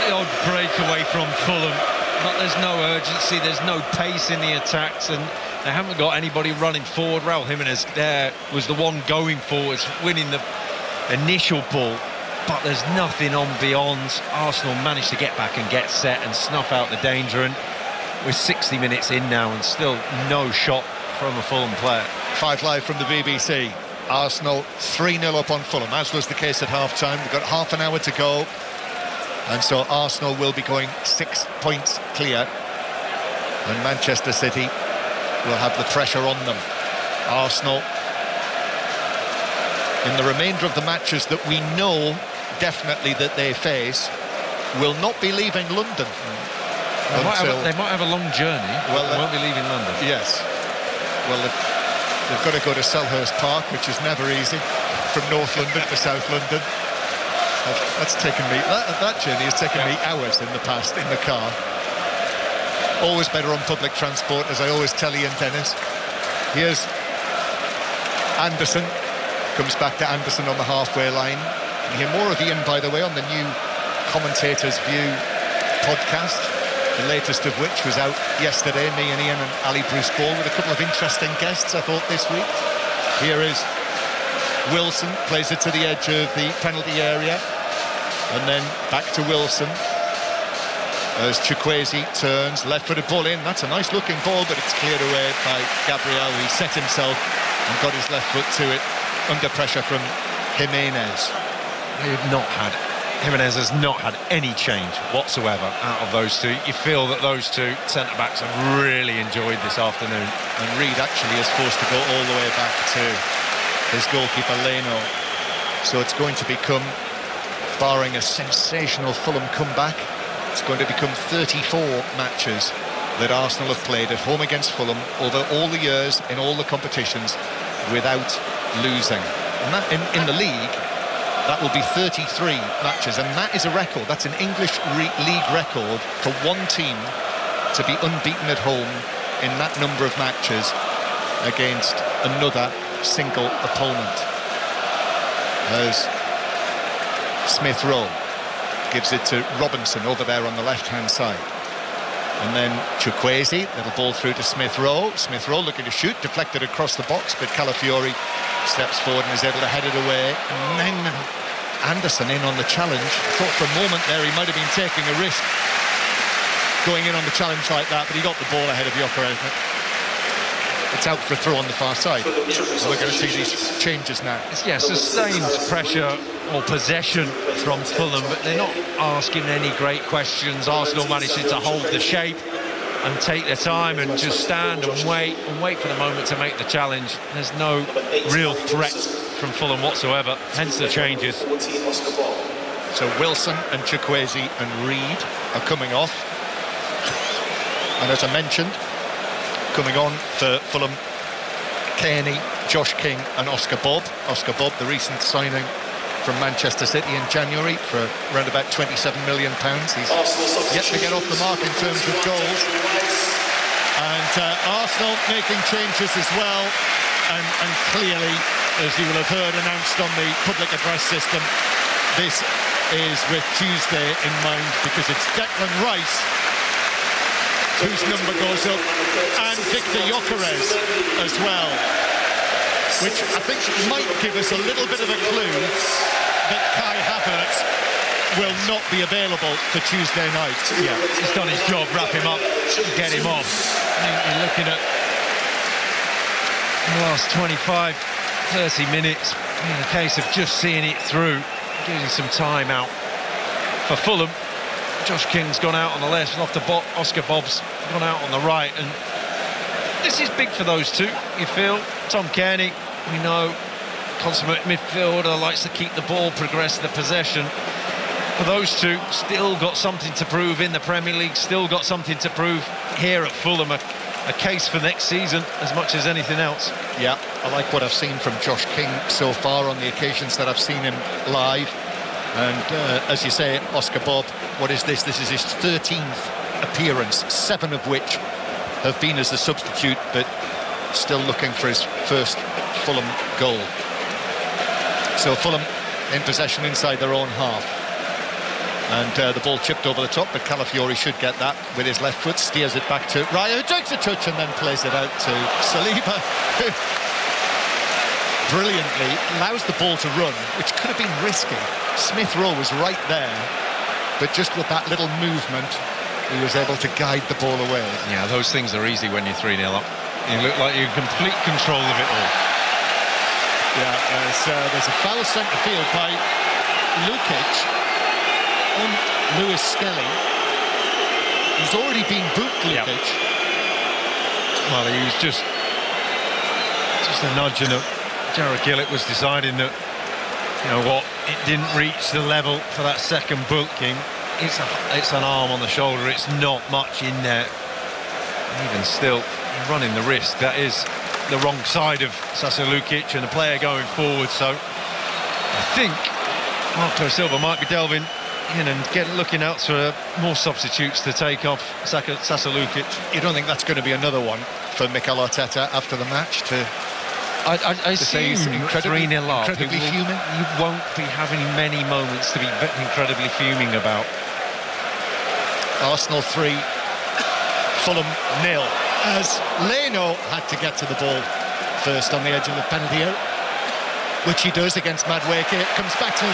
The odd breakaway from Fulham, but there's no urgency, there's no pace in the attacks, and they haven't got anybody running forward. Raul Jimenez there was the one going forwards, winning the initial ball, but there's nothing on beyond. Arsenal managed to get back and get set and snuff out the danger, and we're 60 minutes in now and still no shot from a Fulham player. 5 Live from the BBC. Arsenal 3-0 up on Fulham, as was the case at half-time. We've got half an hour to go, and so Arsenal will be going 6 points clear, and Manchester City will have the pressure on them. Arsenal, in the remainder of the matches that we know definitely that they face, will not be leaving London. They might have a long journey. Well, they won't be leaving London. Yes. Well, they've got to go to Selhurst Park, which is never easy, from North London to South London. That's taken me, that journey has taken me hours in the past in the car. Always better on public transport, as I always tell Ian Dennis. Here's Anderson, comes back to Anderson on the halfway line. You can hear more of Ian, by the way, on the new Commentator's View podcast, the latest of which was out yesterday. Me and Ian and Ali Bruce Ball with a couple of interesting guests, I thought, this week. Here is Wilson, plays it to the edge of the penalty area, and then back to Wilson as Chukwueze turns, left-footed ball in. That's a nice-looking ball, but it's cleared away by Gabriel. He set himself and got his left foot to it under pressure from Jimenez. Jimenez has not had any change whatsoever out of those two. You feel that those two centre-backs have really enjoyed this afternoon. And Reed actually is forced to go all the way back to his goalkeeper Leno. So it's going to become, barring a sensational Fulham comeback, it's going to become 34 matches that Arsenal have played at home against Fulham over all the years in all the competitions without losing. And that in the league, that will be 33 matches, and that is a record. That's an English league record for one team to be unbeaten at home in that number of matches against another single opponent. As Smith Rowe gives it to Robinson over there on the left-hand side. And then Chukwueze, little ball through to Smith Rowe. Smith Rowe looking to shoot, deflected across the box, but Calafiori steps forward and is able to head it away. And then Anderson in on the challenge. I thought for a moment there he might have been taking a risk going in on the challenge like that, but he got the ball ahead of Gyökeres. It's out for a throw on the far side. So we're going to see these changes now. Sustained pressure or possession from Fulham, but they're not asking any great questions. Arsenal managing to hold the shape and take their time and just stand and wait for the moment to make the challenge. There's no real threat from Fulham whatsoever, hence the changes. So Wilson and Chukwueze and Reed are coming off. And as I mentioned, coming on for Fulham, Kearney, Josh King and Oscar Bobb. Oscar Bobb, the recent signing from Manchester City in January for around about £27 million. He's yet to get off the mark in terms of goals. And Arsenal making changes as well. And clearly, as you will have heard announced on the public address system, this is with Tuesday in mind, because it's Declan Rice whose number goes up, and Victor Gyökeres as well, which I think might give us a little bit of a clue that Kai Havertz will not be available for Tuesday night. Yeah, he's done his job, wrap him up, get him off. I think you're looking at the last 25, 30 minutes in the case of just seeing it through, getting some time out for Fulham. Josh King's gone out on the left, off the Oscar Bobb's gone out on the right, and this is big for those two, you feel. Tom Kearney, we know, consummate midfielder, likes to keep the ball, progress the possession. For those two, still got something to prove in the Premier League, still got something to prove here at Fulham. A case for next season as much as anything else. Yeah, I like what I've seen from Josh King so far on the occasions that I've seen him live. And as you say, Oscar Bob, what is this? This is his 13th appearance, 7 of which have been as a substitute, but still looking for his first Fulham goal. So Fulham in possession inside their own half. And the ball chipped over the top, but Calafiori should get that with his left foot, steers it back to Raya, who takes a touch and then plays it out to Saliba, who brilliantly allows the ball to run, which could have been risky. Smith Rowe was right there, but just with that little movement, he was able to guide the ball away. Yeah, those things are easy when you're 3-0 up. You look like you're in complete control of it all. Yeah, there's a foul centre field by Lukic on Lewis Skelly. He's already been booked, Lukic. Yep. Well, he was just a nudge, and Jarrod Gillett was deciding that, you know what, it didn't reach the level for that second booking. It's an arm on the shoulder, it's not much in there. Even still, you're running the risk. That is the wrong side of Sasa Lukic and the player going forward, so I think Marco Silva might be delving in and looking out for more substitutes to take off Sasa Lukic. You don't think that's going to be another one for Mikel Arteta after the match to... I see 3-0 up. Incredibly fuming. You won't be having many moments to be incredibly fuming about. Arsenal 3, Fulham 0. As Leno had to get to the ball first on the edge of the penalty area, which he does against Madueke. It comes back to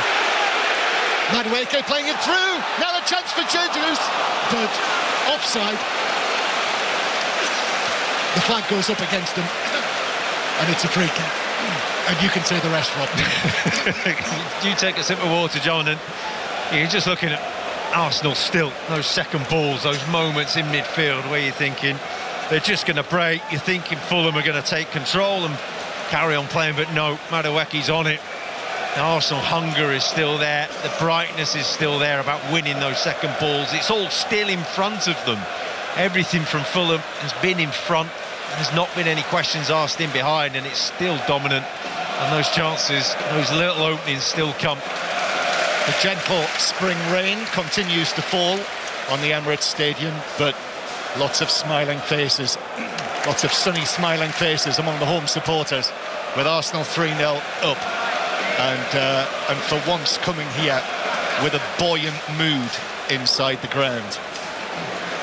Madueke playing it through. Now a chance for Jesus, but offside. The flag goes up against him, and it's a free kick. And you can say the rest, Rob. You take a sip of water, John, and you're just looking at Arsenal still. Those second balls, those moments in midfield where you're thinking they're just going to break. You're thinking Fulham are going to take control and carry on playing, but no, Madueke's on it. The Arsenal hunger is still there. The brightness is still there about winning those second balls. It's all still in front of them. Everything from Fulham has been in front. There's not been any questions asked in behind, and it's still dominant. And those chances, those little openings still come. The gentle spring rain continues to fall on the Emirates Stadium, but lots of smiling faces, lots of sunny smiling faces among the home supporters, with Arsenal 3-0 up, and for once coming here with a buoyant mood inside the ground.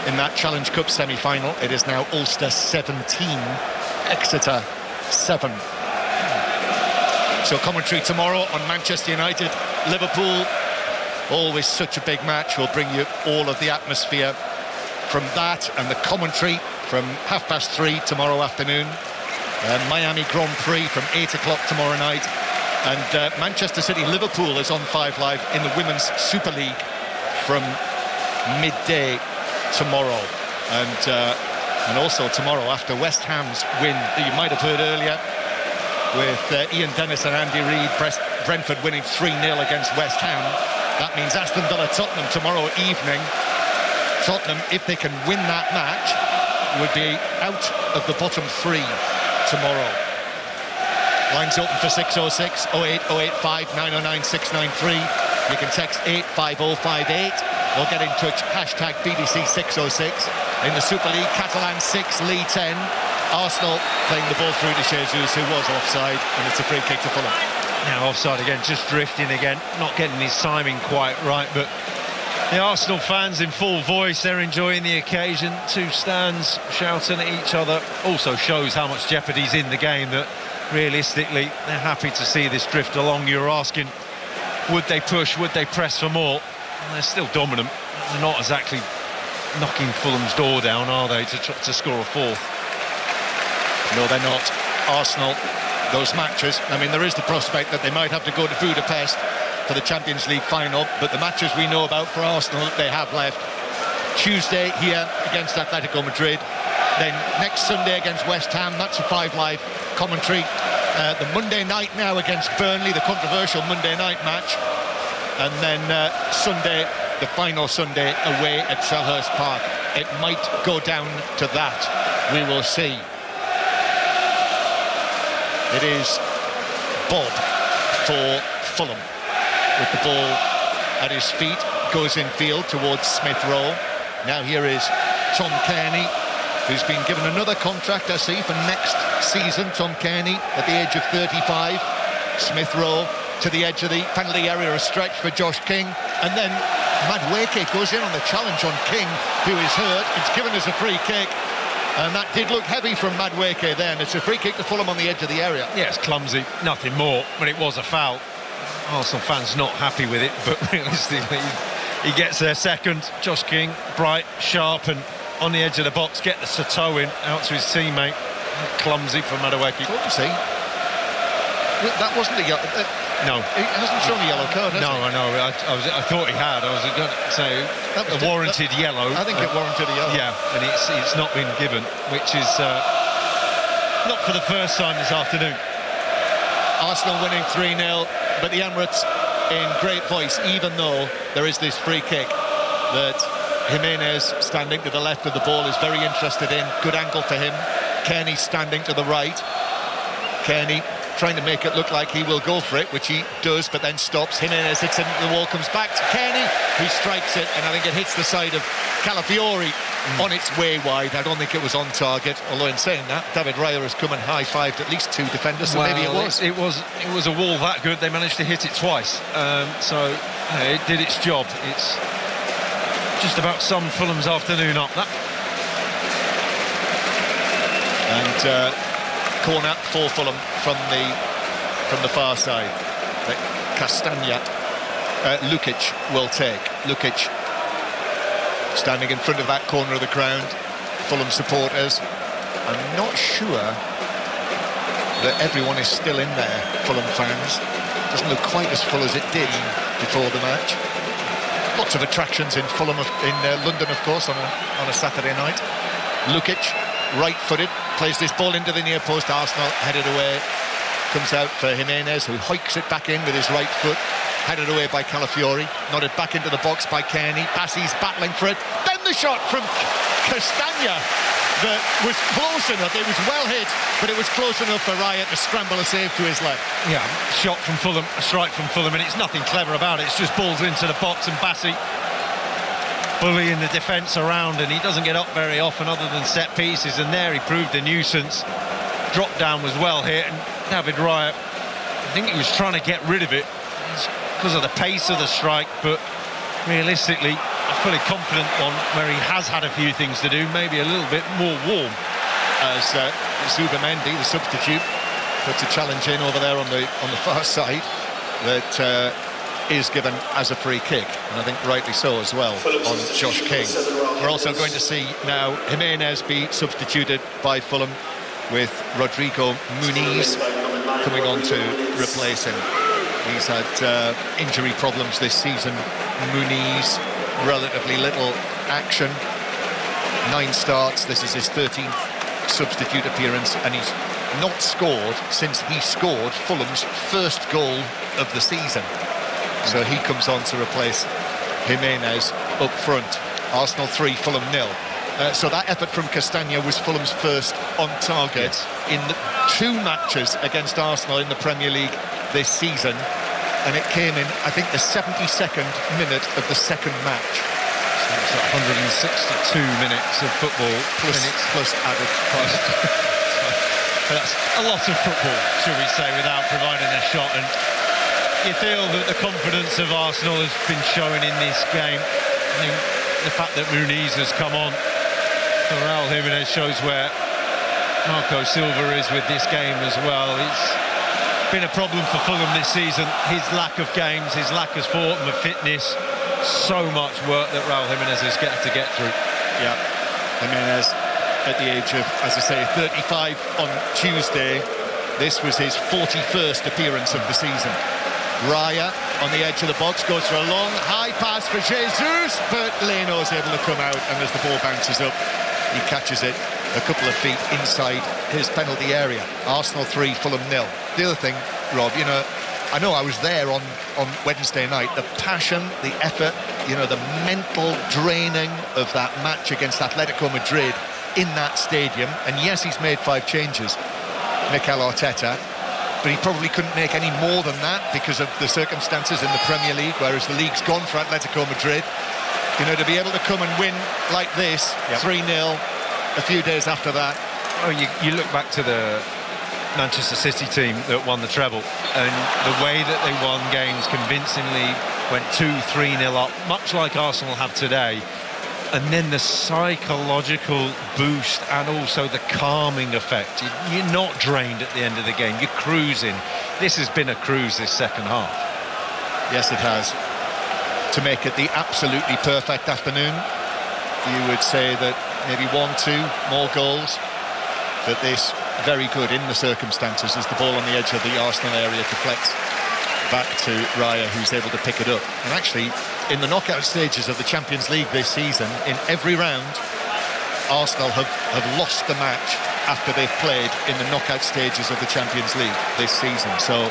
In that Challenge Cup semi-final, it is now Ulster 17, Exeter 7. So commentary tomorrow on Manchester United, Liverpool. Always such a big match. We'll bring you all of the atmosphere from that and the commentary from 3:30 tomorrow afternoon. Miami Grand Prix from 8 o'clock tomorrow night. And Manchester City Liverpool is on 5 Live in the Women's Super League from midday tomorrow. And also tomorrow after West Ham's win that you might have heard earlier with Ian Dennis and Andy Reid, Brentford winning 3-0 against West Ham. That means Aston Villa Tottenham tomorrow evening. Tottenham, if they can win that match, would be out of the bottom 3 tomorrow. Lines open for 606 08 085 909 693. You can text 85058 or get in touch hashtag BBC 606. In the Super League, Catalan 6, Lee 10. Arsenal playing the ball through to Jesus, who was offside, and it's a free kick to Fulham. Now offside again, just drifting again, not getting his timing quite right, but the Arsenal fans in full voice, they're enjoying the occasion. 2 stands shouting at each other. Also shows how much jeopardy's in the game, that realistically they're happy to see this drift along. You're asking, would they push, would they press for more? And they're still dominant. They're not exactly knocking Fulham's door down, are they, to score a 4th? No, they're not. Arsenal, those matches, I mean, there is the prospect that they might have to go to Budapest for the Champions League final, but the matches we know about for Arsenal, they have left. Tuesday here against Atletico Madrid, then next Sunday against West Ham. That's a 5 Live commentary. the Monday night now against Burnley, the controversial Monday night match, and then Sunday, the final Sunday away at Selhurst Park. It might go down to that. We will see. It is Bob for Fulham with the ball at his feet, goes infield towards Smith Rowe. Now here is Tom Kearney, who's been given another contract, I see, for next season. Tom Kearney at the age of 35. Smith Rowe to the edge of the penalty area, a stretch for Josh King, and then Madueke goes in on the challenge on King, who is hurt. It's given us a free kick, and that did look heavy from Madueke then. It's a free kick to Fulham on the edge of the area. Yeah, it's clumsy, nothing more, but it was a foul. Arsenal fans not happy with it, but realistically he gets there second. Josh King, bright, sharp, and on the edge of the box, get the toe in out to his teammate. Clumsy for Madueke. Clumsy? That wasn't a yellow. No, he hasn't shown a yellow card, has he? No, I know. I thought he had. I was going to say that was a warranted yellow. I think it warranted a yellow. Yeah, and it's not been given, which is not for the first time this afternoon. Arsenal winning 3-0, but the Emirates in great voice, even though there is this free kick that Jimenez, standing to the left of the ball, is very interested in. Good angle for him. Kearney standing to the right. Kearney trying to make it look like he will go for it, which he does, but then stops. Jimenez hits into the wall, comes back to Kearney, who strikes it, and I think it hits the side of Calafiori on its way wide. I don't think it was on target, although in saying that, David Raya has come and high-fived at least two defenders, so maybe it was. It was a wall that good. They managed to hit it twice, so it did its job. It's just about summed Fulham's afternoon up, that. And corner for Fulham from the far side that Castagna Lukic will take. Lukic standing in front of that corner of the ground. Fulham supporters. I'm not sure that everyone is still in there, Fulham fans. Doesn't look quite as full as it did before the match. Lots of attractions in Fulham, in London, of course, on a Saturday night. Lukic, right-footed, plays this ball into the near post. Arsenal headed away. Comes out for Jimenez, who hikes it back in with his right foot. Headed away by Calafiori. Nodded back into the box by Kearney. Bassey's battling for it. Then the shot from Castagna that was close enough. It was well hit, but it was close enough for Raya to scramble a save to his left. Yeah, shot from Fulham, a strike from Fulham, and it's nothing clever about it. It's just balls into the box, and Bassey bullying the defence around, and he doesn't get up very often other than set pieces, and there he proved a nuisance. Drop down was well hit, and David Raya, I think he was trying to get rid of it because of the pace of the strike, but realistically a fully confident one where he has had a few things to do, maybe a little bit more warm. As Zubamendi, the substitute, puts a challenge in over there on the far side that is given as a free kick, and I think rightly so as well, on Josh King. We're also going to see now Jimenez be substituted by Fulham, with Rodrigo Muniz coming on to replace him. He's had injury problems this season. Muniz, relatively little action, 9 starts. This is his 13th substitute appearance, and he's not scored since he scored Fulham's first goal of the season. So he comes on to replace Jimenez up front. Arsenal 3, Fulham 0. So that effort from Castagna was Fulham's first on target in the 2 matches against Arsenal in the Premier League this season, and it came in, I think, the 72nd minute of the second match. So it's 162 minutes of football plus added. That's a lot of football, should we say, without providing a shot, and you feel that the confidence of Arsenal has been shown in this game. I think the fact that Muniz has come on for Raul Jimenez shows where Marco Silva is with this game as well. It's been a problem for Fulham this season, his lack of games, his lack of form of fitness. So much work that Raul Jimenez has got to get through. Yeah, Jimenez at the age of, as I say, 35 on Tuesday. This was his 41st appearance of the season. Raya on the edge of the box, goes for a long high pass for Jesus, but Leno's able to come out, and as the ball bounces up, he catches it a couple of feet inside his penalty area. Arsenal 3, Fulham 0. The other thing, Rob, you know, I know I was there on Wednesday night. The passion, the effort, you know, the mental draining of that match against Atletico Madrid in that stadium. And yes, he's made 5 changes, Mikel Arteta, but he probably couldn't make any more than that because of the circumstances in the Premier League, whereas the league's gone for Atletico Madrid. You know, to be able to come and win like this, 3-0, a few days after that. Oh, you look back to the Manchester City team that won the treble, and the way that they won games convincingly, went 2-3-0 up, much like Arsenal have today. And then the psychological boost and also the calming effect. You're not drained at the end of the game, you're cruising. This has been a cruise, this second half. Yes, it has. To make it the absolutely perfect afternoon, you would say that maybe 1-2 more goals, but this very good in the circumstances as the ball on the edge of the Arsenal area deflects back to Raya, who's able to pick it up. And actually, in the knockout stages of the Champions League this season, in every round, Arsenal have lost the match after they've played in the knockout stages of the Champions League this season. So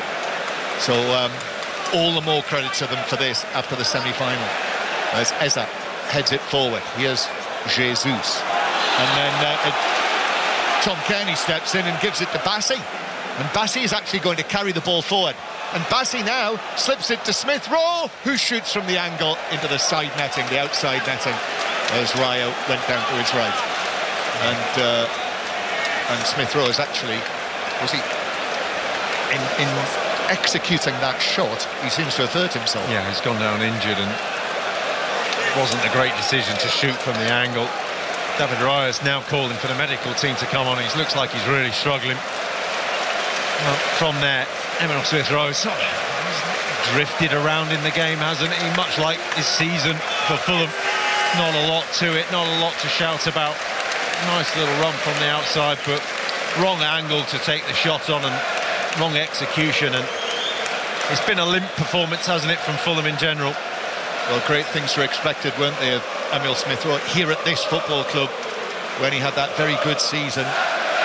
all the more credit to them for this after the semi-final, as Eza heads it forward. Here's Jesus, and then Tom Kearney steps in and gives it to Bassi, and Bassi is actually going to carry the ball forward, and Bassi now slips it to Smith Rowe, who shoots from the angle into the side netting, the outside netting, as Raya went down to his right. And Smith Rowe is actually, was he in executing that shot, he seems to have hurt himself. Yeah, he's gone down injured, and it wasn't a great decision to shoot from the angle. David Raya's now calling for the medical team to come on. He looks like he's really struggling. Well, from there, Emil Smith Rowe sort of drifted around in the game, hasn't he? Much like his season for Fulham. Not a lot to it, not a lot to shout about. Nice little run from the outside, but wrong angle to take the shot on, and wrong execution. And it's been a limp performance, hasn't it, from Fulham in general? Well, great things were expected, weren't they, of Emil Smith Rowe here at this football club when he had that very good season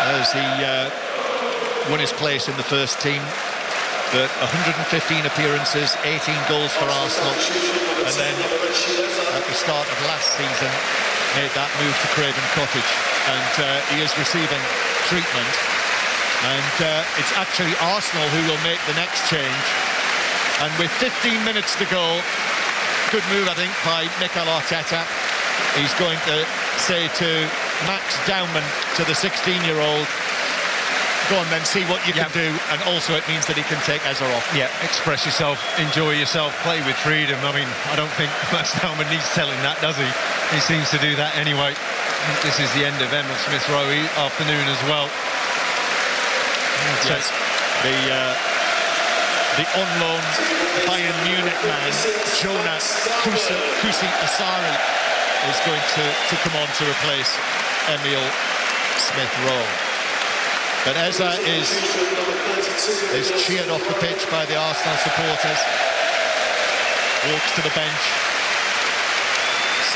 as he won his place in the first team. But 115 appearances, 18 goals for Arsenal, and then at the start of last season made that move to Craven Cottage, and he is receiving treatment, and it's actually Arsenal who will make the next change. And with 15 minutes to go, good move, I think, by Mikel Arteta. He's going to say to Max Dowman, to the 16-year-old, go on then, see what you can do. And also it means that he can take Eza off. Yeah, express yourself, enjoy yourself, play with freedom. I mean, I don't think Max Dowman needs telling that, does he? He seems to do that anyway. I think this is the end of Emil Smith Rowe afternoon as well. Yes, the on-loan Bayern Munich man, Jonas Kusi Asari, is going to come on to replace Emil Smith Rowe. But Eza is cheered off the pitch by the Arsenal supporters. Walks to the bench,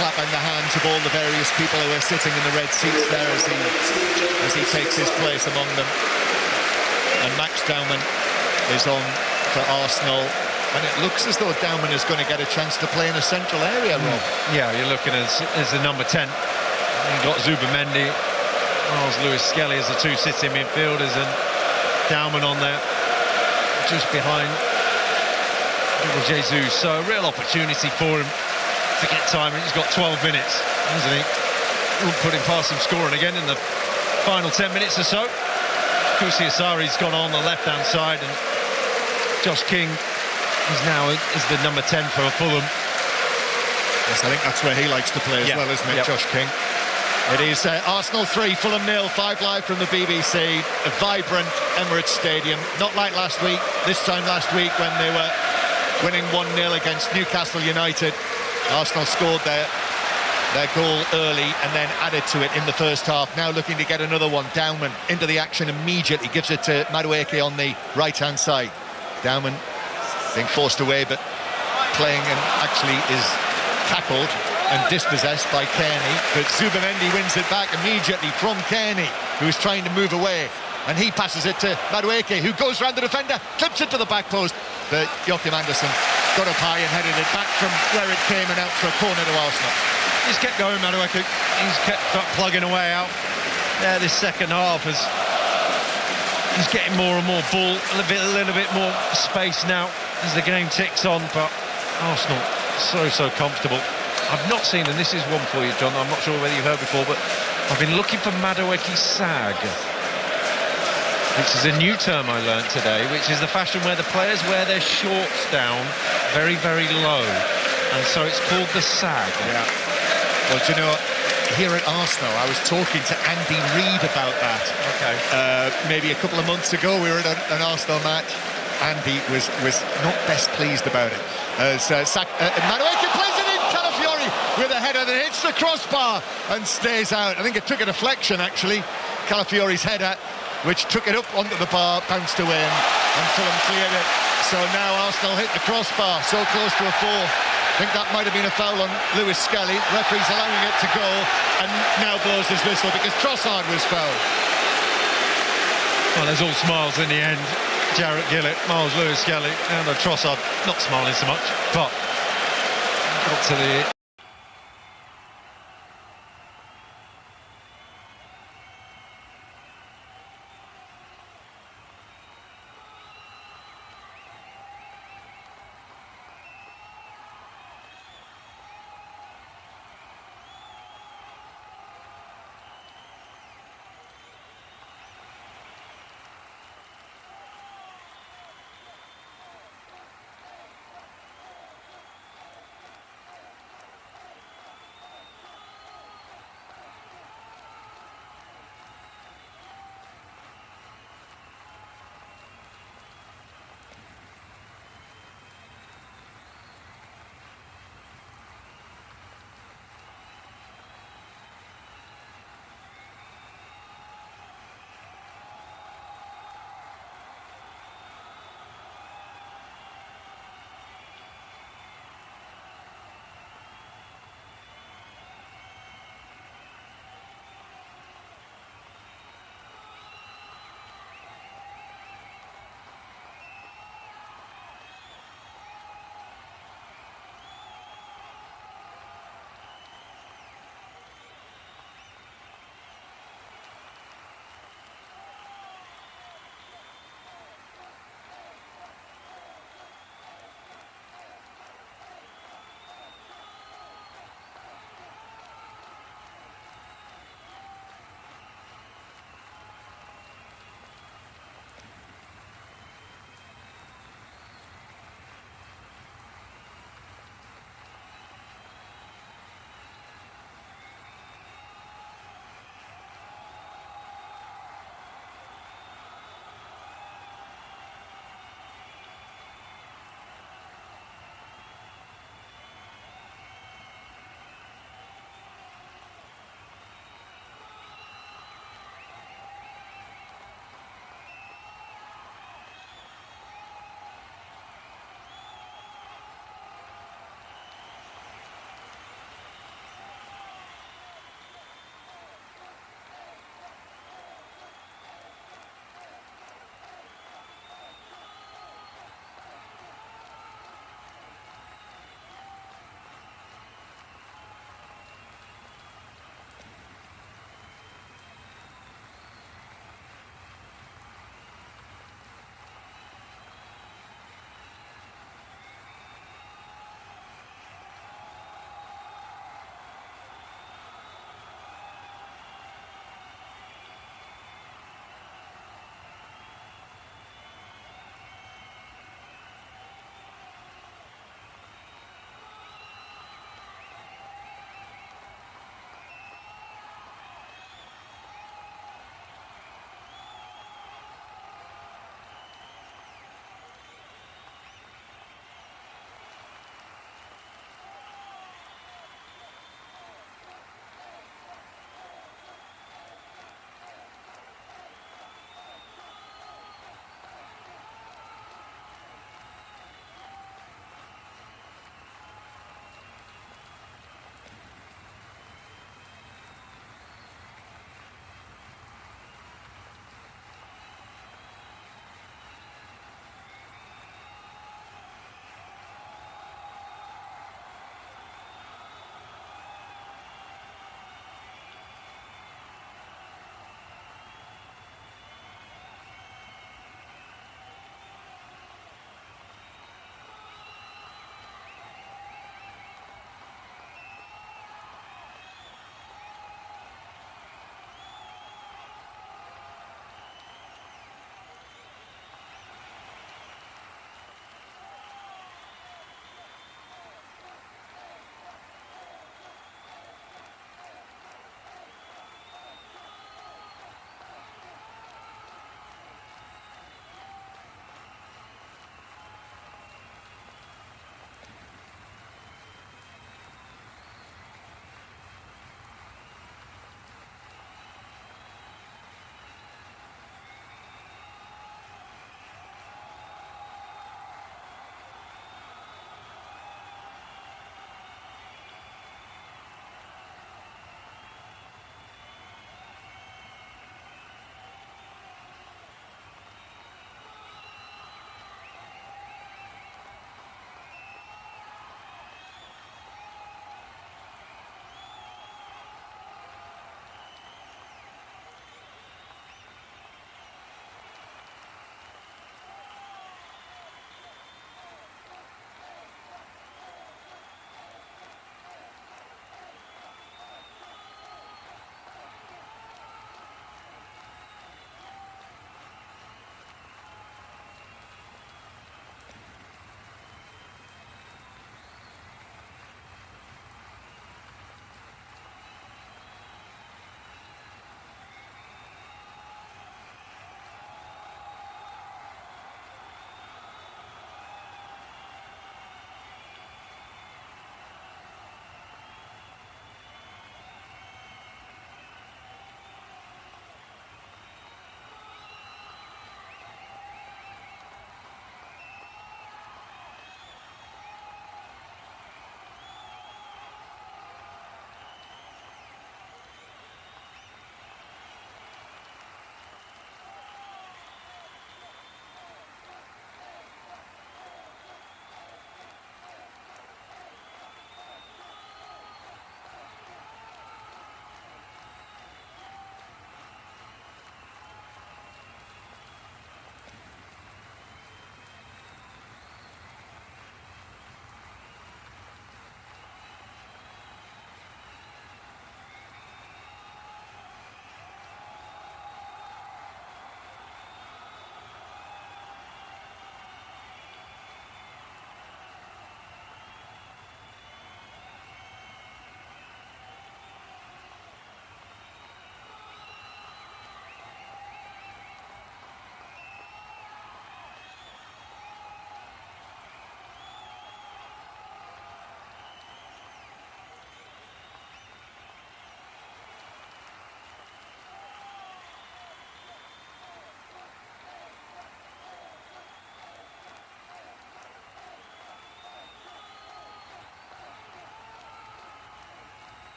slapping the hands of all the various people who are sitting in the red seats there as he takes his place among them. And Max Dowman is on for Arsenal, and it looks as though Dowman is going to get a chance to play in a central area, Rob. Yeah, you're looking as the number 10. You've got Zubamendi, Miles Lewis-Skelly as the two sitting midfielders, and Dowman on there just behind Jesus. So a real opportunity for him to get time. He's got 12 minutes, hasn't he? Won't put him past him scoring again in the final 10 minutes or so. Kusi Asari's gone on the left-hand side, and Josh King is now the number 10 for Fulham. Yes, I think that's where he likes to play as well, isn't it, Josh King? It is Arsenal 3, Fulham 0, 5 live from the BBC. A vibrant Emirates Stadium, not like last week. This time last week when they were winning 1-0 against Newcastle United. Arsenal scored their goal early and then added to it in the first half. Now looking to get another one. Dowman into the action immediately, gives it to Madueke on the right-hand side. Dowman being forced away, but playing, and actually is tackled and dispossessed by Kearney, but Zubamendi wins it back immediately from Kearney, who's trying to move away, and he passes it to Madueke, who goes round the defender, clips it to the back post, but Joachim Andersen got up high and headed it back from where it came and out for a corner to Arsenal. He's kept going, Madueke. He's kept plugging away out. Yeah, this second half he's getting more and more ball, a little bit more space now as the game ticks on, but Arsenal so comfortable. I've not seen, and this is one for you, John, I'm not sure whether you've heard before, but I've been looking for Madueke sag, which is a new term I learnt today, which is the fashion where the players wear their shorts down very, very low, and so it's called the sag. Yeah. Well, do you know, here at Arsenal, I was talking to Andy Reid about that. Okay. Maybe a couple of months ago, we were at an Arsenal match. Andy was not best pleased about it. As Madueke plays it in, Calafiori with a header that hits the crossbar and stays out. I think it took a deflection, actually. Calafiori's header, which took it up onto the bar, bounced away, and Fulham cleared it. So now Arsenal hit the crossbar, so close to a fourth. I think that might have been a foul on Lewis Skelly. Referee's allowing it to go, and now blows his whistle because Trossard was fouled. Well, there's all smiles in the end. Jarrett Gillett, Miles Lewis Skelly, and Trossard not smiling so much, but got to the